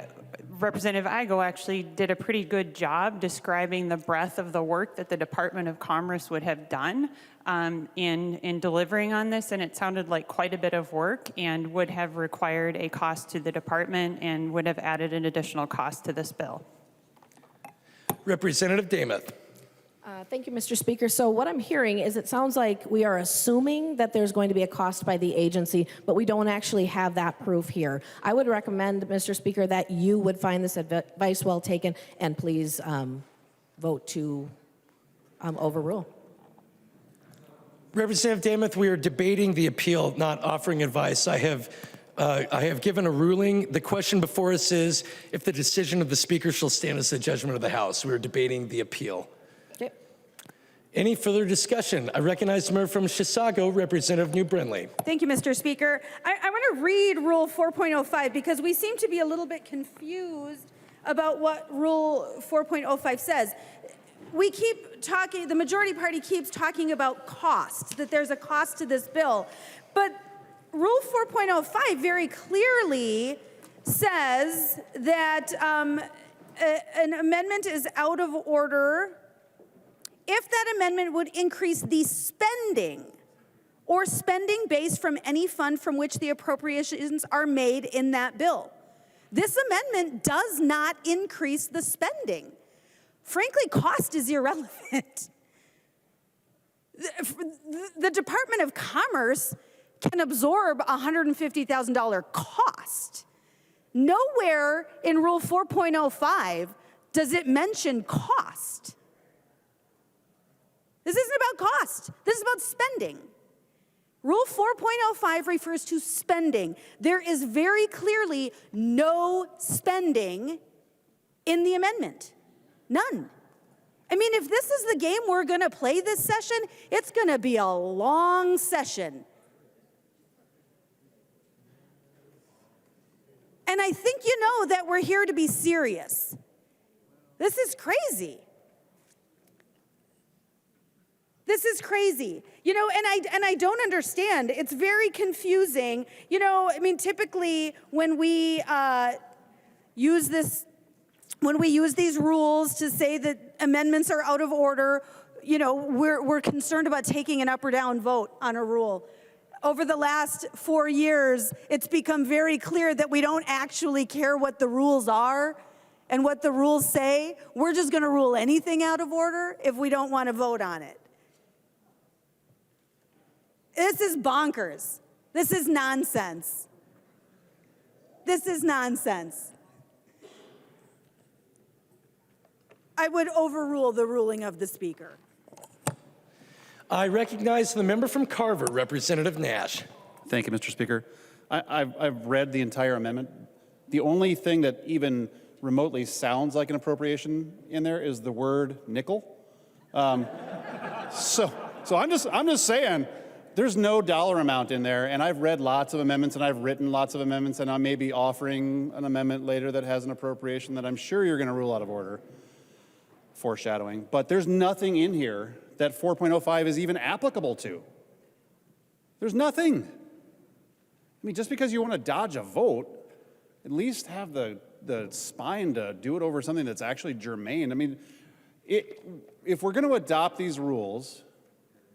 Representative Igo actually did a pretty good job describing the breadth of the work that the Department of Commerce would have done in delivering on this, and it sounded like quite a bit of work and would have required a cost to the department and would have added an additional cost to this bill. Representative Dameth. Thank you, Mr. Speaker. So what I'm hearing is it sounds like we are assuming that there's going to be a cost by the agency, but we don't actually have that proof here. I would recommend, Mr. Speaker, that you would find this advice well taken and please vote to overrule. Representative Dameth, we are debating the appeal, not offering advice. I have given a ruling. The question before us is if the decision of the Speaker shall stand as the judgment of the House. We are debating the appeal. Okay. Any further discussion? I recognize the member from Chisago, Representative New Brindley. Thank you, Mr. Speaker. I want to read Rule 4.05 because we seem to be a little bit confused about what Rule 4.05 says. We keep talking, the majority party keeps talking about cost, that there's a cost to this bill. But Rule 4.05 very clearly says that an amendment is out of order if that amendment would increase the spending or spending base from any fund from which the appropriations are made in that bill. This amendment does not increase the spending. Frankly, cost is irrelevant. The Department of Commerce can absorb a $150,000 cost. Nowhere in Rule 4.05 does it mention cost. This isn't about cost. This is about spending. Rule 4.05 refers to spending. There is very clearly no spending in the amendment. None. I mean, if this is the game we're going to play this session, it's going to be a long session. And I think you know that we're here to be serious. This is crazy. This is crazy. You know, and I don't understand. It's very confusing. You know, I mean, typically when we use these rules to say that amendments are out of order, you know, we're concerned about taking an up or down vote on a rule. Over the last 4 years, it's become very clear that we don't actually care what the rules are and what the rules say. We're just going to rule anything out of order if we don't want to vote on it. This is bonkers. This is nonsense. This is nonsense. I would overrule the ruling of the Speaker. I recognize the member from Carver, Representative Nash. Thank you, Mr. Speaker. I've read the entire amendment. The only thing that even remotely sounds like an appropriation in there is the word nickel. So I'm just saying, there's no dollar amount in there, and I've read lots of amendments, and I've written lots of amendments, and I may be offering an amendment later that has an appropriation that I'm sure you're going to rule out of order. Foreshadowing. But there's nothing in here that 4.05 is even applicable to. There's nothing. I mean, just because you want to dodge a vote, at least have the spine to do it over something that's actually germane. I mean, if we're going to adopt these rules,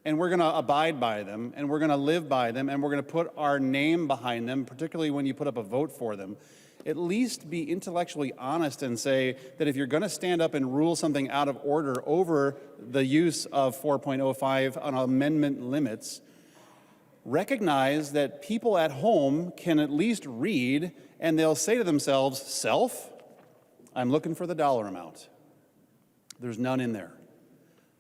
and we're going to abide by them, and we're going to live by them, and we're going to put our name behind them, particularly when you put up a vote for them, at least be intellectually honest and say that if you're going to stand up and rule something out of order over the use of 4.05 on amendment limits, recognize that people at home can at least read, and they'll say to themselves, self, I'm looking for the dollar amount. There's none in there.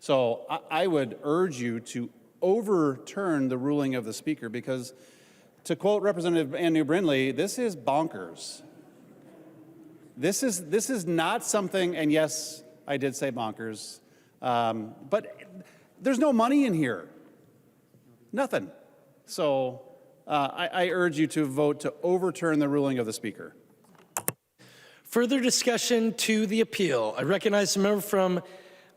So I would urge you to overturn the ruling of the Speaker, because, to quote Representative Ann New Brindley, this is bonkers. This is not something, and yes, I did say bonkers, but there's no money in here. Nothing. So I urge you to vote to overturn the ruling of the Speaker. Further discussion to the appeal. I recognize the member from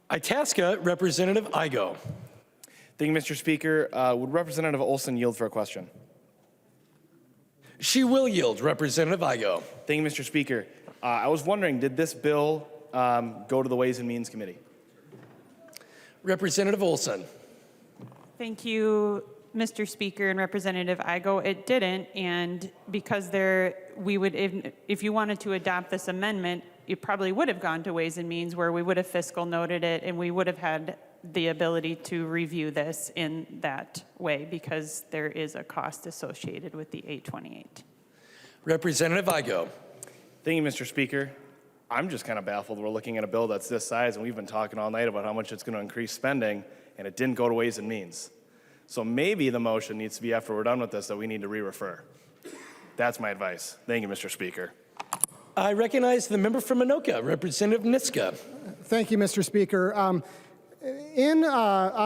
Itasca, Representative Igo. Thank you, Mr. Speaker. Would Representative Olson yield for a question? She will yield, Representative Igo. Thank you, Mr. Speaker. I was wondering, did this bill go to the Ways and Means Committee? Representative Olson. Thank you, Mr. Speaker and Representative Igo. It didn't, and because we would, if you wanted to adopt this amendment, it probably would have gone to Ways and Means, where we would have fiscal noted it, and we would have had the ability to review this in that way, because there is a cost associated with the 828. Representative Igo. Thank you, Mr. Speaker. I'm just kind of baffled. We're looking at a bill that's this size, and we've been talking all night about how much it's going to increase spending, and it didn't go to Ways and Means. So maybe the motion needs to be, after we're done with this, that we need to re-refer. That's my advice. Thank you, Mr. Speaker. I recognize the member from Anoka, Representative Niska. Thank you, Mr. Speaker. On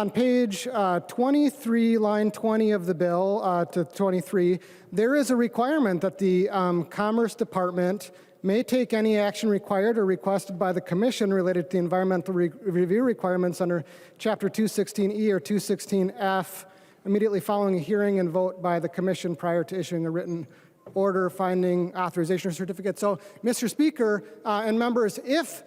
page 23, line 20 of the bill to 23, there is a requirement that the Commerce Department may take any action required or requested by the Commission related to the environmental review requirements under Chapter 216E or 216F immediately following a hearing and vote by the Commission prior to issuing a written order finding authorization certificate. So, Mr. Speaker and members, if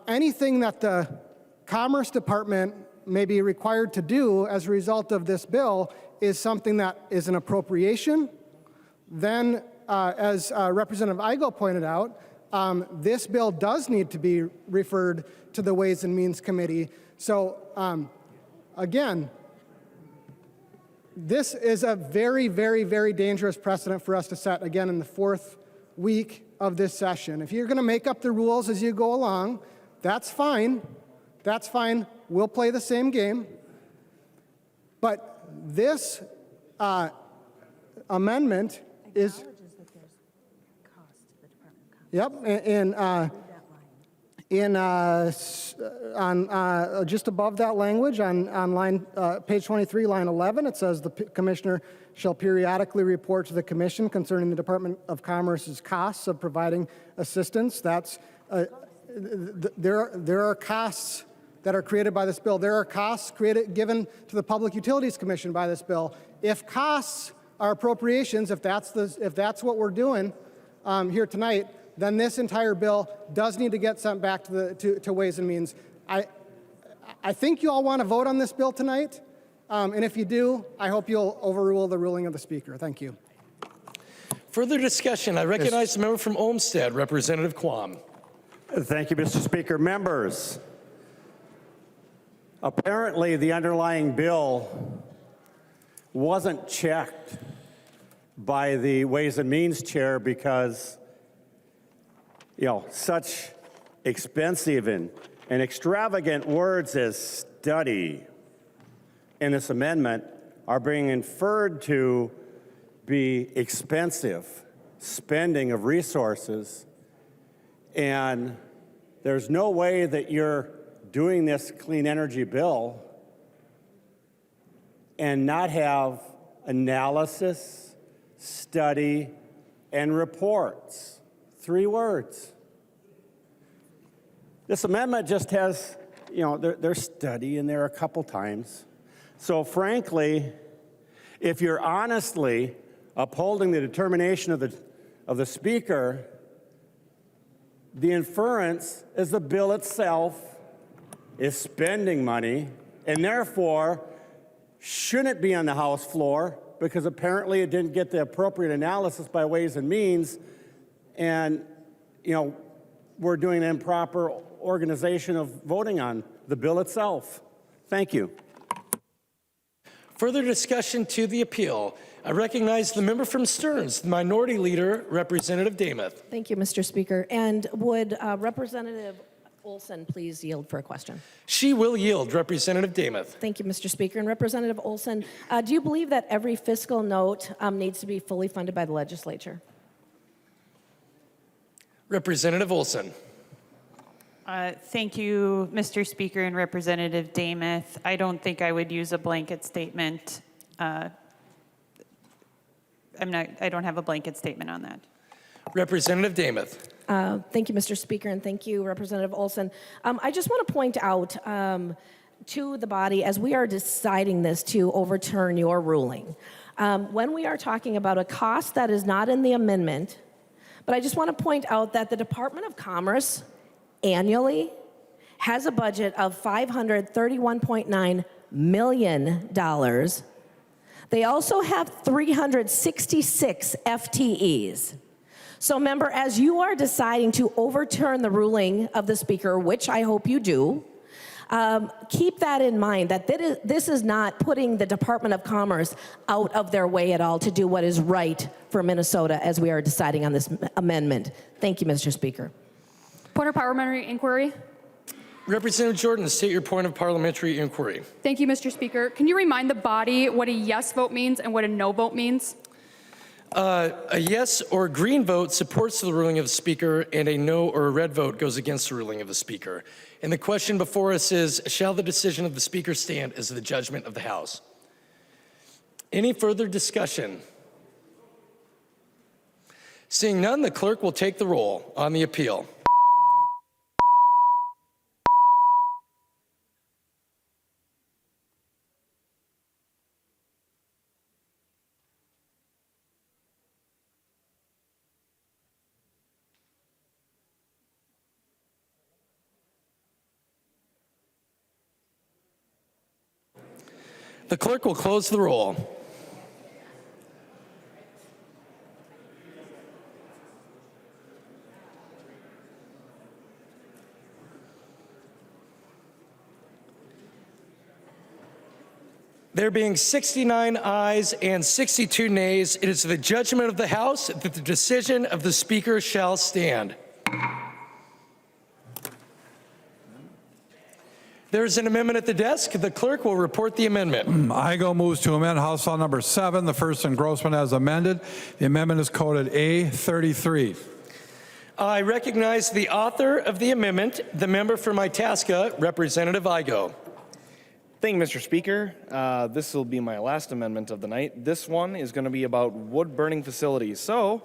anything that the Commerce Department may be required to do as a result of this bill is something that is an appropriation, then as Representative Igo pointed out, this bill does need to be referred to the Ways and Means Committee. So again, this is a very, very, very dangerous precedent for us to set again in the fourth week of this session. If you're going to make up the rules as you go along, that's fine. That's fine. We'll play the same game. But this amendment is. Yep, just above that language on line page 23, line 11, it says the commissioner shall periodically report to the commission concerning the Department of Commerce's costs of providing assistance. That's there are costs that are created by this bill. There are costs given to the Public Utilities Commission by this bill. If costs are appropriations, if that's what we're doing here tonight, then this entire bill does need to get sent back to Ways and Means. I think you all want to vote on this bill tonight, and if you do, I hope you'll overrule the ruling of the Speaker. Thank you. Further discussion. I recognize the member from Olmsted, Representative Quam. Thank you, Mr. Speaker. Members, apparently the underlying bill wasn't checked by the Ways and Means Chair because such expensive and extravagant words as study in this amendment are being inferred to be expensive spending of resources, and there's no way that you're doing this clean energy bill and not have analysis, study, and reports. 3 words. This amendment just has, there's study in there a couple times. So frankly, if you're honestly upholding the determination of the Speaker, the inference is the bill itself is spending money, and therefore shouldn't be on the House floor because apparently it didn't get the appropriate analysis by Ways and Means, and, you know, we're doing an improper organization of voting on the bill itself. Thank you. Further discussion to the appeal. I recognize the member from Stearns, the Minority Leader, Representative Demuth. Thank you, Mr. Speaker. And would Representative Olson please yield for a question? She will yield, Representative Demuth. Thank you, Mr. Speaker. And Representative Olson, do you believe that every fiscal note needs to be fully funded by the legislature? Representative Olson. Thank you, Mr. Speaker and Representative Demuth. I don't think I would use a blanket statement. I don't have a blanket statement on that. Representative Demuth. Thank you, Mr. Speaker, and thank you, Representative Olson. I just want to point out to the body, as we are deciding this to overturn your ruling, when we are talking about a cost that is not in the amendment, but I just want to point out that the Department of Commerce annually has a budget of $531.9 million. They also have 366 FTEs. So, member, as you are deciding to overturn the ruling of the Speaker, which I hope you do, keep that in mind, that this is not putting the Department of Commerce out of their way at all to do what is right for Minnesota as we are deciding on this amendment. Thank you, Mr. Speaker. Point of parliamentary inquiry. Representative Jordan, state your point of parliamentary inquiry. Thank you, Mr. Speaker. Can you remind the body what a yes vote means and what a no vote means? A yes or green vote supports the ruling of the Speaker, and a no or a red vote goes against the ruling of the Speaker. And the question before us is, shall the decision of the Speaker stand as the judgment of the House? Any further discussion? Seeing none, the clerk will take the roll on the appeal. The clerk will close the roll. There being 69 ayes and 62 nays, it is the judgment of the House that the decision of the Speaker shall stand. There is an amendment at the desk. The clerk will report the amendment. IGO moves to amend House Law Number 7, the first engrossment as amended. The amendment is coded A33. I recognize the author of the amendment, the member from Itasca, Representative Igo. Thank you, Mr. Speaker. This will be my last amendment of the night. This one is going to be about wood burning facilities. So,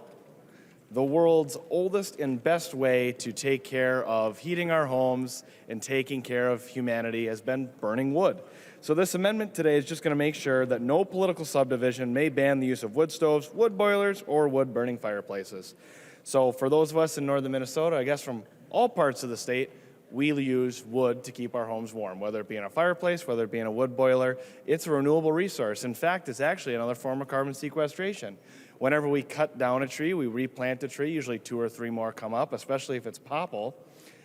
the world's oldest and best way to take care of heating our homes and taking care of humanity has been burning wood. So this amendment today is just going to make sure that no political subdivision may ban the use of wood stoves, wood boilers, or wood-burning fireplaces. So for those of us in northern Minnesota, I guess from all parts of the state, we use wood to keep our homes warm, whether it be in a fireplace, whether it be in a wood boiler. It's a renewable resource. In fact, it's actually another form of carbon sequestration. Whenever we cut down a tree, we replant a tree, usually 2 or 3 more come up, especially if it's popple.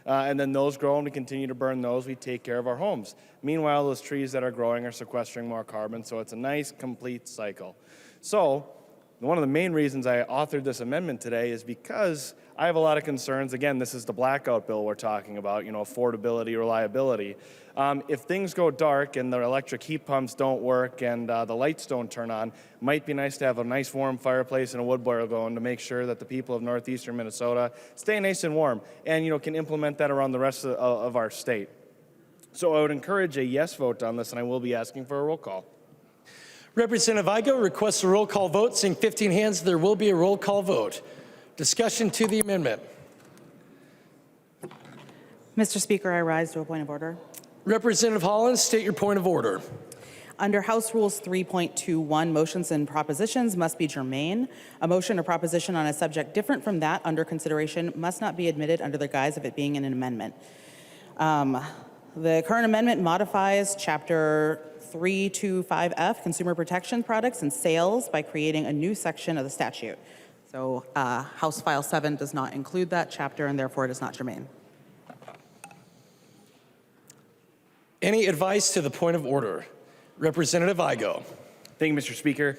And then those grow and we continue to burn those, we take care of our homes. Meanwhile, those trees that are growing are sequestering more carbon, so it's a nice, complete cycle. So, one of the main reasons I authored this amendment today is because I have a lot of concerns. Again, this is the blackout bill we're talking about, affordability, reliability. If things go dark and the electric heat pumps don't work and the lights don't turn on, it might be nice to have a nice warm fireplace and a wood boiler going to make sure that the people of northeastern Minnesota stay nice and warm and can implement that around the rest of our state. So I would encourage a yes vote on this, and I will be asking for a roll call. Representative Igo requests a roll call vote. Seeing 15 hands, there will be a roll call vote. Discussion to the amendment. Mr. Speaker, I rise to a point of order. Representative Holland, state your point of order. Under House Rules 3.21, motions and propositions must be germane. A motion or proposition on a subject different from that under consideration must not be admitted under the guise of it being an amendment. The current amendment modifies Chapter 325F, consumer protection products and sales, by creating a new section of the statute. So House File 7 does not include that chapter, and therefore it is not germane. Any advice to the point of order? Representative Igo. Thank you, Mr. Speaker.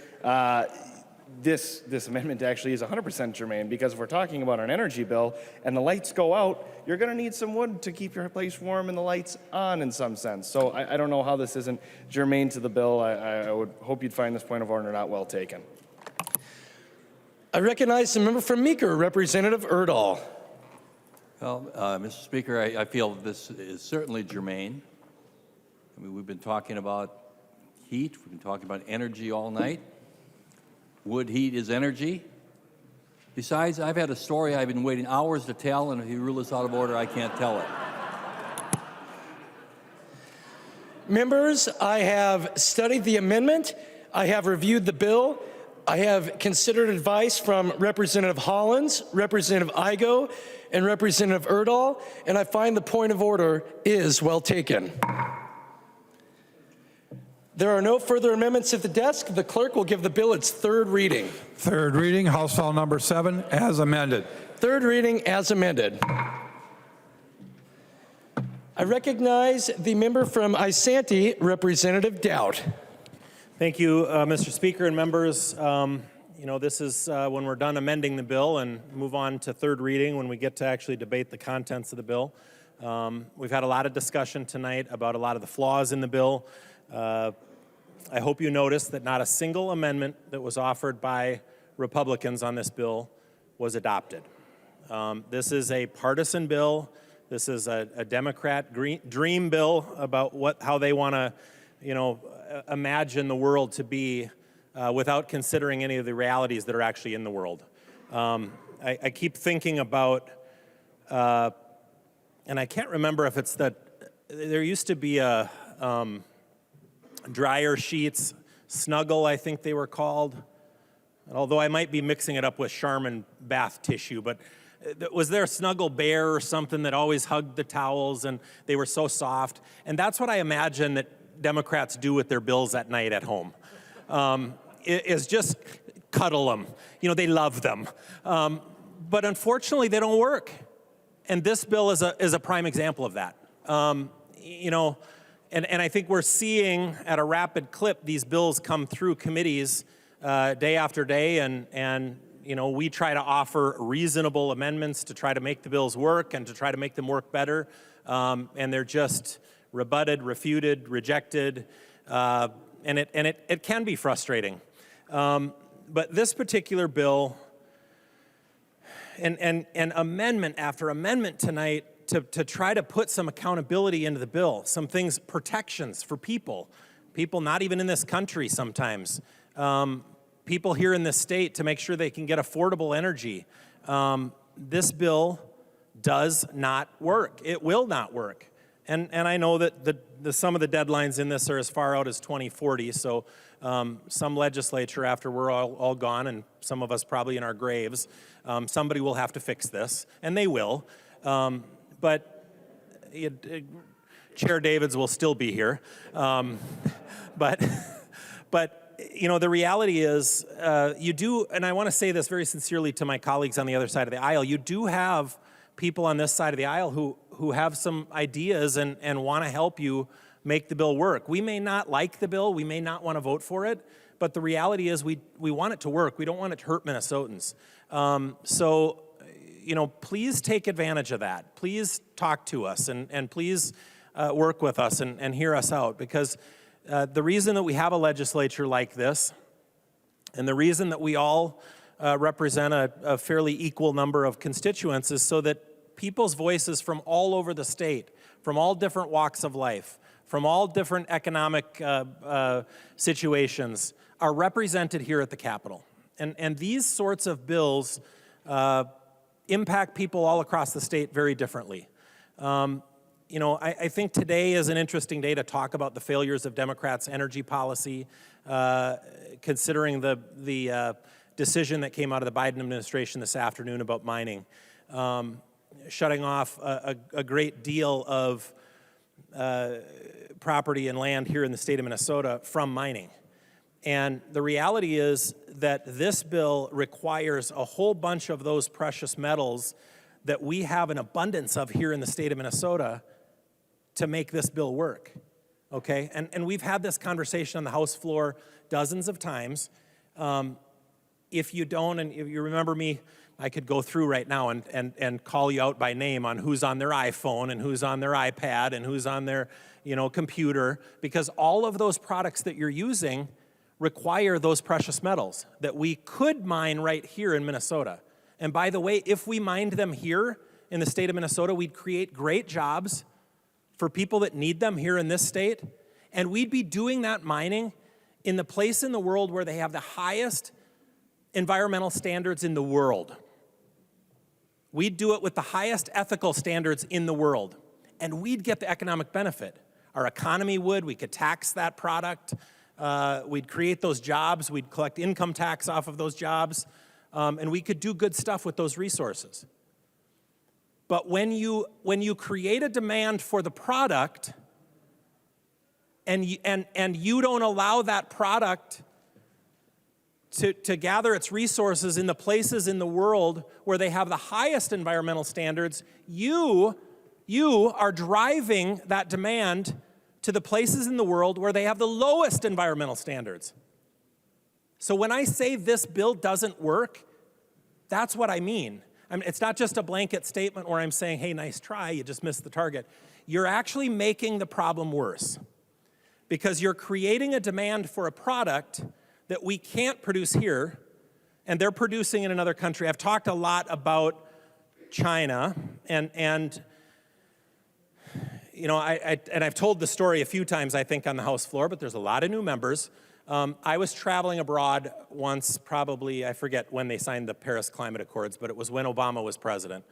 This amendment actually is 100% germane, because if we're talking about an energy bill and the lights go out, you're going to need some wood to keep your place warm and the lights on in some sense. So I don't know how this isn't germane to the bill. I would hope you'd find this point of order not well taken. I recognize the member from Meeker, Representative Erdahl. Well, Mr. Speaker, I feel this is certainly germane. I mean, we've been talking about heat. We've been talking about energy all night. Wood heat is energy. Besides, I've had a story I've been waiting hours to tell, and if you rule this out of order, I can't tell it. Members, I have studied the amendment. I have reviewed the bill. I have considered advice from Representative Hollins, Representative Igo, and Representative Erdahl, and I find the point of order is well taken. There are no further amendments at the desk. The clerk will give the bill its third reading. Third reading, House File number 7, as amended. Third reading as amended. I recognize the member from Isanti, Representative Dowd. Thank you, Mr. Speaker and members. You know, this is when we're done amending the bill and move on to third reading, when we get to actually debate the contents of the bill. We've had a lot of discussion tonight about a lot of the flaws in the bill. I hope you noticed that not a single amendment that was offered by Republicans on this bill was adopted. This is a partisan bill. This is a Democrat dream bill about how they want to, you know, imagine the world to be without considering any of the realities that are actually in the world. I keep thinking about, and I can't remember if it's that, there used to be a dryer sheets, Snuggle, I think they were called, although I might be mixing it up with Charmin bath tissue, but was there a Snuggle bear or something that always hugged the towels and they were so soft? And that's what I imagine that Democrats do with their bills at night at home, is just cuddle them. You know, they love them. But unfortunately, they don't work. And this bill is a prime example of that. You know, and I think we're seeing at a rapid clip these bills come through committees day after day, and you know, we try to offer reasonable amendments to try to make the bills work and to try to make them work better, and they're just rebutted, refuted, rejected, and it can be frustrating. But this particular bill, and amendment after amendment tonight, to try to put some accountability into the bill, some things, protections for people not even in this country sometimes, people here in this state, to make sure they can get affordable energy. This bill does not work. It will not work. And I know that some of the deadlines in this are as far out as 2040, so some legislature, after we're all gone, and some of us probably in our graves, somebody will have to fix this, and they will. But Chair Davids will still be here. But you know, the reality is, you do, and I want to say this very sincerely to my colleagues on the other side of the aisle, you do have people on this side of the aisle who have some ideas and want to help you make the bill work. We may not like the bill, we may not want to vote for it, but the reality is we want it to work. We don't want it to hurt Minnesotans. So, you know, please take advantage of that. Please talk to us and please work with us and hear us out, because the reason that we have a legislature like this, and the reason that we all represent a fairly equal number of constituents, is so that people's voices from all over the state, from all different walks of life, from all different economic situations, are represented here at the Capitol. And these sorts of bills impact people all across the state very differently. You know, I think today is an interesting day to talk about the failures of Democrats' energy policy, considering the decision that came out of the Biden administration this afternoon about mining, shutting off a great deal of property and land here in the state of Minnesota from mining. And the reality is that this bill requires a whole bunch of those precious metals that we have an abundance of here in the state of Minnesota to make this bill work, okay? And we've had this conversation on the House floor dozens of times. If you don't, and if you remember me, I could go through right now and call you out by name on who's on their iPhone and who's on their iPad and who's on their, computer, because all of those products that you're using require those precious metals that we could mine right here in Minnesota. And by the way, if we mined them here in the state of Minnesota, we'd create great jobs for people that need them here in this state, and we'd be doing that mining in the place in the world where they have the highest environmental standards in the world. We'd do it with the highest ethical standards in the world, and we'd get the economic benefit. Our economy would, we could tax that product, we'd create those jobs, we'd collect income tax off of those jobs, and we could do good stuff with those resources. But when you create a demand for the product and you don't allow that product to gather its resources in the places in the world where they have the highest environmental standards, you are driving that demand to the places in the world where they have the lowest environmental standards. So when I say this bill doesn't work, that's what I mean. It's not just a blanket statement where I'm saying, hey, nice try, you just missed the target. You're actually making the problem worse because you're creating a demand for a product that we can't produce here, and they're producing in another country. I've talked a lot about China, and I've told the story a few times, I think, on the House floor, but there's a lot of new members. I was traveling abroad once, probably, I forget when they signed the Paris Climate Accords, but it was when Obama was president.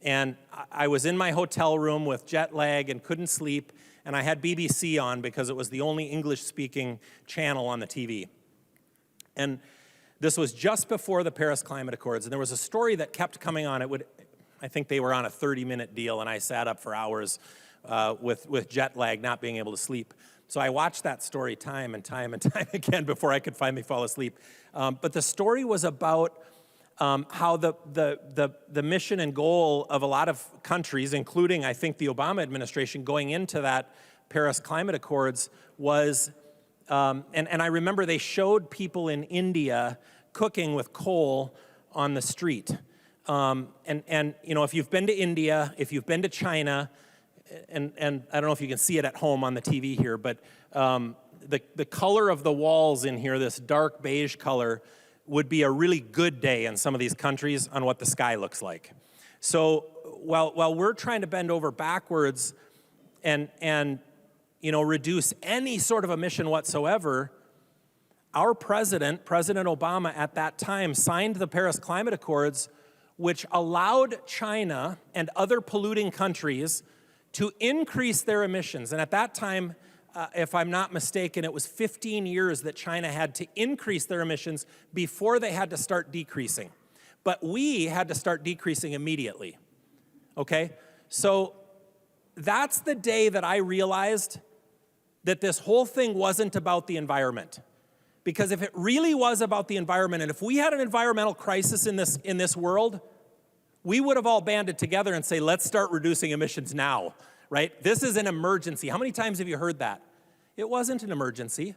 And I was in my hotel room with jet lag and couldn't sleep, and I had BBC on because it was the only English-speaking channel on the TV. And this was just before the Paris Climate Accords, and there was a story that kept coming on. I think they were on a 30-minute deal, and I sat up for hours with jet lag, not being able to sleep. So I watched that story time and time and time again before I could finally fall asleep. But the story was about how the mission and goal of a lot of countries, including, I think, the Obama administration going into that Paris Climate Accords was, and I remember they showed people in India cooking with coal on the street. And if you've been to India, if you've been to China, and I don't know if you can see it at home on the TV here, but the color of the walls in here, this dark beige color, would be a really good day in some of these countries on what the sky looks like. So while we're trying to bend over backwards and reduce any sort of emission whatsoever, our President Obama at that time signed the Paris Climate Accords, which allowed China and other polluting countries to increase their emissions. And at that time, if I'm not mistaken, it was 15 years that China had to increase their emissions before they had to start decreasing. But we had to start decreasing immediately, okay? So that's the day that I realized that this whole thing wasn't about the environment. Because if it really was about the environment, and if we had an environmental crisis in this world, we would have all banded together and say, let's start reducing emissions now, right? This is an emergency. How many times have you heard that? It wasn't an emergency.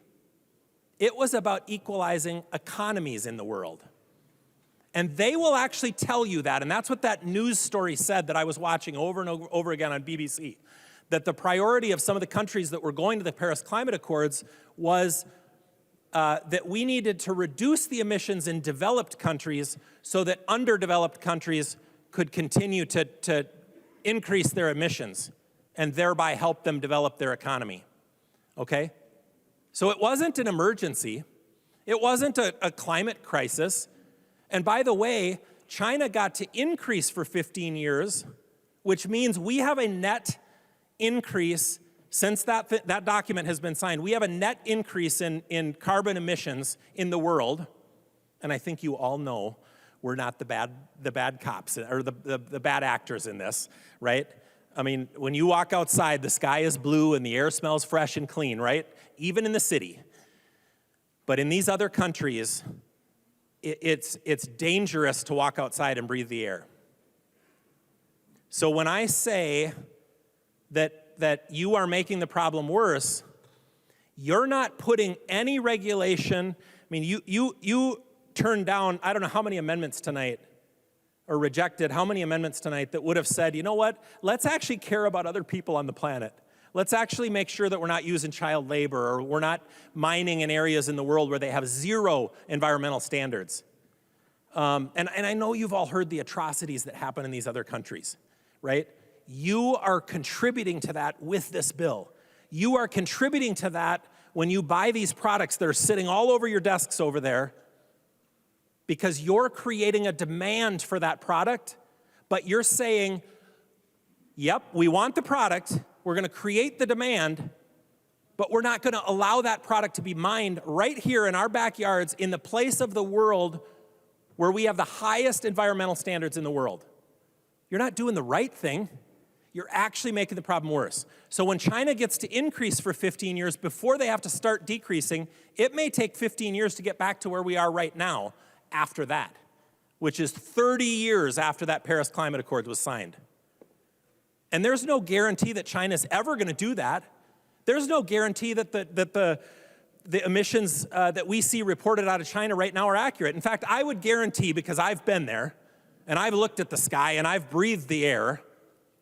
It was about equalizing economies in the world. And they will actually tell you that, and that's what that news story said that I was watching over and over again on BBC, that the priority of some of the countries that were going to the Paris Climate Accords was that we needed to reduce the emissions in developed countries so that underdeveloped countries could continue to increase their emissions and thereby help them develop their economy, okay? So it wasn't an emergency. It wasn't a climate crisis. And by the way, China got to increase for 15 years, which means we have a net increase since that document has been signed. We have a net increase in carbon emissions in the world, and I think you all know we're not the bad cops or the bad actors in this, right? I mean, when you walk outside, the sky is blue and the air smells fresh and clean, right? Even in the city. But in these other countries, it's dangerous to walk outside and breathe the air. So when I say that you are making the problem worse, you're not putting any regulation. I mean, you turned down, I don't know how many amendments tonight, or rejected how many amendments tonight that would have said, you know what, let's actually care about other people on the planet. Let's actually make sure that we're not using child labor, or we're not mining in areas in the world where they have zero environmental standards. And I know you've all heard the atrocities that happen in these other countries, right? You are contributing to that with this bill. You are contributing to that when you buy these products that are sitting all over your desks over there, because you're creating a demand for that product, but you're saying, yep, we want the product, we're going to create the demand, but we're not going to allow that product to be mined right here in our backyards in the place of the world where we have the highest environmental standards in the world. You're not doing the right thing. You're actually making the problem worse. So when China gets to increase for 15 years before they have to start decreasing, it may take 15 years to get back to where we are right now after that, which is 30 years after that Paris Climate Accord was signed. And there's no guarantee that China's ever going to do that. There's no guarantee that the emissions that we see reported out of China right now are accurate. In fact, I would guarantee, because I've been there, and I've looked at the sky, and I've breathed the air,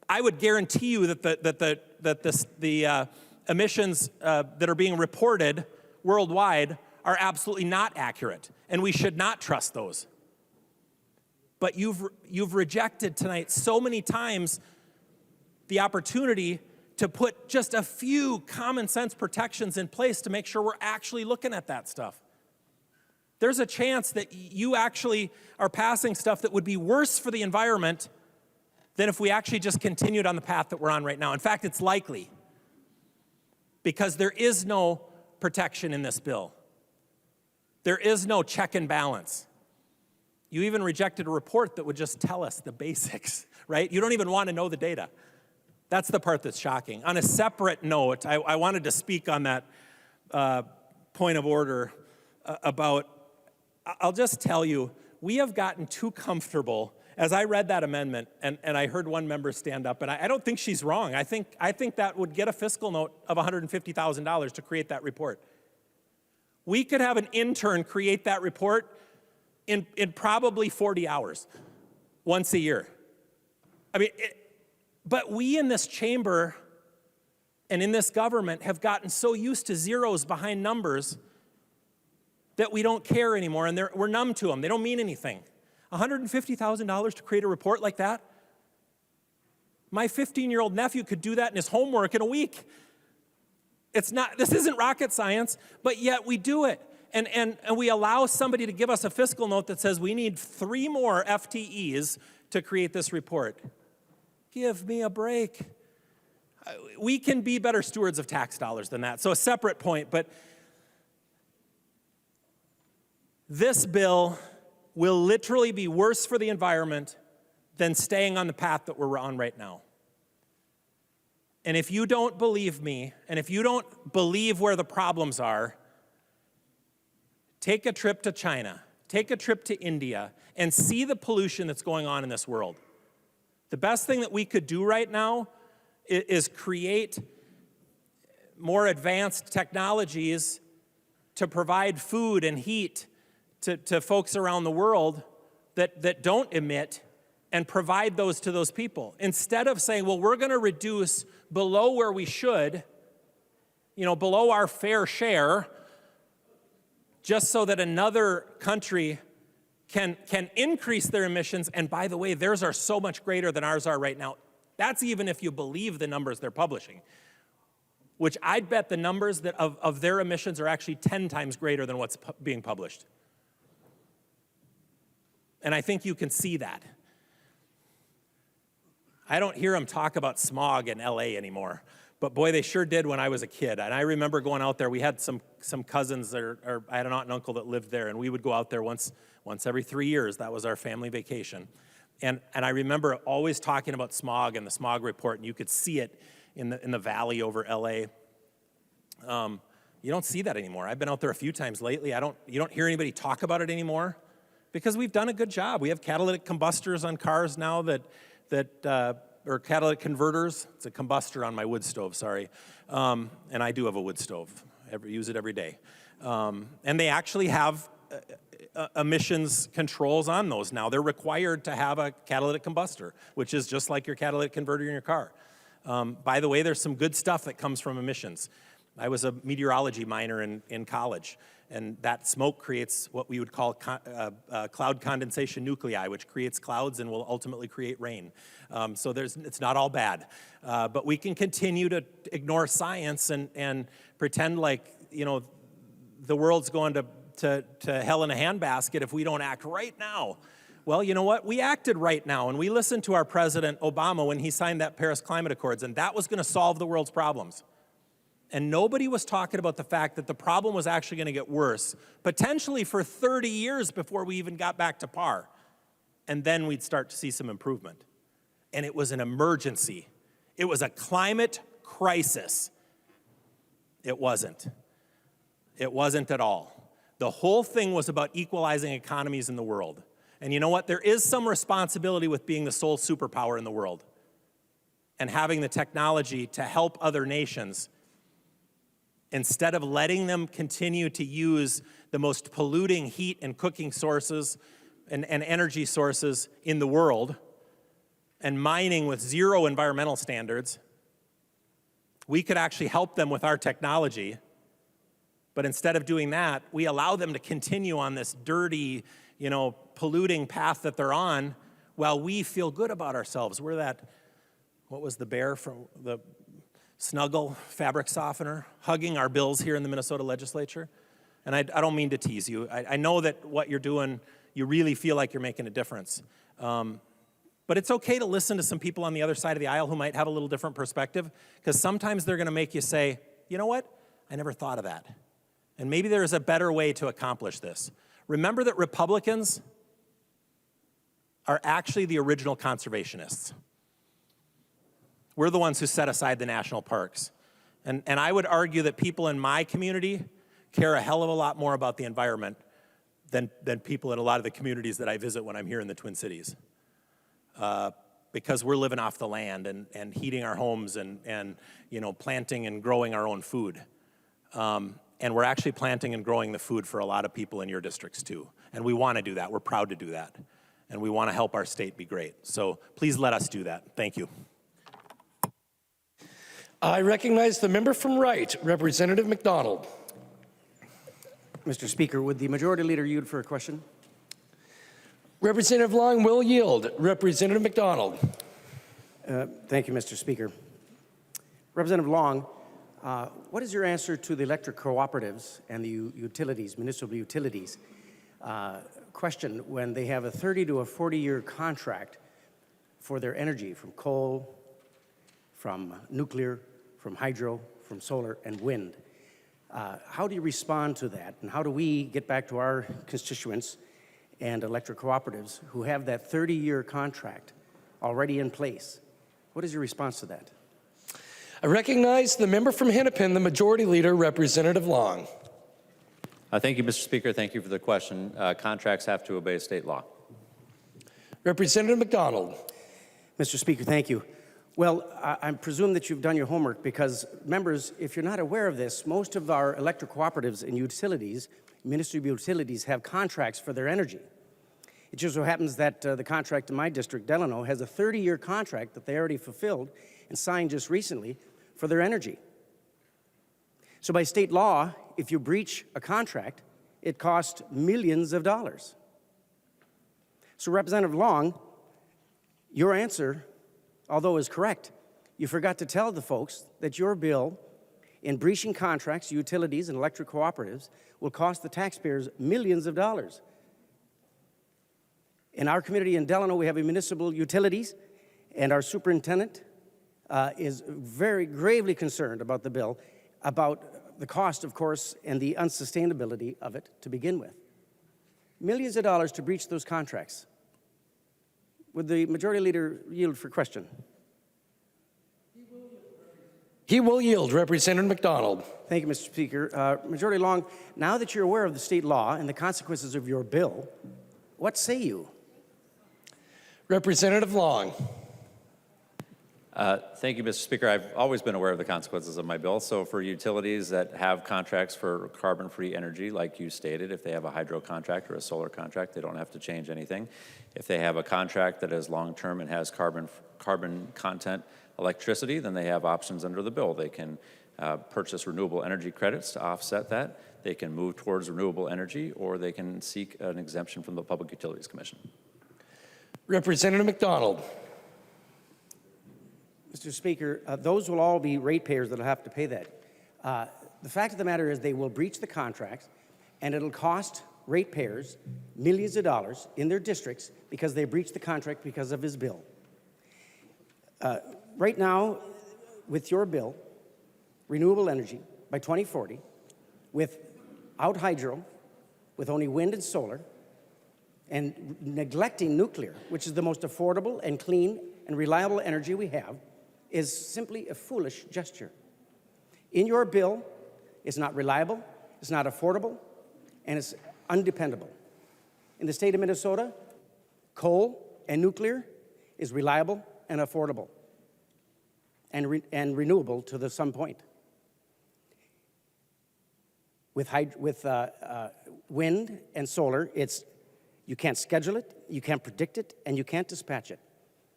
I would guarantee you that the emissions that are being reported worldwide are absolutely not accurate, and we should not trust those. But you've rejected tonight so many times the opportunity to put just a few common sense protections in place to make sure we're actually looking at that stuff. There's a chance that you actually are passing stuff that would be worse for the environment than if we actually just continued on the path that we're on right now. In fact, it's likely, because there is no protection in this bill. There is no check and balance. You even rejected a report that would just tell us the basics, right? You don't even want to know the data. That's the part that's shocking. On a separate note, I wanted to speak on that point of order about, I'll just tell you, we have gotten too comfortable. As I read that amendment, and I heard one member stand up, and I don't think she's wrong. I think that would get a fiscal note of $150,000 to create that report. We could have an intern create that report in probably 40 hours, once a year. I mean, but we in this chamber and in this government have gotten so used to zeros behind numbers that we don't care anymore, and we're numb to them. They don't mean anything. $150,000 to create a report like that? My 15-year-old nephew could do that in his homework in a week. This isn't rocket science, but yet we do it. And we allow somebody to give us a fiscal note that says we need 3 more FTEs to create this report. Give me a break. We can be better stewards of tax dollars than that. So a separate point, but this bill will literally be worse for the environment than staying on the path that we're on right now. And if you don't believe me, and if you don't believe where the problems are, take a trip to China, take a trip to India, and see the pollution that's going on in this world. The best thing that we could do right now is create more advanced technologies to provide food and heat to folks around the world that don't emit, and provide those to those people. Instead of saying, well, we're going to reduce below where we should, below our fair share, just so that another country can increase their emissions. And by the way, theirs are so much greater than ours are right now. That's even if you believe the numbers they're publishing, which I'd bet the numbers of their emissions are actually 10 times greater than what's being published. And I think you can see that. I don't hear them talk about smog in LA anymore, but boy, they sure did when I was a kid. And I remember going out there. We had some cousins, or I had an aunt and uncle that lived there, and we would go out there once every 3 years. That was our family vacation. And I remember always talking about smog and the smog report, and you could see it in the valley over LA. You don't see that anymore. I've been out there a few times lately. You don't hear anybody talk about it anymore because we've done a good job. We have catalytic combustors on cars now or catalytic converters. It's a combustor on my wood stove, sorry. And I do have a wood stove. Use it every day. And they actually have emissions controls on those now. They're required to have a catalytic combustor, which is just like your catalytic converter in your car. By the way, there's some good stuff that comes from emissions. I was a meteorology minor in college, and that smoke creates what we would call cloud condensation nuclei, which creates clouds and will ultimately create rain. So it's not all bad. But we can continue to ignore science and pretend like, the world's going to hell in a handbasket if we don't act right now. Well, you know what? We acted right now, and we listened to our President Obama when he signed that Paris Climate Accords, and that was going to solve the world's problems. And nobody was talking about the fact that the problem was actually going to get worse, potentially for 30 years before we even got back to par. And then we'd start to see some improvement. And it was an emergency. It was a climate crisis. It wasn't. It wasn't at all. The whole thing was about equalizing economies in the world. And you know what? There is some responsibility with being the sole superpower in the world and having the technology to help other nations instead of letting them continue to use the most polluting heat and cooking sources and energy sources in the world and mining with zero environmental standards. We could actually help them with our technology, but instead of doing that, we allow them to continue on this dirty, polluting path that they're on while we feel good about ourselves. We're that, what was the bear from the Snuggle fabric softener, hugging our bills here in the Minnesota legislature. And I don't mean to tease you. I know that what you're doing, you really feel like you're making a difference. But it's okay to listen to some people on the other side of the aisle who might have a little different perspective, because sometimes they're going to make you say, you know what? I never thought of that. And maybe there is a better way to accomplish this. Remember that Republicans are actually the original conservationists. We're the ones who set aside the national parks. And I would argue that people in my community care a hell of a lot more about the environment than people in a lot of the communities that I visit when I'm here in the Twin Cities. Because we're living off the land and heating our homes and planting and growing our own food. And we're actually planting and growing the food for a lot of people in your districts too. And we want to do that. We're proud to do that. And we want to help our state be great. So please let us do that. Thank you. I recognize the member from Wright, Representative McDonald. Mr. Speaker, would the Majority Leader yield for a question? Representative Long will yield. Representative McDonald. Thank you, Mr. Speaker. Representative Long, what is your answer to the electric cooperatives and the utilities, municipal utilities, question when they have a 30 to a 40-year contract for their energy from coal, from nuclear, from hydro, from solar, and wind? How do you respond to that? And how do we get back to our constituents and electric cooperatives who have that 30-year contract already in place? What is your response to that? I recognize the member from Hennepin, the Majority Leader, Representative Long. Thank you, Mr. Speaker. Thank you for the question. Contracts have to obey state law. Representative McDonald. Mr. Speaker, thank you. Well, I presume that you've done your homework because, members, if you're not aware of this, most of our electric cooperatives and utilities, municipal utilities, have contracts for their energy. It just so happens that the contract in my district, Delano, has a 30-year contract that they already fulfilled and signed just recently for their energy. So by state law, if you breach a contract, it costs millions of dollars. So Representative Long, your answer, although is correct, you forgot to tell the folks that your bill in breaching contracts, utilities, and electric cooperatives will cost the taxpayers millions of dollars. In our community in Delano, we have a municipal utilities, and our superintendent is very gravely concerned about the bill, about the cost, of course, and the unsustainability of it to begin with. Millions of dollars to breach those contracts. Would the Majority Leader yield for question? He will yield. Representative McDonald. Thank you, Mr. Speaker. Majority Long, now that you're aware of the state law and the consequences of your bill, what say you? Representative Long. Thank you, Mr. Speaker. I've always been aware of the consequences of my bill. So for utilities that have contracts for carbon-free energy, like you stated, if they have a hydro contract or a solar contract, they don't have to change anything. If they have a contract that is long-term and has carbon content electricity, then they have options under the bill. They can purchase renewable energy credits to offset that. They can move towards renewable energy, or they can seek an exemption from the Public Utilities Commission. Representative McDonald. Mr. Speaker, those will all be ratepayers that will have to pay that. The fact of the matter is they will breach the contracts, and it'll cost ratepayers millions of dollars in their districts because they breached the contract because of his bill. Right now, with your bill, renewable energy by 2040, without hydro, with only wind and solar, and neglecting nuclear, which is the most affordable and clean and reliable energy we have, is simply a foolish gesture. In your bill, it's not reliable, it's not affordable, and it's undependable. In the state of Minnesota, coal and nuclear is reliable and affordable and renewable to some point. With wind and solar, you can't schedule it, you can't predict it, and you can't dispatch it.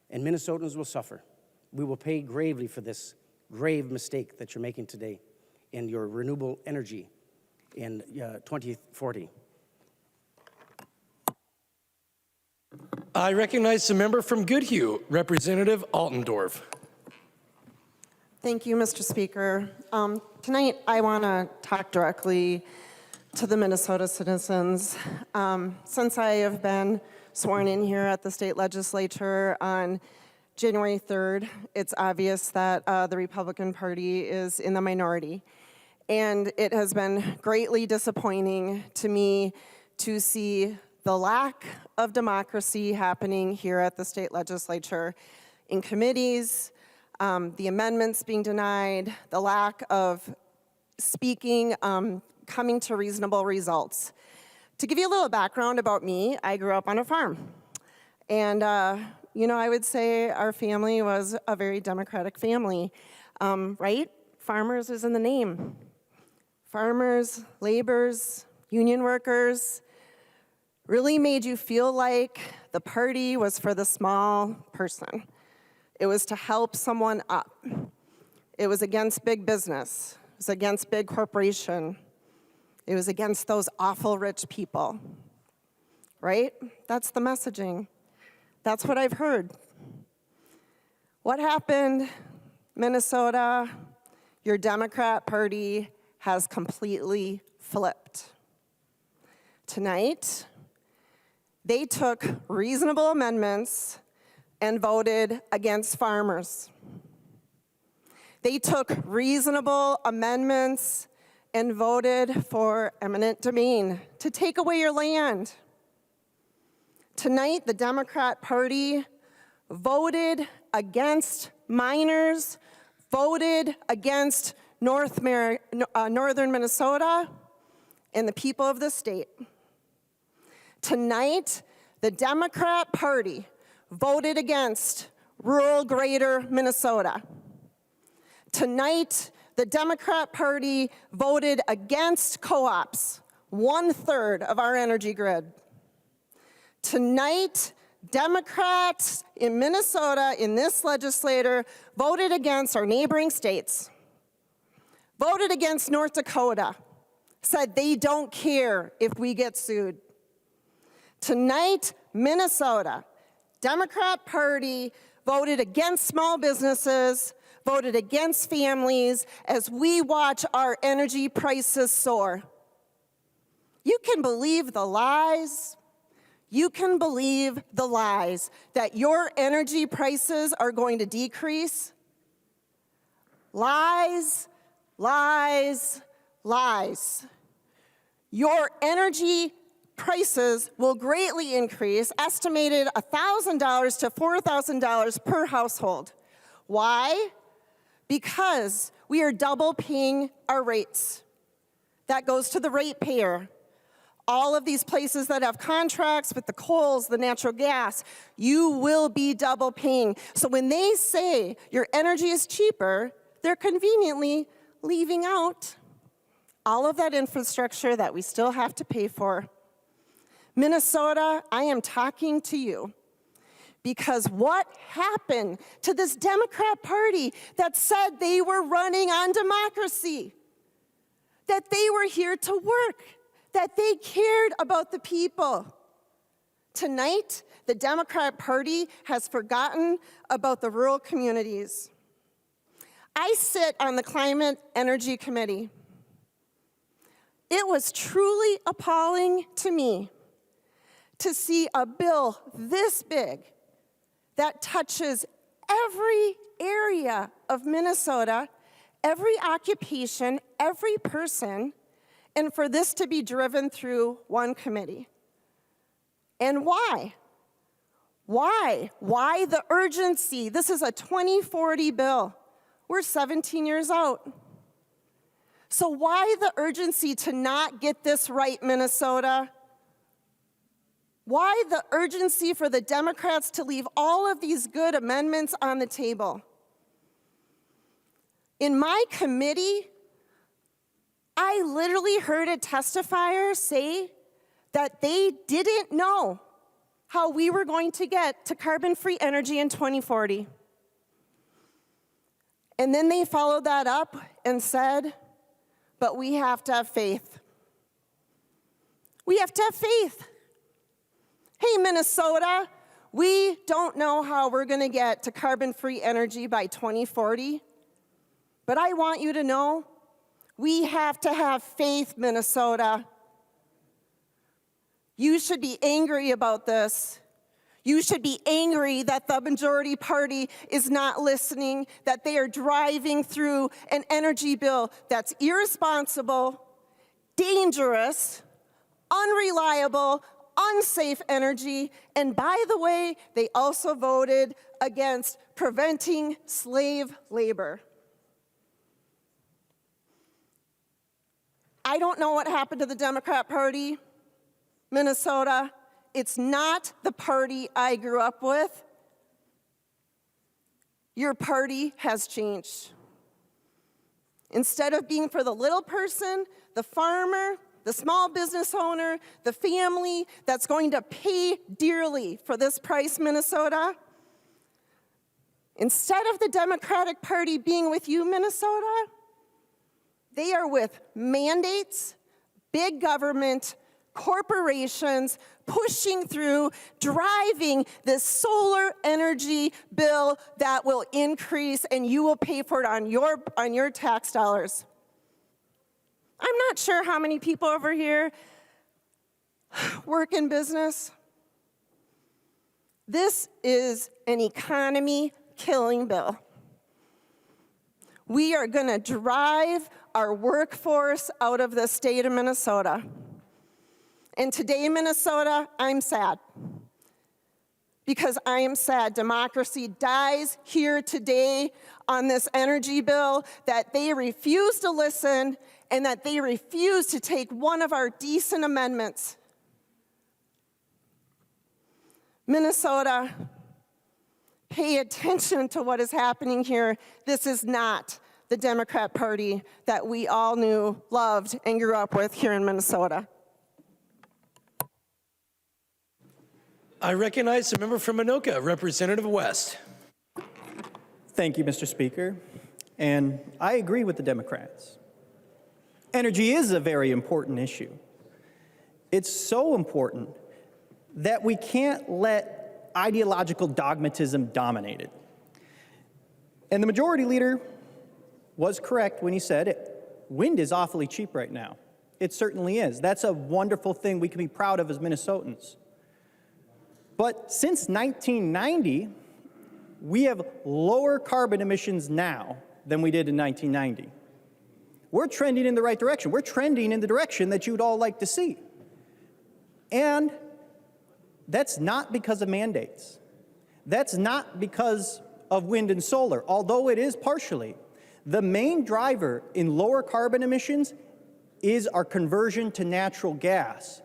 And Minnesotans will suffer. We will pay gravely for this grave mistake that you're making today in your renewable energy in 2040. I recognize the member from Goodhue, Representative Altendorf. Thank you, Mr. Speaker. Tonight, I want to talk directly to the Minnesota citizens. Since I have been sworn in here at the state legislature on January 3rd, it's obvious that the Republican Party is in the minority. And it has been greatly disappointing to me to see the lack of democracy happening here at the state legislature in committees, the amendments being denied, the lack of speaking, coming to reasonable results. To give you a little background about me, I grew up on a farm. And you know, I would say our family was a very democratic family, right? Farmers is in the name. Farmers, laborers, union workers really made you feel like the party was for the small person. It was to help someone up. It was against big business. It was against big corporation. It was against those awful rich people, right? That's the messaging. That's what I've heard. What happened, Minnesota? Your Democrat Party has completely flipped. Tonight, they took reasonable amendments and voted against farmers. They took reasonable amendments and voted for eminent domain to take away your land. Tonight, the Democrat Party voted against miners, voted against northern Minnesota, and the people of the state. Tonight, the Democrat Party voted against rural greater Minnesota. Tonight, the Democrat Party voted against co-ops, 1/3 of our energy grid. Tonight, Democrats in Minnesota, in this legislature, voted against our neighboring states, voted against North Dakota, said they don't care if we get sued. Tonight, Minnesota, Democrat Party voted against small businesses, voted against families as we watch our energy prices soar. You can believe the lies. You can believe the lies that your energy prices are going to decrease. Lies, lies, lies. Your energy prices will greatly increase, estimated $1,000 to $4,000 per household. Why? Because we are double paying our rates. That goes to the ratepayer. All of these places that have contracts with the coals, the natural gas, you will be double paying. So when they say your energy is cheaper, they're conveniently leaving out all of that infrastructure that we still have to pay for. Minnesota, I am talking to you because what happened to this Democrat Party that said they were running on democracy, that they were here to work, that they cared about the people? Tonight, the Democrat Party has forgotten about the rural communities. I sit on the Climate Energy Committee. It was truly appalling to me to see a bill this big that touches every area of Minnesota, every occupation, every person, and for this to be driven through one committee. And why? Why? Why the urgency? This is a 2040 bill. We're 17 years out. So why the urgency to not get this right, Minnesota? Why the urgency for the Democrats to leave all of these good amendments on the table? In my committee, I literally heard a testifier say that they didn't know how we were going to get to carbon-free energy in 2040. And then they followed that up and said, but we have to have faith. We have to have faith. Hey, Minnesota, we don't know how we're going to get to carbon-free energy by 2040, but I want you to know we have to have faith, Minnesota. You should be angry about this. You should be angry that the majority party is not listening, that they are driving through an energy bill that's irresponsible, dangerous, unreliable, unsafe energy, and by the way, they also voted against preventing slave labor. I don't know what happened to the Democrat Party, Minnesota. It's not the party I grew up with. Your party has changed. Instead of being for the little person, the farmer, the small business owner, the family that's going to pay dearly for this price, Minnesota, instead of the Democratic Party being with you, Minnesota, they are with mandates, big government, corporations, pushing through, driving this solar energy bill that will increase and you will pay for it on your tax dollars. I'm not sure how many people over here work in business. This is an economy-killing bill. We are going to drive our workforce out of the state of Minnesota. And today, Minnesota, I'm sad. Because I am sad. Democracy dies here today on this energy bill, that they refuse to listen and that they refuse to take one of our decent amendments. Minnesota, pay attention to what is happening here. This is not the Democrat Party that we all knew, loved, and grew up with here in Minnesota. I recognize the member from Anoka, Representative West. Thank you, Mr. Speaker. And I agree with the Democrats. Energy is a very important issue. It's so important that we can't let ideological dogmatism dominate it. And the majority leader was correct when he said wind is awfully cheap right now. It certainly is. That's a wonderful thing we can be proud of as Minnesotans. But since 1990, we have lower carbon emissions now than we did in 1990. We're trending in the right direction. We're trending in the direction that you'd all like to see. And that's not because of mandates. That's not because of wind and solar, although it is partially. The main driver in lower carbon emissions is our conversion to natural gas.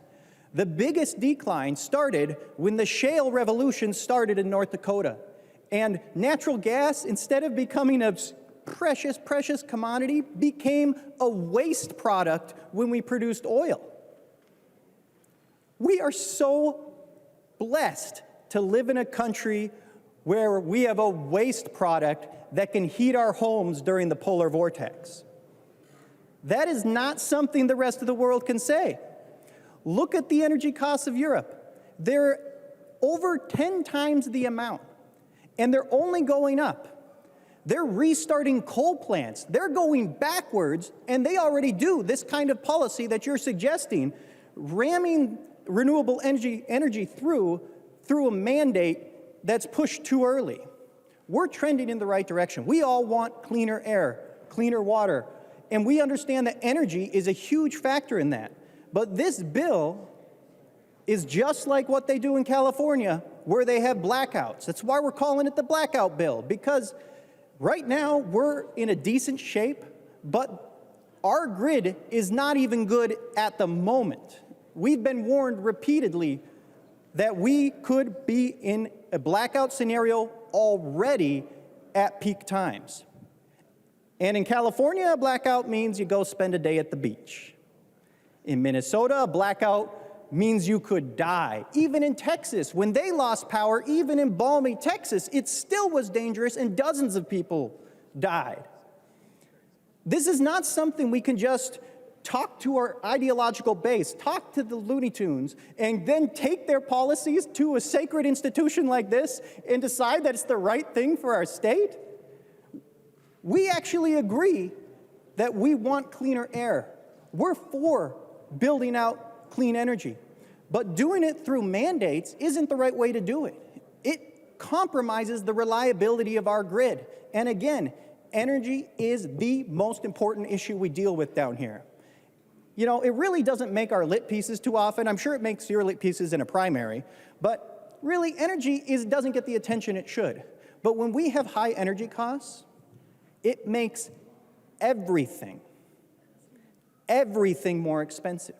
The biggest decline started when the shale revolution started in North Dakota. And natural gas, instead of becoming a precious, precious commodity, became a waste product when we produced oil. We are so blessed to live in a country where we have a waste product that can heat our homes during the polar vortex. That is not something the rest of the world can say. Look at the energy costs of Europe. They're over 10 times the amount, and they're only going up. They're restarting coal plants. They're going backwards, and they already do this kind of policy that you're suggesting, ramming renewable energy through a mandate that's pushed too early. We're trending in the right direction. We all want cleaner air, cleaner water, and we understand that energy is a huge factor in that. But this bill is just like what they do in California, where they have blackouts. That's why we're calling it the blackout bill, because right now we're in a decent shape, but our grid is not even good at the moment. We've been warned repeatedly that we could be in a blackout scenario already at peak times. And in California, a blackout means you go spend a day at the beach. In Minnesota, a blackout means you could die. Even in Texas, when they lost power, even in balmy Texas, it still was dangerous and dozens of people died. This is not something we can just talk to our ideological base, talk to the Looney Tunes, and then take their policies to a sacred institution like this and decide that it's the right thing for our state. We actually agree that we want cleaner air. We're for building out clean energy. But doing it through mandates isn't the right way to do it. It compromises the reliability of our grid. And again, energy is the most important issue we deal with down here. You know, it really doesn't make our lit pieces too often. I'm sure it makes your lit pieces in a primary, but really energy doesn't get the attention it should. But when we have high energy costs, it makes everything more expensive.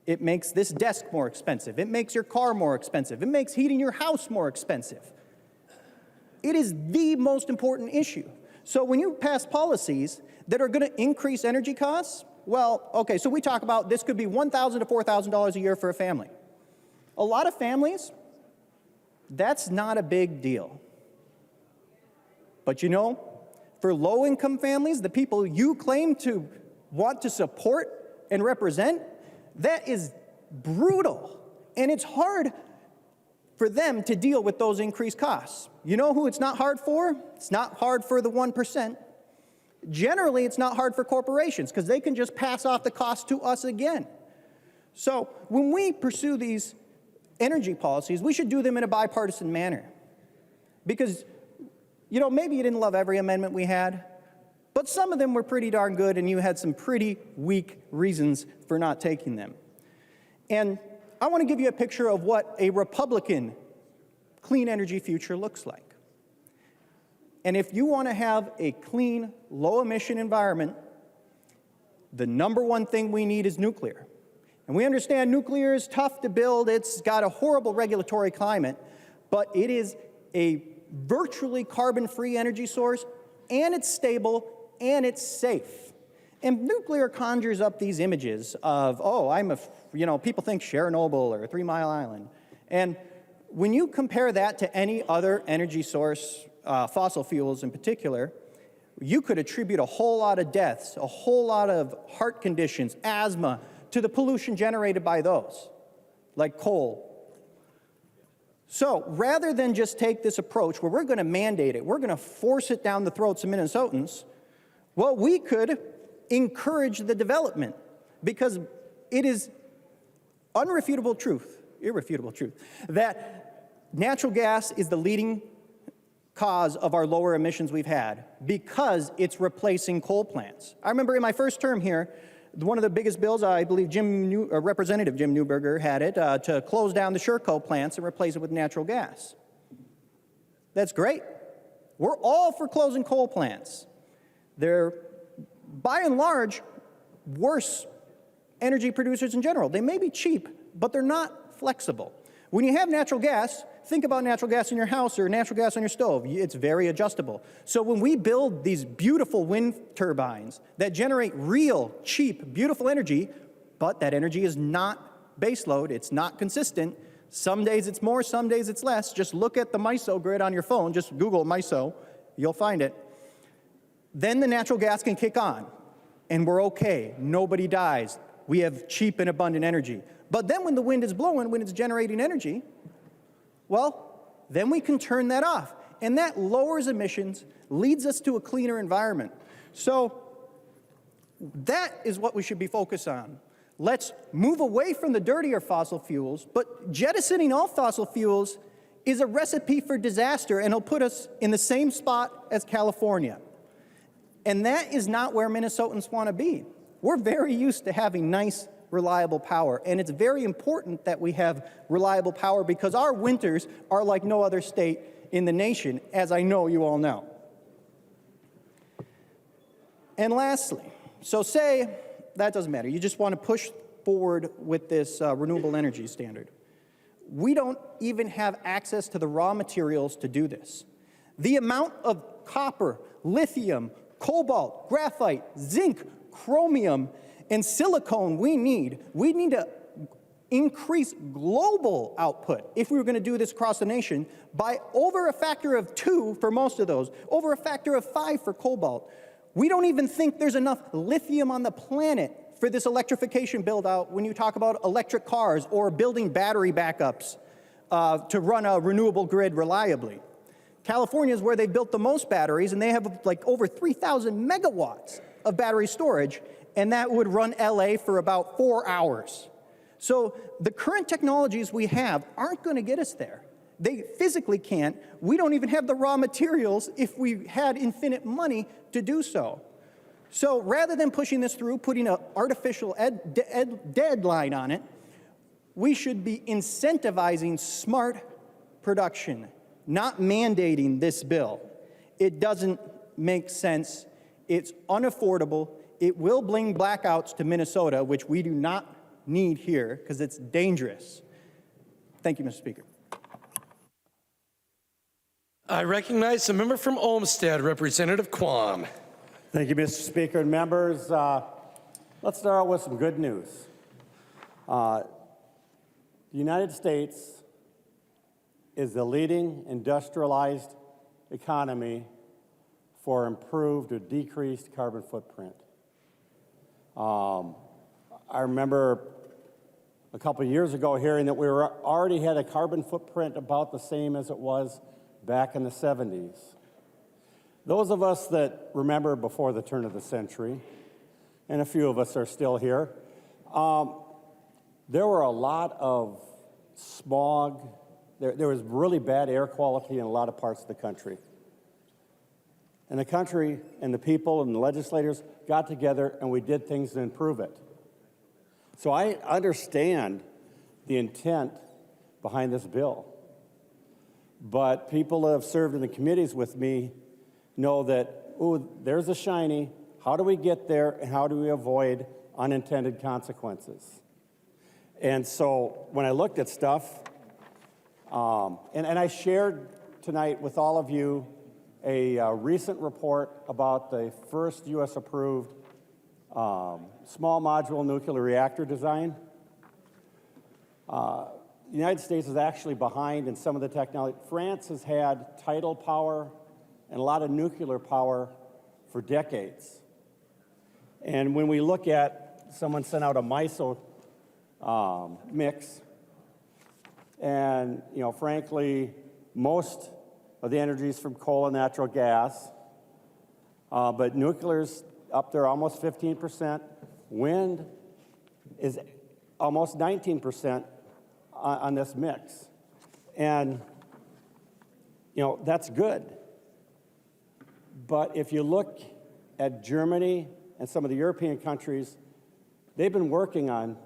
It makes this desk more expensive. It makes your car more expensive. It makes heating your house more expensive. It is the most important issue. So when you pass policies that are going to increase energy costs, well, okay, so we talk about this could be $1,000 to $4,000 a year for a family. A lot of families, that's not a big deal. But you know, for low-income families, the people you claim to want to support and represent, that is brutal. And it's hard for them to deal with those increased costs. You know who it's not hard for? It's not hard for the 1%. Generally, it's not hard for corporations because they can just pass off the cost to us again. So when we pursue these energy policies, we should do them in a bipartisan manner. Because, you know, maybe you didn't love every amendment we had, but some of them were pretty darn good and you had some pretty weak reasons for not taking them. And I want to give you a picture of what a Republican clean energy future looks like. And if you want to have a clean, low-emission environment, the number one thing we need is nuclear. And we understand nuclear is tough to build. It's got a horrible regulatory climate, but it is a virtually carbon-free energy source, and it's stable, and it's safe. And nuclear conjures up these images of, oh, people think Chernobyl or 3 Mile Island. And when you compare that to any other energy source, fossil fuels in particular, you could attribute a whole lot of deaths, a whole lot of heart conditions, asthma, to the pollution generated by those, like coal. So rather than just take this approach where we're going to mandate it, we're going to force it down the throats of Minnesotans, well, we could encourage the development because it is irrefutable truth, that natural gas is the leading cause of our lower emissions we've had because it's replacing coal plants. I remember in my first term here, One of the biggest bills, I believe Representative Jim Newberger had it, to close down the Sherco plants and replace it with natural gas. That's great. We're all for closing coal plants. They're, by and large, worse energy producers in general. They may be cheap, but they're not flexible. When you have natural gas, think about natural gas in your house or natural gas on your stove. It's very adjustable. So when we build these beautiful wind turbines that generate real, cheap, beautiful energy, but that energy is not baseload, it's not consistent. Some days it's more, some days it's less. Just look at the MISO grid on your phone. Just Google MISO, you'll find it. Then the natural gas can kick on, and we're okay. Nobody dies. We have cheap and abundant energy. But then when the wind is blowing, when it's generating energy, well, then we can turn that off. And that lowers emissions, leads us to a cleaner environment. So that is what we should be focused on. Let's move away from the dirtier fossil fuels, but jettisoning all fossil fuels is a recipe for disaster, and it'll put us in the same spot as California. And that is not where Minnesotans want to be. We're very used to having nice, reliable power, and it's very important that we have reliable power because our winters are like no other state in the nation, as I know you all know. And lastly, so say that doesn't matter. You just want to push forward with this renewable energy standard. We don't even have access to the raw materials to do this. The amount of copper, lithium, cobalt, graphite, zinc, chromium, and silicone we need to increase global output if we were going to do this across the nation by over a factor of 2 for most of those, over a factor of 5 for cobalt. We don't even think there's enough lithium on the planet for this electrification build-out when you talk about electric cars or building battery backups to run a renewable grid reliably. California is where they built the most batteries, and they have like over 3,000 megawatts of battery storage, and that would run LA for about 4 hours. So the current technologies we have aren't going to get us there. They physically can't. We don't even have the raw materials if we had infinite money to do so. So rather than pushing this through, putting an artificial deadline on it, we should be incentivizing smart production, not mandating this bill. It doesn't make sense. It's unaffordable. It will bring blackouts to Minnesota, which we do not need here because it's dangerous. Thank you, Mr. Speaker. I recognize the member from Olmsted, Representative Quam. Thank you, Mr. Speaker and members. Let's start out with some good news. The United States is the leading industrialized economy for improved or decreased carbon footprint. I remember a couple of years ago hearing that we already had a carbon footprint about the same as it was back in the 70s. Those of us that remember before the turn of the century, and a few of us are still here, there were a lot of smog. There was really bad air quality in a lot of parts of the country. And the country and the people and the legislators got together and we did things to improve it. So I understand the intent behind this bill. But people that have served in the committees with me know that, ooh, there's a shiny. How do we get there and how do we avoid unintended consequences? And so when I looked at stuff, and I shared tonight with all of you a recent report about the first U.S.-approved small modular nuclear reactor design. The United States is actually behind in some of the technology. France has had tidal power and a lot of nuclear power for decades. And when we look at, someone sent out a MISO mix, and frankly, most of the energy is from coal and natural gas, but nuclear's up there almost 15%. Wind is almost 19% on this mix. And, that's good. But if you look at Germany and some of the European countries, They've been working on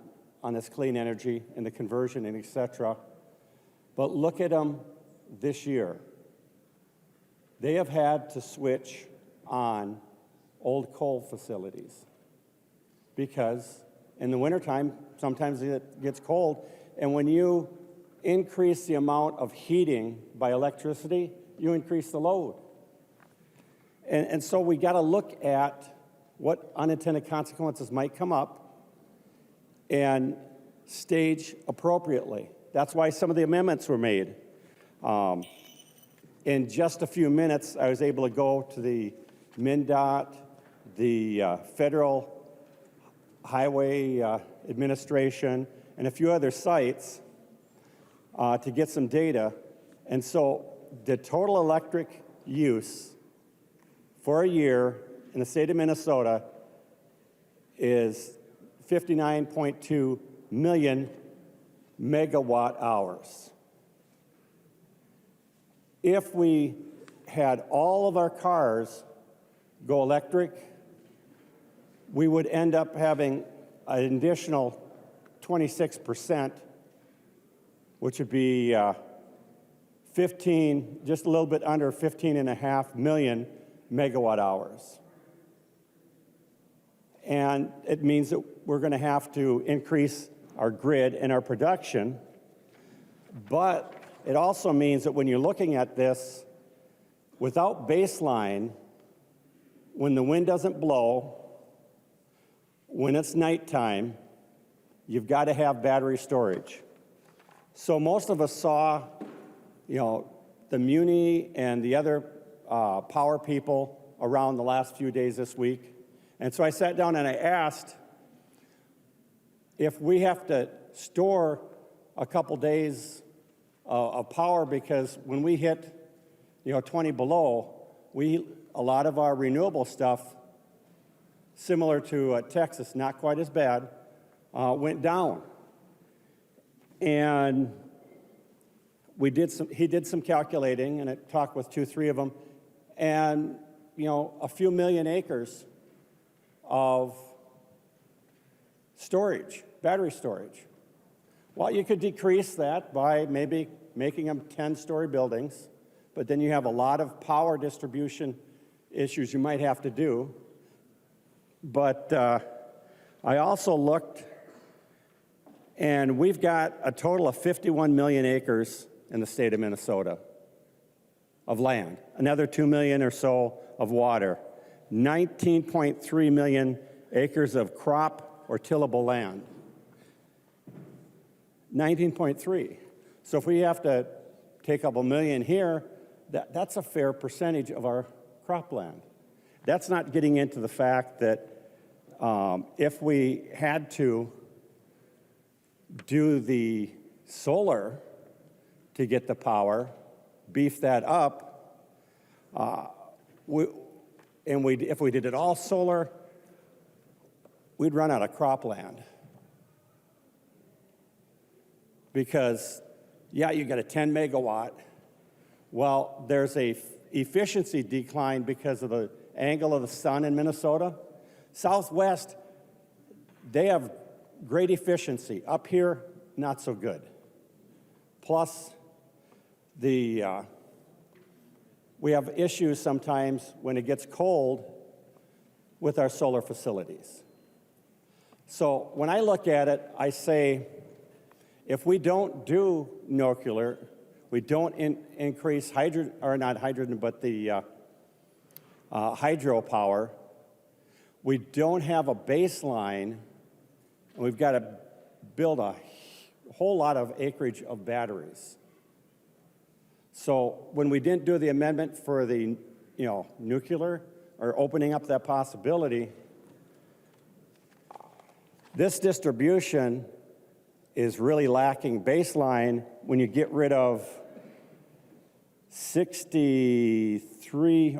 this clean energy and the conversion and et cetera. But look at them this year. They have had to switch on old coal facilities because in the wintertime, sometimes it gets cold. And when you increase the amount of heating by electricity, you increase the load. And so we got to look at what unintended consequences might come up and stage appropriately. That's why some of the amendments were made. In just a few minutes, I was able to go to the MnDOT, the Federal Highway Administration, and a few other sites to get some data. And so the total electric use for a year in the state of Minnesota is 59.2 million megawatt hours. If we had all of our cars go electric, we would end up having an additional 26%, which would be 15, just a little bit under 15.5 million megawatt hours. And it means that we're going to have to increase our grid and our production, but it also means that when you're looking at this, without baseline, when the wind doesn't blow, when it's nighttime, you've got to have battery storage. So most of us saw, the Muni and the other power people around the last few days this week. And so I sat down and I asked if we have to store a couple days of power, because when we hit 20 below, a lot of our renewable stuff, similar to Texas, not quite as bad, went down. And he did some calculating, and I talked with 2-3 of them, and a few million acres of storage, battery storage. Well, you could decrease that by maybe making them 10-story buildings, but then you have a lot of power distribution issues you might have to do. But I also looked, and we've got a total of 51 million acres in the state of Minnesota of land, another 2 million or so of water, 19.3 million acres of crop or tillable land. 19.3. So if we have to take up a million here, that's a fair percentage of our cropland. That's not getting into the fact that if we had to do the solar to get the power, beef that up, if we did it all solar, we'd run out of cropland. Because, you got a 10 megawatt. Well, there's a efficiency decline because of the angle of the sun in Minnesota. Southwest, they have great efficiency. Up here, not so good. Plus, we have issues sometimes when it gets cold with our solar facilities. So when I look at it, I say, if we don't do nuclear, we don't increase the hydropower, we don't have a baseline, and we've got to build a whole lot of acreage of batteries. So when we didn't do the amendment for the nuclear, or opening up that possibility, this distribution is really lacking baseline when you get rid of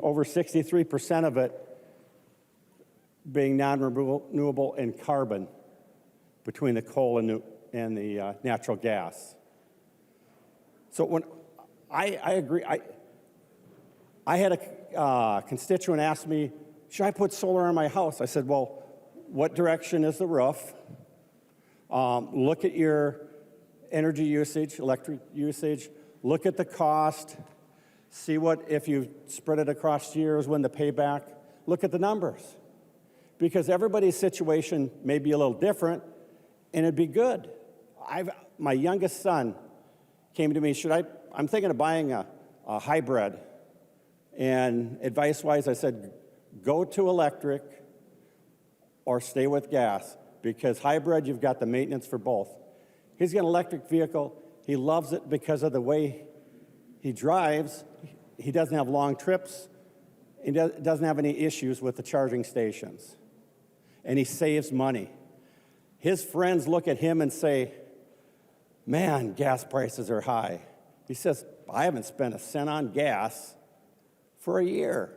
over 63% of it being non-renewable in carbon between the coal and the natural gas. So when I agree, I had a constituent ask me, should I put solar on my house? I said, well, what direction is the roof, look at your energy usage, electric usage, look at the cost, see what, if you spread it across years, when the payback, look at the numbers. Because everybody's situation may be a little different, and it'd be good. My youngest son came to me, I'm thinking of buying a hybrid. And advice-wise, I said, go to electric or stay with gas, because hybrid, you've got the maintenance for both. He's got an electric vehicle. He loves it because of the way he drives. He doesn't have long trips. He doesn't have any issues with the charging stations. And he saves money. His friends look at him and say, man, gas prices are high. He says, I haven't spent a cent on gas for a year.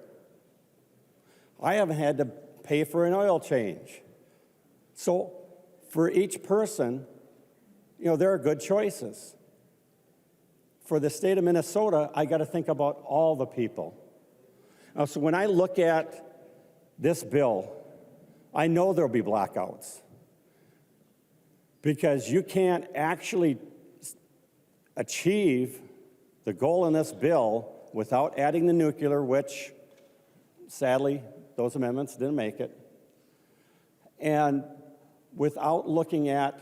I haven't had to pay for an oil change. So for each person, there are good choices. For the state of Minnesota, I got to think about all the people. So when I look at this bill, I know there'll be blackouts, because you can't actually achieve the goal in this bill without adding the nuclear, which sadly those amendments didn't make it, and without looking at,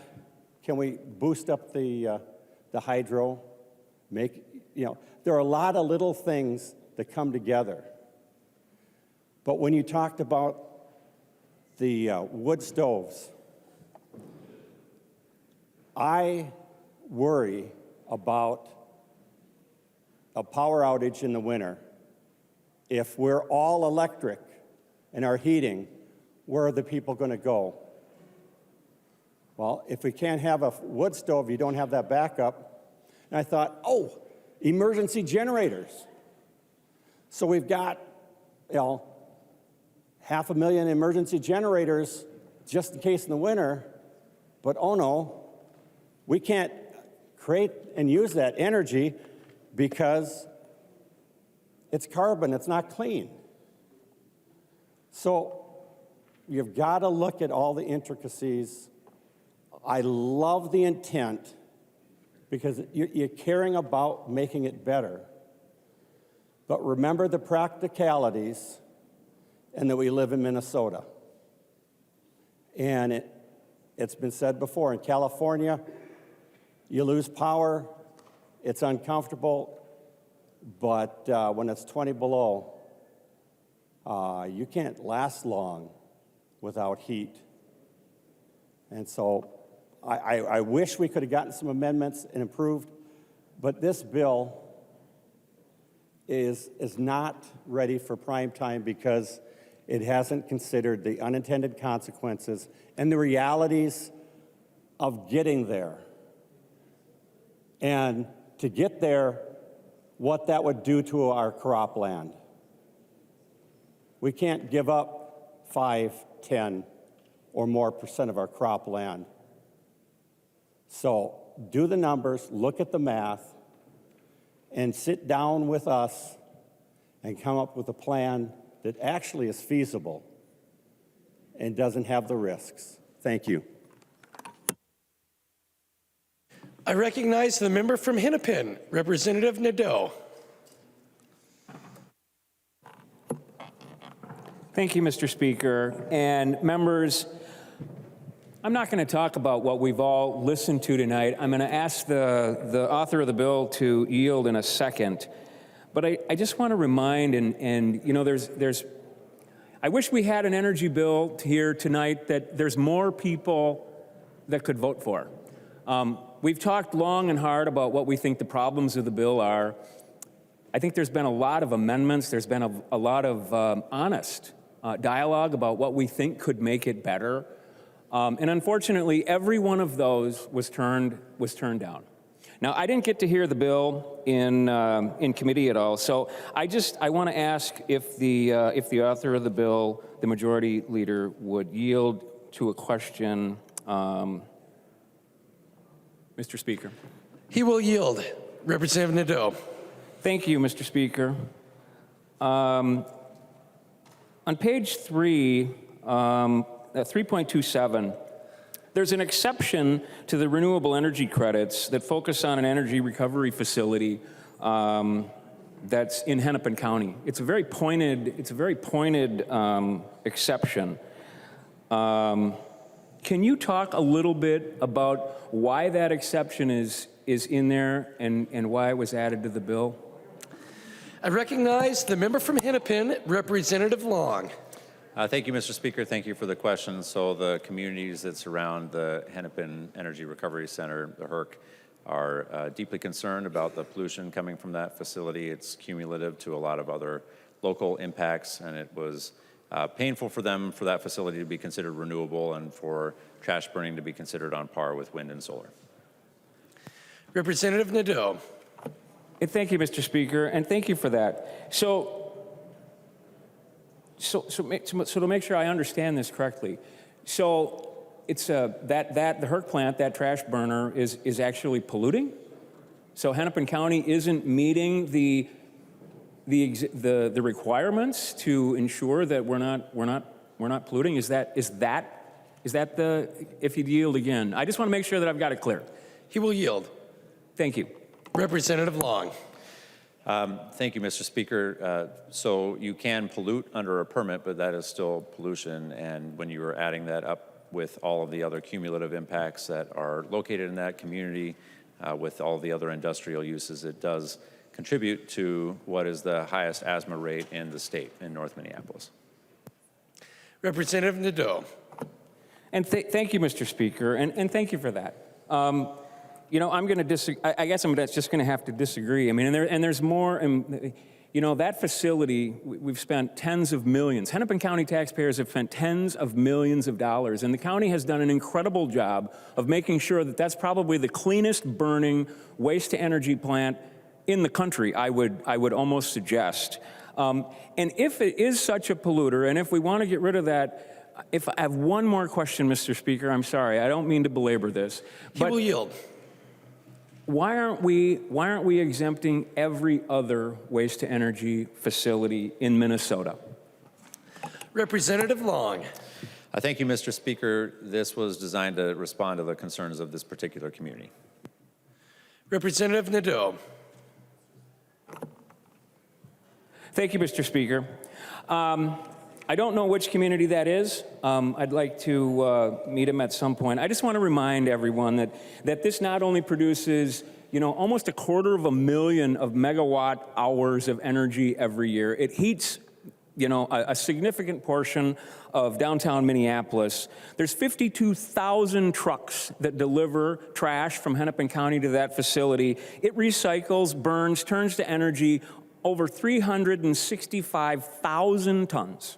can we boost up the hydro, there are a lot of little things that come together. But when you talked about the wood stoves, I worry about a power outage in the winter. If we're all electric in our heating, where are the people going to go? Well, if we can't have a wood stove, you don't have that backup. And I thought, emergency generators. So we've got, 500,000 emergency generators just in case in the winter, but oh no, we can't create and use that energy because it's carbon, it's not clean. So you've got to look at all the intricacies. I love the intent because you're caring about making it better. But remember the practicalities and that we live in Minnesota. And it's been said before, in California, you lose power, it's uncomfortable, but when it's 20 below, you can't last long without heat. And so I wish we could have gotten some amendments and improved, but this bill is not ready for prime time because it hasn't considered the unintended consequences and the realities of getting there. And to get there, what that would do to our cropland. We can't give up 5, 10, or more % of our cropland. So do the numbers, look at the math, and sit down with us and come up with a plan that actually is feasible and doesn't have the risks. Thank you. I recognize the member from Hennepin, Representative Nadeau. Thank you, Mr. Speaker. And members, I'm not going to talk about what we've all listened to tonight. I'm going to ask the author of the bill to yield in a second. But I just want to remind, I wish we had an energy bill here tonight that there's more people that could vote for. We've talked long and hard about what we think the problems of the bill are. I think there's been a lot of amendments. There's been a lot of honest dialogue about what we think could make it better. And unfortunately, every one of those was turned down. Now, I didn't get to hear the bill in committee at all, so I want to ask if the author of the bill, the majority leader, would yield to a question. Mr. Speaker. He will yield. Representative Nadeau. Thank you, Mr. Speaker. On page 3, 3.27, there's an exception to the renewable energy credits that focus on an energy recovery facility that's in Hennepin County. It's a very pointed exception. Can you talk a little bit about why that exception is in there and why it was added to the bill? I recognize the member from Hennepin, Representative Long. Thank you, Mr. Speaker. Thank you for the question. So the communities that surround the Hennepin Energy Recovery Center, the HERC, are deeply concerned about the pollution coming from that facility. It's cumulative to a lot of other local impacts, and it was painful for them for that facility to be considered renewable and for trash burning to be considered on par with wind and solar. Representative Nadeau. Thank you, Mr. Speaker, and thank you for that. So to make sure I understand this correctly, so it's the HERC plant, that trash burner, is actually polluting. So Hennepin County isn't meeting the requirements to ensure that we're not polluting. Is that the, if you'd yield again? I just want to make sure that I've got it clear. He will yield. Thank you. Representative Long. Thank you, Mr. Speaker. So you can pollute under a permit, but that is still pollution. And when you are adding that up with all of the other cumulative impacts that are located in that community, with all the other industrial uses, it does contribute to what is the highest asthma rate in the state in North Minneapolis. Representative Nadeau. And thank you, Mr. Speaker, and thank you for that. You know, I'm going to disagree. I guess I'm just going to have to disagree. I mean, and there's more. You know, that facility, we've spent tens of millions. Hennepin County taxpayers have spent tens of millions of dollars, and the county has done an incredible job of making sure that that's probably the cleanest burning waste-to-energy plant in the country, I would almost suggest. And if it is such a polluter, and if we want to get rid of that, if I have one more question, Mr. Speaker, I'm sorry, I don't mean to belabor this. He will yield. Why aren't we exempting every other waste-to-energy facility in Minnesota? Representative Long. Thank you, Mr. Speaker. This was designed to respond to the concerns of this particular community. Representative Nadeau. Thank you, Mr. Speaker. I don't know which community that is. I'd like to meet him at some point. I just want to remind everyone that this not only produces, you know, almost 250,000 of megawatt hours of energy every year. It heats, you know, a significant portion of downtown Minneapolis. There's 52,000 trucks that deliver trash from Hennepin County to that facility. It recycles, burns, turns to energy over 365,000 tons.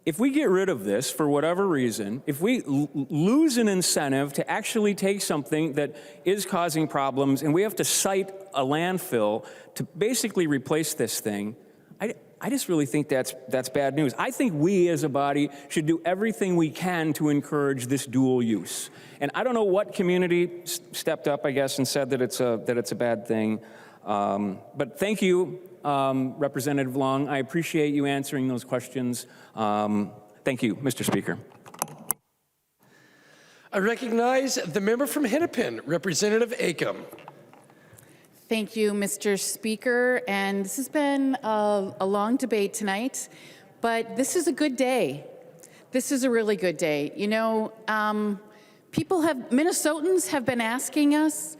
If we get rid of this for whatever reason, if we lose an incentive to actually take something that is causing problems and we have to cite a landfill to basically replace this thing, I just really think that's bad news. I think we as a body should do everything we can to encourage this dual use. And I don't know what community stepped up, I guess, and said that it's a bad thing. But thank you, Representative Long. I appreciate you answering those questions. Thank you, Mr. Speaker. I recognize the member from Hennepin, Representative Acom. Thank you, Mr. Speaker. And this has been a long debate tonight, but this is a good day. This is a really good day. You know, Minnesotans have been asking us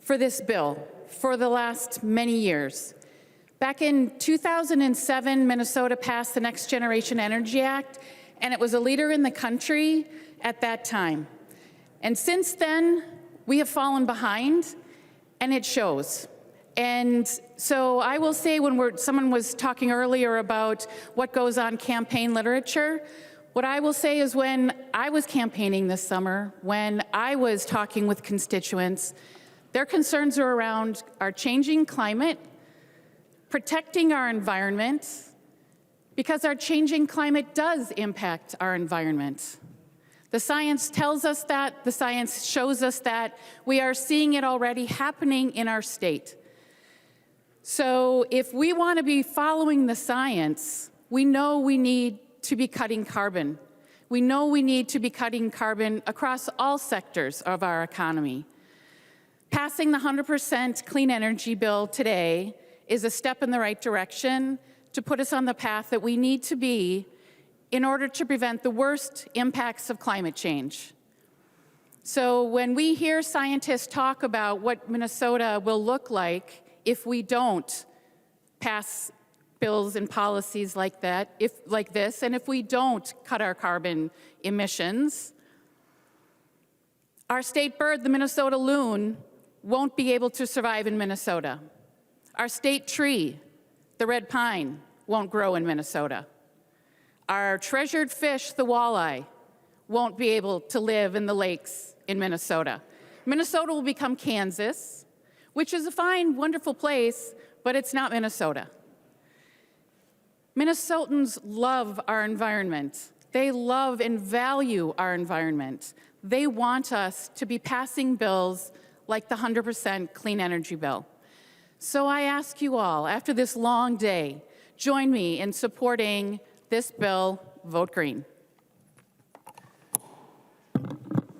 for this bill for the last many years. Back in 2007, Minnesota passed the Next Generation Energy Act, and it was a leader in the country at that time. And since then, we have fallen behind, and it shows. And so I will say, when someone was talking earlier about what goes on campaign literature, what I will say is, when I was campaigning this summer, when I was talking with constituents, their concerns are around our changing climate, protecting our environment, because our changing climate does impact our environment. The science tells us that, the science shows us that. We are seeing it already happening in our state. So if we want to be following the science, we know we need to be cutting carbon. We know we need to be cutting carbon across all sectors of our economy. Passing the 100% clean energy bill today is a step in the right direction to put us on the path that we need to be in order to prevent the worst impacts of climate change. So when we hear scientists talk about what Minnesota will look like if we don't pass bills and policies like this, and if we don't cut our carbon emissions, our state bird, the Minnesota loon, won't be able to survive in Minnesota. Our state tree, the red pine, won't grow in Minnesota. Our treasured fish, the walleye, won't be able to live in the lakes in Minnesota. Minnesota will become Kansas, which is a fine, wonderful place, but it's not Minnesota. Minnesotans love our environment. They love and value our environment. They want us to be passing bills like the 100% clean energy bill. So I ask you all, after this long day, join me in supporting this bill. Vote green.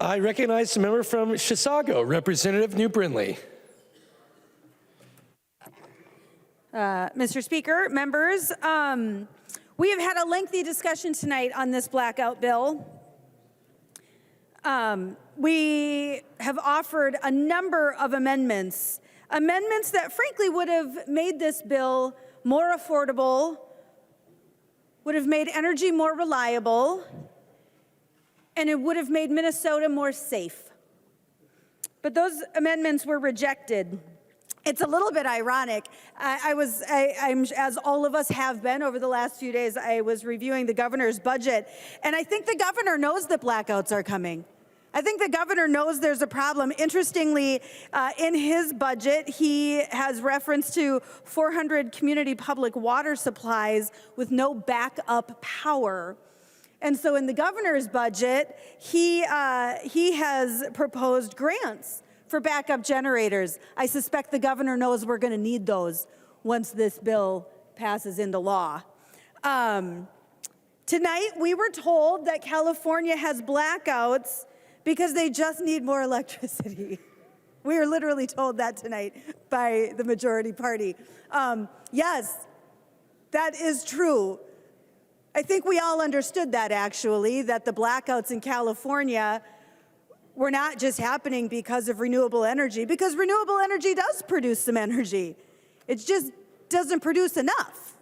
I recognize the member from Chisago, Representative New Brindley. Mr. Speaker, members, we have had a lengthy discussion tonight on this blackout bill. We have offered a number of amendments that frankly would have made this bill more affordable, would have made energy more reliable, and it would have made Minnesota more safe. But those amendments were rejected. It's a little bit ironic. I'm, as all of us have been over the last few days, I was reviewing the governor's budget, and I think the governor knows that blackouts are coming. I think the governor knows there's a problem. Interestingly, in his budget, he has reference to 400 community public water supplies with no backup power. And so in the governor's budget, he has proposed grants for backup generators. I suspect the governor knows we're going to need those once this bill passes into law. Tonight, we were told that California has blackouts because they just need more electricity. We were literally told that tonight by the majority party. Yes, that is true. I think we all understood that, actually, that the blackouts in California were not just happening because of renewable energy, because renewable energy does produce some energy. It just doesn't produce enough.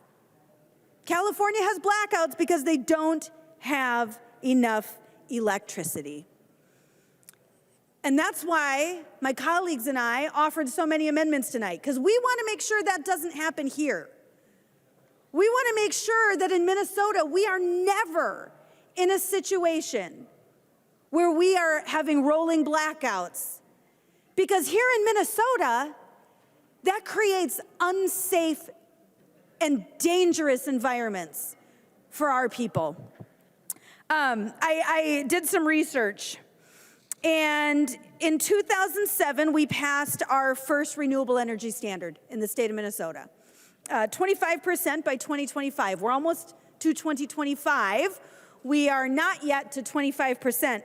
California has blackouts because they don't have enough electricity. And that's why my colleagues and I offered so many amendments tonight, because we want to make sure that doesn't happen here. We want to make sure that in Minnesota, we are never in a situation where we are having rolling blackouts. Because here in Minnesota, that creates unsafe and dangerous environments for our people. I did some research. And in 2007, we passed our first renewable energy standard in the state of Minnesota. 25% by 2025. We're almost to 2025. We are not yet to 25%.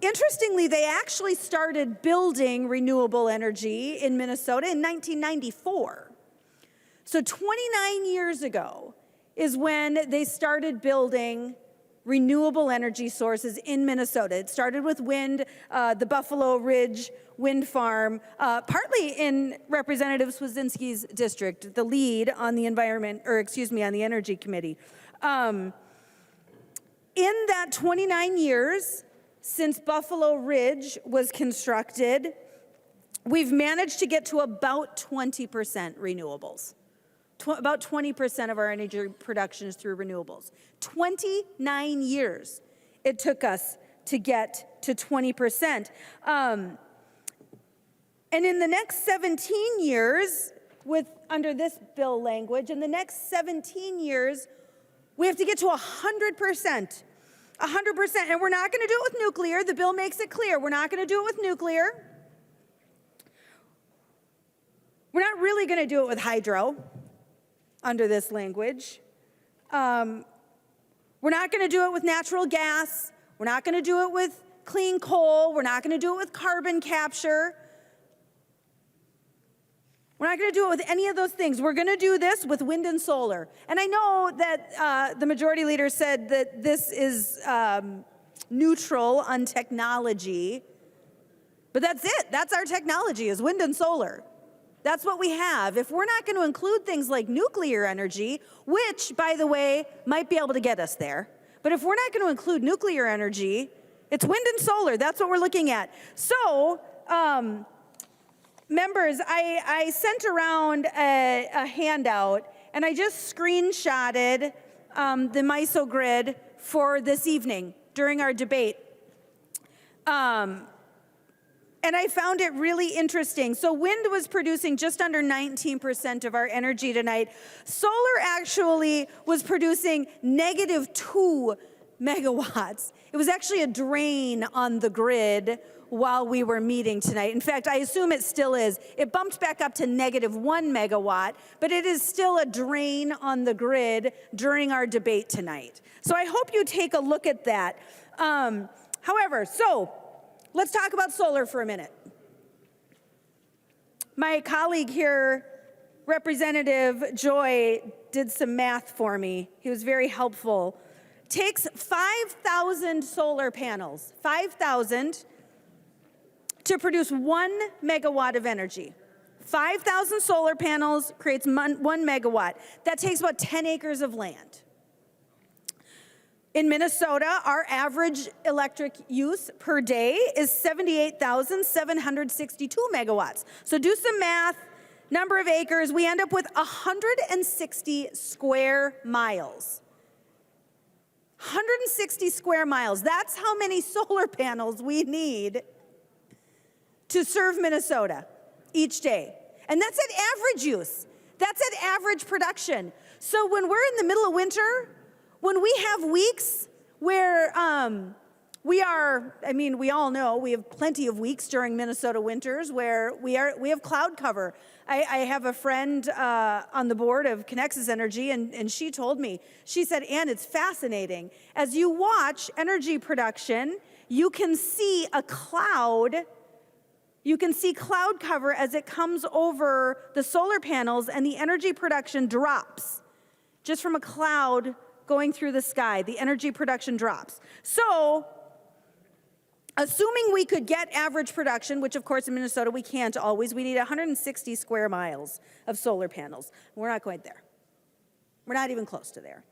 Interestingly, they actually started building renewable energy in Minnesota in 1994. So 29 years ago is when they started building renewable energy sources in Minnesota. It started with wind, the Buffalo Ridge Wind Farm, partly in Representative Swazinski's district, the lead on the on the Energy Committee. In that 29 years since Buffalo Ridge was constructed, we've managed to get to about 20% renewables. About 20% of our energy production is through renewables. 29 years it took us to get to 20%. And in the next 17 years, under this bill language, in the next 17 years, we have to get to 100%. 100%, and we're not going to do it with nuclear. The bill makes it clear we're not going to do it with nuclear. We're not really going to do it with hydro under this language. We're not going to do it with natural gas. We're not going to do it with clean coal. We're not going to do it with carbon capture. We're not going to do it with any of those things. We're going to do this with wind and solar. And I know that the majority leader said that this is neutral on technology, but that's it. That's our technology, is wind and solar. That's what we have. If we're not going to include things like nuclear energy, which, by the way, might be able to get us there, but if we're not going to include nuclear energy, it's wind and solar. That's what we're looking at. So, members, I sent around a handout, and I just screenshotted the MISO grid for this evening during our debate. And I found it really interesting. So wind was producing just under 19% of our energy tonight. Solar actually was producing -2 megawatts. It was actually a drain on the grid while we were meeting tonight. In fact, I assume it still is. It bumped back up to -1 megawatt, but it is still a drain on the grid during our debate tonight. So I hope you take a look at that. However, let's talk about solar for a minute. My colleague here, Representative Joy, did some math for me. He was very helpful. Takes 5,000 solar panels, 5,000, to produce 1 megawatt of energy. 5,000 solar panels creates 1 megawatt. That takes about 10 acres of land. In Minnesota, our average electric use per day is 78,762 megawatts. So do some math, number of acres, we end up with 160 square miles. 160 square miles, that's how many solar panels we need to serve Minnesota each day. And that's at average use. That's at average production. So when we're in the middle of winter, when we have weeks where we all know we have plenty of weeks during Minnesota winters where we have cloud cover. I have a friend on the board of Connexus Energy, and she told me, she said, Ann, it's fascinating. As you watch energy production, you can see a cloud. You can see cloud cover as it comes over the solar panels, and the energy production drops just from a cloud going through the sky. The energy production drops. So, assuming we could get average production, which of course in Minnesota we can't always, we need 160 square miles of solar panels. We're not quite there. We're not even close to there.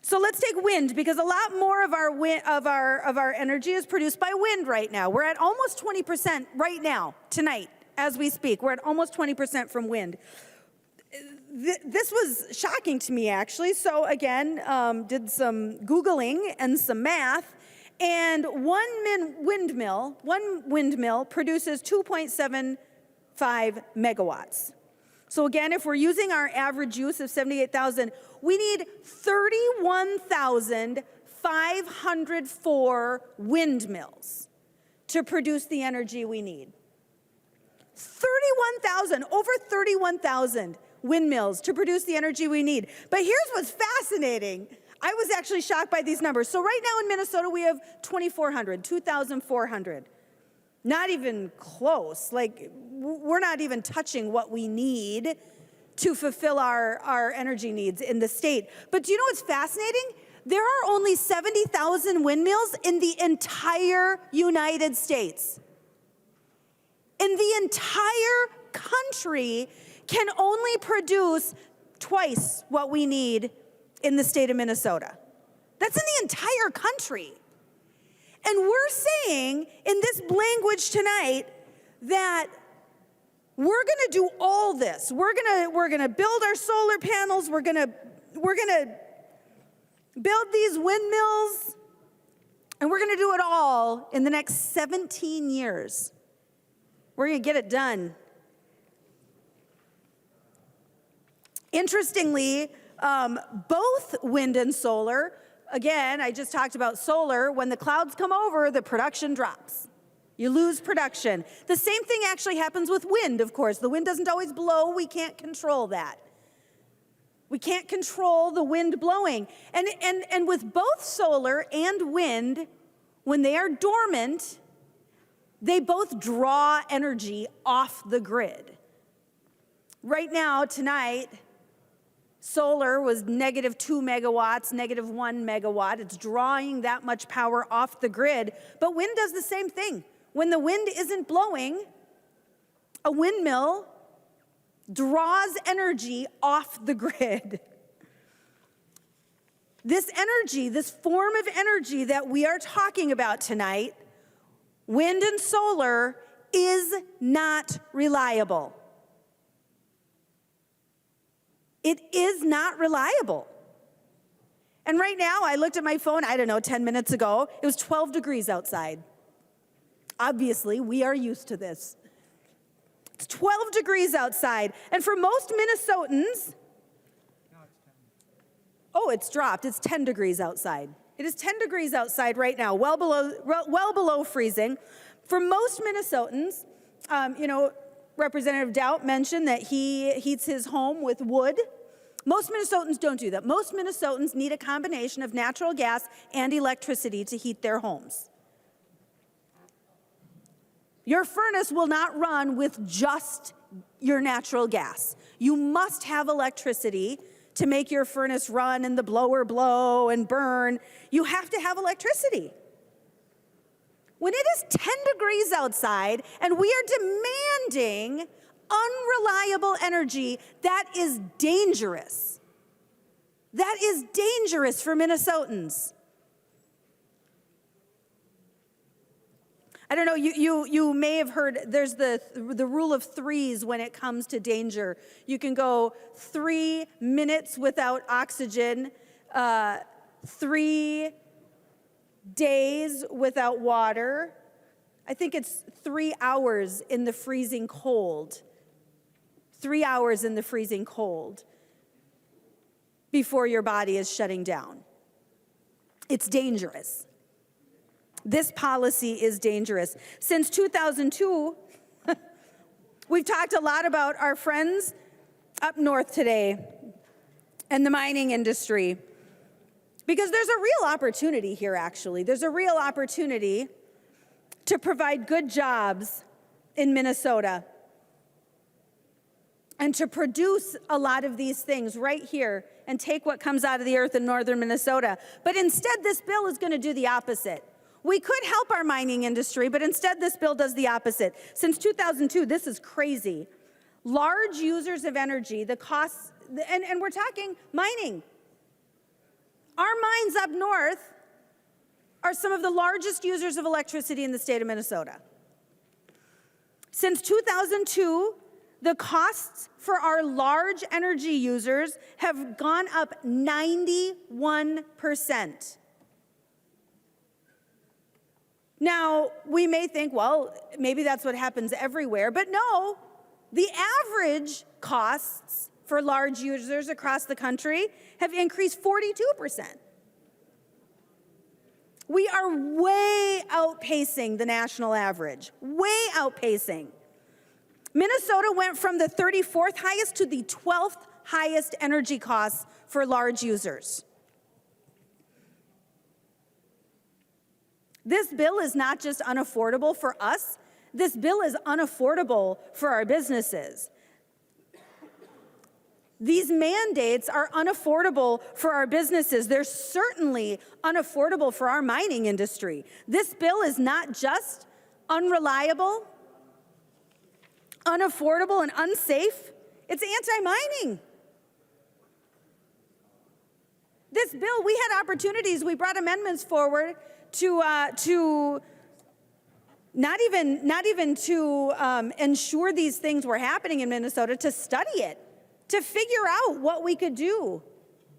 So let's take wind, because a lot more of our energy is produced by wind right now. We're at almost 20% right now, tonight, as we speak. We're at almost 20% from wind. This was shocking to me, actually. So again, did some Googling and some math, and one windmill produces 2.75 megawatts. So again, if we're using our average use of 78,000, we need 31,504 windmills to produce the energy we need. 31,000, over 31,000 windmills to produce the energy we need. But here's what's fascinating. I was actually shocked by these numbers. So right now in Minnesota, we have 2,400. Not even close. Like, we're not even touching what we need to fulfill our energy needs in the state. But do you know what's fascinating? There are only 70,000 windmills in the entire United States. In the entire country can only produce twice what we need in the state of Minnesota. That's in the entire country. And we're saying in this language tonight that we're going to do all this. We're going to build our solar panels. We're going to build these windmills, and we're going to do it all in the next 17 years. We're going to get it done. Interestingly, both wind and solar, again, I just talked about solar, when the clouds come over, the production drops. You lose production. The same thing actually happens with wind, of course. The wind doesn't always blow. We can't control that. We can't control the wind blowing. And with both solar and wind, when they are dormant, they both draw energy off the grid. Right now, tonight, solar was -2 megawatts, -1 megawatt. It's drawing that much power off the grid. But wind does the same thing. When the wind isn't blowing, a windmill draws energy off the grid. This energy, this form of energy that we are talking about tonight, wind and solar, is not reliable. It is not reliable. And right now, I looked at my phone, I don't know, 10 minutes ago, it was 12 degrees outside. Obviously, we are used to this. It's 12 degrees outside. And for most Minnesotans, oh, it's dropped. It's 10 degrees outside. It is 10 degrees outside right now, well below freezing. For most Minnesotans, Representative Doubt mentioned that he heats his home with wood. Most Minnesotans don't do that. Most Minnesotans need a combination of natural gas and electricity to heat their homes. Your furnace will not run with just your natural gas. You must have electricity to make your furnace run and the blower blow and burn. You have to have electricity. When it is 10 degrees outside and we are demanding unreliable energy, that is dangerous. That is dangerous for Minnesotans. I don't know, you may have heard, there's the rule of threes when it comes to danger. You can go 3 minutes without oxygen, 3 days without water. I think it's 3 hours in the freezing cold. 3 hours in the freezing cold before your body is shutting down. It's dangerous. This policy is dangerous. Since 2002, we've talked a lot about our friends up north today and the mining industry, because there's a real opportunity here, actually. There's a real opportunity to provide good jobs in Minnesota and to produce a lot of these things right here and take what comes out of the earth in northern Minnesota. But instead, this bill is going to do the opposite. We could help our mining industry, but instead this bill does the opposite. Since 2002, this is crazy. Large users of energy, the costs, and we're talking mining. Our mines up north are some of the largest users of electricity in the state of Minnesota. Since 2002, the costs for our large energy users have gone up 91%. Now, we may think, well, maybe that's what happens everywhere, but no, the average costs for large users across the country have increased 42%. We are way outpacing the national average, way outpacing. Minnesota went from the 34th highest to the 12th highest energy costs for large users. This bill is not just unaffordable for us, this bill is unaffordable for our businesses. These mandates are unaffordable for our businesses. They're certainly unaffordable for our mining industry. This bill is not just unreliable, unaffordable, and unsafe. It's anti-mining. This bill, we had opportunities, we brought amendments forward to not even to ensure these things were happening in Minnesota, to study it, to figure out what we could do,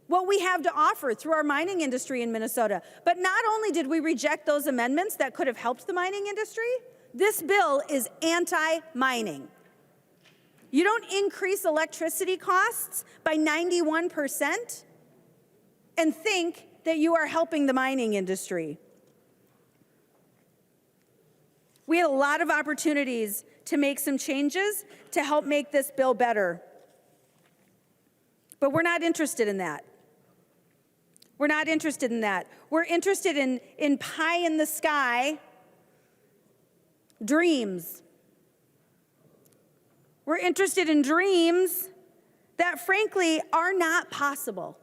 what we have to offer through our mining industry in Minnesota. But not only did we reject those amendments that could have helped the mining industry, this bill is anti-mining. You don't increase electricity costs by 91% and think that you are helping the mining industry. We had a lot of opportunities to make some changes to help make this bill better. But we're not interested in that. We're not interested in that. We're interested in pie in the sky dreams. We're interested in dreams that frankly are not possible.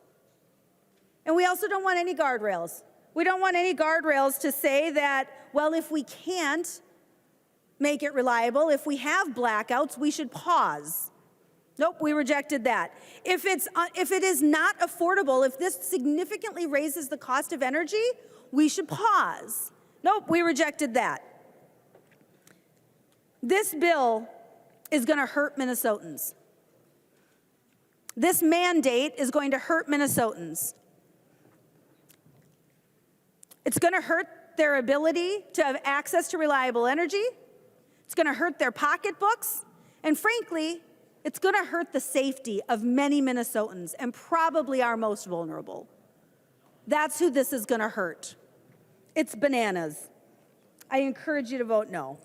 And we also don't want any guardrails. We don't want any guardrails to say that, well, if we can't make it reliable, if we have blackouts, we should pause. Nope, we rejected that. If it is not affordable, if this significantly raises the cost of energy, we should pause. Nope, we rejected that. This bill is going to hurt Minnesotans. This mandate is going to hurt Minnesotans. It's going to hurt their ability to have access to reliable energy. It's going to hurt their pocketbooks. And frankly, it's going to hurt the safety of many Minnesotans and probably our most vulnerable. That's who this is going to hurt. It's bananas. I encourage you to vote no.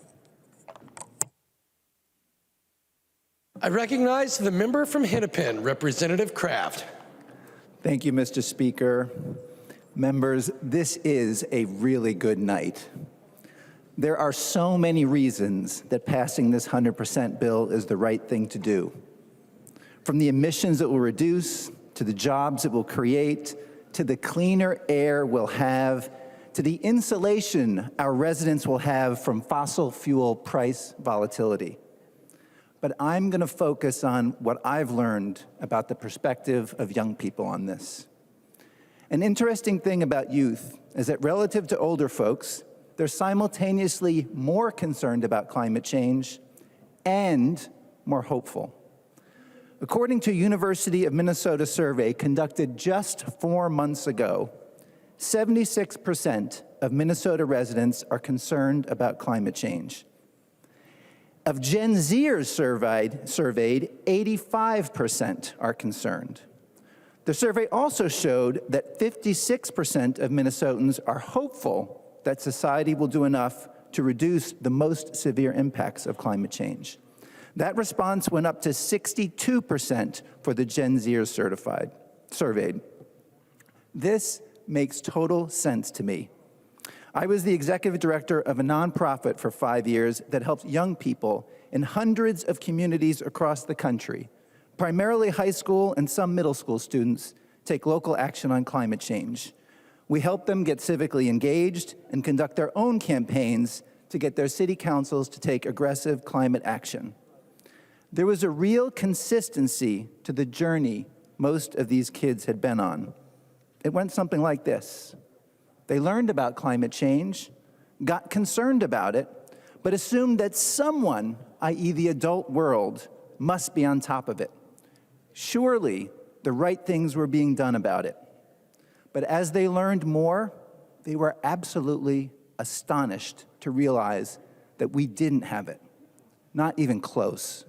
I recognize the member from Hennepin, Representative Kraft. Thank you, Mr. Speaker. Members, this is a really good night. There are so many reasons that passing this 100% bill is the right thing to do. From the emissions it will reduce, to the jobs it will create, to the cleaner air we'll have, to the insulation our residents will have from fossil fuel price volatility. But I'm going to focus on what I've learned about the perspective of young people on this. An interesting thing about youth is that relative to older folks, they're simultaneously more concerned about climate change and more hopeful. According to a University of Minnesota survey conducted just 4 months ago, 76% of Minnesota residents are concerned about climate change. Of Gen Zers surveyed, 85% are concerned. The survey also showed that 56% of Minnesotans are hopeful that society will do enough to reduce the most severe impacts of climate change. That response went up to 62% for the Gen Zers surveyed. This makes total sense to me. I was the executive director of a nonprofit for 5 years that helped young people in hundreds of communities across the country, primarily high school and some middle school students, take local action on climate change. We help them get civically engaged and conduct their own campaigns to get their city councils to take aggressive climate action. There was a real consistency to the journey most of these kids had been on. It went something like this. They learned about climate change, got concerned about it, but assumed that someone, i.e. the adult world, must be on top of it. Surely, the right things were being done about it. But as they learned more, they were absolutely astonished to realize that we didn't have it, not even close.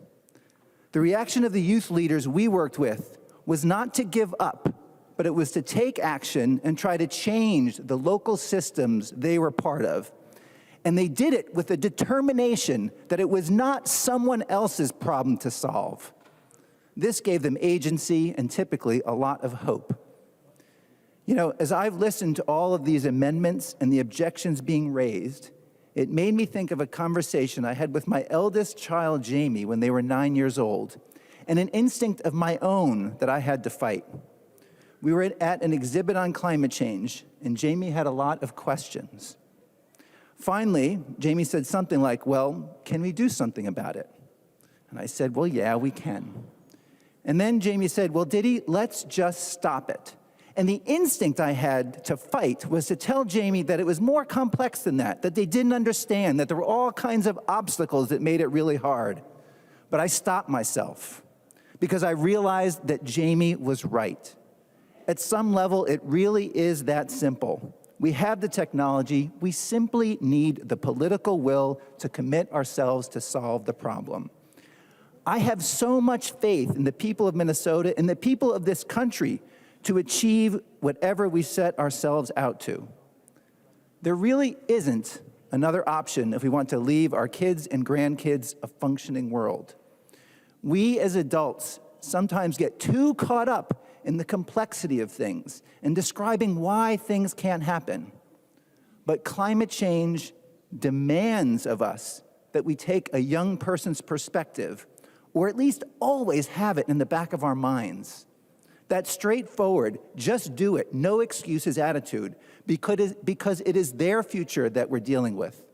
The reaction of the youth leaders we worked with was not to give up, but it was to take action and try to change the local systems they were part of. And they did it with a determination that it was not someone else's problem to solve. This gave them agency and typically a lot of hope. You know, as I've listened to all of these amendments and the objections being raised, it made me think of a conversation I had with my eldest child, Jamie, when they were 9 years old, and an instinct of my own that I had to fight. We were at an exhibit on climate change, and Jamie had a lot of questions. Finally, Jamie said something like, well, can we do something about it? And I said, well, yeah, we can. And then Jamie said, well, Diddy, let's just stop it. And the instinct I had to fight was to tell Jamie that it was more complex than that they didn't understand, that there were all kinds of obstacles that made it really hard. But I stopped myself because I realized that Jamie was right. At some level, it really is that simple. We have the technology, we simply need the political will to commit ourselves to solve the problem. I have so much faith in the people of Minnesota and the people of this country to achieve whatever we set ourselves out to. There really isn't another option if we want to leave our kids and grandkids a functioning world. We as adults sometimes get too caught up in the complexity of things and describing why things can't happen. But climate change demands of us that we take a young person's perspective, or at least always have it in the back of our minds. That straightforward, just do it, no excuses attitude, because it is their future that we're dealing with.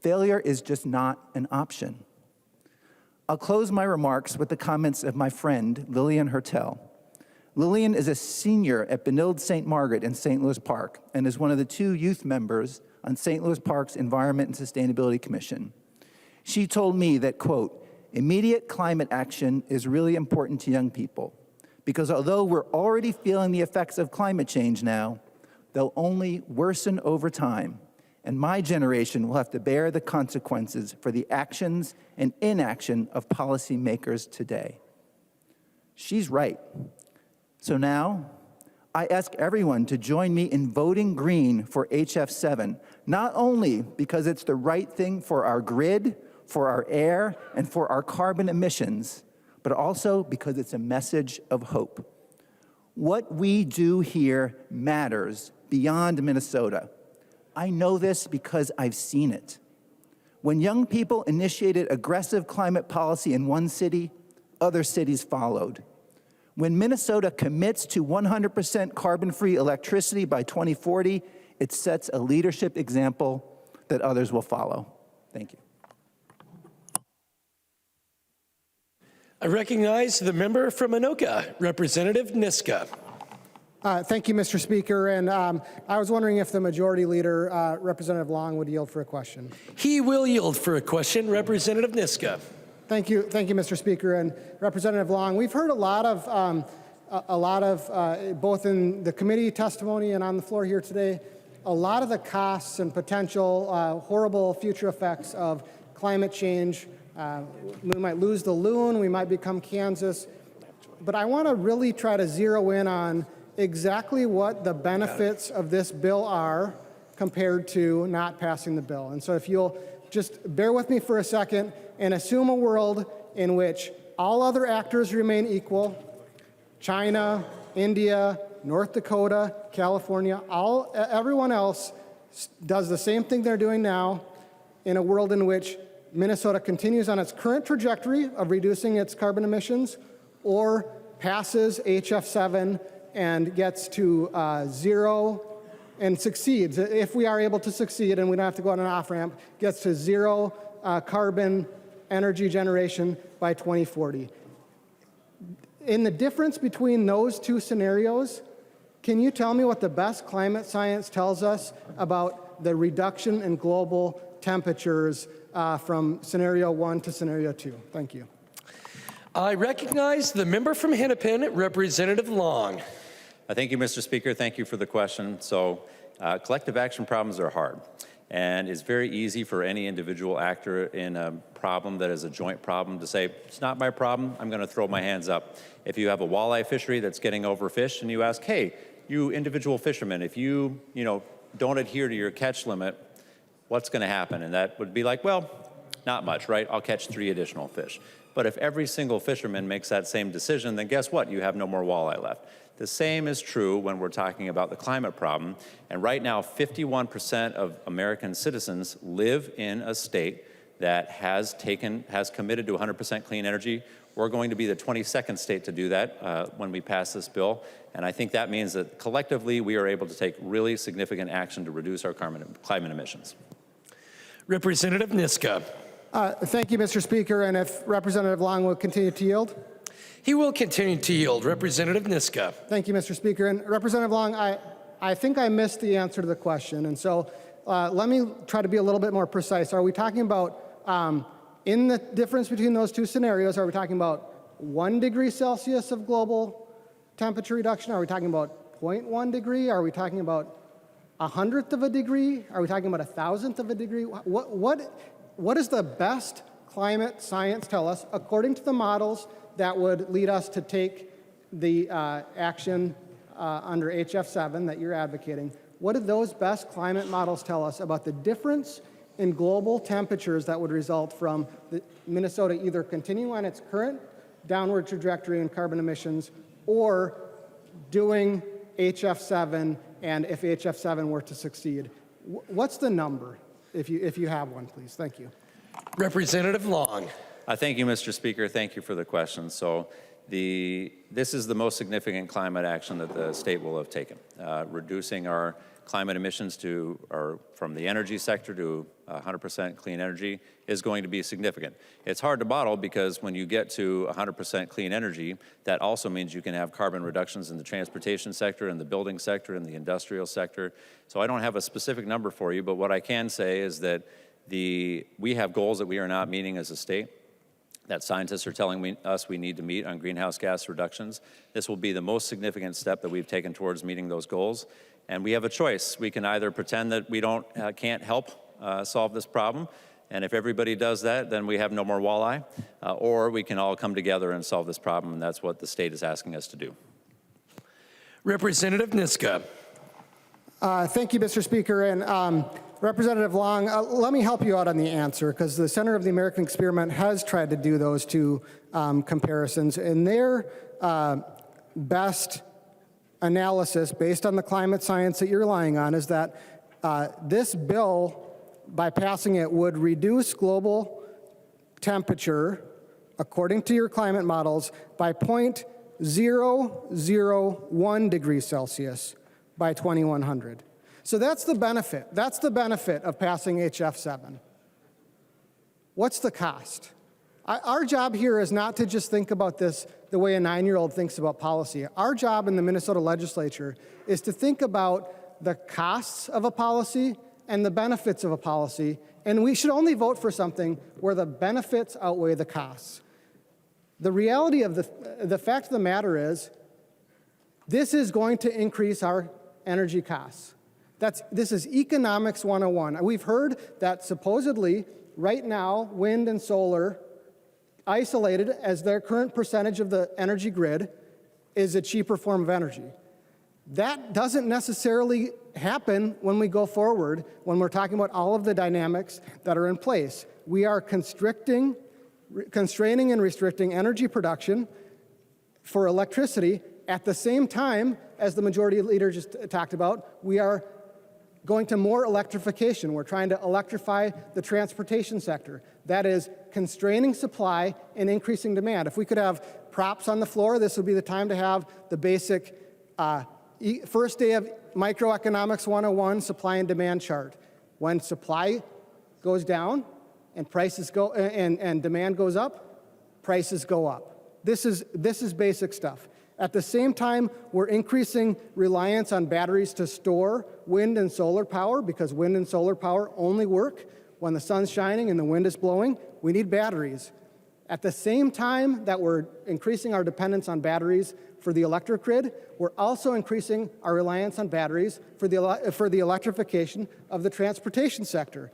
Failure is just not an option. I'll close my remarks with the comments of my friend, Lillian Hertel. Lillian is a senior at Benilde St. Margaret in St. Louis Park and is one of the 2 youth members on St. Louis Park's Environment and Sustainability Commission. She told me that, quote, immediate climate action is really important to young people because although we're already feeling the effects of climate change now, they'll only worsen over time. And my generation will have to bear the consequences for the actions and inaction of policymakers today. She's right. So now, I ask everyone to join me in voting green for HF7, not only because it's the right thing for our grid, for our air, and for our carbon emissions, but also because it's a message of hope. What we do here matters beyond Minnesota. I know this because I've seen it. When young people initiated aggressive climate policy in one city, other cities followed. When Minnesota commits to 100% carbon-free electricity by 2040, it sets a leadership example that others will follow. Thank you. I recognize the member from Anoka, Representative Niska. Thank you, Mr. Speaker. And I was wondering if the Majority Leader, Representative Long, would yield for a question. He will yield for a question. Representative Niska. Thank you, Mr. Speaker. And Representative Long, we've heard a lot of both in the committee testimony and on the floor here today, a lot of the costs and potential horrible future effects of climate change. We might lose the loon, we might become Kansas. But I want to really try to zero in on exactly what the benefits of this bill are compared to not passing the bill. And so if you'll just bear with me for a second and assume a world in which all other actors remain equal, China, India, North Dakota, California, everyone else does the same thing they're doing now, in a world in which Minnesota continues on its current trajectory of reducing its carbon emissions or passes HF7 and gets to 0 and succeeds, if we are able to succeed and we don't have to go on an off-ramp, gets to 0 carbon energy generation by 2040. In the difference between those 2 scenarios, can you tell me what the best climate science tells us about the reduction in global temperatures from scenario 1 to scenario 2? Thank you. I recognize the member from Hennepin, Representative Long. Thank you, Mr. Speaker. Thank you for the question. So collective action problems are hard, and it's very easy for any individual actor in a problem that is a joint problem to say, it's not my problem, I'm going to throw my hands up. If you have a walleye fishery that's getting overfished and you ask, hey, you individual fishermen, if you don't adhere to your catch limit, what's going to happen? And that would be like, well, not much, right? I'll catch 3 additional fish. But if every single fisherman makes that same decision, then guess what? You have no more walleye left. The same is true when we're talking about the climate problem. And right now, 51% of American citizens live in a state that has committed to 100% clean energy. We're going to be the 22nd state to do that when we pass this bill. And I think that means that collectively we are able to take really significant action to reduce our climate emissions. Representative Niska. Thank you, Mr. Speaker. And if Representative Long will continue to yield? He will continue to yield. Representative Niska. Thank you, Mr. Speaker. And Representative Long, I think I missed the answer to the question. And so let me try to be a little bit more precise. Are we talking about, in the difference between those 2 scenarios, are we talking about 1 degree Celsius of global temperature reduction? Are we talking about 0.1 degree? Are we talking about 1/100th of a degree? Are we talking about 1,000th of a degree? What does the best climate science tell us, according to the models that would lead us to take the action under HF7 that you're advocating? What do those best climate models tell us about the difference in global temperatures that would result from Minnesota either continuing on its current downward trajectory in carbon emissions, or doing HF7, and if HF7 were to succeed. What's the number, if you have one, please? Thank you. Representative Long. Thank you, Mr. Speaker. Thank you for the question. So this is the most significant climate action that the state will have taken. Reducing our climate emissions from the energy sector to 100% clean energy is going to be significant. It's hard to bottle because when you get to 100% clean energy, that also means you can have carbon reductions in the transportation sector, in the building sector, in the industrial sector. So I don't have a specific number for you, but what I can say is that we have goals that we are not meeting as a state, that scientists are telling us we need to meet on greenhouse gas reductions. This will be the most significant step that we've taken towards meeting those goals. And we have a choice. We can either pretend that we can't help solve this problem, and if everybody does that, then we have no more walleye, or we can all come together and solve this problem, and that's what the state is asking us to do. Representative Niska. Thank you, Mr. Speaker. And Representative Long, let me help you out on the answer, because the Center of the American Experiment has tried to do those two comparisons. And their best analysis, based on the climate science that you're relying on, is that this bill, by passing it, would reduce global temperature, according to your climate models, by 0.001 degrees Celsius by 2100. So that's the benefit. That's the benefit of passing HF7. What's the cost? Our job here is not to just think about this the way a 9-year-old thinks about policy. Our job in the Minnesota legislature is to think about the costs of a policy and the benefits of a policy, and we should only vote for something where the benefits outweigh the costs. The reality of the fact of the matter is, this is going to increase our energy costs. This is economics 101. We've heard that supposedly, right now, wind and solar, isolated as their current percentage of the energy grid, is a cheaper form of energy. That doesn't necessarily happen when we go forward, when we're talking about all of the dynamics that are in place. We are constraining and restricting energy production for electricity at the same time, as the majority leader just talked about, we are going to more electrification. We're trying to electrify the transportation sector. That is constraining supply and increasing demand. If we could have props on the floor, this would be the time to have the basic first day of microeconomics 101 supply and demand chart. When supply goes down and prices go and demand goes up, prices go up. This is basic stuff. At the same time, we're increasing reliance on batteries to store wind and solar power, because wind and solar power only work when the sun's shining and the wind is blowing. We need batteries. At the same time that we're increasing our dependence on batteries for the electric grid, we're also increasing our reliance on batteries for the electrification of the transportation sector.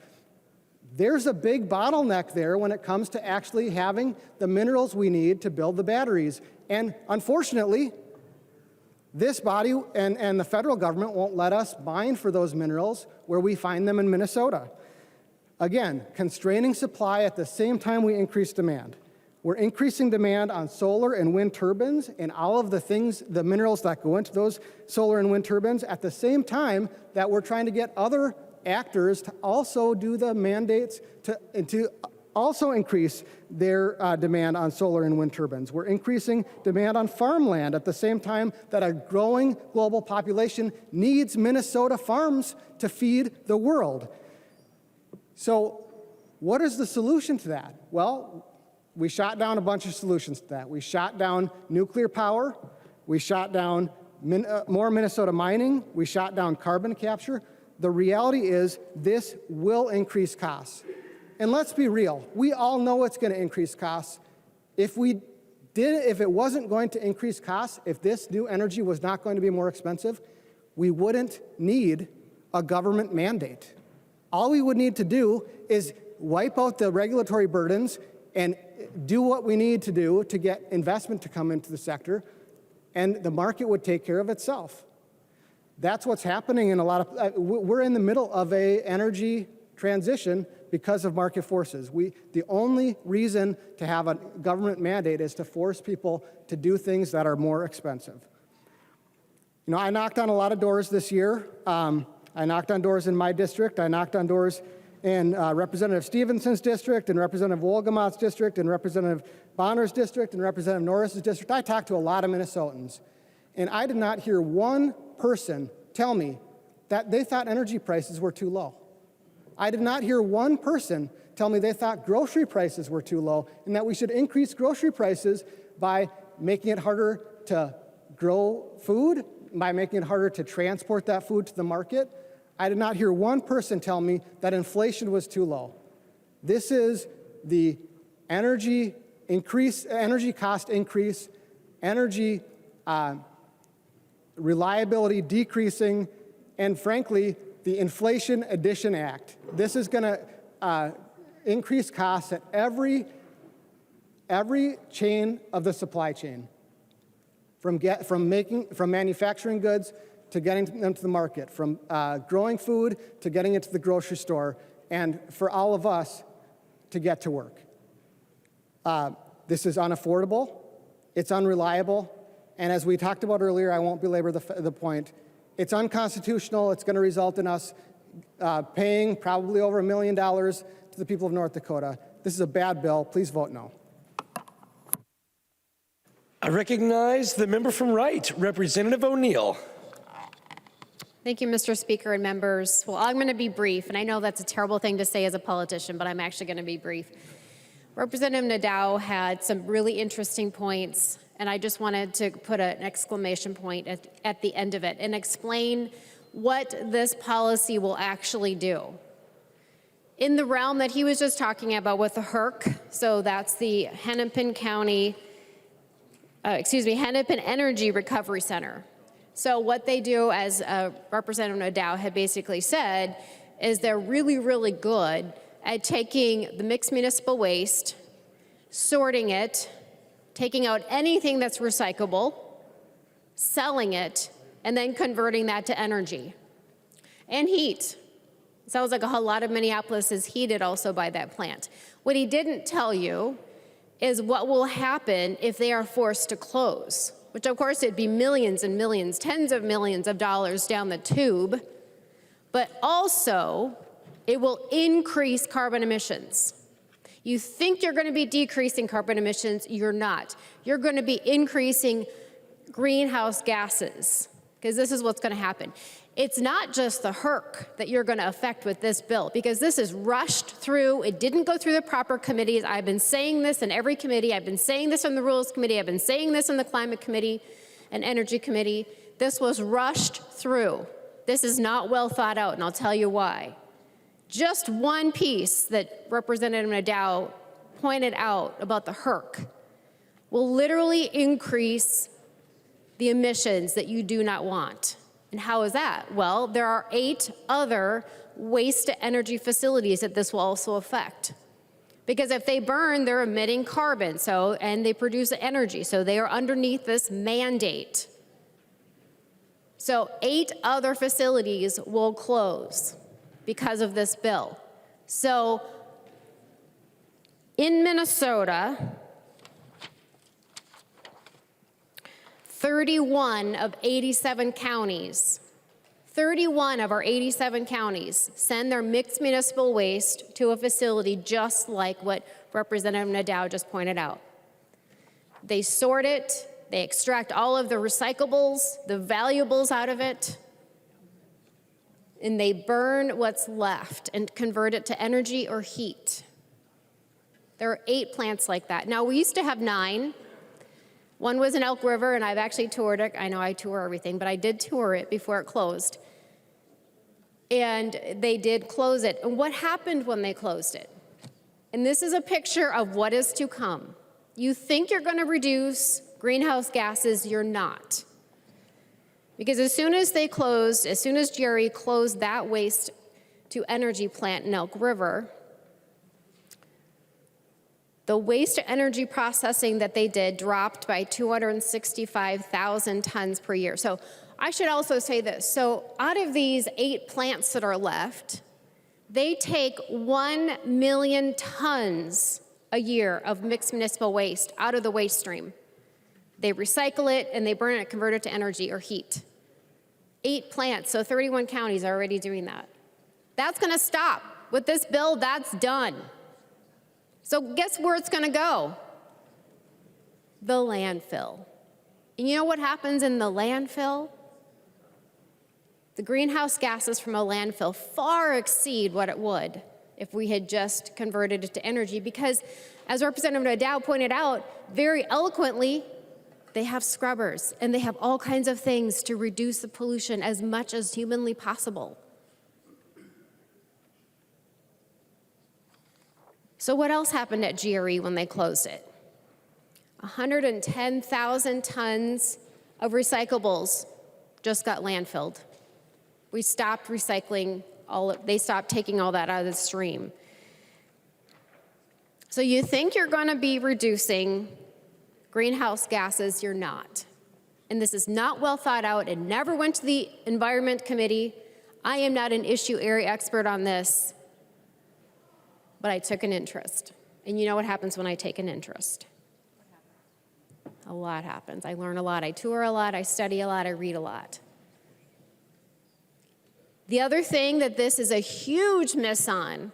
There's a big bottleneck there when it comes to actually having the minerals we need to build the batteries. And unfortunately, this body and the federal government won't let us mine for those minerals where we find them in Minnesota. Again, constraining supply at the same time we increase demand. We're increasing demand on solar and wind turbines and all of the things, the minerals that go into those solar and wind turbines, at the same time that we're trying to get other actors to also do the mandates to also increase their demand on solar and wind turbines. We're increasing demand on farmland at the same time that a growing global population needs Minnesota farms to feed the world. So what is the solution to that? Well, we shot down a bunch of solutions to that. We shot down nuclear power. We shot down more Minnesota mining. We shot down carbon capture. The reality is this will increase costs. And let's be real, we all know it's going to increase costs. If it wasn't going to increase costs, if this new energy was not going to be more expensive, we wouldn't need a government mandate. All we would need to do is wipe out the regulatory burdens and do what we need to do to get investment to come into the sector, and the market would take care of itself. That's what's happening in a lot of, we're in the middle of an energy transition because of market forces. The only reason to have a government mandate is to force people to do things that are more expensive. You know, I knocked on a lot of doors this year. I knocked on doors in my district. I knocked on doors in Representative Stevenson's district, and Representative Wolgamott's district, and Representative Bonner's district, and Representative Norris's district. I talked to a lot of Minnesotans, and I did not hear one person tell me that they thought energy prices were too low. I did not hear one person tell me they thought grocery prices were too low and that we should increase grocery prices by making it harder to grow food, by making it harder to transport that food to the market. I did not hear one person tell me that inflation was too low. This is the energy cost increase, energy reliability decreasing, and frankly, the Inflation Addition Act. This is going to increase costs at every chain of the supply chain, from manufacturing goods to getting them to the market, from growing food to getting it to the grocery store, and for all of us to get to work. This is unaffordable, it's unreliable, and as we talked about earlier, I won't belabor the point, it's unconstitutional. It's going to result in us paying probably over $1 million to the people of North Dakota. This is a bad bill. Please vote no. I recognize the member from Wright, Representative O'Neill. Thank you, Mr. Speaker and members. Well, I'm going to be brief, and I know that's a terrible thing to say as a politician, but I'm actually going to be brief. Representative Nadeau had some really interesting points, and I just wanted to put an exclamation point at the end of it and explain what this policy will actually do. In the realm that he was just talking about with the HERC, so that's the Hennepin Energy Recovery Center. So what they do, as Representative Nadeau had basically said, is they're really, really good at taking the mixed municipal waste, sorting it, taking out anything that's recyclable, selling it, and then converting that to energy. And heat. It sounds like a whole lot of Minneapolis is heated also by that plant. What he didn't tell you is what will happen if they are forced to close, which of course it'd be millions and millions, tens of millions of dollars down the tube, but also it will increase carbon emissions. You think you're going to be decreasing carbon emissions, you're not. You're going to be increasing greenhouse gases, because this is what's going to happen. It's not just the HERC that you're going to affect with this bill, because this is rushed through. It didn't go through the proper committees. I've been saying this in every committee. I've been saying this in the Rules Committee. I've been saying this in the Climate Committee and Energy Committee. This was rushed through. This is not well thought out, and I'll tell you why. Just one piece that Representative Nadeau pointed out about the HERC will literally increase the emissions that you do not want. And how is that? Well, there are 8 other waste-to-energy facilities that this will also affect. Because if they burn, they're emitting carbon, and they produce energy, so they are underneath this mandate. So 8 other facilities will close because of this bill. So in Minnesota, 31 of 87 counties, 31 of our 87 counties send their mixed municipal waste to a facility just like what Representative Nadeau just pointed out. They sort it, they extract all of the recyclables, the valuables out of it, and they burn what's left and convert it to energy or heat. There are 8 plants like that. Now, we used to have 9. One was in Elk River, and I've actually toured it. I know I tour everything, but I did tour it before it closed. And they did close it. And what happened when they closed it? And this is a picture of what is to come. You think you're going to reduce greenhouse gases, you're not. Because as soon as they closed, as soon as Jerry closed that waste to energy plant in Elk River, the waste to energy processing that they did dropped by 265,000 tons per year. So I should also say this. So out of these 8 plants that are left, They take 1 million tons a year of mixed municipal waste out of the waste stream. They recycle it and they burn it, convert it to energy or heat. 8 plants, so 31 counties are already doing that. That's gonna stop. With this bill, that's done. So guess where it's gonna go? The landfill. And you know what happens in the landfill? The greenhouse gases from a landfill far exceed what it would if we had just converted it to energy, because as Representative Nadal pointed out very eloquently, they have scrubbers and they have all kinds of things to reduce the pollution as much as humanly possible. So what else happened at GRE when they closed it? 110,000 tons of recyclables just got landfilled. We stopped recycling they stopped taking all that out of the stream. So you think you're going to be reducing greenhouse gases, you're not. And this is not well thought out. It never went to the Environment Committee. I am not an issue area expert on this, but I took an interest. And you know what happens when I take an interest? A lot happens. I learn a lot. I tour a lot. I study a lot. I read a lot. The other thing that this is a huge miss on,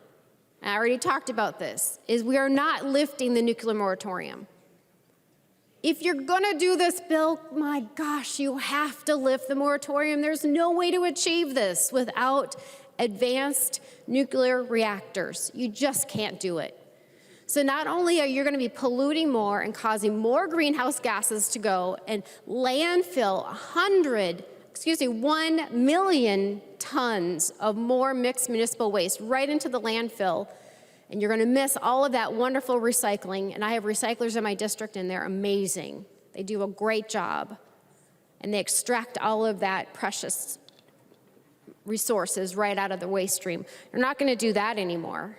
and I already talked about this, is we are not lifting the nuclear moratorium. If you're gonna do this bill, my gosh, you have to lift the moratorium. There's no way to achieve this without advanced nuclear reactors. You just can't do it. So not only are you gonna be polluting more and causing more greenhouse gases to go and landfill 1 million tons of more mixed municipal waste right into the landfill, and you're going to miss all of that wonderful recycling. And I have recyclers in my district, and they're amazing. They do a great job, and they extract all of that precious resources right out of the waste stream. You're not going to do that anymore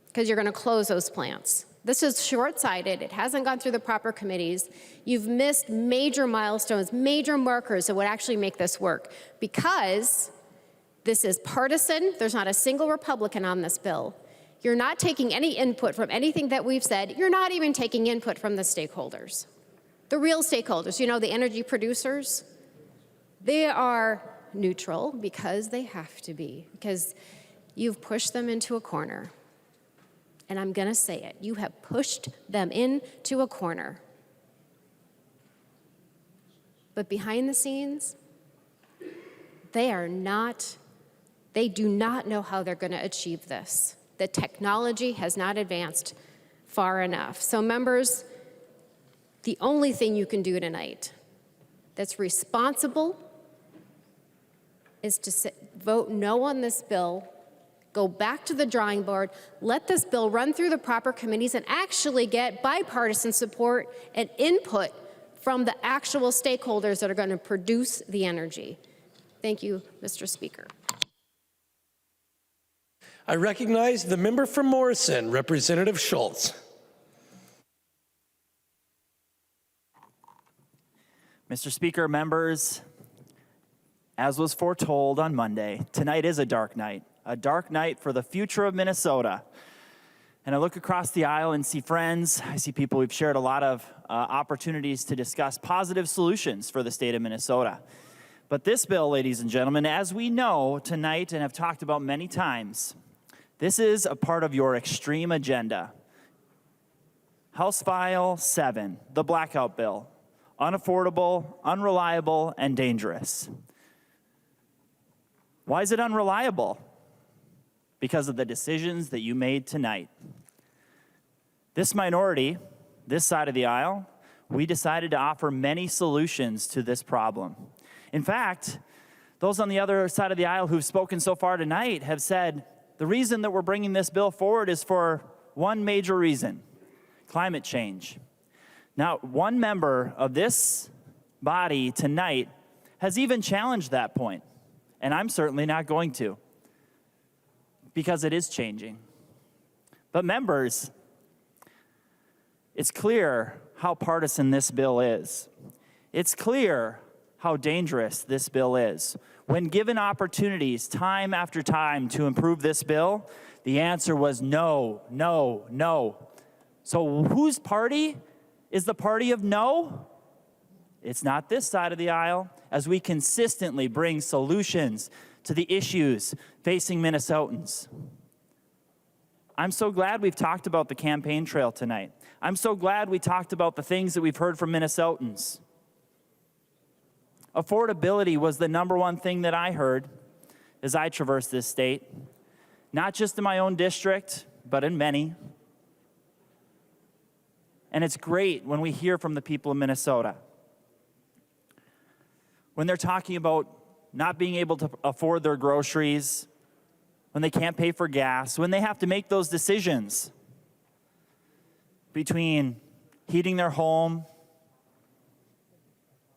because you're going to close those plants. This is short-sighted. It hasn't gone through the proper committees. You've missed major milestones, major markers that would actually make this work. Because this is partisan, there's not a single Republican on this bill. You're not taking any input from anything that we've said. You're not even taking input from the stakeholders. The real stakeholders, you know, the energy producers, they are neutral because they have to be, because you've pushed them into a corner. And I'm going to say it, you have pushed them into a corner. But behind the scenes, they do not know how they're going to achieve this. The technology has not advanced far enough. So members, the only thing you can do tonight that's responsible is to vote no on this bill. Go back to the drawing board, let this bill run through the proper committees and actually get bipartisan support and input from the actual stakeholders that are going to produce the energy. Thank you, Mr. Speaker. I recognize the member from Morrison, Representative Schultz. Mr. Speaker, members, as was foretold on Monday, tonight is a dark night for the future of Minnesota. And I look across the aisle and see friends, I see people we've shared a lot of opportunities to discuss positive solutions for the state of Minnesota. But this bill, ladies and gentlemen, as we know tonight and have talked about many times, this is a part of your extreme agenda. House File 7, the blackout bill, unaffordable, unreliable, and dangerous. Why is it unreliable? Because of the decisions that you made tonight. This minority, this side of the aisle, we decided to offer many solutions to this problem. In fact, those on the other side of the aisle who've spoken so far tonight have said the reason that we're bringing this bill forward is for one major reason: climate change. Now, one member of this body tonight has even challenged that point, and I'm certainly not going to, because it is changing. But members, it's clear how partisan this bill is. It's clear how dangerous this bill is. When given opportunities time after time to improve this bill, the answer was no, no, no. So whose party is the party of no? It's not this side of the aisle, as we consistently bring solutions to the issues facing Minnesotans. I'm so glad we've talked about the campaign trail tonight. I'm so glad we talked about the things that we've heard from Minnesotans. Affordability was the number one thing that I heard as I traversed this state, not just in my own district, but in many. And it's great when we hear from the people of Minnesota. When they're talking about not being able to afford their groceries, when they can't pay for gas, when they have to make those decisions between heating their home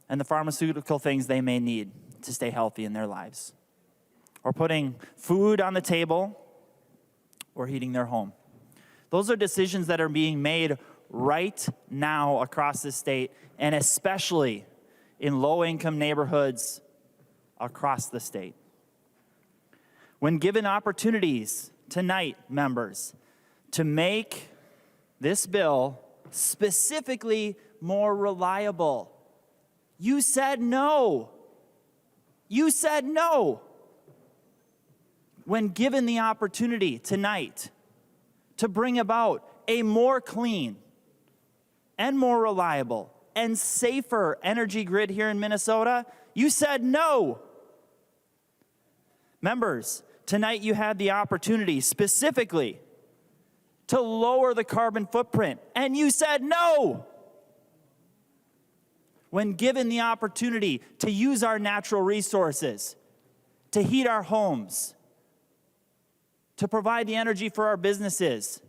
and the pharmaceutical things they may need to stay healthy in their lives, or putting food on the table or heating their home. Those are decisions that are being made right now across the state, and especially in low-income neighborhoods across the state. When given opportunities tonight, members, to make this bill specifically more reliable, you said no. You said no. When given the opportunity tonight to bring about a more clean and more reliable and safer energy grid here in Minnesota, you said no. Members, tonight you had the opportunity specifically to lower the carbon footprint, and you said no. When given the opportunity to use our natural resources, to heat our homes, to provide the energy for our businesses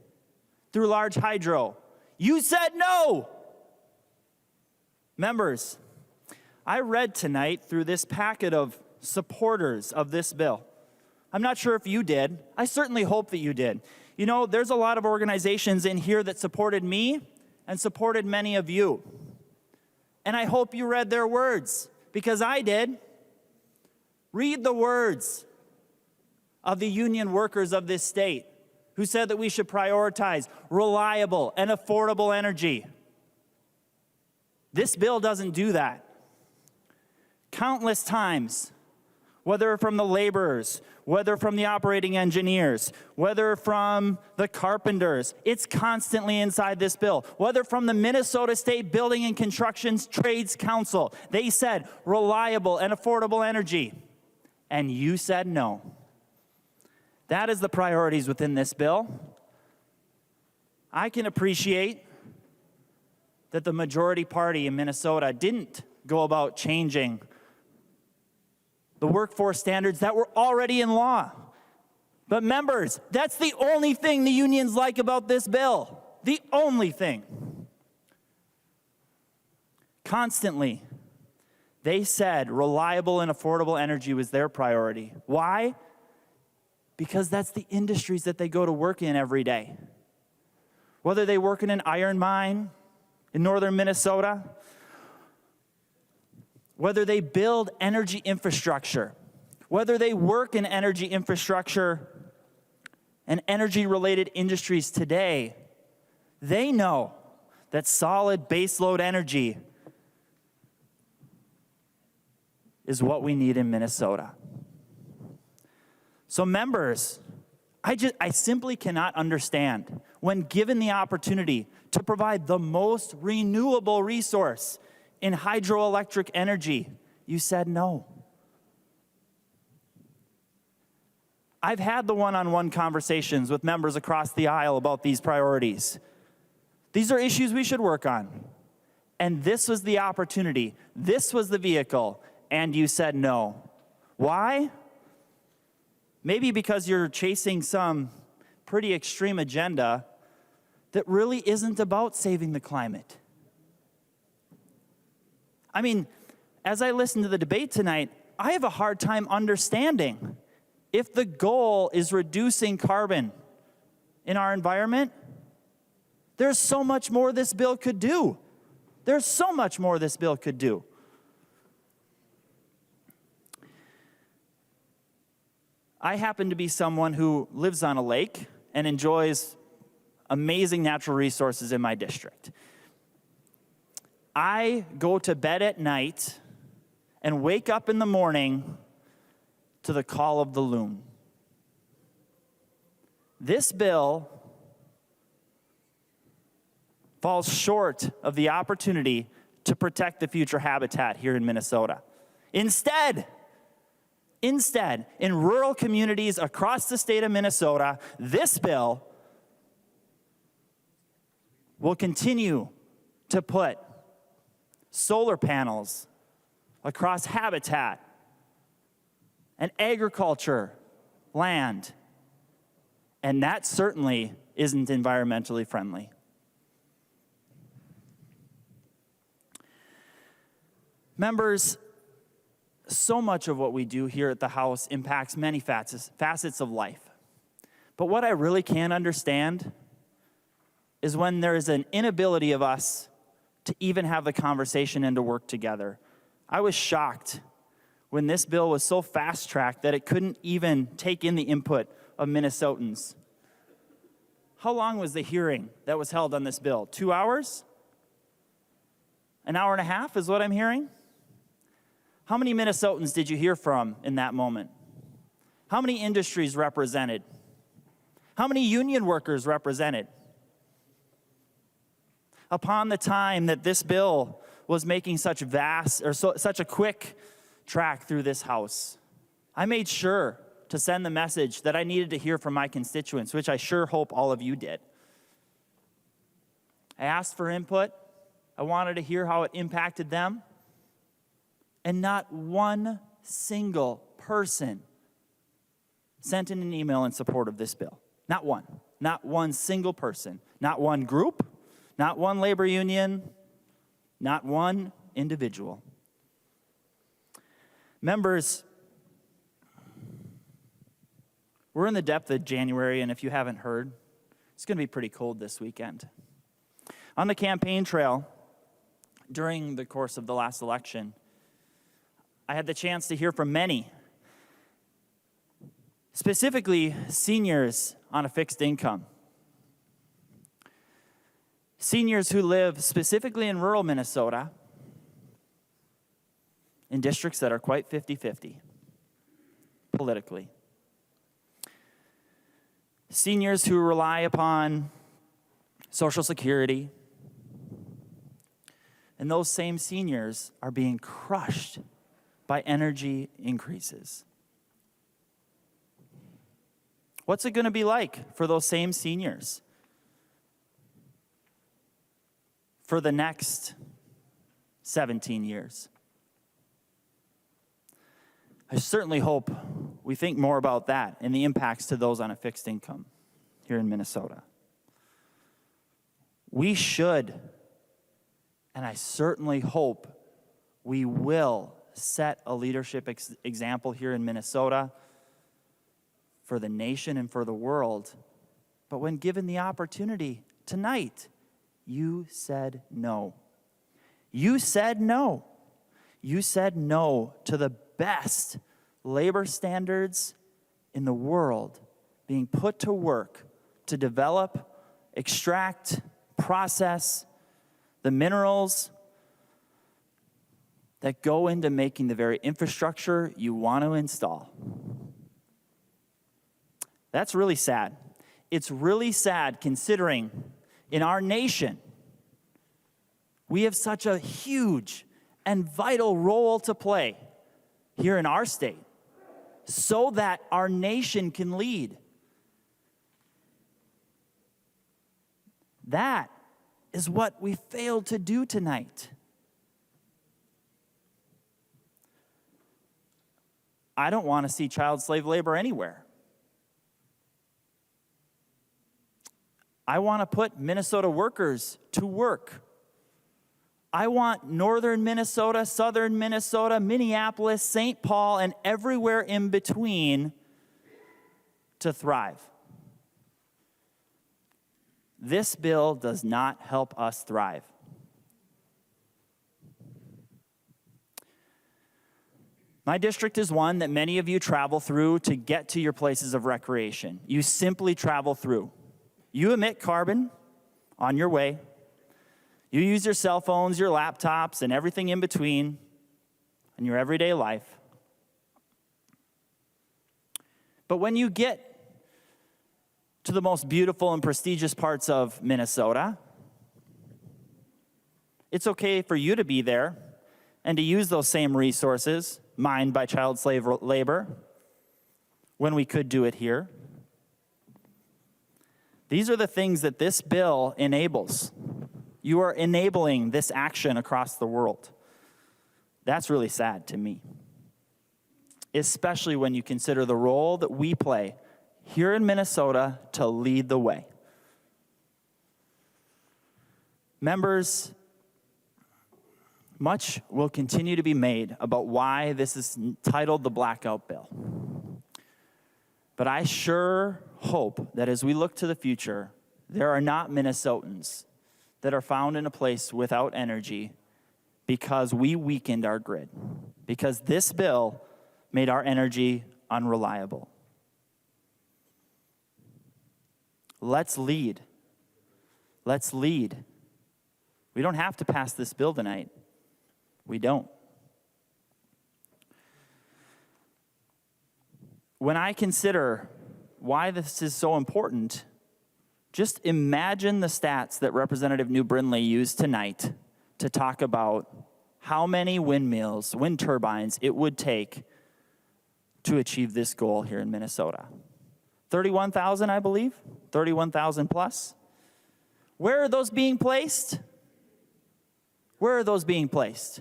through large hydro, you said no. Members, I read tonight through this packet of supporters of this bill. I'm not sure if you did. I certainly hope that you did. You know, there's a lot of organizations in here that supported me and supported many of you. And I hope you read their words, because I did. Read the words of the union workers of this state who said that we should prioritize reliable and affordable energy. This bill doesn't do that. Countless times, whether from the laborers, whether from the operating engineers, whether from the carpenters, it's constantly inside this bill. Whether from the Minnesota State Building and Construction Trades Council, they said reliable and affordable energy, and you said no. That is the priorities within this bill. I can appreciate that the majority party in Minnesota didn't go about changing the workforce standards that were already in law. But members, that's the only thing the unions like about this bill. The only thing. Constantly, they said reliable and affordable energy was their priority. Why? Because that's the industries that they go to work in every day. Whether they work in an iron mine in northern Minnesota, whether they build energy infrastructure, whether they work in energy infrastructure and energy-related industries today, they know that solid baseload energy is what we need in Minnesota. So members, I simply cannot understand, when given the opportunity to provide the most renewable resource in hydroelectric energy, you said no. I've had the one-on-one conversations with members across the aisle about these priorities. These are issues we should work on. And this was the opportunity. This was the vehicle. And you said no. Why? Maybe because you're chasing some pretty extreme agenda that really isn't about saving the climate. I mean, as I listen to the debate tonight, I have a hard time understanding if the goal is reducing carbon in our environment. There's so much more this bill could do. There's so much more this bill could do. I happen to be someone who lives on a lake and enjoys amazing natural resources in my district. I go to bed at night and wake up in the morning to the call of the loon. This bill falls short of the opportunity to protect the future habitat here in Minnesota. Instead, in rural communities across the state of Minnesota, this bill will continue to put solar panels across habitat and agriculture land, and that certainly isn't environmentally friendly. Members, so much of what we do here at the House impacts many facets of life. But what I really can't understand is when there is an inability of us to even have the conversation and to work together. I was shocked when this bill was so fast-tracked that it couldn't even take in the input of Minnesotans. How long was the hearing that was held on this bill? 2 hours? An hour and a half is what I'm hearing? How many Minnesotans did you hear from in that moment? How many industries represented? How many union workers represented? Upon the time that this bill was making such a quick track through this House, I made sure to send the message that I needed to hear from my constituents, which I sure hope all of you did. I asked for input. I wanted to hear how it impacted them. And not one single person sent in an email in support of this bill. Not one. Not one single person. Not one group. Not one labor union. Not one individual. Members, we're in the depth of January, and if you haven't heard, it's going to be pretty cold this weekend. On the campaign trail, during the course of the last election, I had the chance to hear from many, specifically seniors on a fixed income. Seniors who live specifically in rural Minnesota in districts that are quite 50-50 politically. Seniors who rely upon Social Security, and those same seniors are being crushed by energy increases. What's it going to be like for those same seniors for the next 17 years? I certainly hope we think more about that and the impacts to those on a fixed income here in Minnesota. We should, and I certainly hope we will, set a leadership example here in Minnesota for the nation and for the world. But when given the opportunity tonight, you said no. You said no. You said no to the best labor standards in the world being put to work to develop, extract, process the minerals that go into making the very infrastructure you want to install. That's really sad. It's really sad considering in our nation, we have such a huge and vital role to play here in our state so that our nation can lead. That is what we failed to do tonight. I don't want to see child slave labor anywhere. I want to put Minnesota workers to work. I want northern Minnesota, southern Minnesota, Minneapolis, St. Paul, and everywhere in between to thrive. This bill does not help us thrive. My district is one that many of you travel through to get to your places of recreation. You simply travel through. You emit carbon on your way. You use your cell phones, your laptops, and everything in between in your everyday life. But when you get to the most beautiful and prestigious parts of Minnesota, it's okay for you to be there and to use those same resources mined by child slave labor when we could do it here. These are the things that this bill enables. You are enabling this action across the world. That's really sad to me, especially when you consider the role that we play here in Minnesota to lead the way. Members, much will continue to be made about why this is titled the Blackout Bill. But I sure hope that as we look to the future, there are not Minnesotans that are found in a place without energy because we weakened our grid, because this bill made our energy unreliable. Let's lead. Let's lead. We don't have to pass this bill tonight. We don't. When I consider why this is so important, just imagine the stats that Representative New Brindley used tonight to talk about how many windmills, wind turbines it would take to achieve this goal here in Minnesota. 31,000, I believe, 31,000 plus. Where are those being placed? Where are those being placed?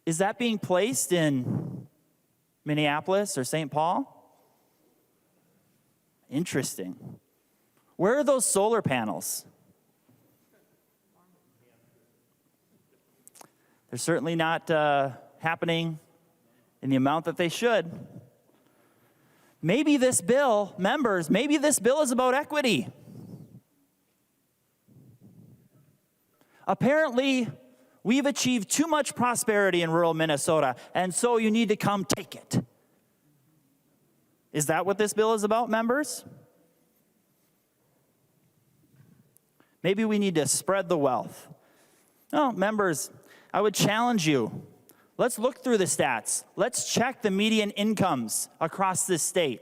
Is that being placed in Minneapolis or St. Paul? Interesting. Where are those solar panels? They're certainly not happening in the amount that they should. Maybe this bill, members, maybe this bill is about equity. Apparently, we've achieved too much prosperity in rural Minnesota, and so you need to come take it. Is that what this bill is about, members? Maybe we need to spread the wealth. No, members, I would challenge you. Let's look through the stats. Let's check the median incomes across this state.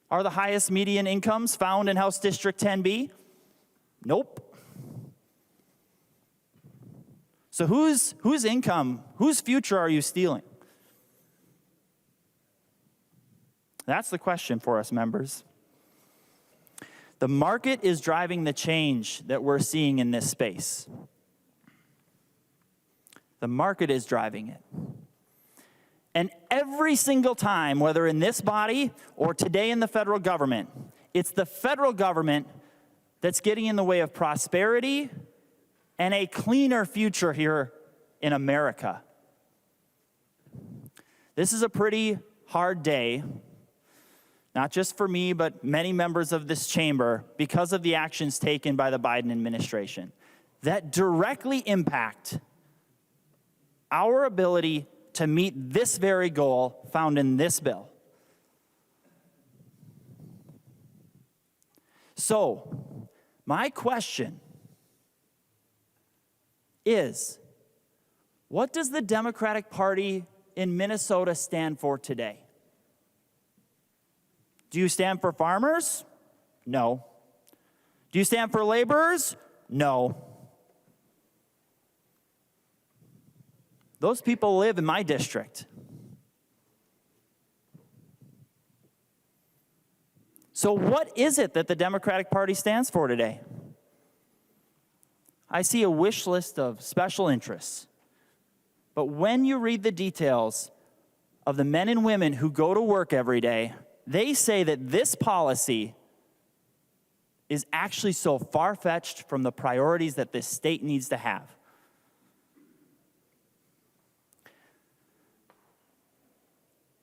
Are the highest median incomes found in House District 10B? Nope. So whose income, whose future are you stealing? That's the question for us, members. The market is driving the change that we're seeing in this space. The market is driving it. And every single time, whether in this body or today in the federal government, it's the federal government that's getting in the way of prosperity and a cleaner future here in America. This is a pretty hard day, not just for me, but many members of this chamber, because of the actions taken by the Biden administration that directly impact our ability to meet this very goal found in this bill. So, my question is, what does the Democratic Party in Minnesota stand for today? Do you stand for farmers? No. Do you stand for laborers? No. Those people live in my district. So what is it that the Democratic Party stands for today? I see a wish list of special interests. But when you read the details of the men and women who go to work every day, they say that this policy is actually so far-fetched from the priorities that this state needs to have.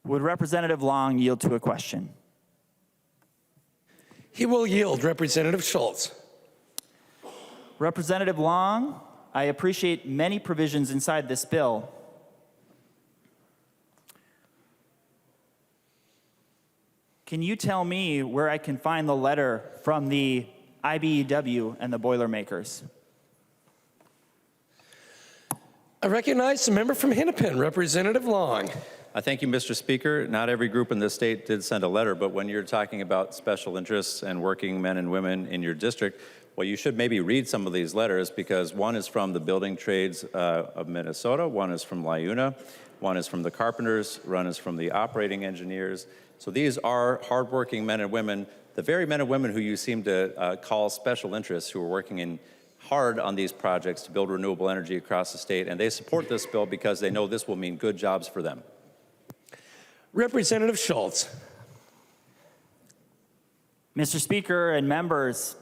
Would Representative Long yield to a question? He will yield, Representative Schultz. Representative Long, I appreciate many provisions inside this bill. Can you tell me where I can find the letter from the IBEW and the Boilermakers? I recognize the member from Hennepin, Representative Long. Thank you, Mr. Speaker. Not every group in the state did send a letter, but when you're talking about special interests and working men and women in your district, well, you should maybe read some of these letters, because one is from the building trades of Minnesota, one is from LIUNA, one is from the carpenters, one is from the operating engineers. So these are hardworking men and women, the very men and women who you seem to call special interests, who are working hard on these projects to build renewable energy across the state, and they support this bill because they know this will mean good jobs for them. Representative Schultz. Mr. Speaker and members,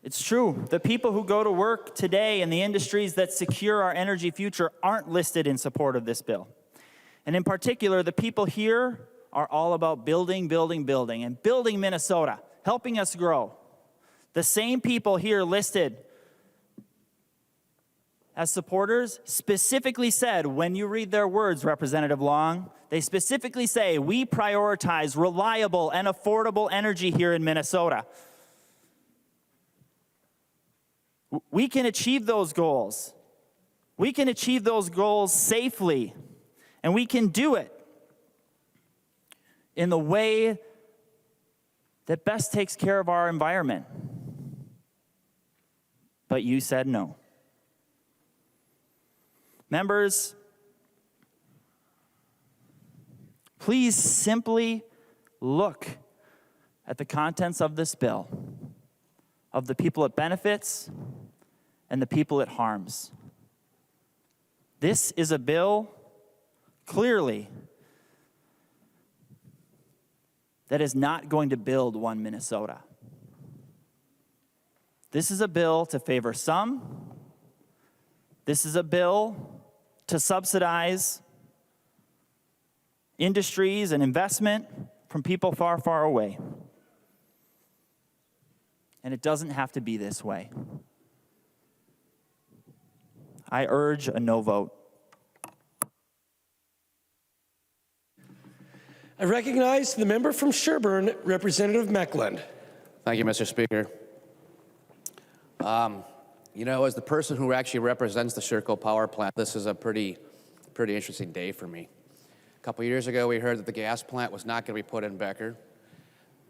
it's true. The people who go to work today in the industries that secure our energy future aren't listed in support of this bill. And in particular, the people here are all about building, building, building, and building Minnesota, helping us grow. The same people here listed as supporters specifically said, when you read their words, Representative Long, they specifically say, we prioritize reliable and affordable energy here in Minnesota. We can achieve those goals. We can achieve those goals safely, and we can do it in the way that best takes care of our environment. But you said no. Members, please simply look at the contents of this bill, of the people it benefits and the people it harms. This is a bill, clearly, that is not going to build one Minnesota. This is a bill to favor some. This is a bill to subsidize industries and investment from people far, far away. And it doesn't have to be this way. I urge a no vote. I recognize the member from Sherburne, Representative Meckland. Thank you, Mr. Speaker. You know, as the person who actually represents the Sherco power plant, this is a pretty interesting day for me. A couple years ago, we heard that the gas plant was not going to be put in Becker.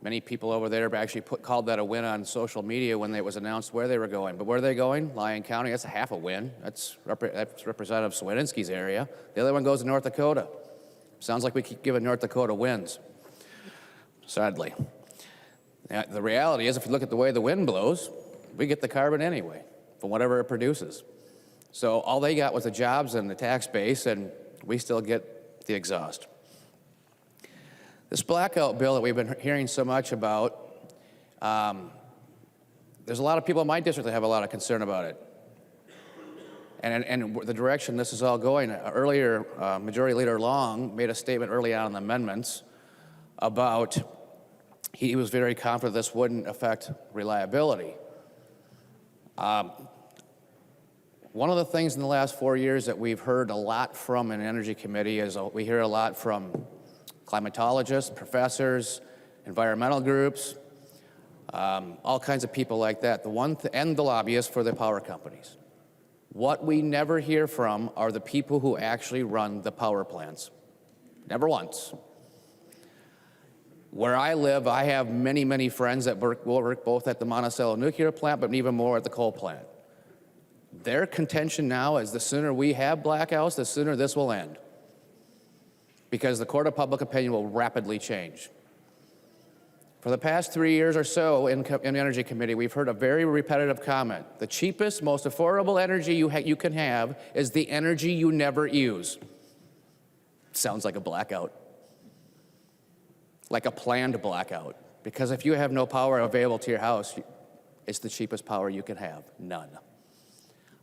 Many people over there actually called that a win on social media when it was announced where they were going. But where are they going? Lyon County, that's a half a win. That's Representative Swedinski's area. The other one goes to North Dakota. Sounds like we keep giving North Dakota wins, sadly. Now, the reality is, if you look at the way the wind blows, we get the carbon anyway from whatever it produces. So all they got was the jobs and the tax base, and we still get the exhaust. This blackout bill that we've been hearing so much about, there's a lot of people in my district that have a lot of concern about it. And the direction this is all going. Earlier, Majority Leader Long made a statement early on in the amendments about he was very confident this wouldn't affect reliability. One of the things in the last 4 years that we've heard a lot from in Energy Committee is we hear a lot from climatologists, professors, environmental groups, all kinds of people like that, and the lobbyists for the power companies. What we never hear from are the people who actually run the power plants. Never once. Where I live, I have many, many friends that will work both at the Monticello nuclear plant, but even more at the coal plant. Their contention now is the sooner we have blackouts, the sooner this will end. Because the court of public opinion will rapidly change. For the past 3 years or so in Energy Committee, we've heard a very repetitive comment. The cheapest, most affordable energy you can have is the energy you never use. Sounds like a blackout. Like a planned blackout. Because if you have no power available to your house, it's the cheapest power you can have. None.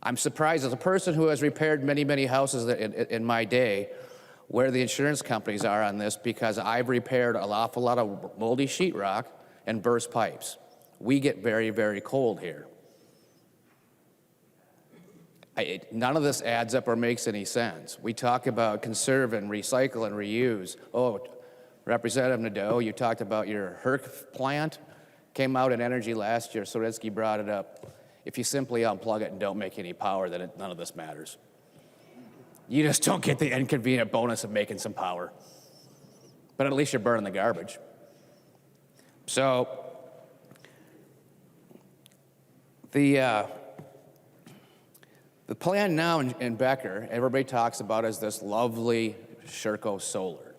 I'm surprised as a person who has repaired many, many houses in my day where the insurance companies are on this, because I've repaired an awful lot of moldy sheetrock and burst pipes. We get very, very cold here. None of this adds up or makes any sense. We talk about conserve and recycle and reuse. Oh, Representative Nadeau, you talked about your HERC plant. Came out in energy last year, Sorensky brought it up. If you simply unplug it and don't make any power, then none of this matters. You just don't get the inconvenient bonus of making some power. But at least you're burning the garbage. So, the plan now in Becker, everybody talks about is this lovely Sherco solar.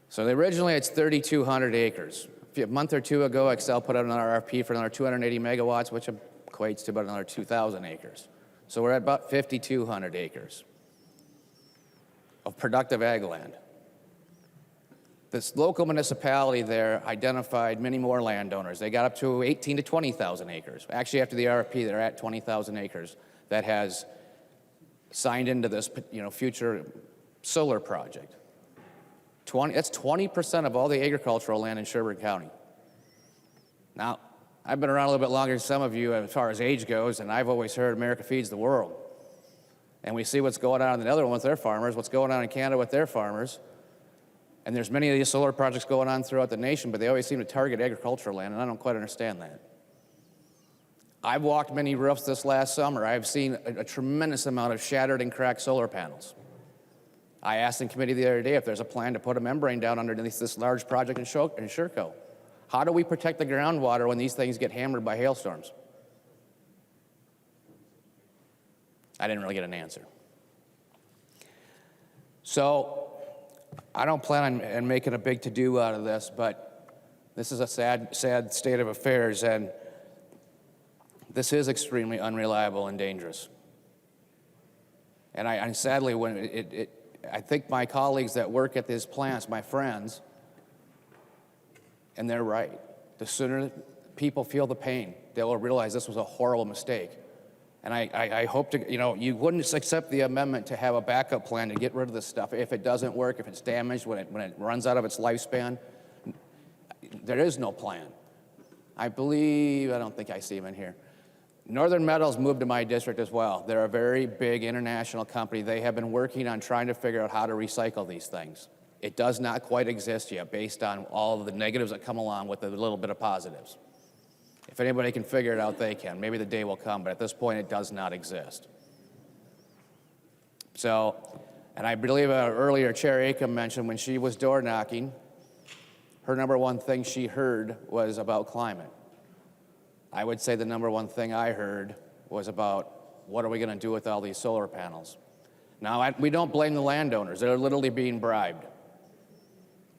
So originally it's 3,200 acres. A month or two ago, Excel put out another RFP for another 280 megawatts, which equates to about another 2,000 acres. So we're at about 5,200 acres of productive ag land. This local municipality there identified many more landowners. They got up to 18 to 20,000 acres. Actually, after the RFP, they're at 20,000 acres that has signed into this, future solar project. That's 20% of all the agricultural land in Sherburne County. Now, I've been around a little bit longer than some of you as far as age goes, and I've always heard America feeds the world. And we see what's going on in the Netherlands with their farmers, what's going on in Canada with their farmers. And there's many of these solar projects going on throughout the nation, but they always seem to target agricultural land, and I don't quite understand that. I've walked many roofs this last summer. I've seen a tremendous amount of shattered and cracked solar panels. I asked in committee the other day if there's a plan to put a membrane down underneath this large project in Sherco. How do we protect the groundwater when these things get hammered by hailstorms? I didn't really get an answer. So I don't plan on making a big to-do out of this, but this is a sad state of affairs, and this is extremely unreliable and dangerous. And sadly, when I think my colleagues that work at these plants, my friends, and they're right. The sooner people feel the pain, they will realize this was a horrible mistake. And I hope to, you wouldn't accept the amendment to have a backup plan to get rid of this stuff. If it doesn't work, if it's damaged, when it runs out of its lifespan, there is no plan. I don't think I see them in here. Northern Metals moved to my district as well. They're a very big international company. They have been working on trying to figure out how to recycle these things. It does not quite exist yet based on all of the negatives that come along with a little bit of positives. If anybody can figure it out, they can. Maybe the day will come, but at this point, it does not exist. So, and I believe earlier Chair Acom mentioned when she was door knocking, her number one thing she heard was about climate. I would say the number one thing I heard was about what are we going to do with all these solar panels. Now, we don't blame the landowners. They're literally being bribed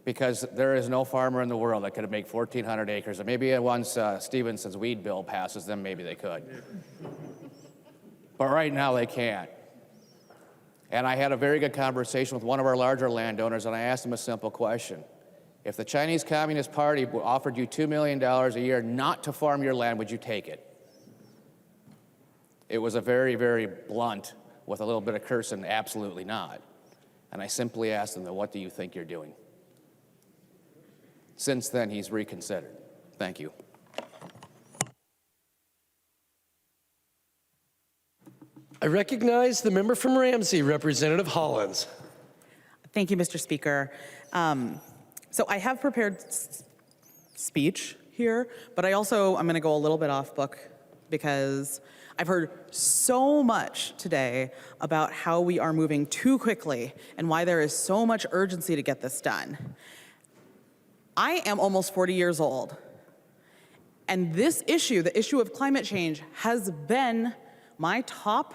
because there is no farmer in the world that could make 1,400 acres. And maybe once Stevenson's weed bill passes, then maybe they could. But right now, they can't. And I had a very good conversation with one of our larger landowners, and I asked him a simple question. If the Chinese Communist Party offered you $2 million a year not to farm your land, would you take it? It was a very, very blunt, with a little bit of cursing, absolutely not. And I simply asked him, what do you think you're doing? Since then, he's reconsidered. Thank you. I recognize the member from Ramsey, Representative Hollins. Thank you, Mr. Speaker. So I have prepared speech here, but I'm going to go a little bit off book because I've heard so much today about how we are moving too quickly and why there is so much urgency to get this done. I am almost 40 years old, and this issue, the issue of climate change, has been my top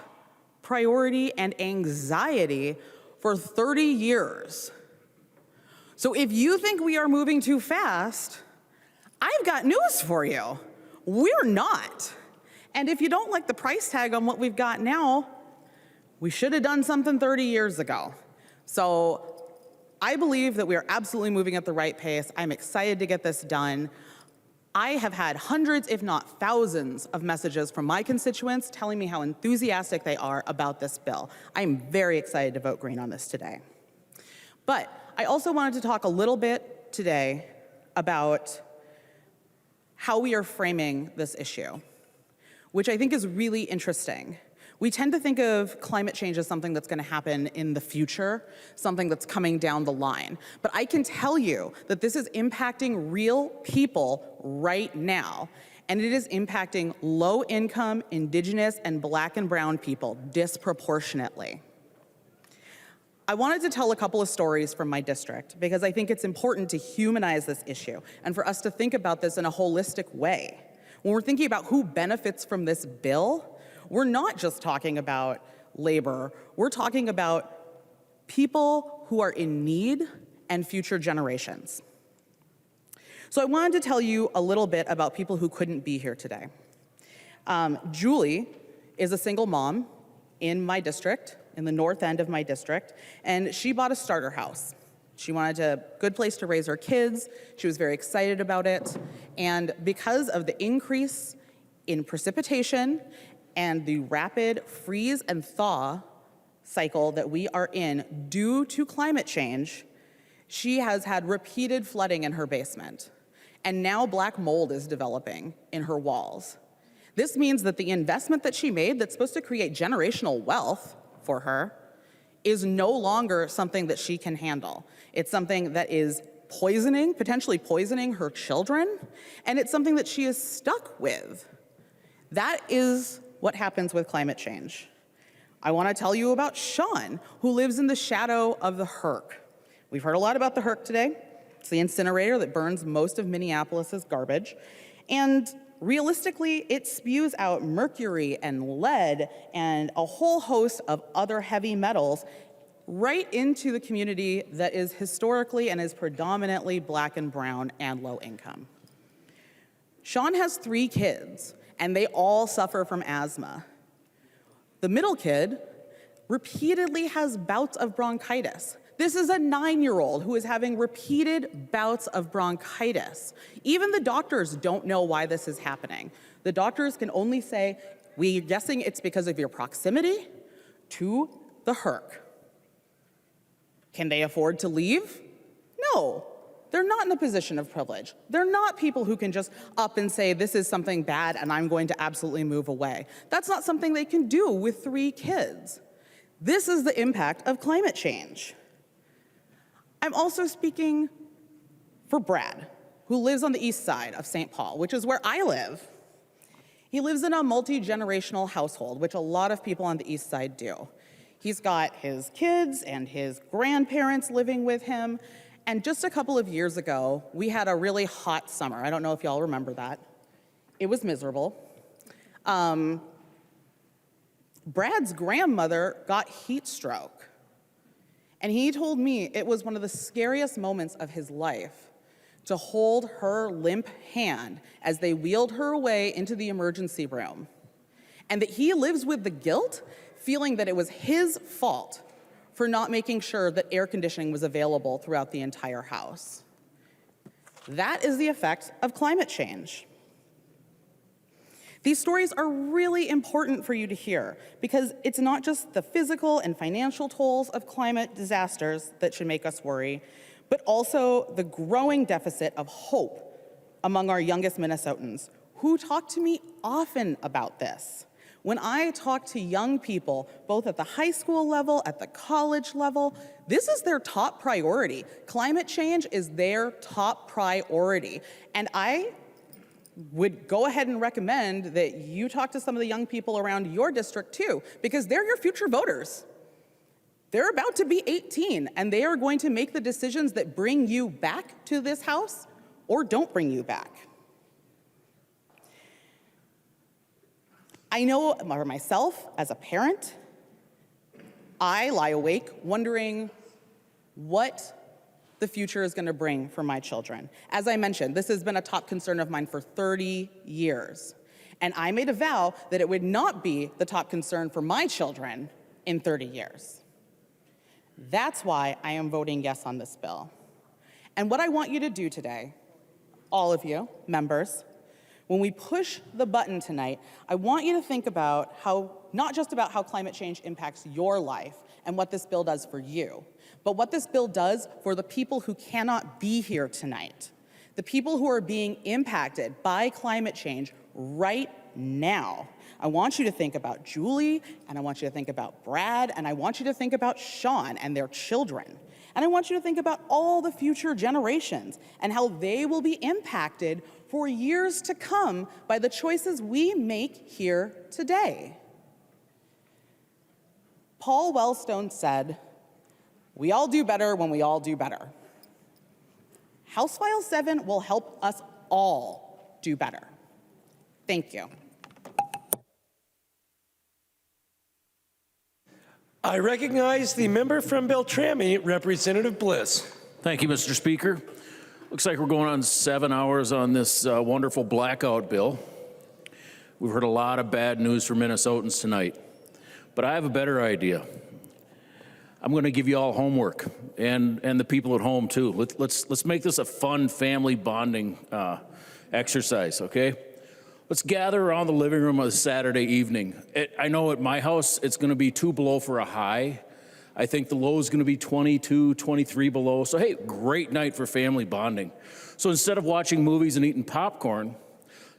priority and anxiety for 30 years. So if you think we are moving too fast, I've got news for you. We're not. And if you don't like the price tag on what we've got now, we should have done something 30 years ago. So I believe that we are absolutely moving at the right pace. I'm excited to get this done. I have had hundreds, if not thousands, of messages from my constituents telling me how enthusiastic they are about this bill. I'm very excited to vote green on this today. But I also wanted to talk a little bit today about how we are framing this issue, which I think is really interesting. We tend to think of climate change as something that's going to happen in the future, something that's coming down the line. But I can tell you that this is impacting real people right now, and it is impacting low-income, Indigenous, and Black and Brown people disproportionately. I wanted to tell a couple of stories from my district because I think it's important to humanize this issue and for us to think about this in a holistic way. When we're thinking about who benefits from this bill, we're not just talking about labor, we're talking about people who are in need and future generations. So I wanted to tell you a little bit about people who couldn't be here today. Julie is a single mom in my district, in the north end of my district, and she bought a starter house. She wanted a good place to raise her kids. She was very excited about it. And because of the increase in precipitation and the rapid freeze and thaw cycle that we are in due to climate change, she has had repeated flooding in her basement. And now black mold is developing in her walls. This means that the investment that she made that's supposed to create generational wealth for her is no longer something that she can handle. It's something that is poisoning, potentially poisoning her children, and it's something that she is stuck with. That is what happens with climate change. I want to tell you about Sean, who lives in the shadow of the HERC. We've heard a lot about the HERC today. It's the incinerator that burns most of Minneapolis's garbage. And realistically, it spews out mercury and lead and a whole host of other heavy metals right into the community that is historically and is predominantly Black and Brown and low income. Sean has 3 kids, and they all suffer from asthma. The middle kid repeatedly has bouts of bronchitis. This is a 9-year-old who is having repeated bouts of bronchitis. Even the doctors don't know why this is happening. The doctors can only say, we're guessing it's because of your proximity to the HERC. Can they afford to leave? No. They're not in a position of privilege. They're not people who can just up and say, this is something bad and I'm going to absolutely move away. That's not something they can do with 3 kids. This is the impact of climate change. I'm also speaking for Brad, who lives on the east side of St. Paul, which is where I live. He lives in a multi-generational household, which a lot of people on the east side do. He's got his kids and his grandparents living with him. And just a couple of years ago, we had a really hot summer. I don't know if y'all remember that. It was miserable. Brad's grandmother got heat stroke. And he told me it was one of the scariest moments of his life to hold her limp hand as they wheeled her away into the emergency room. And that he lives with the guilt, feeling that it was his fault for not making sure that air conditioning was available throughout the entire house. That is the effect of climate change. These stories are really important for you to hear because it's not just the physical and financial tolls of climate disasters that should make us worry, but also the growing deficit of hope among our youngest Minnesotans who talk to me often about this. When I talk to young people, both at the high school level, at the college level, this is their top priority. Climate change is their top priority. And I would go ahead and recommend that you talk to some of the young people around your district too, because they're your future voters. They're about to be 18, and they are going to make the decisions that bring you back to this house or don't bring you back. I know for myself, as a parent, I lie awake wondering what the future is going to bring for my children. As I mentioned, this has been a top concern of mine for 30 years. And I made a vow that it would not be the top concern for my children in 30 years. That's why I am voting yes on this bill. And what I want you to do today, all of you, members, when we push the button tonight, I want you to think about how, not just about how climate change impacts your life and what this bill does for you, but what this bill does for the people who cannot be here tonight, the people who are being impacted by climate change right now. I want you to think about Julie, and I want you to think about Brad, and I want you to think about Sean and their children. And I want you to think about all the future generations and how they will be impacted for years to come by the choices we make here today. Paul Wellstone said, "We all do better when we all do better." House File 7 will help us all do better. Thank you. I recognize the member from Beltrami, Representative Bliss. Thank you, Mr. Speaker. Looks like we're going on 7 hours on this wonderful blackout bill. We've heard a lot of bad news for Minnesotans tonight, but I have a better idea. I'm going to give you all homework, and the people at home too. Let's make this a fun family bonding exercise, okay? Let's gather around the living room on a Saturday evening. I know at my house it's going to be 2 below for a high. I think the low is going to be 22, 23 below. So hey, great night for family bonding. So instead of watching movies and eating popcorn,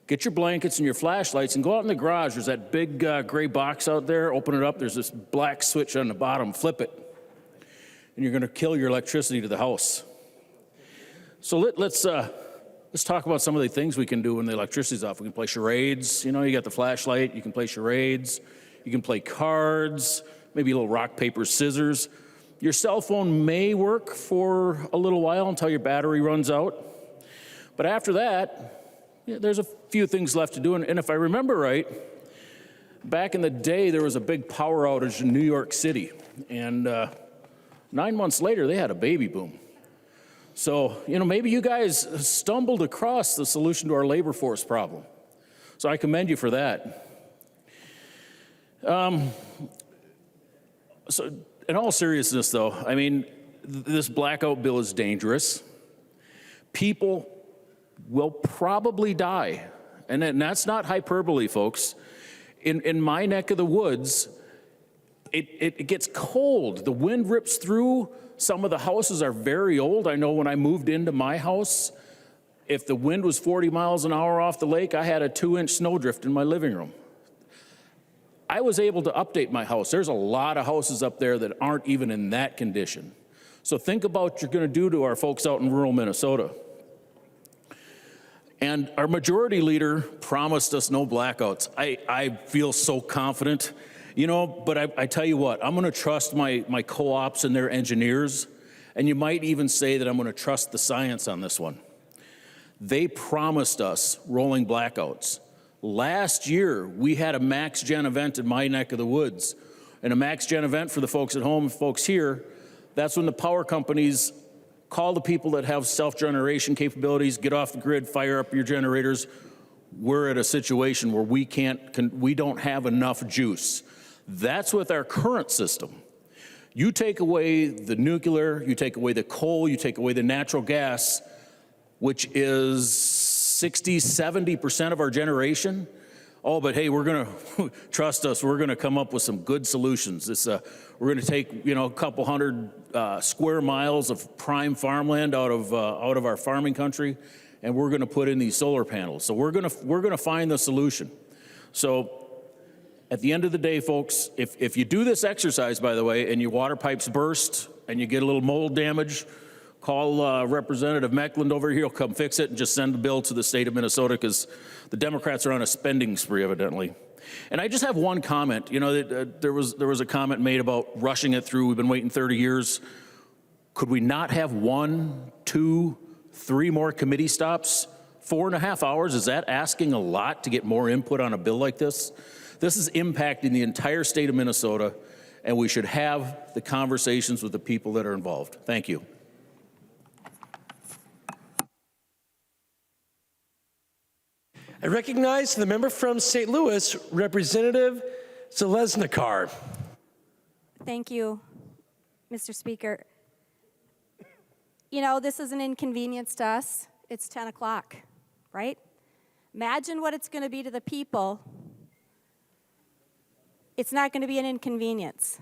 get your blankets and your flashlights and go out in the garage. There's that big gray box out there. Open it up. There's this black switch on the bottom. Flip it. And you're going to kill your electricity to the house. So let's talk about some of the things we can do when the electricity's off. We can play charades. You know, you got the flashlight. You can play charades. You can play cards, maybe a little rock, paper, scissors. Your cell phone may work for a little while until your battery runs out. But after that, yeah, there's a few things left to do. And if I remember right, back in the day, there was a big power outage in New York City. And 9 months later, they had a baby boom. So, you know, maybe you guys stumbled across the solution to our labor force problem. So I commend you for that. So in all seriousness, though, I mean, this blackout bill is dangerous. People will probably die. And that's not hyperbole, folks. In my neck of the woods, it gets cold. The wind rips through. Some of the houses are very old. I know when I moved into my house, if the wind was 40 miles an hour off the lake, I had a 2-inch snowdrift in my living room. I was able to update my house. There's a lot of houses up there that aren't even in that condition. So think about what you're going to do to our folks out in rural Minnesota. And our majority leader promised us no blackouts. I feel so confident. You know, but I tell you what, I'm going to trust my co-ops and their engineers, and you might even say that I'm going to trust the science on this one. They promised us rolling blackouts. Last year, we had a max gen event in my neck of the woods. And a max gen event for the folks at home and folks here, that's when the power companies call the people that have self-generation capabilities, get off the grid, fire up your generators. We're at a situation where we don't have enough juice. That's with our current system. You take away the nuclear, you take away the coal, you take away the natural gas, which is 60, 70% of our generation. Oh, but hey, we're going to, trust us, we're going to come up with some good solutions. We're going to take, you know, a couple hundred square miles of prime farmland out of our farming country, and we're going to put in these solar panels. So we're going to find the solution. So at the end of the day, folks, if you do this exercise, by the way, and your water pipes burst and you get a little mold damage, call Representative Meckland over here. He'll come fix it and just send the bill to the state of Minnesota because the Democrats are on a spending spree, evidently. And I just have one comment. You know, there was a comment made about rushing it through. We've been waiting 30 years. Could we not have 1, 2, 3 more committee stops? 4.5 hours, is that asking a lot to get more input on a bill like this? This is impacting the entire state of Minnesota, and we should have the conversations with the people that are involved. Thank you. I recognize the member from St. Louis, Representative Zalesnikar. Thank you, Mr. Speaker. You know, this is an inconvenience to us. It's 10 o'clock, right? Imagine what it's going to be to the people. It's not going to be an inconvenience.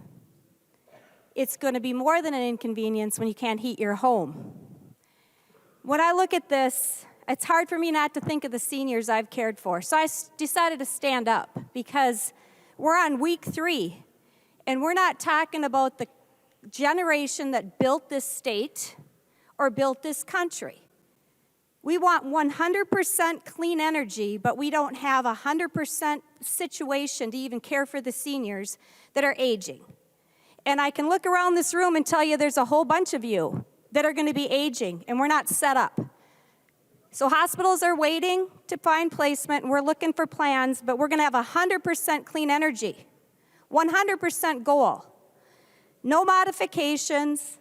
It's going to be more than an inconvenience when you can't heat your home. When I look at this it's hard for me not to think of the seniors I've cared for. So I decided to stand up because we're on week 3, and we're not talking about the generation that built this state or built this country. We want 100% clean energy, but we don't have a 100% situation to even care for the seniors that are aging. And I can look around this room and tell you there's a whole bunch of you that are going to be aging, and we're not set up. So hospitals are waiting to find placement, and we're looking for plans, but we're going to have 100% clean energy, 100% goal. No modifications.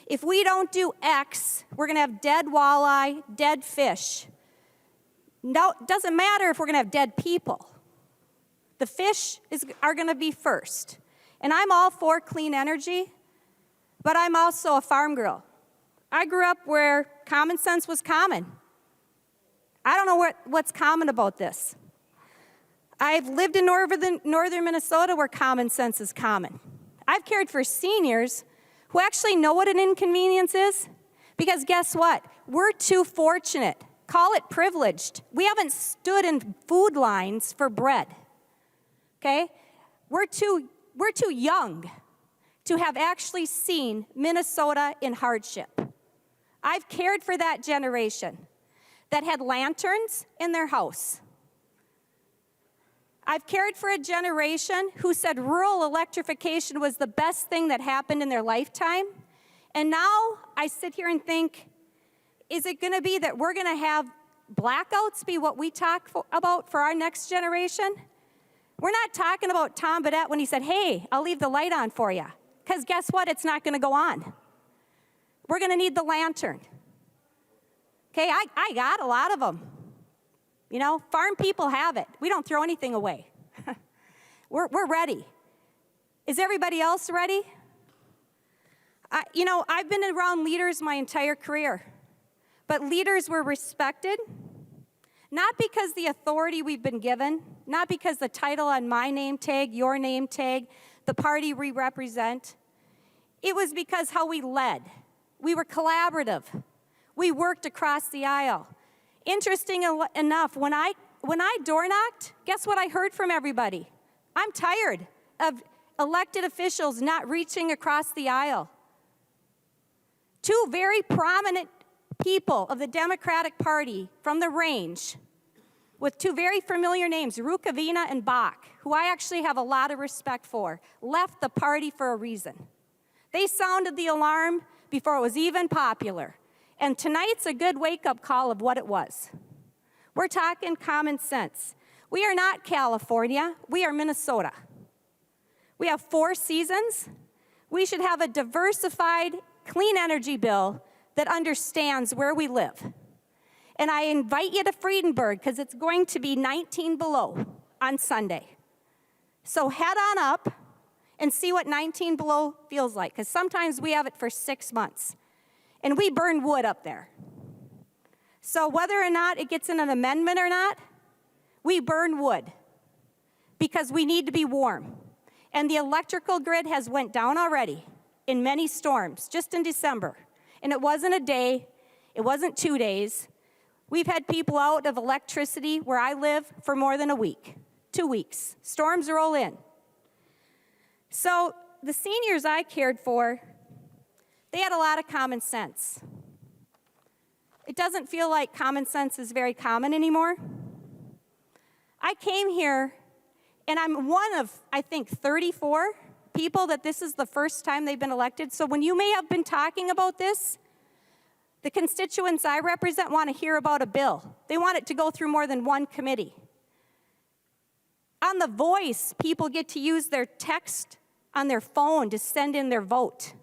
If we don't do X, we're going to have dead walleye, dead fish. No, it doesn't matter if we're going to have dead people. The fish are going to be first. And I'm all for clean energy, but I'm also a farm girl. I grew up where common sense was common. I don't know what's common about this. I've lived in northern Minnesota where common sense is common. I've cared for seniors who actually know what an inconvenience is, because guess what? We're too fortunate. Call it privileged. We haven't stood in food lines for bread, okay? We're too young to have actually seen Minnesota in hardship. I've cared for that generation that had lanterns in their house. I've cared for a generation who said rural electrification was the best thing that happened in their lifetime. And now I sit here and think, is it going to be that we're going to have blackouts be what we talk about for our next generation? We're not talking about Tom Badette when he said, hey, I'll leave the light on for you. Because guess what? It's not going to go on. We're going to need the lantern. Okay, I got a lot of them. You know, farm people have it. We don't throw anything away. We're ready. Is everybody else ready? I've been around leaders my entire career, but leaders were respected, not because the authority we've been given, not because the title on my name tag, your name tag, the party we represent. It was because how we led. We were collaborative. We worked across the aisle. Interesting enough, when I door knocked, guess what I heard from everybody? I'm tired of elected officials not reaching across the aisle. Two very prominent people of the Democratic Party from the range with two very familiar names, Rukavina and Bach, who I actually have a lot of respect for, left the party for a reason. They sounded the alarm before it was even popular. And tonight's a good wake-up call of what it was. We're talking common sense. We are not California. We are Minnesota. We have 4 seasons. We should have a diversified, clean energy bill that understands where we live. And I invite you to Friedenberg because it's going to be 19 below on Sunday. So head on up and see what 19 below feels like, because sometimes we have it for 6 months. And we burn wood up there. So whether or not it gets in an amendment or not, we burn wood because we need to be warm. And the electrical grid has went down already in many storms, just in December. And it wasn't a day, it wasn't 2 days. We've had people out of electricity where I live for more than a week, 2 weeks. Storms roll in. So the seniors I cared for, they had a lot of common sense. It doesn't feel like common sense is very common anymore. I came here, and I'm one of, I think, 34 people that this is the first time they've been elected. So when you may have been talking about this, the constituents I represent want to hear about a bill. They want it to go through more than one committee. On The Voice, people get to use their text on their phone to send in their vote.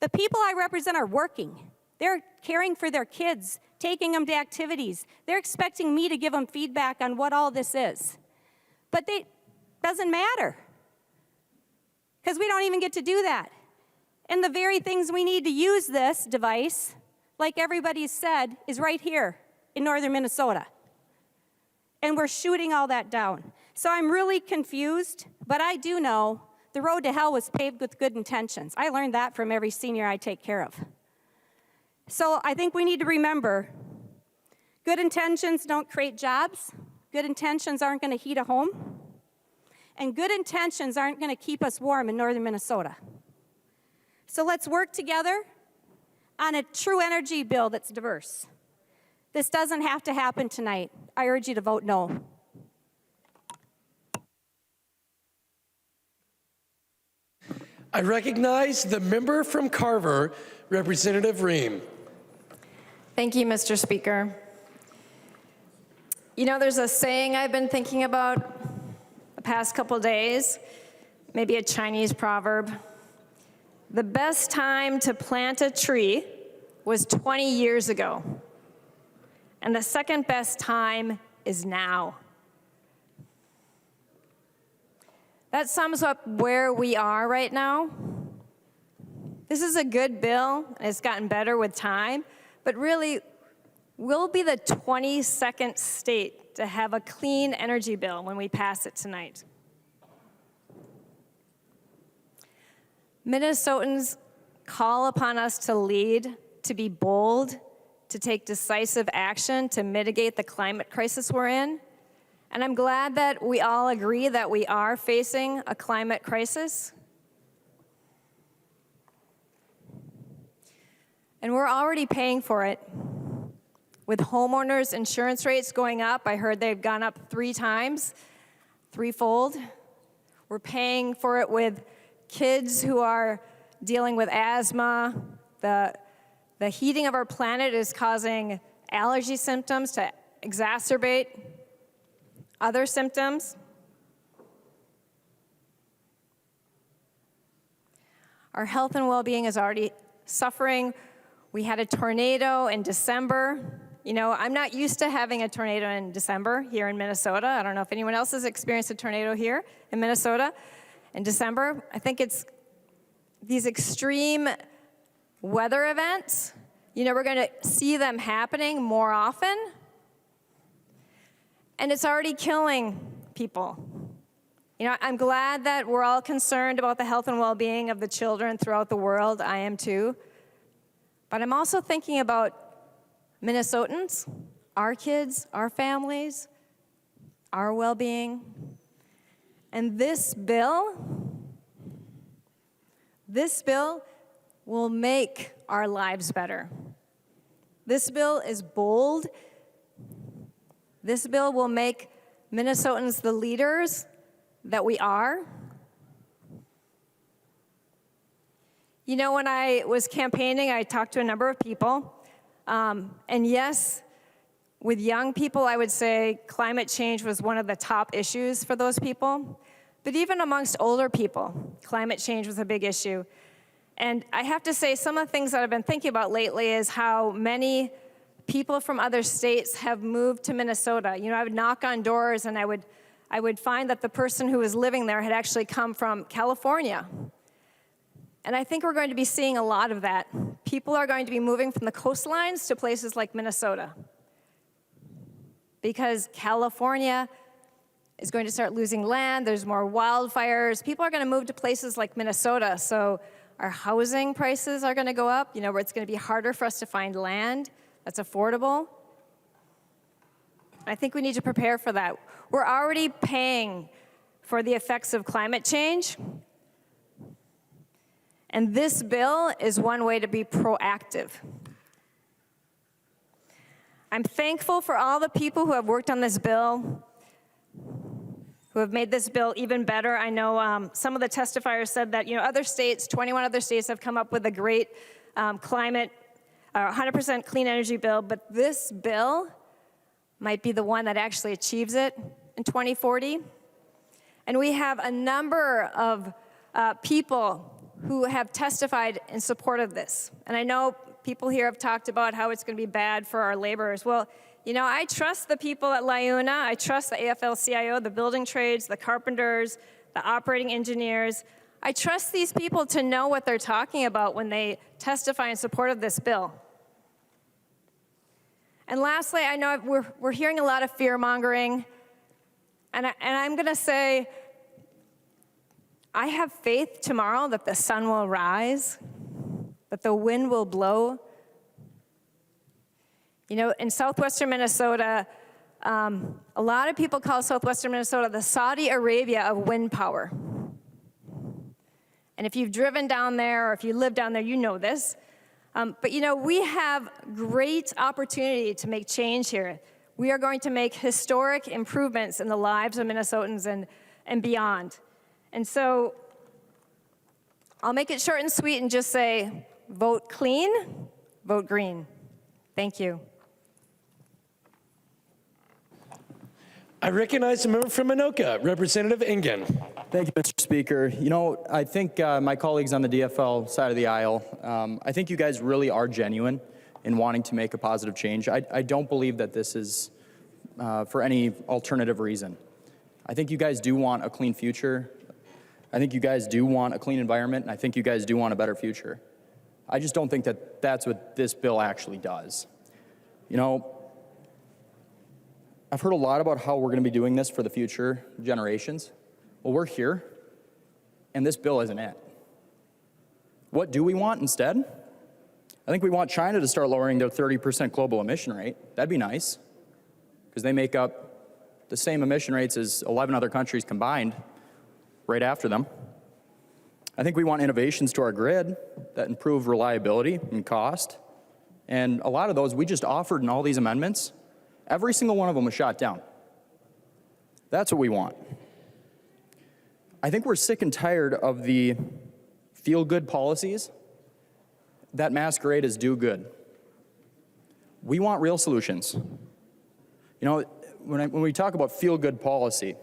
The people I represent are working. They're caring for their kids, taking them to activities. They're expecting me to give them feedback on what all this is. But it doesn't matter, because we don't even get to do that. And the very things we need to use this device, like everybody's said, is right here in northern Minnesota. And we're shooting all that down. So I'm really confused, but I do know the road to hell was paved with good intentions. I learned that from every senior I take care of. So I think we need to remember, good intentions don't create jobs. Good intentions aren't going to heat a home. And good intentions aren't going to keep us warm in northern Minnesota. So let's work together on a true energy bill that's diverse. This doesn't have to happen tonight. I urge you to vote no. I recognize the member from Carver, Representative Ream. Thank you, Mr. Speaker. You know, there's a saying I've been thinking about the past couple days, maybe a Chinese proverb. The best time to plant a tree was 20 years ago, and the second best time is now. That sums up where we are right now. This is a good bill, and it's gotten better with time, but really, we'll be the 22nd state to have a clean energy bill when we pass it tonight. Minnesotans call upon us to lead, to be bold, to take decisive action to mitigate the climate crisis we're in. And I'm glad that we all agree that we are facing a climate crisis. And we're already paying for it. With homeowners' insurance rates going up, I heard they've gone up 3 times, threefold. We're paying for it with kids who are dealing with asthma. The heating of our planet is causing allergy symptoms to exacerbate other symptoms. Our health and well-being is already suffering. We had a tornado in December. You know, I'm not used to having a tornado in December here in Minnesota. I don't know if anyone else has experienced a tornado here in Minnesota in December. I think it's these extreme weather events. You know, we're going to see them happening more often. And it's already killing people. You know, I'm glad that we're all concerned about the health and well-being of the children throughout the world. I am too. But I'm also thinking about Minnesotans, our kids, our families, our well-being. And this bill will make our lives better. This bill is bold. This bill will make Minnesotans the leaders that we are. You know, when I was campaigning, I talked to a number of people. And yes, with young people, I would say climate change was one of the top issues for those people. But even amongst older people, climate change was a big issue. And I have to say, some of the things that I've been thinking about lately is how many people from other states have moved to Minnesota. You know, I would knock on doors and I would find that the person who was living there had actually come from California. And I think we're going to be seeing a lot of that. People are going to be moving from the coastlines to places like Minnesota, because California is going to start losing land. There's more wildfires. People are going to move to places like Minnesota. So our housing prices are going to go up, you know, where it's going to be harder for us to find land that's affordable. I think we need to prepare for that. We're already paying for the effects of climate change. And this bill is one way to be proactive. I'm thankful for all the people who have worked on this bill, who have made this bill even better. I know some of the testifiers said that, you know, other states, 21 other states have come up with a great climate, 100% clean energy bill, but this bill might be the one that actually achieves it in 2040. And we have a number of people who have testified in support of this. And I know people here have talked about how it's going to be bad for our laborers. Well, you know, I trust the people at LIUNA. I trust the AFL-CIO, the building trades, the carpenters, the operating engineers. I trust these people to know what they're talking about when they testify in support of this bill. And lastly, I know we're hearing a lot of fear-mongering. And I'm going to say, I have faith tomorrow that the sun will rise, that the wind will blow, You know, in southwestern Minnesota, a lot of people call southwestern Minnesota the Saudi Arabia of wind power. And if you've driven down there or if you live down there, you know this. But you know, we have great opportunity to make change here. We are going to make historic improvements in the lives of Minnesotans and beyond. And so I'll make it short and sweet and just say, vote clean, vote green. Thank you. I recognize the member from Anoka, Representative Ingen. Thank you, Mr. Speaker. You know, I think my colleagues on the DFL side of the aisle, I think you guys really are genuine in wanting to make a positive change. I don't believe that this is for any alternative reason. I think you guys do want a clean future. I think you guys do want a clean environment, and I think you guys do want a better future. I just don't think that that's what this bill actually does. You know, I've heard a lot about how we're going to be doing this for the future generations. Well, we're here, and this bill isn't it. What do we want instead? I think we want China to start lowering their 30% global emission rate. That'd be nice, because they make up the same emission rates as 11 other countries combined right after them. I think we want innovations to our grid that improve reliability and cost. And a lot of those we just offered in all these amendments. Every single one of them was shot down. That's what we want. I think we're sick and tired of the feel-good policies that masquerade as do good. We want real solutions. You know, when we talk about feel-good policy, you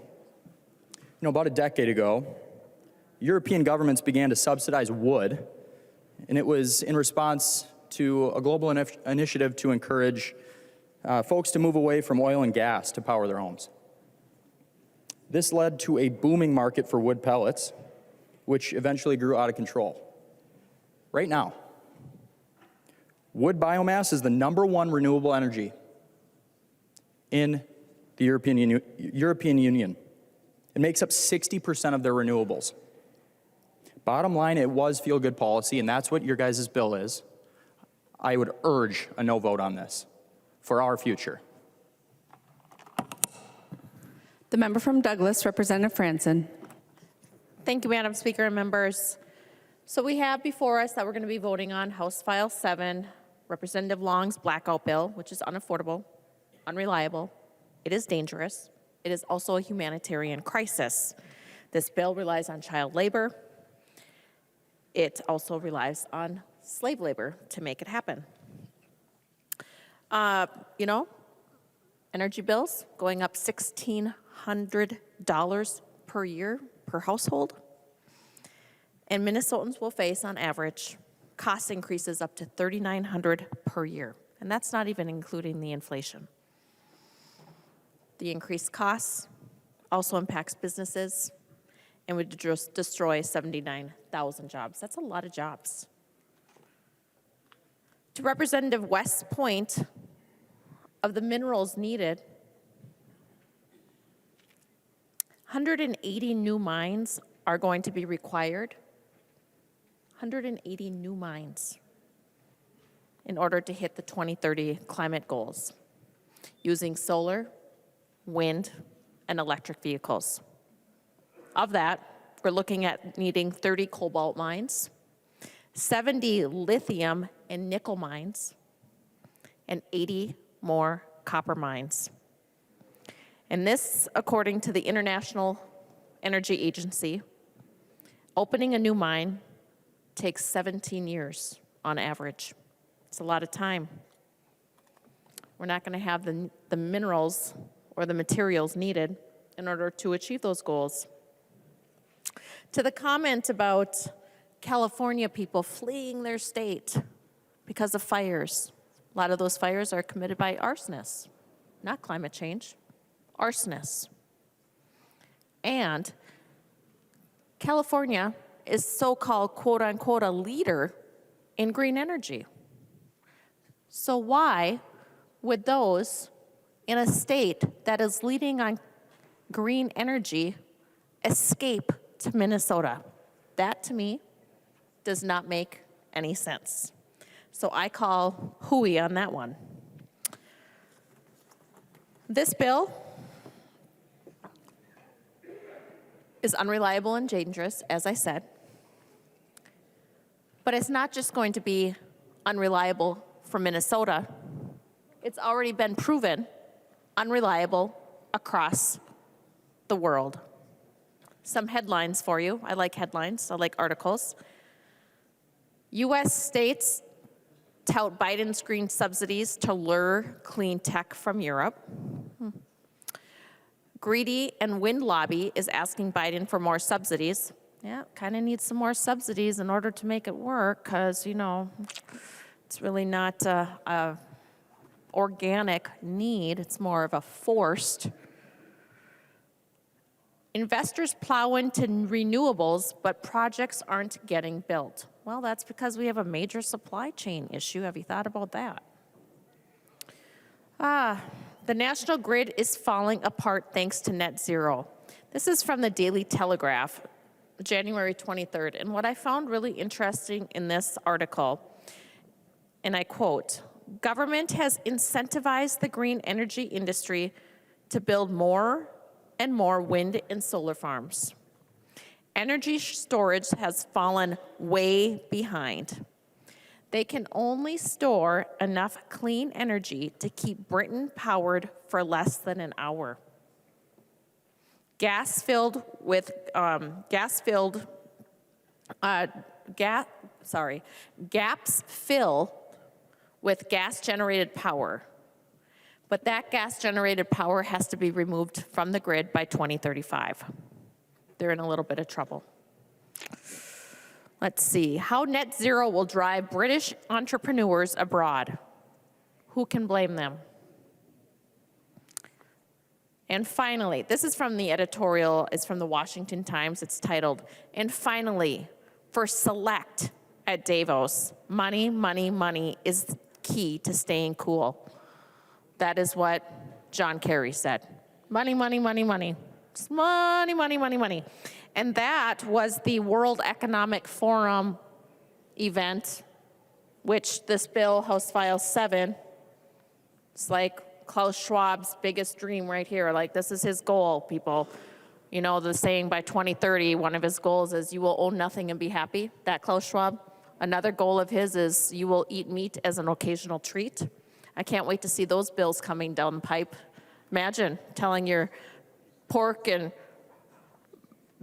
know, about a decade ago, European governments began to subsidize wood, and it was in response to a global initiative to encourage folks to move away from oil and gas to power their homes. This led to a booming market for wood pellets, which eventually grew out of control. Right now, wood biomass is the #1 renewable energy in the European Union. It makes up 60% of their renewables. Bottom line, it was feel-good policy, and that's what your guys' bill is. I would urge a no vote on this for our future. The member from Douglas, Representative Franson. Thank you, Madam Speaker and members. So we have before us that we're going to be voting on House File 7, Representative Long's blackout bill, which is unaffordable, unreliable. It is dangerous. It is also a humanitarian crisis. This bill relies on child labor. It also relies on slave labor to make it happen. You know, energy bills going up $1,600 per year per household. And Minnesotans will face, on average, cost increases up to $3,900 per year. And that's not even including the inflation. The increased costs also impacts businesses and would destroy 79,000 jobs. That's a lot of jobs. To Representative West's point of the minerals needed, 180 new mines are going to be required. 180 new mines in order to hit the 2030 climate goals using solar, wind, and electric vehicles. Of that, we're looking at needing 30 cobalt mines, 70 lithium and nickel mines, and 80 more copper mines. And this, according to the International Energy Agency, opening a new mine takes 17 years on average. It's a lot of time. We're not going to have the minerals or the materials needed in order to achieve those goals. To the comment about California people fleeing their state because of fires, a lot of those fires are committed by arsonists, not climate change, arsonists. And California is so-called quote-unquote a leader in green energy. So why would those in a state that is leading on green energy escape to Minnesota? That, to me, does not make any sense. So I call hooey on that one. This bill is unreliable and dangerous, as I said. But it's not just going to be unreliable for Minnesota. It's already been proven unreliable across the world. Some headlines for you. I like headlines. I like articles. U.S. states tout Biden's green subsidies to lure clean tech from Europe. Greedy and wind lobby is asking Biden for more subsidies. Yeah, kind of needs some more subsidies in order to make it work because, you know, it's really not a organic need. It's more of a forced. Investors plow into renewables, but projects aren't getting built. Well, that's because we have a major supply chain issue. Have you thought about that? The national grid is falling apart thanks to net zero. This is from the Daily Telegraph, January 23rd. And what I found really interesting in this article, and I quote, "Government has incentivized the green energy industry to build more and more wind and solar farms. Energy storage has fallen way behind. They can only store enough clean energy to keep Britain powered for less than an hour. Gaps fill with gas-generated power, but that gas-generated power has to be removed from the grid by 2035. They're in a little bit of trouble. Let's see, how net zero will drive British entrepreneurs abroad. Who can blame them? And finally, this is from the editorial, it's from the Washington Times, it's titled, "And finally, for Select at Davos, money, money, money is key to staying cool." That is what John Kerry said. Money, money, money, money. Just money, money, money, money. And that was the World Economic Forum event, which this bill, House File 7, it's like Klaus Schwab's biggest dream right here. Like, this is his goal, people. You know, the saying by 2030, one of his goals is you will own nothing and be happy. That Klaus Schwab. Another goal of his is you will eat meat as an occasional treat. I can't wait to see those bills coming down the pipe. Imagine telling your pork and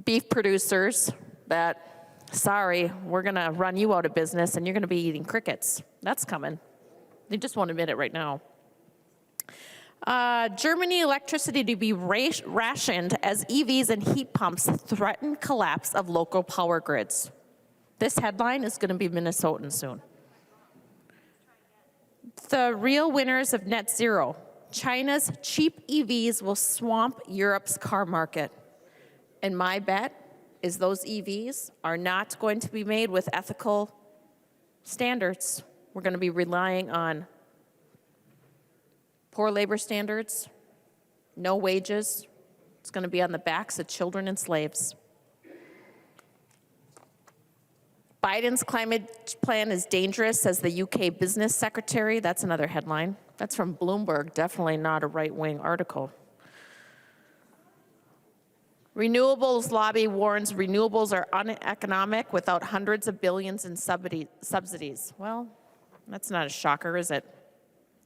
beef producers that, sorry, we're going to run you out of business and you're going to be eating crickets. That's coming. They just won't admit it right now. Germany electricity to be rationed as EVs and heat pumps threaten collapse of local power grids. This headline is going to be Minnesotan soon. The real winners of net zero. China's cheap EVs will swamp Europe's car market. And my bet is those EVs are not going to be made with ethical standards. We're going to be relying on poor labor standards, no wages. It's going to be on the backs of children and slaves. Biden's climate plan is dangerous, says the UK business secretary. That's another headline. That's from Bloomberg, definitely not a right-wing article. Renewables lobby warns renewables are uneconomic without hundreds of billions in subsidies. Well, that's not a shocker, is it?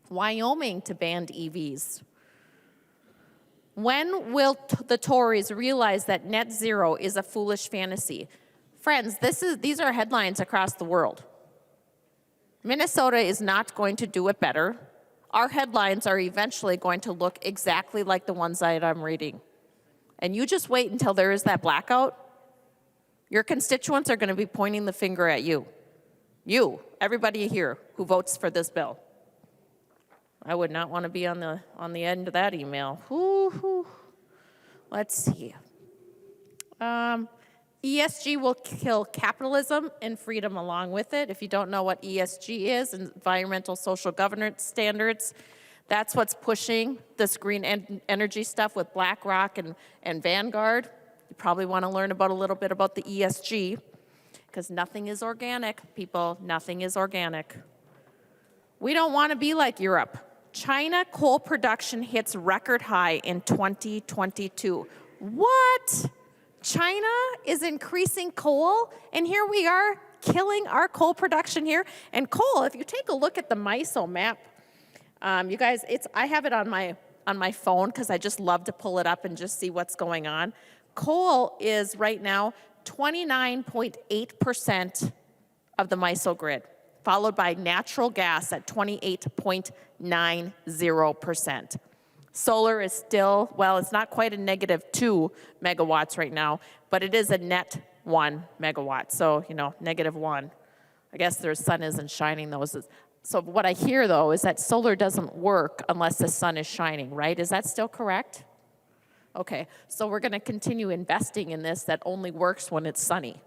Wyoming to ban EVs. When will the Tories realize that net zero is a foolish fantasy? Friends, these are headlines across the world. Minnesota is not going to do it better. Our headlines are eventually going to look exactly like the ones that I'm reading. And you just wait until there is that blackout. Your constituents are going to be pointing the finger at you. You, everybody here who votes for this bill. I would not want to be on the end of that email. Let's see. ESG will kill capitalism and freedom along with it. If you don't know what ESG is, environmental social governance standards, that's what's pushing this green energy stuff with BlackRock and Vanguard. You probably want to learn about a little bit about the ESG, because nothing is organic, people. Nothing is organic. We don't want to be like Europe. China coal production hits record high in 2022. What? China is increasing coal, and here we are killing our coal production here. And coal, if you take a look at the MISO map, you guys, I have it on my phone because I just love to pull it up and just see what's going on. Coal is right now 29.8% of the MISO grid, followed by natural gas at 28.90%. Solar is still, well, it's not quite a -2 megawatts right now, but it is a net 1 megawatt. So, -1. I guess the sun isn't shining those. So what I hear, though, is that solar doesn't work unless the sun is shining, right? Is that still correct? Okay, so we're going to continue investing in this that only works when it's sunny.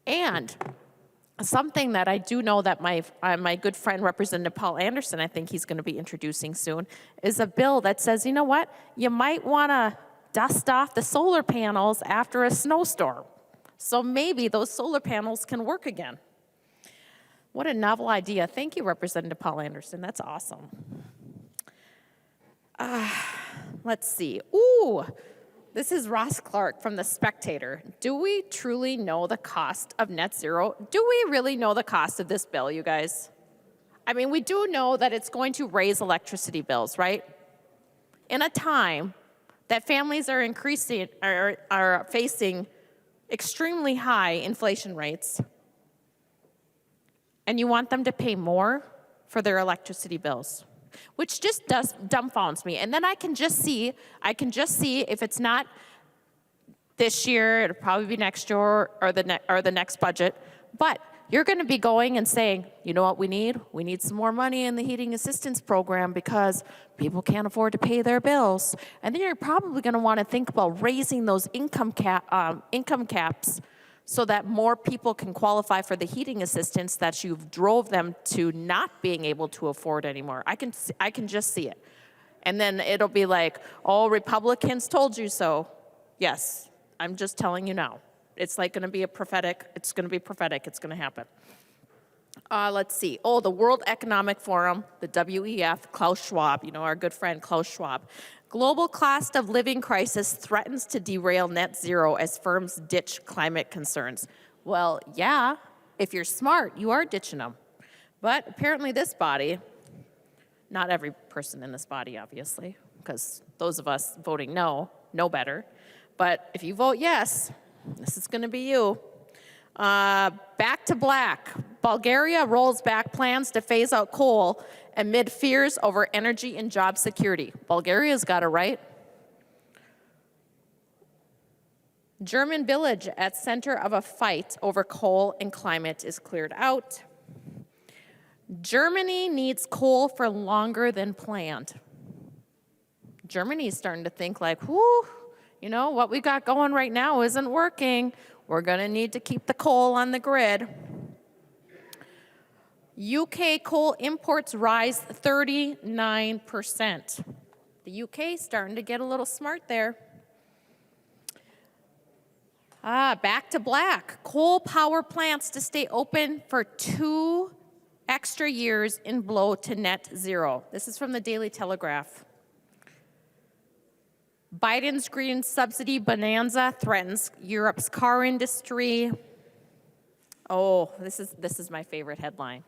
And something that I do know that my good friend, Representative Paul Anderson, I think he's going to be introducing soon, is a bill that says, you know what, you might want to dust off the solar panels after a snowstorm. So maybe those solar panels can work again. What a novel idea. Thank you, Representative Paul Anderson. That's awesome. Let's see. Ooh. This is Ross Clark from The Spectator. Do we truly know the cost of net zero? Do we really know the cost of this bill, you guys? I mean, we do know that it's going to raise electricity bills, right? In a time that families are facing extremely high inflation rates, and you want them to pay more for their electricity bills, which just dumbfounds me. And then I can just see if it's not this year, it'll probably be next year or the next budget. But you're going to be going and saying, you know what we need? We need some more money in the heating assistance program because people can't afford to pay their bills. And then you're probably going to want to think about raising those income caps so that more people can qualify for the heating assistance that you've drove them to not being able to afford anymore. I can just see it. And then it'll be like, oh, Republicans told you so. Yes, I'm just telling you now. It's like going to be prophetic. It's going to happen. Let's see. Oh, the World Economic Forum, the WEF, Klaus Schwab, our good friend Klaus Schwab. Global cost of living crisis threatens to derail net zero as firms ditch climate concerns. Well, yeah, if you're smart, you are ditching them. But apparently this body, not every person in this body, obviously, because those of us voting no know better. But if you vote yes, this is going to be you. Back to black. Bulgaria rolls back plans to phase out coal amid fears over energy and job security. Bulgaria's got it right. German village at center of a fight over coal and climate is cleared out. Germany needs coal for longer than planned. Germany's starting to think like, whoo, what we got going right now isn't working. We're going to need to keep the coal on the grid. UK coal imports rise 39%. The UK is starting to get a little smart there. Back to black. Coal power plants to stay open for 2 extra years in blow to net zero. This is from the Daily Telegraph. Biden's green subsidy bonanza threatens Europe's car industry. Oh, this is my favorite headline.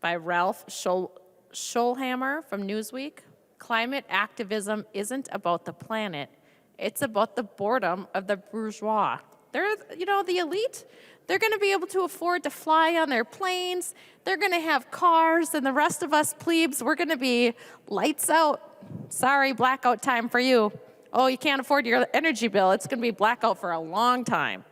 By Ralph Scholhammer from Newsweek. Climate activism isn't about the planet. It's about the boredom of the bourgeois. They're, the elite. They're going to be able to afford to fly on their planes. They're going to have cars, and the rest of us plebes, we're going to be lights out. Sorry, blackout time for you. Oh, you can't afford your energy bill. It's going to be blackout for a long time.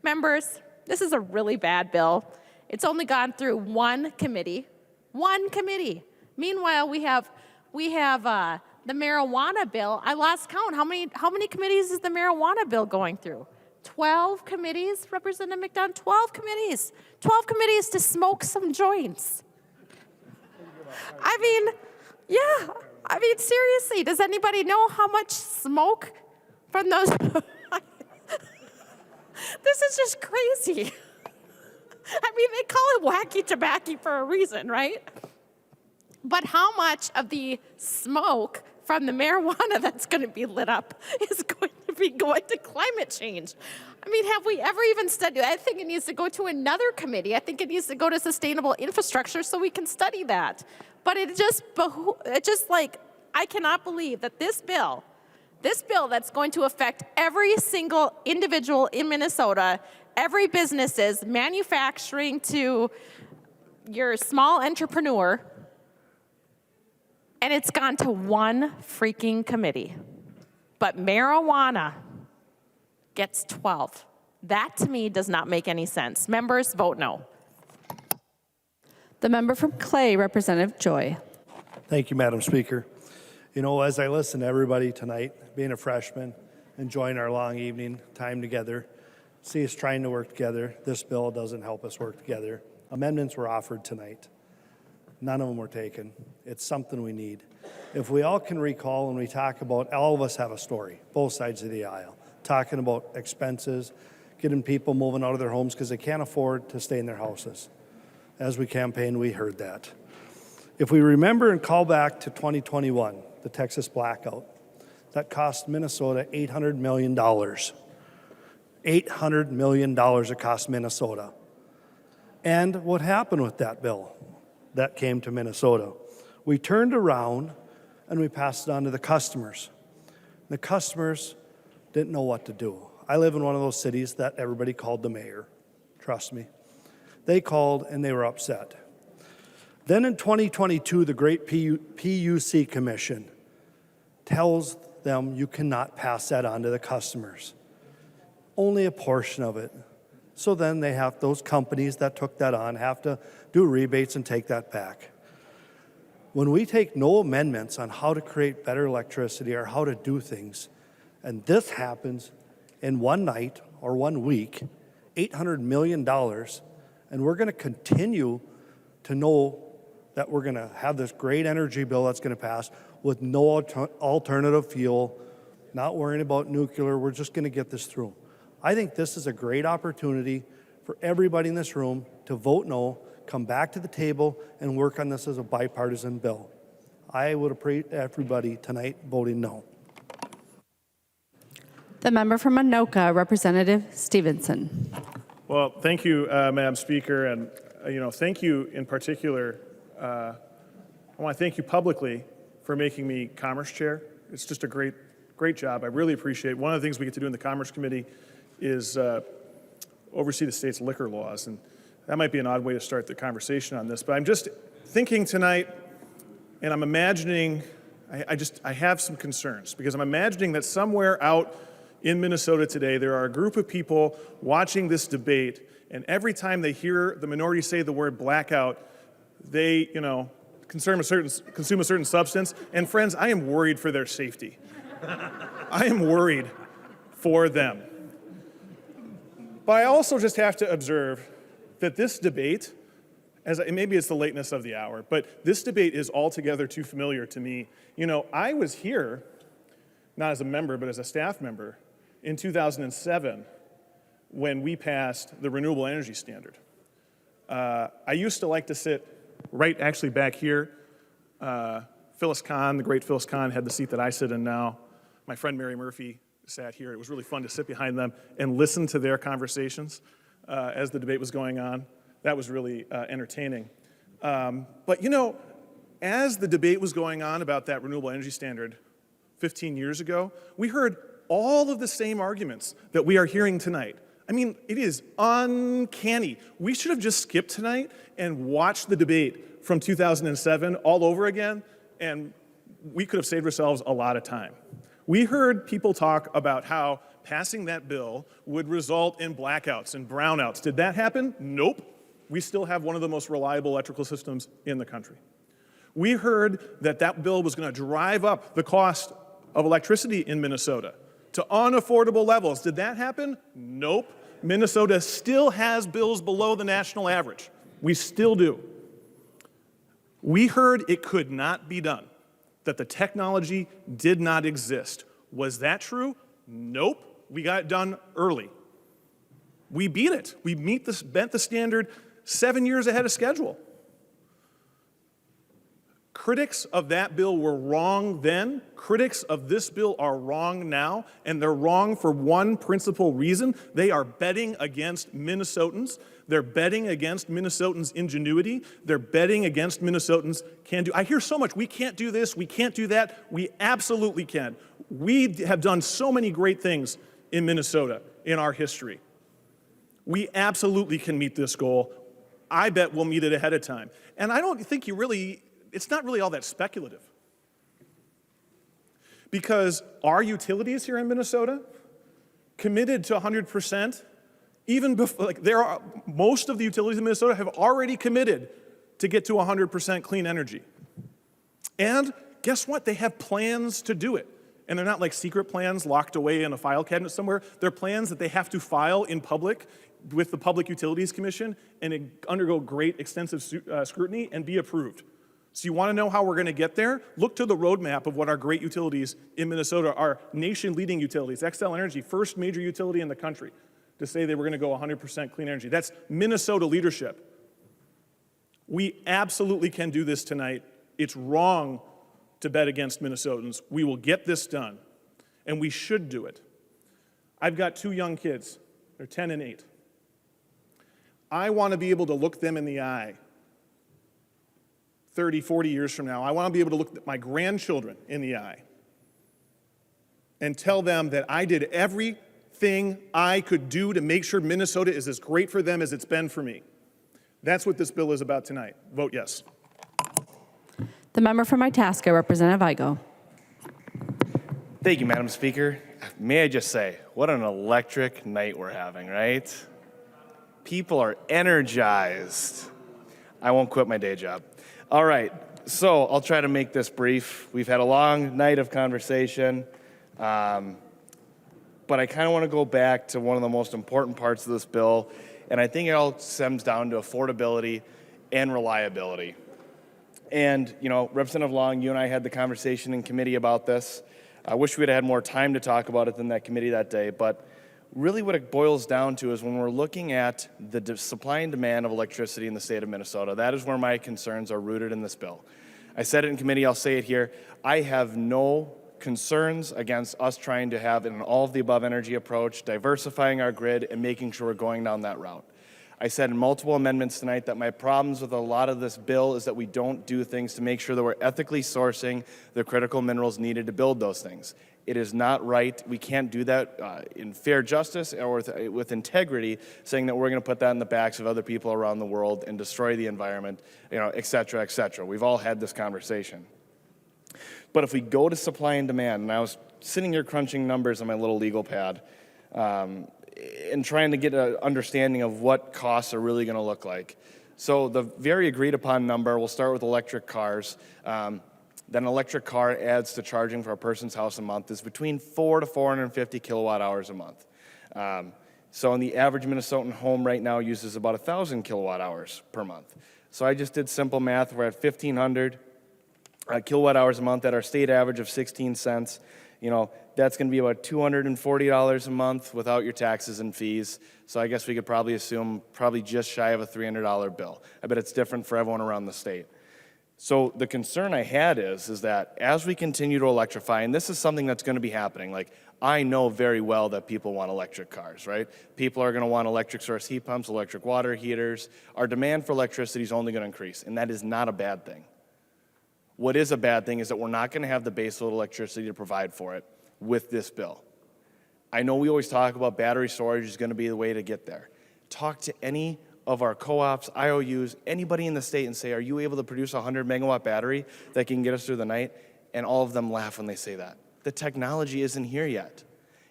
Members, this is a really bad bill. It's only gone through one committee. One committee. Meanwhile, we have the marijuana bill. I lost count. How many committees is the marijuana bill going through? 12 committees, Representative McDonald. 12 committees. 12 committees to smoke some joints. Seriously, does anybody know how much smoke from those? This is just crazy. They call it wacky tobacco for a reason, right? But how much of the smoke from the marijuana that's going to be lit up is going to be going to climate change? I mean, have we ever even studied? I think it needs to go to another committee. I think it needs to go to sustainable infrastructure so we can study that. But it just like, I cannot believe that this bill that's going to affect every single individual in Minnesota, every businesses, manufacturing to your small entrepreneur, and it's gone to one freaking committee. But marijuana gets 12. That to me does not make any sense. Members, vote no. The member from Clay, Representative Joy. Thank you, Madam Speaker. You know, as I listen to everybody tonight, being a freshman, enjoying our long evening time together, see us trying to work together, this bill doesn't help us work together. Amendments were offered tonight. None of them were taken. It's something we need. If we all can recall, when we talk about, all of us have a story, both sides of the aisle, talking about expenses, getting people moving out of their homes because they can't afford to stay in their houses. As we campaigned, we heard that. If we remember and call back to 2021, the Texas blackout, that cost Minnesota $800 million. $800 million it cost Minnesota. And what happened with that bill that came to Minnesota? We turned around and we passed it on to the customers. The customers didn't know what to do. I live in one of those cities that everybody called the mayor. Trust me. They called and they were upset. Then in 2022, the great PUC Commission tells them you cannot pass that on to the customers. Only a portion of it. So then they have, those companies that took that on have to do rebates and take that back. When we take no amendments on how to create better electricity or how to do things, and this happens in one night or 1 week, $800 million, and we're going to continue to know that we're going to have this great energy bill that's going to pass with no alternative fuel, not worrying about nuclear. We're just going to get this through. I think this is a great opportunity for everybody in this room to vote no, come back to the table, and work on this as a bipartisan bill. I would appreciate everybody tonight voting no. The member from Anoka, Representative Stevenson. Well, thank you, Madam Speaker, and thank you in particular. I want to thank you publicly for making me Commerce Chair. It's just a great job. I really appreciate it. One of the things we get to do in the Commerce Committee is oversee the state's liquor laws, and that might be an odd way to start the conversation on this, but I'm just thinking tonight, and I'm imagining, I have some concerns, because I'm imagining that somewhere out in Minnesota today, there are a group of people watching this debate, and every time they hear the minority say the word blackout, they, consume a certain substance. And friends, I am worried for their safety. I am worried for them. But I also just have to observe that this debate, maybe it's the lateness of the hour, but this debate is altogether too familiar to me. I was here, not as a member, but as a staff member, in 2007 when we passed the renewable energy standard. I used to like to sit right actually back here. Phyllis Kahn, the great Phyllis Kahn, had the seat that I sit in now. My friend Mary Murphy sat here. It was really fun to sit behind them and listen to their conversations as the debate was going on. That was really entertaining. But as the debate was going on about that renewable energy standard 15 years ago, we heard all of the same arguments that we are hearing tonight. I mean, it is uncanny. We should have just skipped tonight and watched the debate from 2007 all over again, and we could have saved ourselves a lot of time. We heard people talk about how passing that bill would result in blackouts and brownouts. Did that happen? Nope. We still have one of the most reliable electrical systems in the country. We heard that that bill was going to drive up the cost of electricity in Minnesota to unaffordable levels. Did that happen? Nope. Minnesota still has bills below the national average. We still do. We heard it could not be done, that the technology did not exist. Was that true? Nope. We got it done early. We beat it. We bent the standard 7 years ahead of schedule. Critics of that bill were wrong then. Critics of this bill are wrong now, and they're wrong for one principal reason. They are betting against Minnesotans. They're betting against Minnesotans' ingenuity. They're betting against Minnesotans' can-do. I hear so much, we can't do this, we can't do that. We absolutely can. We have done so many great things in Minnesota in our history. We absolutely can meet this goal. I bet we'll meet it ahead of time. And I don't think it's not really all that speculative. Because our utilities here in Minnesota committed to 100%, even before, most of the utilities in Minnesota have already committed to get to 100% clean energy. And guess what? They have plans to do it. And they're not like secret plans locked away in a file cabinet somewhere. They're plans that they have to file in public with the Public Utilities Commission and undergo great extensive scrutiny and be approved. So you want to know how we're going to get there? Look to the roadmap of what our great utilities in Minnesota are, nation-leading utilities. Xcel Energy, first major utility in the country to say they were going to go 100% clean energy. That's Minnesota leadership. We absolutely can do this tonight. It's wrong to bet against Minnesotans. We will get this done, and we should do it. I've got 2 young kids. They're 10 and 8. I want to be able to look them in the eye 30, 40 years from now. I want to be able to look my grandchildren in the eye and tell them that I did everything I could do to make sure Minnesota is as great for them as it's been for me. That's what this bill is about tonight. Vote yes. The member from Itasca, Representative Igo. Thank you, Madam Speaker. May I just say, what an electric night we're having, right? People are energized. I won't quit my day job. All right, so I'll try to make this brief. We've had a long night of conversation, but I kind of want to go back to one of the most important parts of this bill, and I think it all stems down to affordability and reliability. And, you know, Representative Long, you and I had the conversation in committee about this. I wish we'd had more time to talk about it than that committee that day, but really what it boils down to is when we're looking at the supply and demand of electricity in the state of Minnesota, that is where my concerns are rooted in this bill. I said it in committee, I'll say it here. I have no concerns against us trying to have an all-of-the-above energy approach, diversifying our grid, and making sure we're going down that route. I said in multiple amendments tonight that my problems with a lot of this bill is that we don't do things to make sure that we're ethically sourcing the critical minerals needed to build those things. It is not right. We can't do that in fair justice or with integrity, saying that we're going to put that in the backs of other people around the world and destroy the environment, you know, et cetera, et cetera. We've all had this conversation. But if we go to supply and demand, and I was sitting here crunching numbers on my little legal pad, and trying to get an understanding of what costs are really going to look like. So the very agreed upon number, we'll start with electric cars. Then an electric car adds to charging for a person's house a month is between 4 to 450 kilowatt hours a month. So in the average Minnesotan home right now uses about 1,000 kilowatt hours per month. So I just did simple math. We're at 1,500 kilowatt hours a month at our state average of 16 cents. You know, that's going to be about $240 a month without your taxes and fees. So I guess we could probably assume probably just shy of a $300 bill. I bet it's different for everyone around the state. So the concern I had is that as we continue to electrify, and this is something that's going to be happening, like I know very well that people want electric cars, right? People are going to want electric source heat pumps, electric water heaters. Our demand for electricity is only going to increase, and that is not a bad thing. What is a bad thing is that we're not going to have the baseload electricity to provide for it with this bill. I know we always talk about battery storage is going to be the way to get there. Talk to any of our co-ops, IOUs, anybody in the state and say, are you able to produce a 100 megawatt battery that can get us through the night? And all of them laugh when they say that. The technology isn't here yet.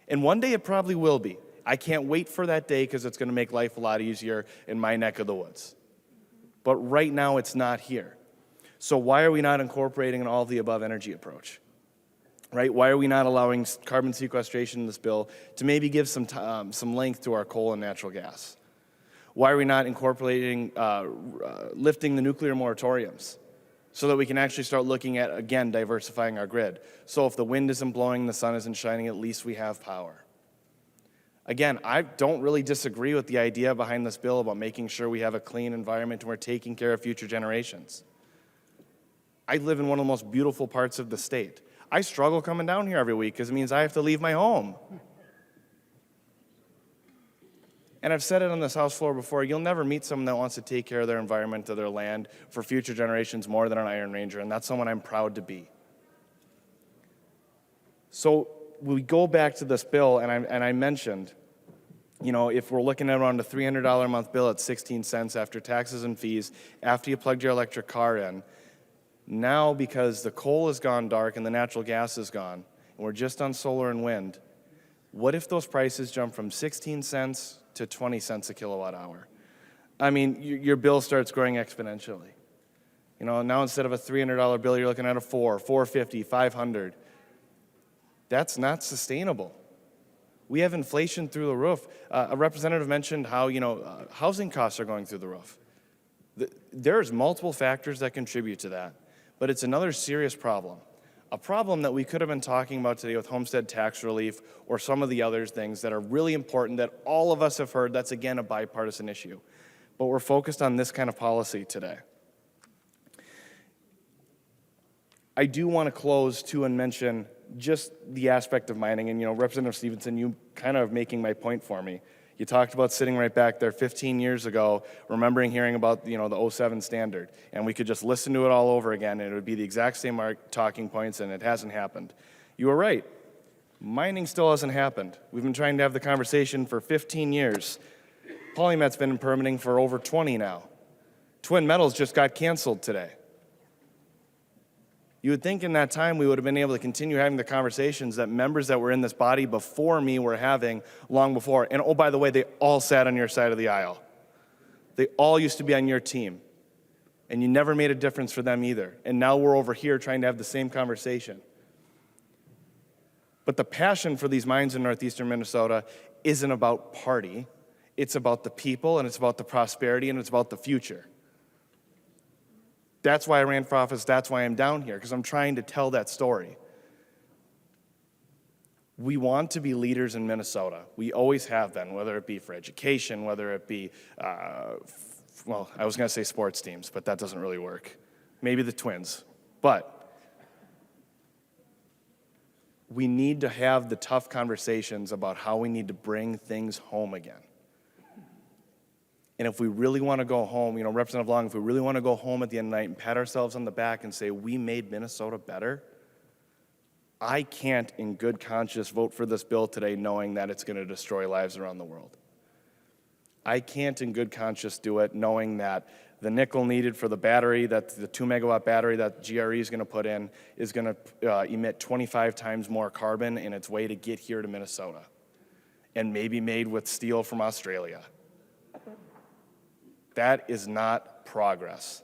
And one day it probably will be. I can't wait for that day because it's going to make life a lot easier in my neck of the woods. But right now it's not here. So why are we not incorporating an all-of-the-above energy approach? Right? Why are we not allowing carbon sequestration in this bill to maybe give some length to our coal and natural gas? Why are we not incorporating, lifting the nuclear moratoriums so that we can actually start looking at, again, diversifying our grid? So if the wind isn't blowing, the sun isn't shining, at least we have power. Again, I don't really disagree with the idea behind this bill about making sure we have a clean environment and we're taking care of future generations. I live in one of the most beautiful parts of the state. I struggle coming down here every week because it means I have to leave my home. And I've said it on this House floor before, you'll never meet someone that wants to take care of their environment or their land for future generations more than an Iron Ranger, and that's someone I'm proud to be. So we go back to this bill, and I mentioned, you know, if we're looking at around a $300 a month bill at 16 cents after taxes and fees, after you plugged your electric car in, now because the coal has gone dark and the natural gas is gone, and we're just on solar and wind, what if those prices jump from 16 cents to 20 cents a kilowatt hour? I mean, your bill starts growing exponentially. You know, now instead of a $300 bill, you're looking at a $450, $500. That's not sustainable. We have inflation through the roof. A representative mentioned how, you know, housing costs are going through the roof. There's multiple factors that contribute to that, but it's another serious problem. A problem that we could have been talking about today with homestead tax relief or some of the other things that are really important that all of us have heard. That's, again, a bipartisan issue. But we're focused on this kind of policy today. I do want to close, too, and mention just the aspect of mining. And, you know, Representative Stevenson, you kind of making my point for me. You talked about sitting right back there 15 years ago, remembering hearing about, you know, the 07 standard, and we could just listen to it all over again, and it would be the exact same talking points, and it hasn't happened. You were right. Mining still hasn't happened. We've been trying to have the conversation for 15 years. Polymet's been in permitting for over 20 now. Twin Metals just got canceled today. You would think in that time we would have been able to continue having the conversations that members that were in this body before me were having long before. And oh, by the way, they all sat on your side of the aisle. They all used to be on your team. And you never made a difference for them either. And now we're over here trying to have the same conversation. But the passion for these mines in northeastern Minnesota isn't about party. It's about the people, and it's about the prosperity, and it's about the future. That's why I ran for office. That's why I'm down here, because I'm trying to tell that story. We want to be leaders in Minnesota. We always have been, whether it be for education, whether it be, well, I was going to say sports teams, but that doesn't really work. Maybe the Twins. But we need to have the tough conversations about how we need to bring things home again. And if we really want to go home, you know, Representative Long, if we really want to go home at the end of the night and pat ourselves on the back and say, we made Minnesota better, I can't in good conscience vote for this bill today knowing that it's going to destroy lives around the world. I can't in good conscience do it knowing that the nickel needed for the battery, that the 2 megawatt battery that GRE is going to put in is going to emit 25 times more carbon in its way to get here to Minnesota and maybe made with steel from Australia. That is not progress.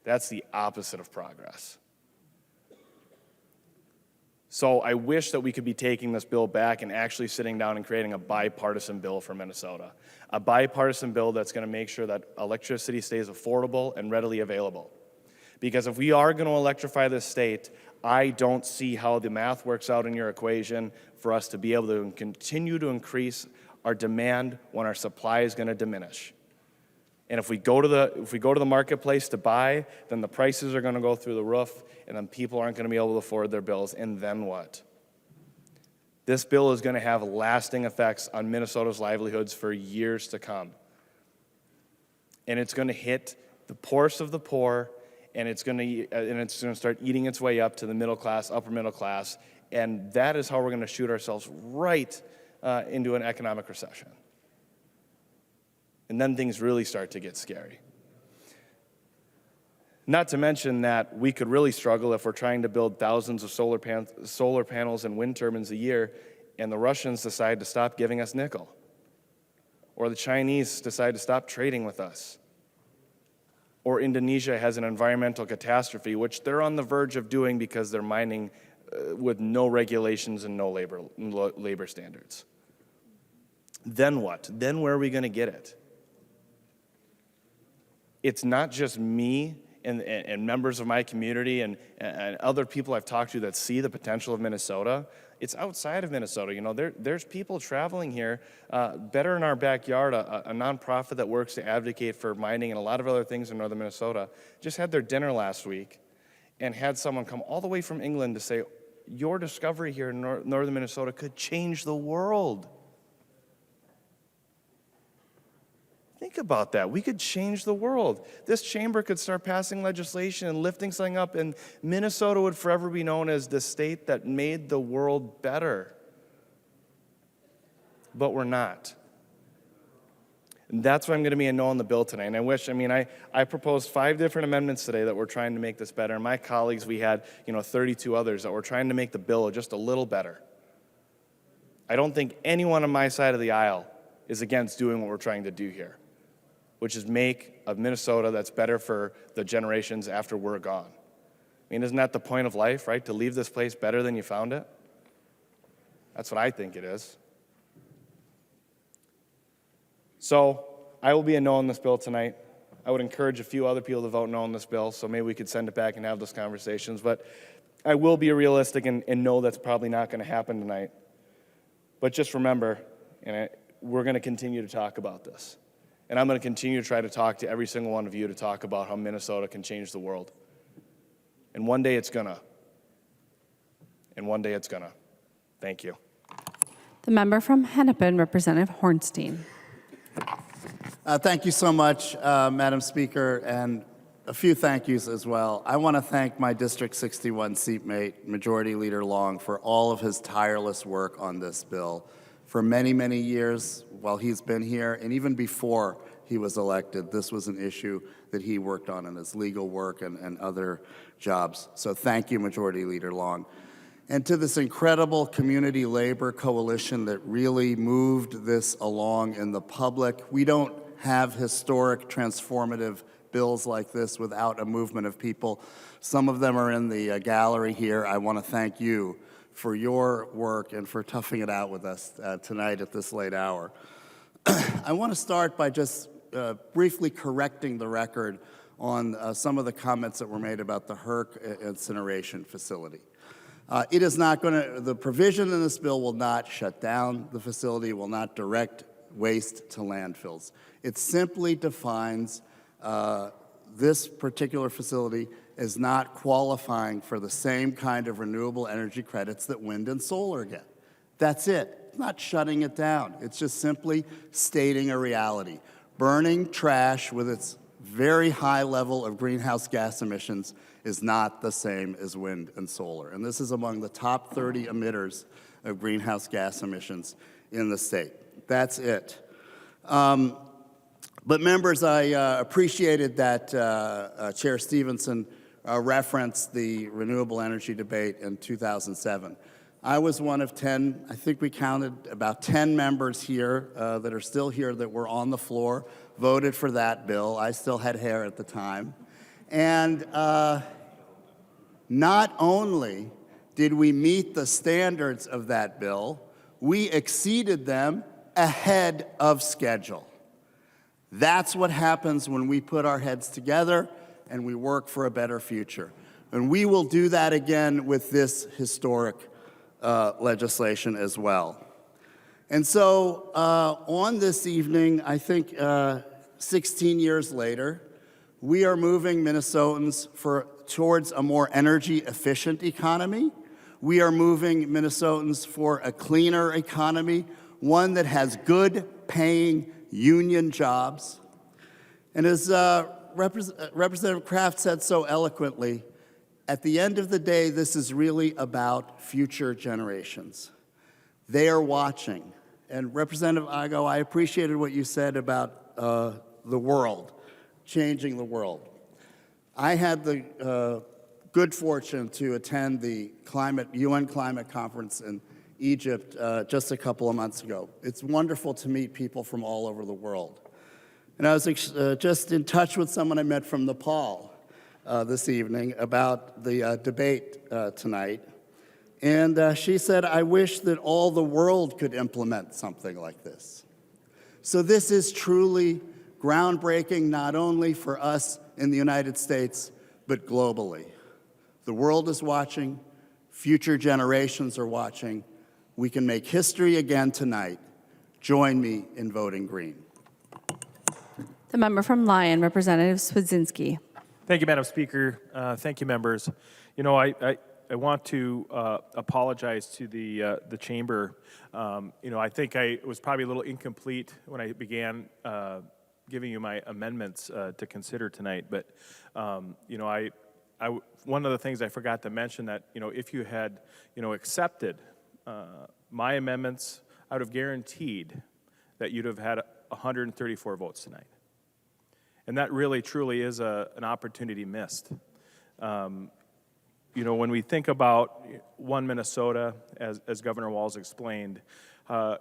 That's the opposite of progress. So I wish that we could be taking this bill back and actually sitting down and creating a bipartisan bill for Minnesota. A bipartisan bill that's going to make sure that electricity stays affordable and readily available. Because if we are going to electrify this state, I don't see how the math works out in your equation for us to be able to continue to increase our demand when our supply is going to diminish. And if we go to the marketplace to buy, then the prices are going to go through the roof, and then people aren't going to be able to afford their bills. And then what? This bill is going to have lasting effects on Minnesota's livelihoods for years to come. And it's going to hit the poorest of the poor, and it's going to start eating its way up to the middle class, upper middle class, and that is how we're going to shoot ourselves right into an economic recession. And then things really start to get scary. Not to mention that we could really struggle if we're trying to build thousands of solar panels and wind turbines a year, and the Russians decide to stop giving us nickel, or the Chinese decide to stop trading with us, or Indonesia has an environmental catastrophe, which they're on the verge of doing because they're mining with no regulations and no labor standards. Then what? Then where are we going to get it? It's not just me and members of my community and other people I've talked to that see the potential of Minnesota. It's outside of Minnesota. You know, there's people traveling here. Better in Our Backyard, a nonprofit that works to advocate for mining and a lot of other things in northern Minnesota, just had their dinner last week. and had someone come all the way from England to say, your discovery here in northern Minnesota could change the world. Think about that. We could change the world. This chamber could start passing legislation and lifting something up, and Minnesota would forever be known as the state that made the world better. But we're not. And that's why I'm going to be a no on the bill tonight. And I proposed 5 different amendments today that were trying to make this better. And my colleagues, we had 32 others that were trying to make the bill just a little better. I don't think anyone on my side of the aisle is against doing what we're trying to do here, which is make a Minnesota that's better for the generations after we're gone. Isn't that the point of life, right? To leave this place better than you found it? That's what I think it is. So I will be a no on this bill tonight. I would encourage a few other people to vote no on this bill, so maybe we could send it back and have those conversations. But I will be realistic and know that's probably not going to happen tonight. But just remember, we're going to continue to talk about this. And I'm going to continue to try to talk to every single one of you to talk about how Minnesota can change the world. And one day it's gonna. And one day it's gonna. Thank you. The member from Hennepin, Representative Hornstein. Thank you so much, Madam Speaker, and a few thank yous as well. I want to thank my District 61 seatmate, Majority Leader Long, for all of his tireless work on this bill. For many, many years while he's been here, and even before he was elected, this was an issue that he worked on in his legal work and other jobs. So thank you, Majority Leader Long. And to this incredible community labor coalition that really moved this along in the public. We don't have historic transformative bills like this without a movement of people. Some of them are in the gallery here. I want to thank you for your work and for toughing it out with us tonight at this late hour. I want to start by just briefly correcting the record on some of the comments that were made about the HERC incineration facility. It is not going to, the provision in this bill will not shut down the facility, will not direct waste to landfills. It simply defines this particular facility as not qualifying for the same kind of renewable energy credits that wind and solar get. That's it. It's not shutting it down. It's just simply stating a reality. Burning trash with its very high level of greenhouse gas emissions is not the same as wind and solar. And this is among the top 30 emitters of greenhouse gas emissions in the state. That's it. But members, I appreciated that Chair Stevenson referenced the renewable energy debate in 2007. I was one of 10, I think we counted about 10 members here that are still here that were on the floor, voted for that bill. I still had hair at the time. And not only did we meet the standards of that bill, we exceeded them ahead of schedule. That's what happens when we put our heads together and we work for a better future. And we will do that again with this historic legislation as well. And so on this evening, I think 16 years later, we are moving Minnesotans towards a more energy efficient economy. We are moving Minnesotans for a cleaner economy, one that has good paying union jobs. And as Representative Kraft said so eloquently, at the end of the day, this is really about future generations. They are watching. And Representative Igo, I appreciated what you said about the world, changing the world. I had the good fortune to attend the UN climate conference in Egypt just a couple of months ago. It's wonderful to meet people from all over the world. And I was just in touch with someone I met from Nepal this evening about the debate tonight. And she said, I wish that all the world could implement something like this. So this is truly groundbreaking, not only for us in the United States, but globally. The world is watching, future generations are watching. We can make history again tonight. Join me in voting green. The member from Lyon, Representative Swedzinski. Thank you, Madam Speaker. Thank you, members. You know, I want to apologize to the chamber. You know, I think I was probably a little incomplete when I began giving you my amendments to consider tonight. But you know, one of the things I forgot to mention that, you know, if you had, you know, accepted my amendments, I would have guaranteed that you'd have had 134 votes tonight. And that really, truly is an opportunity missed. You know, when we think about One Minnesota, as Governor Walz explained,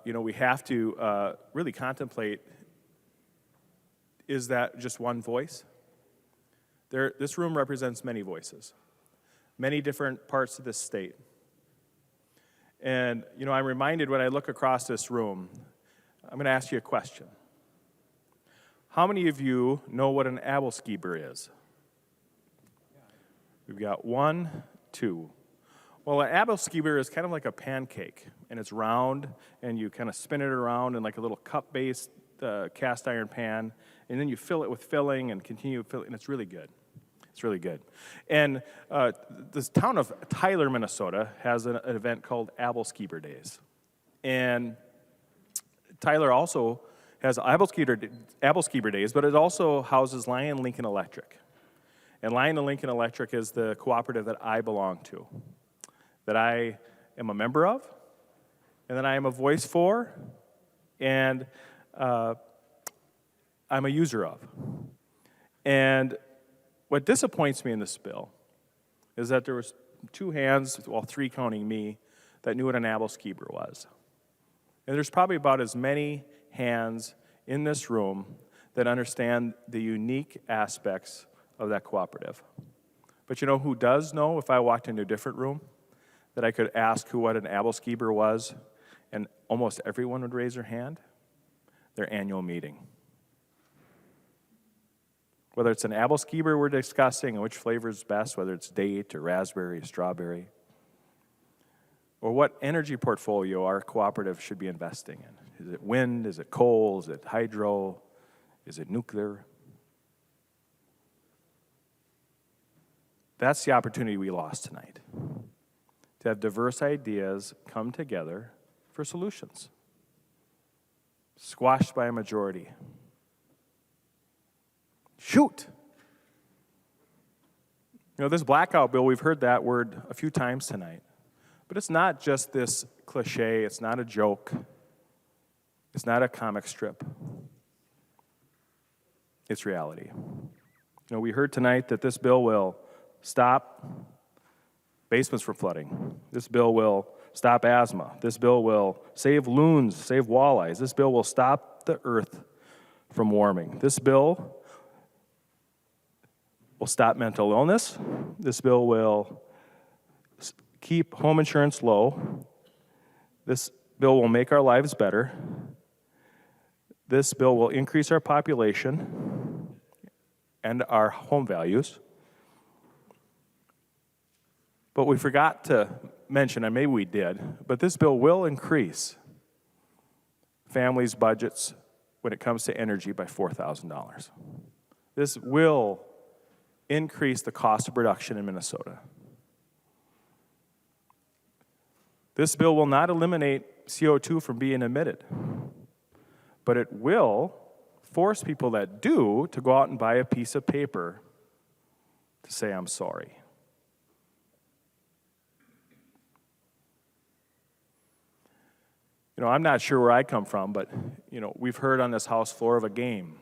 you know, we have to really contemplate, is that just one voice? This room represents many voices, many different parts of this state. And, you know, I'm reminded when I look across this room, I'm going to ask you a question. How many of you know what an abelskieber is? We've got 1, 2. Well, an abelskieber is kind of like a pancake, and it's round, and you kind of spin it around in like a little cup-based cast iron pan, and then you fill it with filling and continue filling, and it's really good. It's really good. And this town of Tyler, Minnesota has an event called Abelskieber Days. And Tyler also has Abelskieber Days, but it also houses Lion Lincoln Electric. And Lion Lincoln Electric is the cooperative that I belong to, that I am a member of, and that I am a voice for, and I'm a user of. And what disappoints me in this bill is that there was 2 hands, well, 3 counting me, that knew what an abelskieber was. And there's probably about as many hands in this room that understand the unique aspects of that cooperative. But you know who does know, if I walked into a different room, that I could ask who what an abelskieber was, and almost everyone would raise their hand? Their annual meeting. Whether it's an abelskieber we're discussing and which flavor is best, whether it's date or raspberry or strawberry, or what energy portfolio our cooperative should be investing in. Is it wind? Is it coal? Is it hydro? Is it nuclear? That's the opportunity we lost tonight, to have diverse ideas come together for solutions, squashed by a majority. Shoot! You know, this blackout bill, we've heard that word a few times tonight. But it's not just this cliche, it's not a joke, it's not a comic strip. It's reality. You know, we heard tonight that this bill will stop basements from flooding. This bill will stop asthma. This bill will save loons, save walleyes. This bill will stop the earth from warming. This bill will stop mental illness. This bill will keep home insurance low. This bill will make our lives better. This bill will increase our population and our home values. But we forgot to mention, and maybe we did, but this bill will increase families' budgets when it comes to energy by $4,000. This will increase the cost of production in Minnesota. This bill will not eliminate CO2 from being emitted, but it will force people that do to go out and buy a piece of paper to say, I'm sorry. You know, I'm not sure where I come from, but, you know, we've heard on this House floor of a game.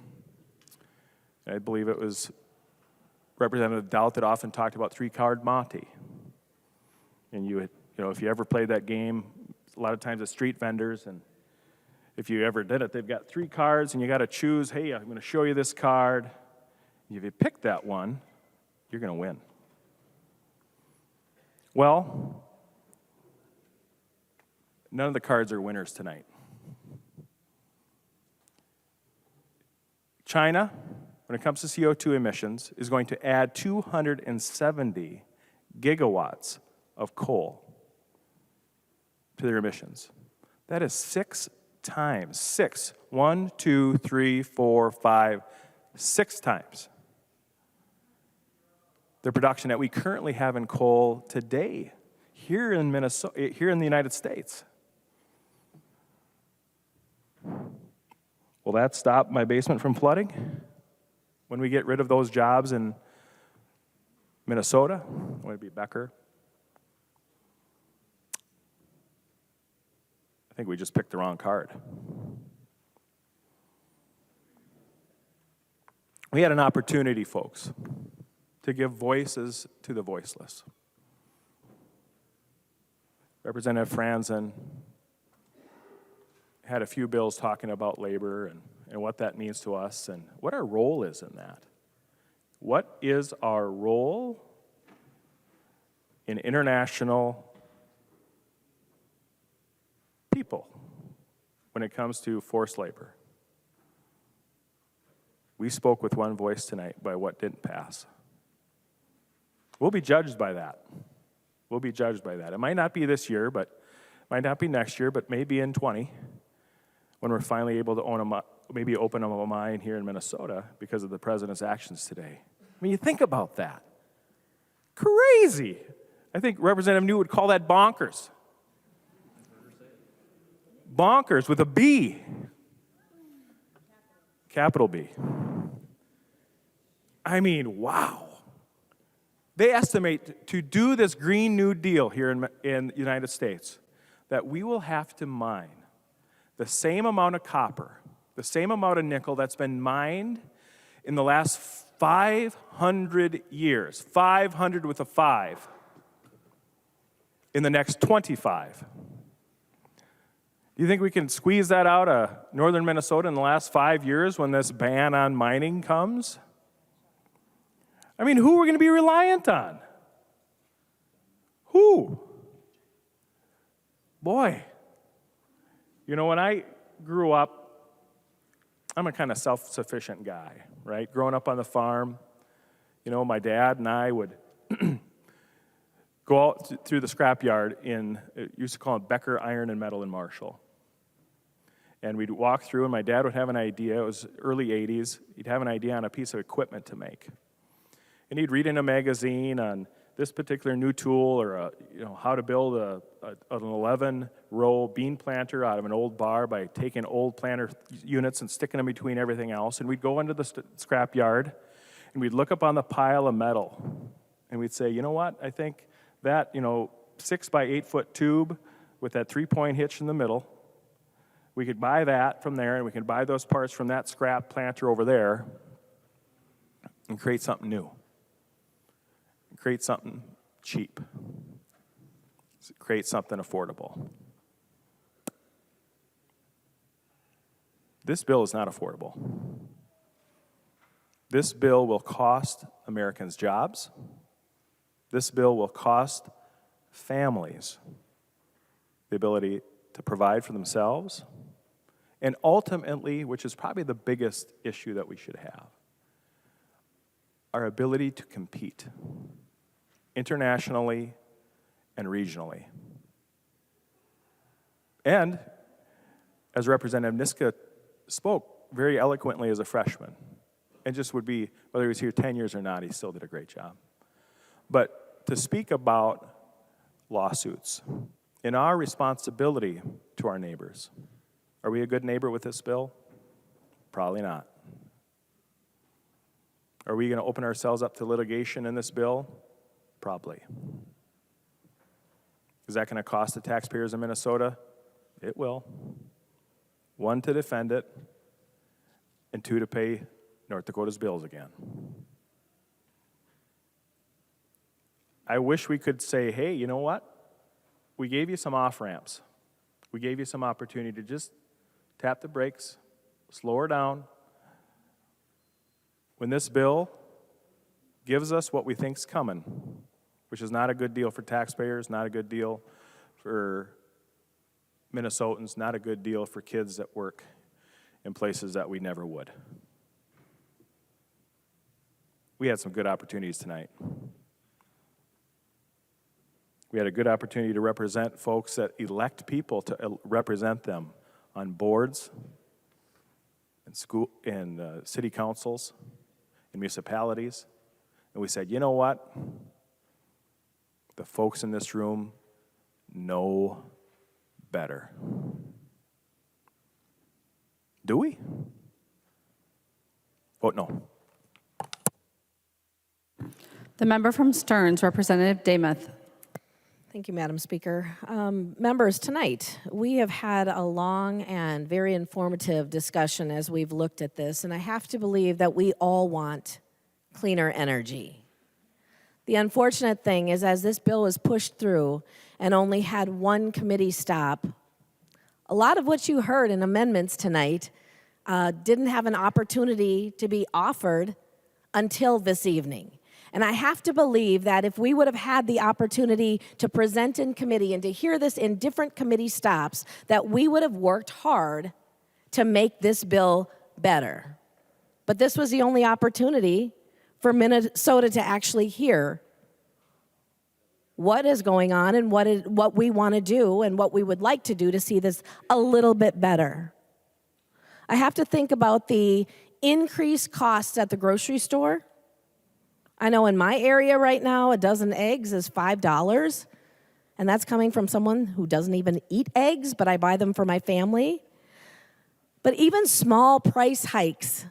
I believe it was Representative Dowd that often talked about 3-card Monte. And you know, if you ever played that game, a lot of times it's street vendors, and if you ever did it, they've got 3 cards, and you got to choose, hey, I'm going to show you this card. If you pick that one, you're going to win. Well, none of the cards are winners tonight. China, when it comes to CO2 emissions, is going to add 270 gigawatts of coal to their emissions. That is 6 times. 6. 1, 2, 3, 4, 5, 6 times the production that we currently have in coal today here in Minnesota, here in the United States. Will that stop my basement from flooding when we get rid of those jobs in Minnesota? Would it be Becker? I think we just picked the wrong card. We had an opportunity, folks, to give voices to the voiceless. Representative Franzen had a few bills talking about labor and what that means to us and what our role is in that. What is our role in international people when it comes to forced labor? We spoke with one voice tonight by what didn't pass. We'll be judged by that. We'll be judged by that. It might not be this year, but it might not be next year, but maybe in 20, when we're finally able to open up a mine here in Minnesota because of the president's actions today. I mean, you think about that. Crazy. I think Representative New would call that bonkers. Bonkers with a B. Capital B. I mean, wow. They estimate to do this Green New Deal here in the United States that we will have to mine the same amount of copper, the same amount of nickel that's been mined in the last 500 years, 500 with a 5, in the next 25. Do you think we can squeeze that out of northern Minnesota in the last 5 years when this ban on mining comes? I mean, who are we going to be reliant on? Who? Boy. You know, when I grew up, I'm a kind of self-sufficient guy, right? Growing up on the farm, you know, my dad and I would go out through the scrapyard used to call it Becker Iron and Metal in Marshall. And we'd walk through, and my dad would have an idea. It was early 80s. He'd have an idea on a piece of equipment to make. And he'd read in a magazine on this particular new tool or how to build an 11-row bean planter out of an old bar by taking old planter units and sticking them between everything else. And we'd go into the scrap yard, and we'd look up on the pile of metal, and we'd say, you know what, I think that 6 by 8 foot tube with that 3-point hitch in the middle, we could buy that from there, and we could buy those parts from that scrap planter over there and create something new. Create something cheap. Create something affordable. This bill is not affordable. This bill will cost Americans jobs. This bill will cost families the ability to provide for themselves. And ultimately, which is probably the biggest issue that we should have, our ability to compete internationally and regionally. And as Representative Niska spoke very eloquently as a freshman, and just would be, whether he was here 10 years or not, he still did a great job. But to speak about lawsuits and our responsibility to our neighbors, are we a good neighbor with this bill? Probably not. Are we going to open ourselves up to litigation in this bill? Probably. Is that going to cost the taxpayers in Minnesota? It will. 1, to defend it, and 2, to pay North Dakota's bills again. I wish we could say, hey, you know what? We gave you some off-ramps. We gave you some opportunity to just tap the brakes, slow her down. When this bill gives us what we think's coming, which is not a good deal for taxpayers, not a good deal for Minnesotans, not a good deal for kids that work in places that we never would. We had some good opportunities tonight. We had a good opportunity to represent folks that elect people to represent them on boards and school and city councils and municipalities And we said, you know what? The folks in this room know better. Do we? Vote no. The member from Stearns, Representative Demuth. Thank you, Madam Speaker. Members, tonight we have had a long and very informative discussion as we've looked at this, and I have to believe that we all want cleaner energy. The unfortunate thing is, as this bill was pushed through and only had one committee stop, a lot of what you heard in amendments tonight didn't have an opportunity to be offered until this evening. And I have to believe that if we would have had the opportunity to present in committee and to hear this in different committee stops, that we would have worked hard to make this bill better. But this was the only opportunity for Minnesota to actually hear what is going on and what we want to do and what we would like to do to see this a little bit better. I have to think about the increased costs at the grocery store. I know in my area right now, a dozen eggs is $5, and that's coming from someone who doesn't even eat eggs, but I buy them for my family. But even small price hikes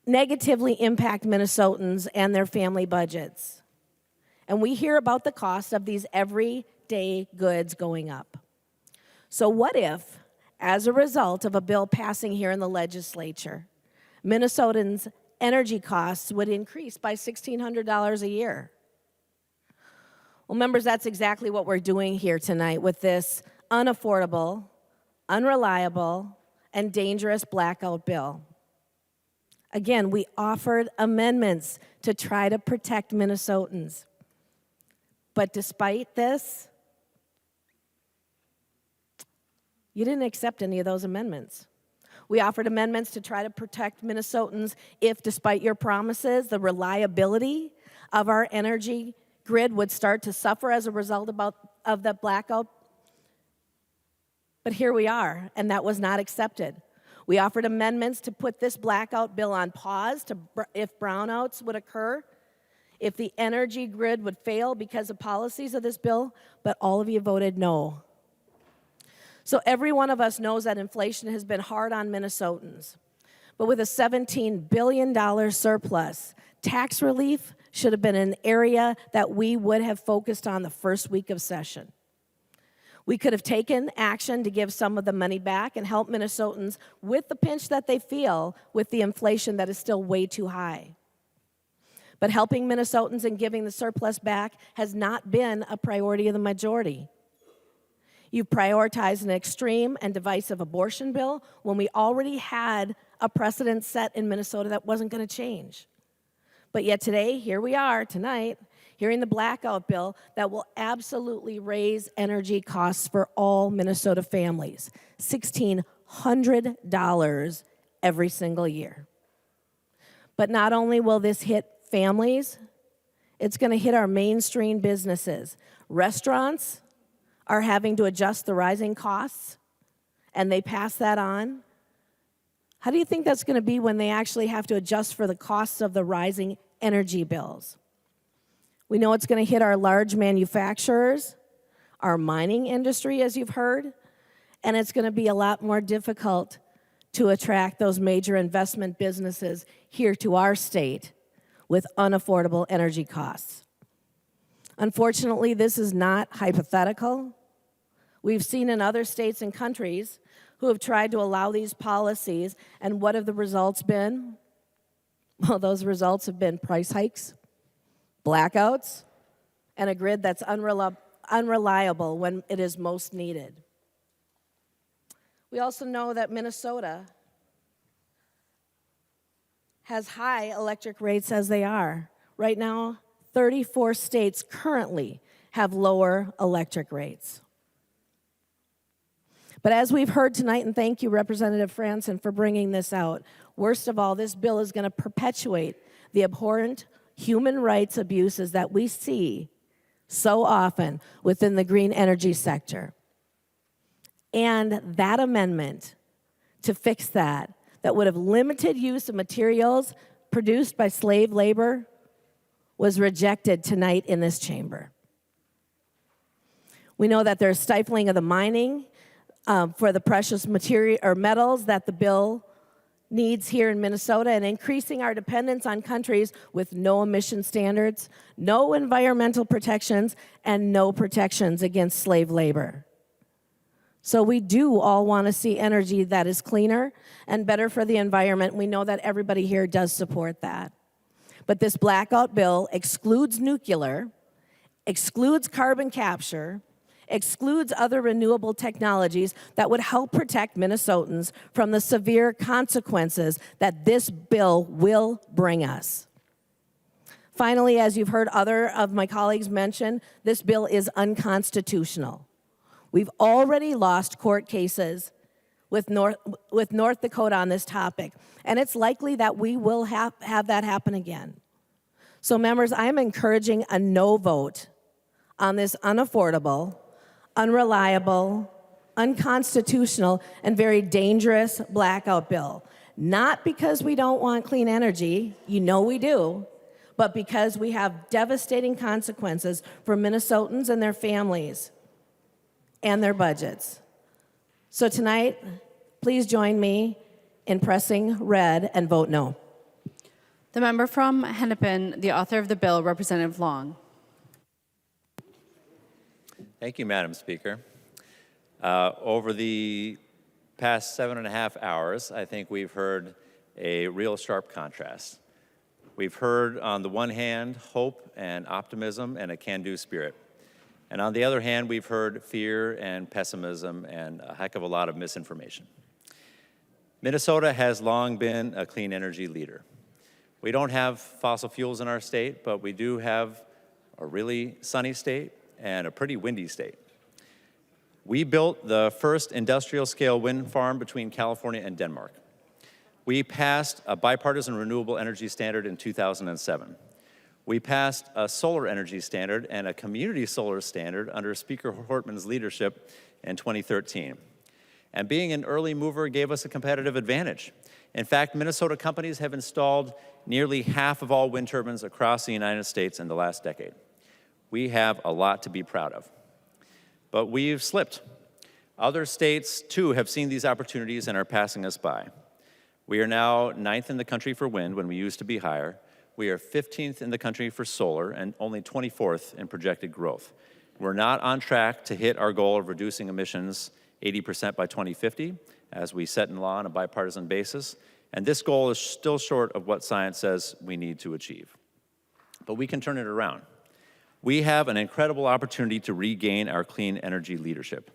negatively impact Minnesotans and their family budgets. And we hear about the cost of these everyday goods going up. So what if, as a result of a bill passing here in the legislature, Minnesotans' energy costs would increase by $1,600 a year? Well, members, that's exactly what we're doing here tonight with this unaffordable, unreliable, and dangerous blackout bill. Again, we offered amendments to try to protect Minnesotans. But despite this, you didn't accept any of those amendments. We offered amendments to try to protect Minnesotans if, despite your promises, the reliability of our energy grid would start to suffer as a result of the blackout. But here we are, and that was not accepted. We offered amendments to put this blackout bill on pause if brownouts would occur, if the energy grid would fail because of policies of this bill, but all of you voted no. So every one of us knows that inflation has been hard on Minnesotans. But with a $17 billion surplus, tax relief should have been an area that we would have focused on the first week of session. We could have taken action to give some of the money back and help Minnesotans with the pinch that they feel with the inflation that is still way too high. But helping Minnesotans and giving the surplus back has not been a priority of the majority. You've prioritized an extreme and divisive abortion bill when we already had a precedent set in Minnesota that wasn't going to change. But yet today, here we are tonight, hearing the blackout bill that will absolutely raise energy costs for all Minnesota families, $1,600 every single year. But not only will this hit families, it's going to hit our mainstream businesses. Restaurants are having to adjust the rising costs, and they pass that on. How do you think that's going to be when they actually have to adjust for the costs of the rising energy bills? We know it's going to hit our large manufacturers, our mining industry, as you've heard, and it's going to be a lot more difficult to attract those major investment businesses here to our state with unaffordable energy costs. Unfortunately, this is not hypothetical. We've seen in other states and countries who have tried to allow these policies, and what have the results been? Well, those results have been price hikes, blackouts, and a grid that's unreliable when it is most needed. We also know that Minnesota has high electric rates as they are. Right now, 34 states currently have lower electric rates. But as we've heard tonight, and thank you, Representative Franson, for bringing this out, worst of all, this bill is going to perpetuate the abhorrent human rights abuses that we see so often within the green energy sector. And that amendment to fix that would have limited use of materials produced by slave labor, was rejected tonight in this chamber. We know that there's stifling of the mining for the precious material or metals that the bill needs here in Minnesota, and increasing our dependence on countries with no emission standards, no environmental protections, and no protections against slave labor. So we do all want to see energy that is cleaner and better for the environment. We know that everybody here does support that. But this blackout bill excludes nuclear, excludes carbon capture, excludes other renewable technologies that would help protect Minnesotans from the severe consequences that this bill will bring us. Finally, as you've heard other of my colleagues mention, this bill is unconstitutional. We've already lost court cases with North Dakota on this topic, and it's likely that we will have that happen again. So members, I am encouraging a no vote on this unaffordable, unreliable, unconstitutional, and very dangerous blackout bill. Not because we don't want clean energy, you know we do, but because we have devastating consequences for Minnesotans and their families and their budgets. So tonight, please join me in pressing red and vote no. The member from Hennepin, the author of the bill, Representative Long. Thank you, Madam Speaker. Over the past 7.5 hours, I think we've heard a real sharp contrast. We've heard, on the one hand, hope and optimism and a can-do spirit. And on the other hand, we've heard fear and pessimism and a heck of a lot of misinformation. Minnesota has long been a clean energy leader. We don't have fossil fuels in our state, but we do have a really sunny state and a pretty windy state. We built the first industrial-scale wind farm between California and Denmark. We passed a bipartisan renewable energy standard in 2007. We passed a solar energy standard and a community solar standard under Speaker Hortman's leadership in 2013. And being an early mover gave us a competitive advantage. In fact, Minnesota companies have installed nearly half of all wind turbines across the United States in the last decade. We have a lot to be proud of. But we've slipped. Other states, too, have seen these opportunities and are passing us by. We are now 9th in the country for wind when we used to be higher. We are 15th in the country for solar and only 24th in projected growth. We're not on track to hit our goal of reducing emissions 80% by 2050, as we set in law on a bipartisan basis, and this goal is still short of what science says we need to achieve. But we can turn it around. We have an incredible opportunity to regain our clean energy leadership.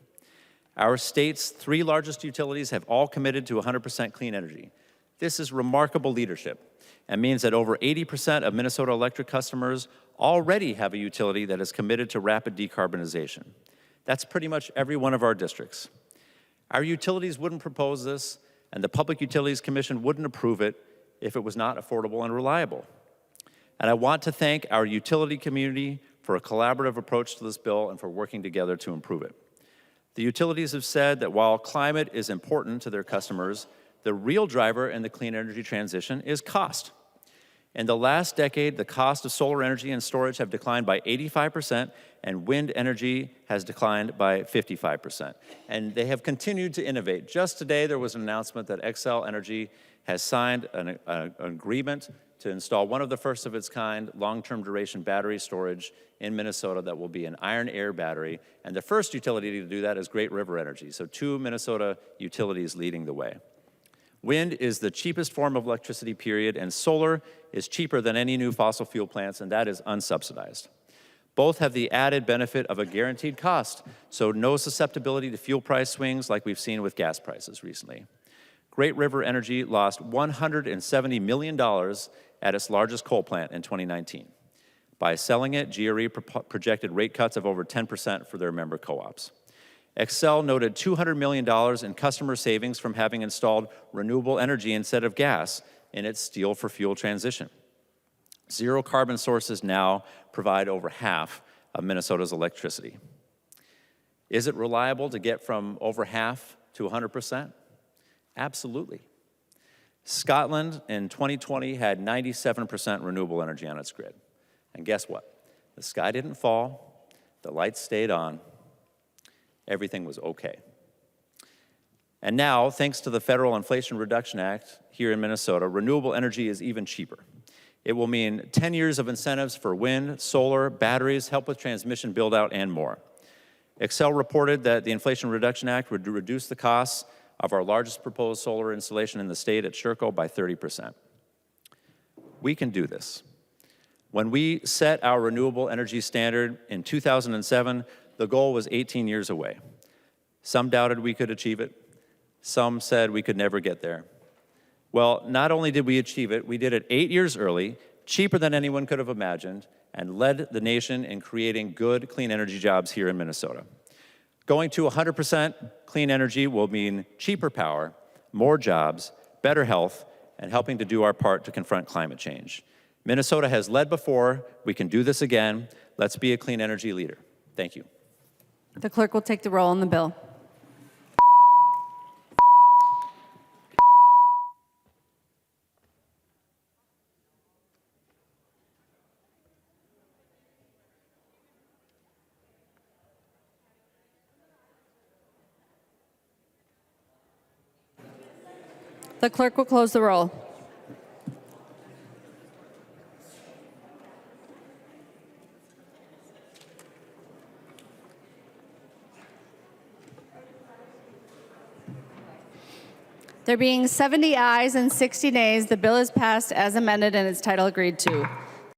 Our state's 3 largest utilities have all committed to 100% clean energy. This is remarkable leadership and means that over 80% of Minnesota Electric customers already have a utility that is committed to rapid decarbonization. That's pretty much every one of our districts. Our utilities wouldn't propose this, and the Public Utilities Commission wouldn't approve it if it was not affordable and reliable. And I want to thank our utility community for a collaborative approach to this bill and for working together to improve it. The utilities have said that while climate is important to their customers, the real driver in the clean energy transition is cost. In the last decade, the cost of solar energy and storage have declined by 85%, and wind energy has declined by 55%. And they have continued to innovate. Just today, there was an announcement that Xcel Energy has signed an agreement to install one of the first of its kind long-term duration battery storage in Minnesota that will be an iron-air battery. And the first utility to do that is Great River Energy. So 2 Minnesota utilities leading the way. Wind is the cheapest form of electricity, period, and solar is cheaper than any new fossil fuel plants, and that is unsubsidized. Both have the added benefit of a guaranteed cost, so no susceptibility to fuel price swings like we've seen with gas prices recently. Great River Energy lost $170 million at its largest coal plant in 2019. By selling it, GRE projected rate cuts of over 10% for their member co-ops. Xcel noted $200 million in customer savings from having installed renewable energy instead of gas in its steel for fuel transition. Zero carbon sources now provide over half of Minnesota's electricity. Is it reliable to get from over half to 100%? Absolutely. Scotland in 2020 had 97% renewable energy on its grid. And guess what? The sky didn't fall, the lights stayed on, everything was okay. And now, thanks to the Federal Inflation Reduction Act here in Minnesota, renewable energy is even cheaper. It will mean 10 years of incentives for wind, solar, batteries, help with transmission build-out, and more. Excel reported that the Inflation Reduction Act would reduce the costs of our largest proposed solar installation in the state at Sherco by 30%. We can do this. When we set our renewable energy standard in 2007, the goal was 18 years away. Some doubted we could achieve it. Some said we could never get there. Well, not only did we achieve it, we did it 8 years early, cheaper than anyone could have imagined, and led the nation in creating good, clean energy jobs here in Minnesota. Going to 100% clean energy will mean cheaper power, more jobs, better health, and helping to do our part to confront climate change. Minnesota has led before. We can do this again. Let's be a clean energy leader. Thank you. The clerk will take the roll on the bill. The clerk will close the roll. There being 70 ayes and 60 nays, the bill is passed as amended and its title agreed to.